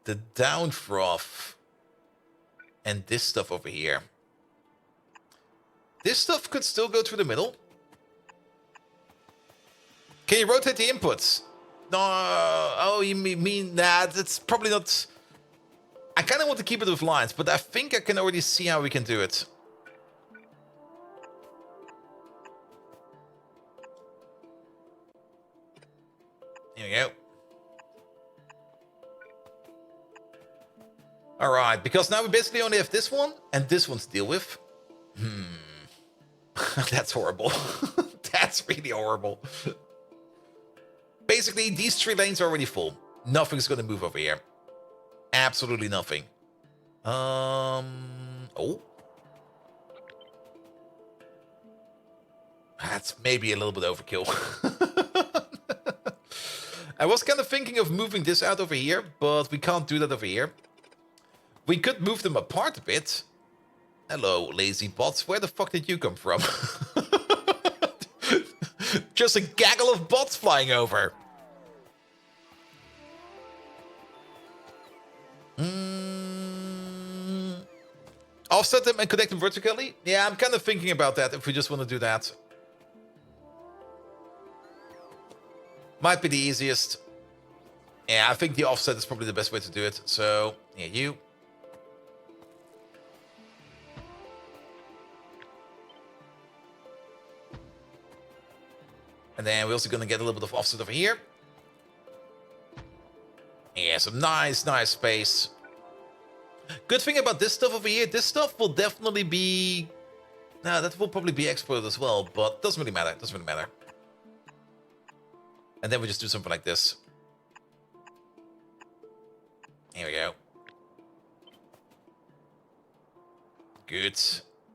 the down froth and this stuff over here. This stuff could still go through the middle. Can you rotate the inputs? No, oh, you mean that? That's probably not... I kind of want to keep it with lines, but I think I can already see how we can do it. Here we go. Alright, because now we basically only have this one and this one to deal with. That's horrible. That's really horrible. Basically, these 3 lanes are already full. Nothing's going to move over here. Absolutely nothing. Oh. That's maybe a little bit overkill. I was kind of thinking of moving this out over here, but we can't do that over here. We could move them apart a bit. Hello, lazy bots. Where the fuck did you come from? Just a gaggle of bots flying over. Offset them and connect them vertically? Yeah, I'm kind of thinking about that if we just want to do that. Might be the easiest. Yeah, I think the offset is probably the best way to do it. So, yeah, you. And then we're also going to get a little bit of offset over here. Yeah, some nice space. Good thing about this stuff over here, this stuff will definitely be... No, that will probably be exported as well, but doesn't really matter. Doesn't really matter. And then we just do something like this. Here we go. Good.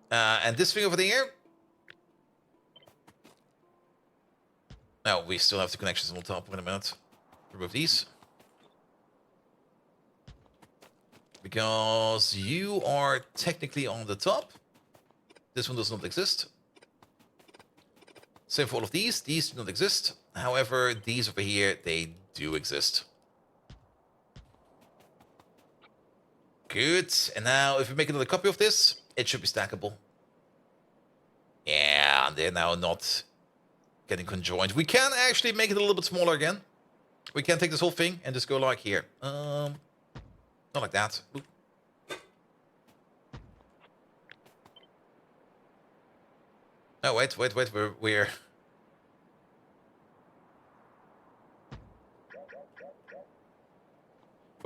And this thing over there... No, we still have the connections on the top. Wait a minute. Remove these. Because you are technically on the top. This one does not exist. Same for all of these. These do not exist. However, these over here, they do exist. Good. And now, if we make another copy of this, it should be stackable. Yeah, they're now not getting conjoined. We can actually make it a little bit smaller again. We can take this whole thing and just go like here. Not like that. Oop. Oh, wait. We're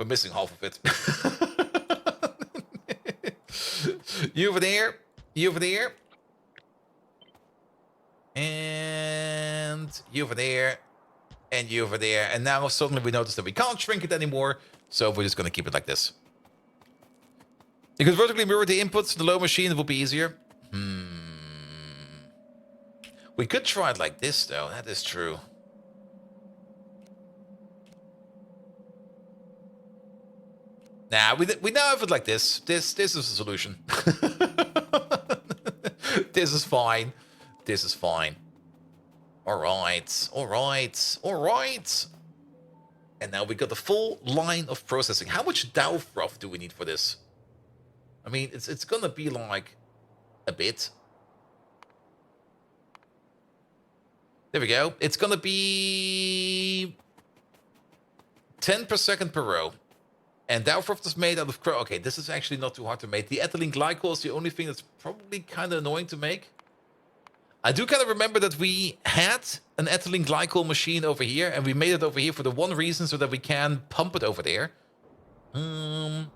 missing half of it. You over there. You over there. And you over there. And you over there. And now suddenly we notice that we can't shrink it anymore. So we're just going to keep it like this. You could vertically mirror the inputs to the low machine. It would be easier. We could try it like this, though. That is true. Nah, we now have it like this. This is a solution. This is fine. This is fine. Alright. And now we got the full line of processing. How much Dow froth do we need for this? I mean, it's gonna be like a bit. There we go. It's gonna be 10 per second per row. And Dow froth is made out of crow. Okay, this is actually not too hard to make. The ethylene glycol is the only thing that's probably kind of annoying to make. I do kind of remember that we had an ethylene glycol machine over here, and we made it over here for the one reason so that we can pump it over there. But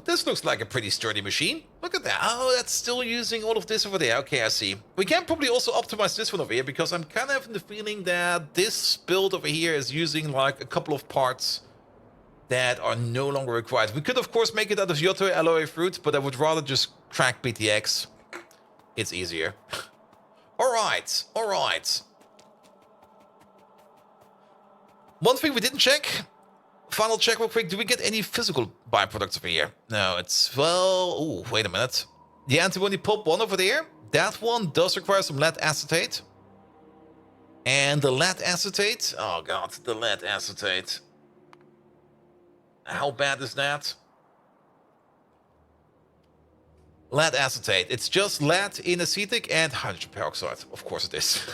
this looks like a pretty sturdy machine. Look at that. Oh, that's still using all of this over there. Okay, I see. We can probably also optimize this one over here, because I'm kind of having the feeling that this build over here is using like a couple of parts that are no longer required. We could, of course, make it out of Yoto alloy fruit, but I would rather just crack BTX. It's easier. All right. One thing we didn't check. Final check real quick. Do we get any physical byproducts over here? No, it's, well... Oh, wait a minute. The antimony pulp one over there. That one does require some lead acetate. And the lead acetate... Oh, God. The lead acetate. How bad is that? Lead acetate. It's just lead in acetic and hydrogen peroxide. Of course it is.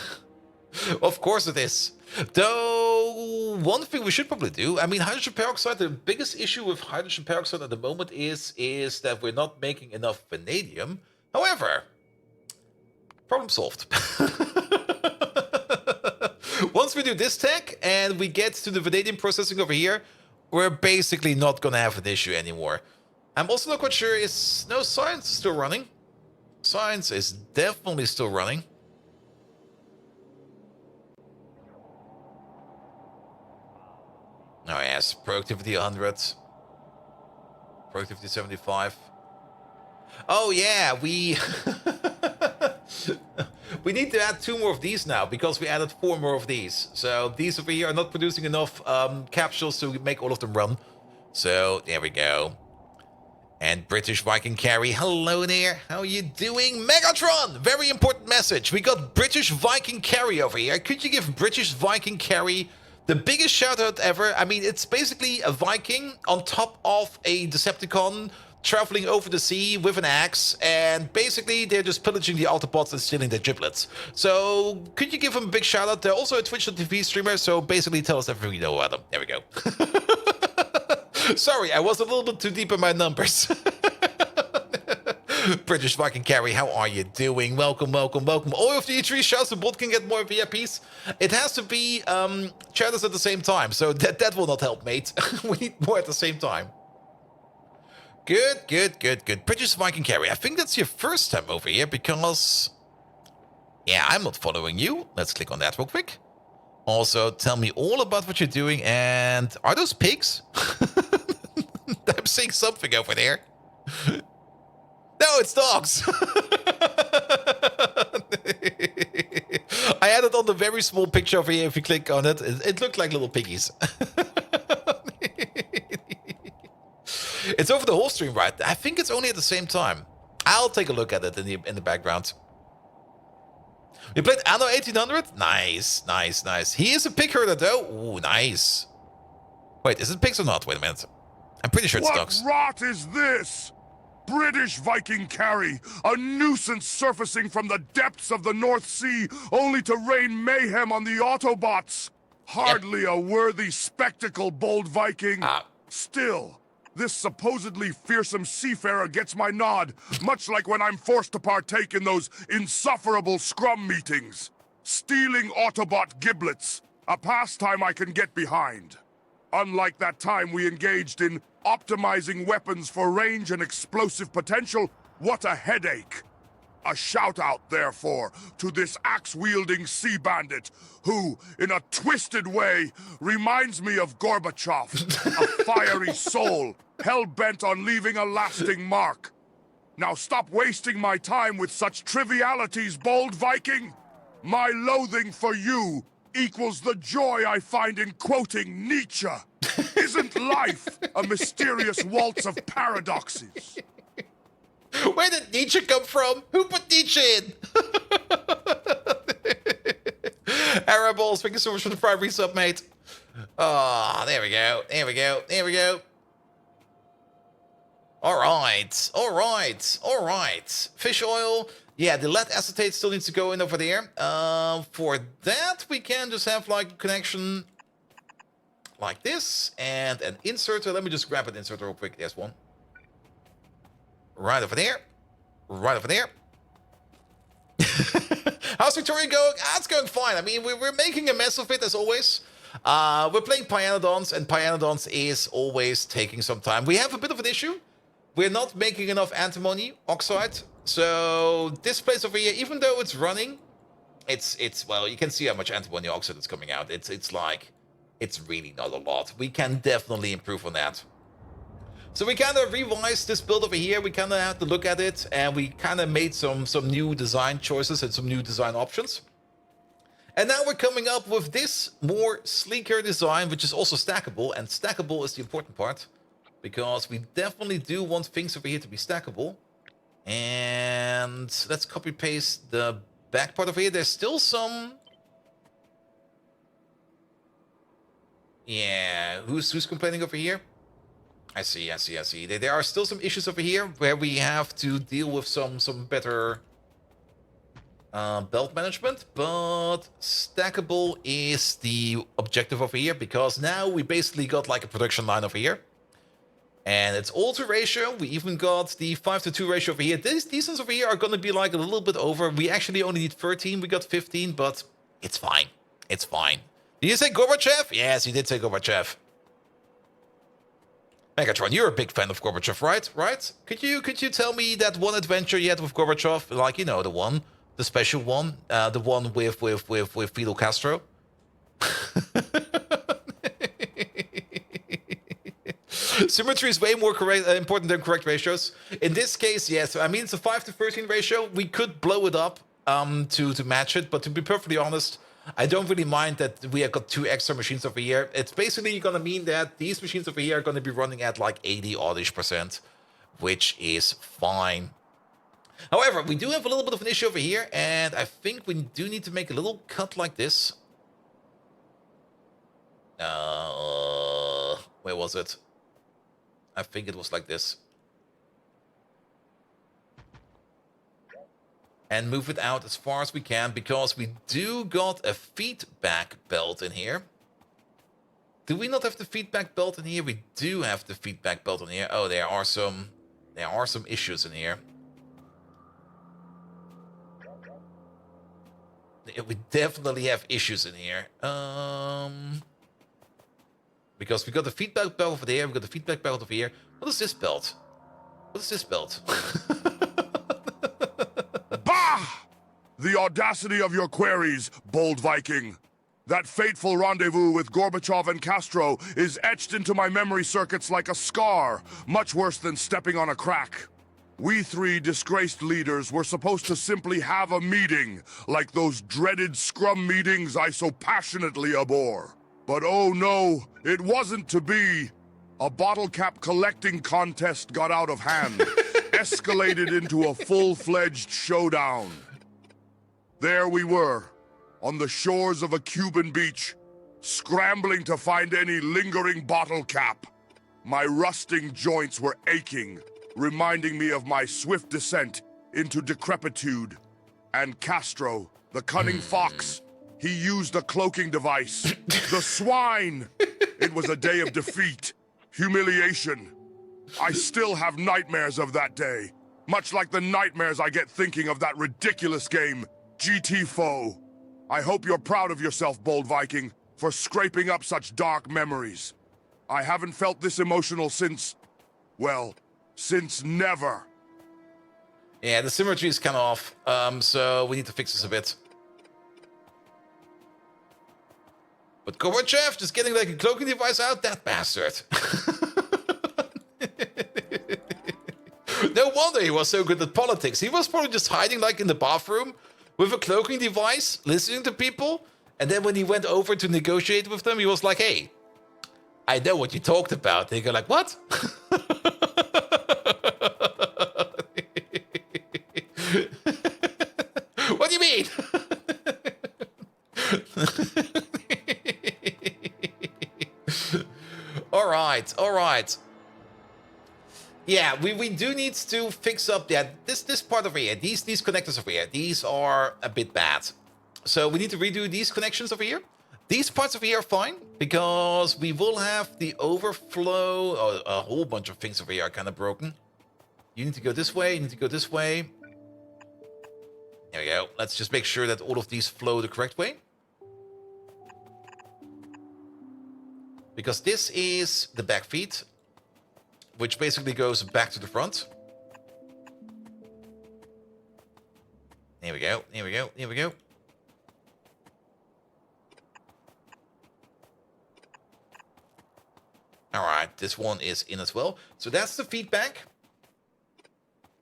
Of course it is. Though, one thing we should probably do, I mean, hydrogen peroxide, the biggest issue with hydrogen peroxide at the moment is that we're not making enough vanadium. However, problem solved. Once we do this tech and we get to the vanadium processing over here, we're basically not going to have an issue anymore. I'm also not quite sure, no, science is still running. Science is definitely still running. Oh yes, productivity 100. Productivity 75. Oh yeah, we we need to add 2 more of these now, because we added 4 more of these. So these over here are not producing enough capsules to make all of them run. So there we go. And British Viking Carry, hello there. How are you doing? Megatron, very important message. We got British Viking Carry over here. Could you give British Viking Carry the biggest shout out ever? I mean, it's basically a Viking on top of a Decepticon traveling over the sea with an axe, and basically they're just pillaging the Autobots and stealing their giblets. So could you give them a big shout out? They're also a Twitch.tv streamer, so basically tell us everything you know about them. There we go. Sorry, I was a little bit too deep in my numbers. British Viking Carry, how are you doing? Welcome. All of the E3 shouts, the bot can get more VIPs. It has to be chatters at the same time, so that will not help, mate. We need more at the same time. Good. British Viking Carry, I think that's your first time over here, because... yeah, I'm not following you. Let's click on that real quick. Also, tell me all about what you're doing, and... are those pigs? I'm seeing something over there. No, it's dogs. I added on the very small picture over here. If you click on it, it looked like little piggies. It's over the whole stream, right? I think it's only at the same time. I'll take a look at it in the background. We played Anno 1800. Nice, nice, nice. He is a pig herder, though. Ooh, nice. Wait, is it pigs or not? Wait a minute. I'm pretty sure it's dogs. What rot is this? British Viking carry, a nuisance surfacing from the depths of the North Sea, only to rain mayhem on the Autobots. Hardly a worthy spectacle, bold Viking. Still, this supposedly fearsome seafarer gets my nod, much like when I'm forced to partake in those insufferable scrum meetings. Stealing Autobot giblets, a pastime I can get behind. Unlike that time we engaged in optimizing weapons for range and explosive potential, what a headache. A shout-out, therefore, to this axe-wielding sea bandit, who, in a twisted way, reminds me of Gorbachev, a fiery soul, hell-bent on leaving a lasting mark. Now stop wasting my time with such trivialities, bold Viking! My loathing for you equals the joy I find in quoting Nietzsche. Isn't life a mysterious waltz of paradoxes? Where did Nietzsche come from? Who put Nietzsche in? Arables, thank you so much for the Prime resub, mate. Oh, there we go. There we go. There we go. All right. All right. All right. Fish oil. Yeah, the lead acetate still needs to go in over there. For that, we can just have like a connection like this and an inserter. Let me just grab an inserter real quick. There's one. Right over there. Right over there. How's Factorio going? It's going fine. I mean, we're making a mess of it as always. We're playing Pyanodons, and Pyanodons is always taking some time. We have a bit of an issue. We're not making enough antimony oxide. So this place over here, even though it's running, it's well, you can see how much antimony oxide is coming out. It's like, it's really not a lot. We can definitely improve on that. So we kind of revised this build over here. We kind of had to look at it, and we kind of made some new design choices and some new design options. And now we're coming up with this more sleeker design, which is also stackable. And stackable is the important part, because we definitely do want things over here to be stackable. And let's copy paste the back part over here. There's still some. Yeah, who's complaining over here? I see. There are still some issues over here where we have to deal with some better belt management, but stackable is the objective over here, because now we basically got like a production line over here. And it's all to ratio. We even got the 5-to-2 ratio over here. These ones over here are going to be like a little bit over. We actually only need 13. We got 15, but it's fine. It's fine. Did you say Gorbachev? Yes, you did say Gorbachev. Megatron, you're a big fan of Gorbachev, right? Could you tell me that one adventure you had with Gorbachev? Like, you know, the special one, the one with Fidel Castro? Symmetry is way more important than correct ratios. In this case, yes. I mean, it's a 5-to-13 ratio. We could blow it up to match it, but to be perfectly honest, I don't really mind that we have got 2 extra machines over here. It's basically going to mean that these machines over here are going to be running at like 80-oddish%, which is fine. However, we do have a little bit of an issue over here, and I think we do need to make a little cut like this. Where was it? I think it was like this. And move it out as far as we can, because we do got a feedback belt in here. Do we not have the feedback belt in here? We do have the feedback belt in here. Oh, there are some issues in here. We definitely have issues in here. Because we got the feedback belt over there, we got the feedback belt over here. What is this belt? What is this belt? Bah! The audacity of your queries, bold Viking. That fateful rendezvous with Gorbachev and Castro is etched into my memory circuits like a scar, much worse than stepping on a crack. We 3 disgraced leaders were supposed to simply have a meeting, like those dreaded scrum meetings I so passionately abhor. But oh no, it wasn't to be. A bottle cap collecting contest got out of hand. escalated into a full-fledged showdown. There we were, on the shores of a Cuban beach, scrambling to find any lingering bottle cap. My rusting joints were aching, reminding me of my swift descent into decrepitude. And Castro, the cunning fox, he used a cloaking device. The swine! It was a day of defeat, humiliation. I still have nightmares of that day, much like the nightmares I get thinking of that ridiculous game, GT Foe. I hope you're proud of yourself, Bold Viking, for scraping up such dark memories. I haven't felt this emotional since, well, since never. Yeah, the symmetry is kind of off, so we need to fix this a bit. But Gorbachev just getting like a cloaking device out, that bastard. No wonder he was so good at politics. He was probably just hiding like in the bathroom with a cloaking device, listening to people. And then when he went over to negotiate with them, he was like, hey, I know what you talked about. They go like, what? What do you mean? All right. Yeah, we do need to fix up this part over here. These connectors over here. These are a bit bad. So we need to redo these connections over here. These parts over here are fine because we will have the overflow. Oh, a whole bunch of things over here are kind of broken. You need to go this way. You need to go this way. There we go. Let's just make sure that all of these flow the correct way. Because this is the back feed, which basically goes back to the front. Here we go. Here we go. Here we go. All right, this one is in as well. So that's the feedback.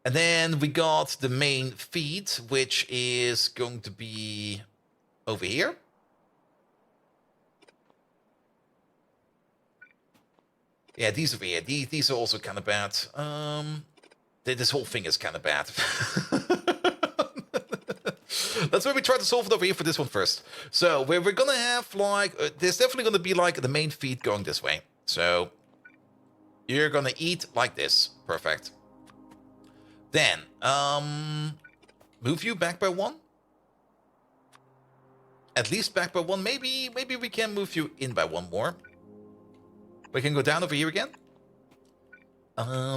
And then we got the main feed, which is going to be over here. Yeah, these over here. These are also kind of bad. This whole thing is kind of bad. That's why we try to solve it over here for this one first. So we're gonna have like there's definitely gonna be like the main feed going this way. So you're gonna eat like this. Perfect. Then move you back by one. At least back by one. Maybe we can move you in by one more. We can go down over here again.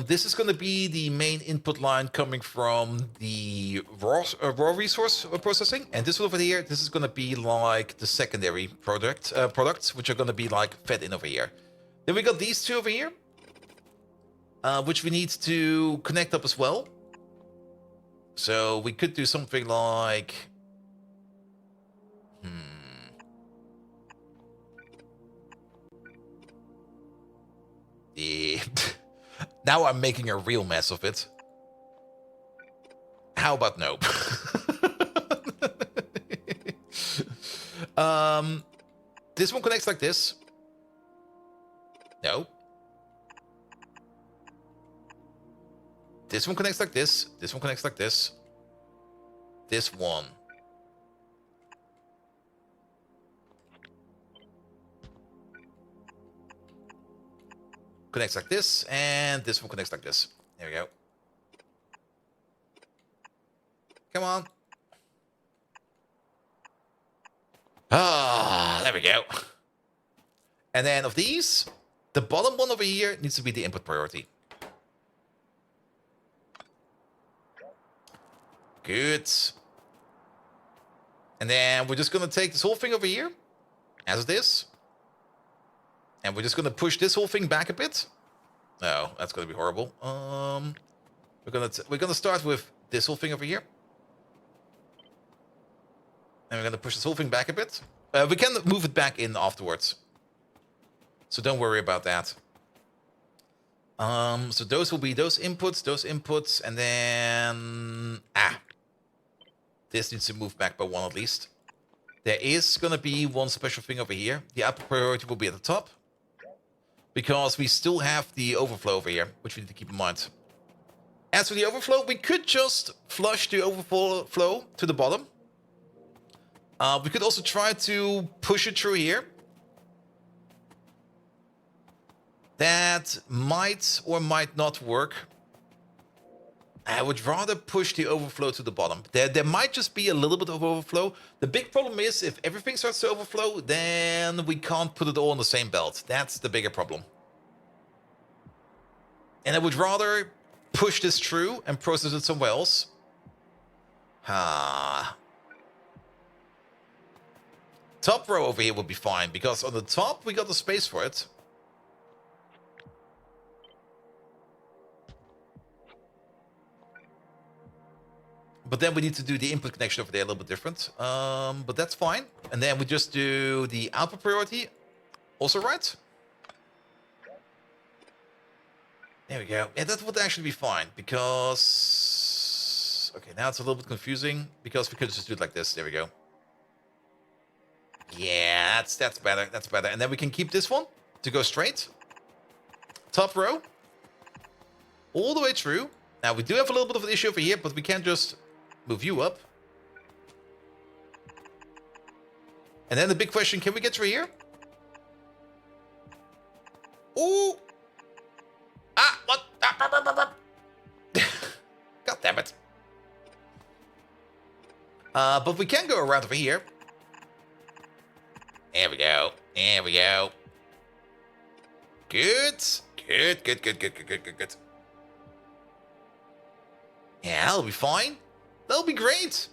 This is going to be the main input line coming from the raw resource processing. And this one over here, this is going to be like the secondary products, which are going to be like fed in over here. Then we got these two over here, which we need to connect up as well. So we could do something like... Yeah. Now I'm making a real mess of it. How about no? This one connects like this. No. This one connects like this. This one connects like this. This one. Connects like this, and this one connects like this. There we go. Come on. Ah, there we go. And then of these, the bottom one over here needs to be the input priority. Good. And then we're just going to take this whole thing over here, as it is. And we're just going to push this whole thing back a bit. No, that's going to be horrible. We're going to start with this whole thing over here. And we're going to push this whole thing back a bit. We can move it back in afterwards. So don't worry about that. So those will be those inputs, and then... This needs to move back by one at least. There is going to be one special thing over here. The output priority will be at the top. Because we still have the overflow over here, which we need to keep in mind. As for the overflow, we could just flush the overflow to the bottom. We could also try to push it through here. That might or might not work. I would rather push the overflow to the bottom. There might just be a little bit of overflow. The big problem is if everything starts to overflow, then we can't put it all on the same belt. That's the bigger problem. And I would rather push this through and process it somewhere else. Top row over here would be fine, because on the top we got the space for it. But then we need to do the input connection over there a little bit different. But that's fine. And then we just do the output priority. Also right. There we go. Yeah, that would actually be fine, because... Okay, now it's a little bit confusing, because we could just do it like this. There we go. Yeah, that's better. That's better. And then we can keep this one to go straight. Top row. All the way through. Now, we do have a little bit of an issue over here, but we can't just move you up. And then the big question, can we get through here? Ooh! Ah, what? God damn it. But we can go around over here. There we go. There we go. Good. Good. Yeah, that'll be fine. That'll be great.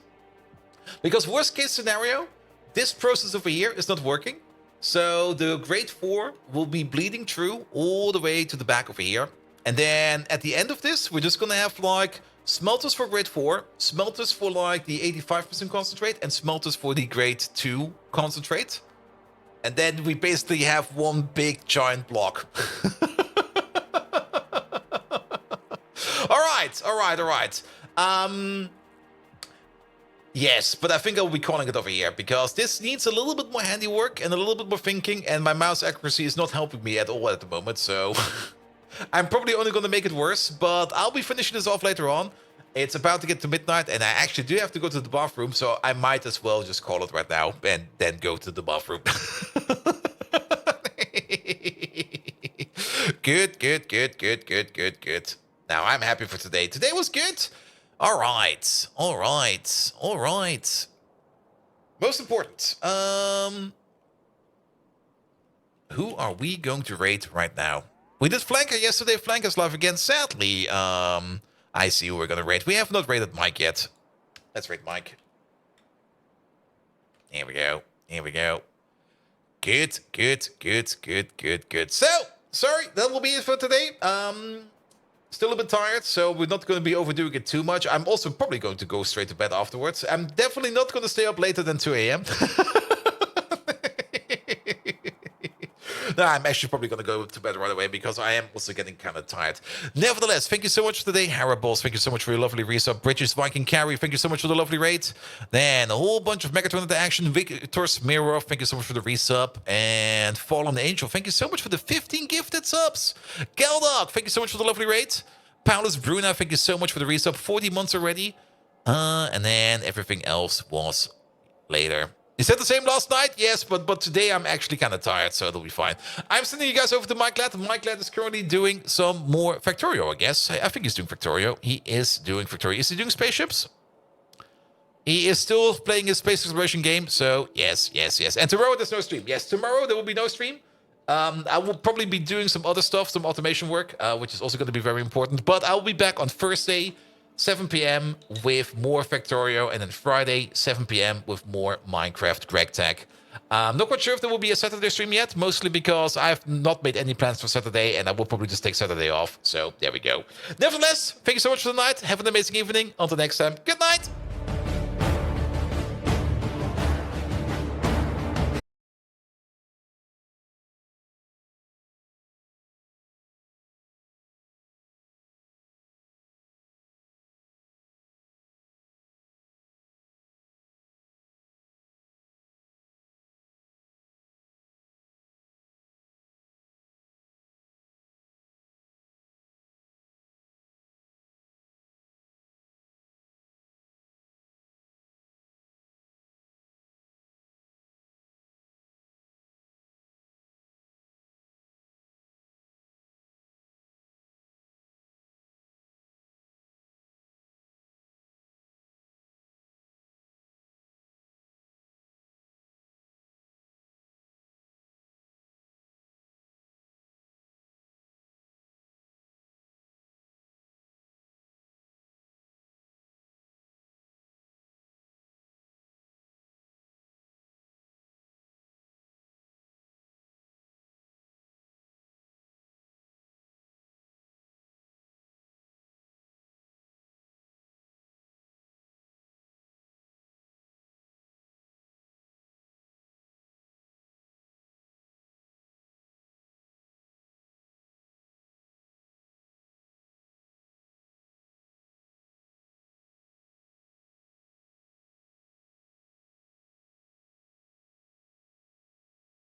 Because worst case scenario, this process over here is not working. So the grade 4 will be bleeding through all the way to the back over here. And then at the end of this, we're just going to have like smelters for grade 4, smelters for like the 85% concentrate, and smelters for the grade 2 concentrate. And then we basically have one big giant block. All right. Yes, but I think I'll be calling it over here, because this needs a little bit more handiwork and a little bit more thinking, and my mouse accuracy is not helping me at all at the moment, so I'm probably only going to make it worse, but I'll be finishing this off later on. It's about to get to midnight, and I actually do have to go to the bathroom, so I might as well just call it right now and then go to the bathroom. Good. Now, I'm happy for today. Today was good. All right. Most important. Who are we going to raid right now? We did Flanker yesterday. Flanker's live again. Sadly, I see who we're going to raid. We have not raided Mike yet. Let's raid Mike. Here we go. Good. So, sorry, that will be it for today. Still a bit tired, so we're not going to be overdoing it too much. I'm also probably going to go straight to bed afterwards. I'm definitely not going to stay up later than 2 a.m. No, I'm actually probably going to go to bed right away, because I am also getting kind of tired. Nevertheless, thank you so much for today. Haraballs, thank you so much for your lovely resub. Bridges, Viking Carry, thank you so much for the lovely raid. Then a whole bunch of Megatron into action. Victor's Mirror, thank you so much for the resub. And Fallen Angel, thank you so much for the 15 gifted subs. Geldog, thank you so much for the lovely raid. Paulus Bruna, thank you so much for the resub. 40 months already. And then everything else was later. Is that the same last night? Yes, but today I'm actually kind of tired, so it'll be fine. I'm sending you guys over to Mike Ladd. Mike Ladd is currently doing some more Factorio, I guess. I think he's doing Factorio. He is doing Factorio. Is he doing spaceships? He is still playing his space exploration game, so yes. And tomorrow there's no stream. Yes, tomorrow there will be no stream. I will probably be doing some other stuff, some automation work, which is also going to be very important. But I'll be back on Thursday, 7 p.m. with more Factorio, and then Friday, 7 p.m. with more Minecraft Greg Tag. I'm not quite sure if there will be a Saturday stream yet, mostly because I've not made any plans for Saturday, and I will probably just take Saturday off. So there we go. Nevertheless, thank you so much for the night. Have an amazing evening. Until next time, good night.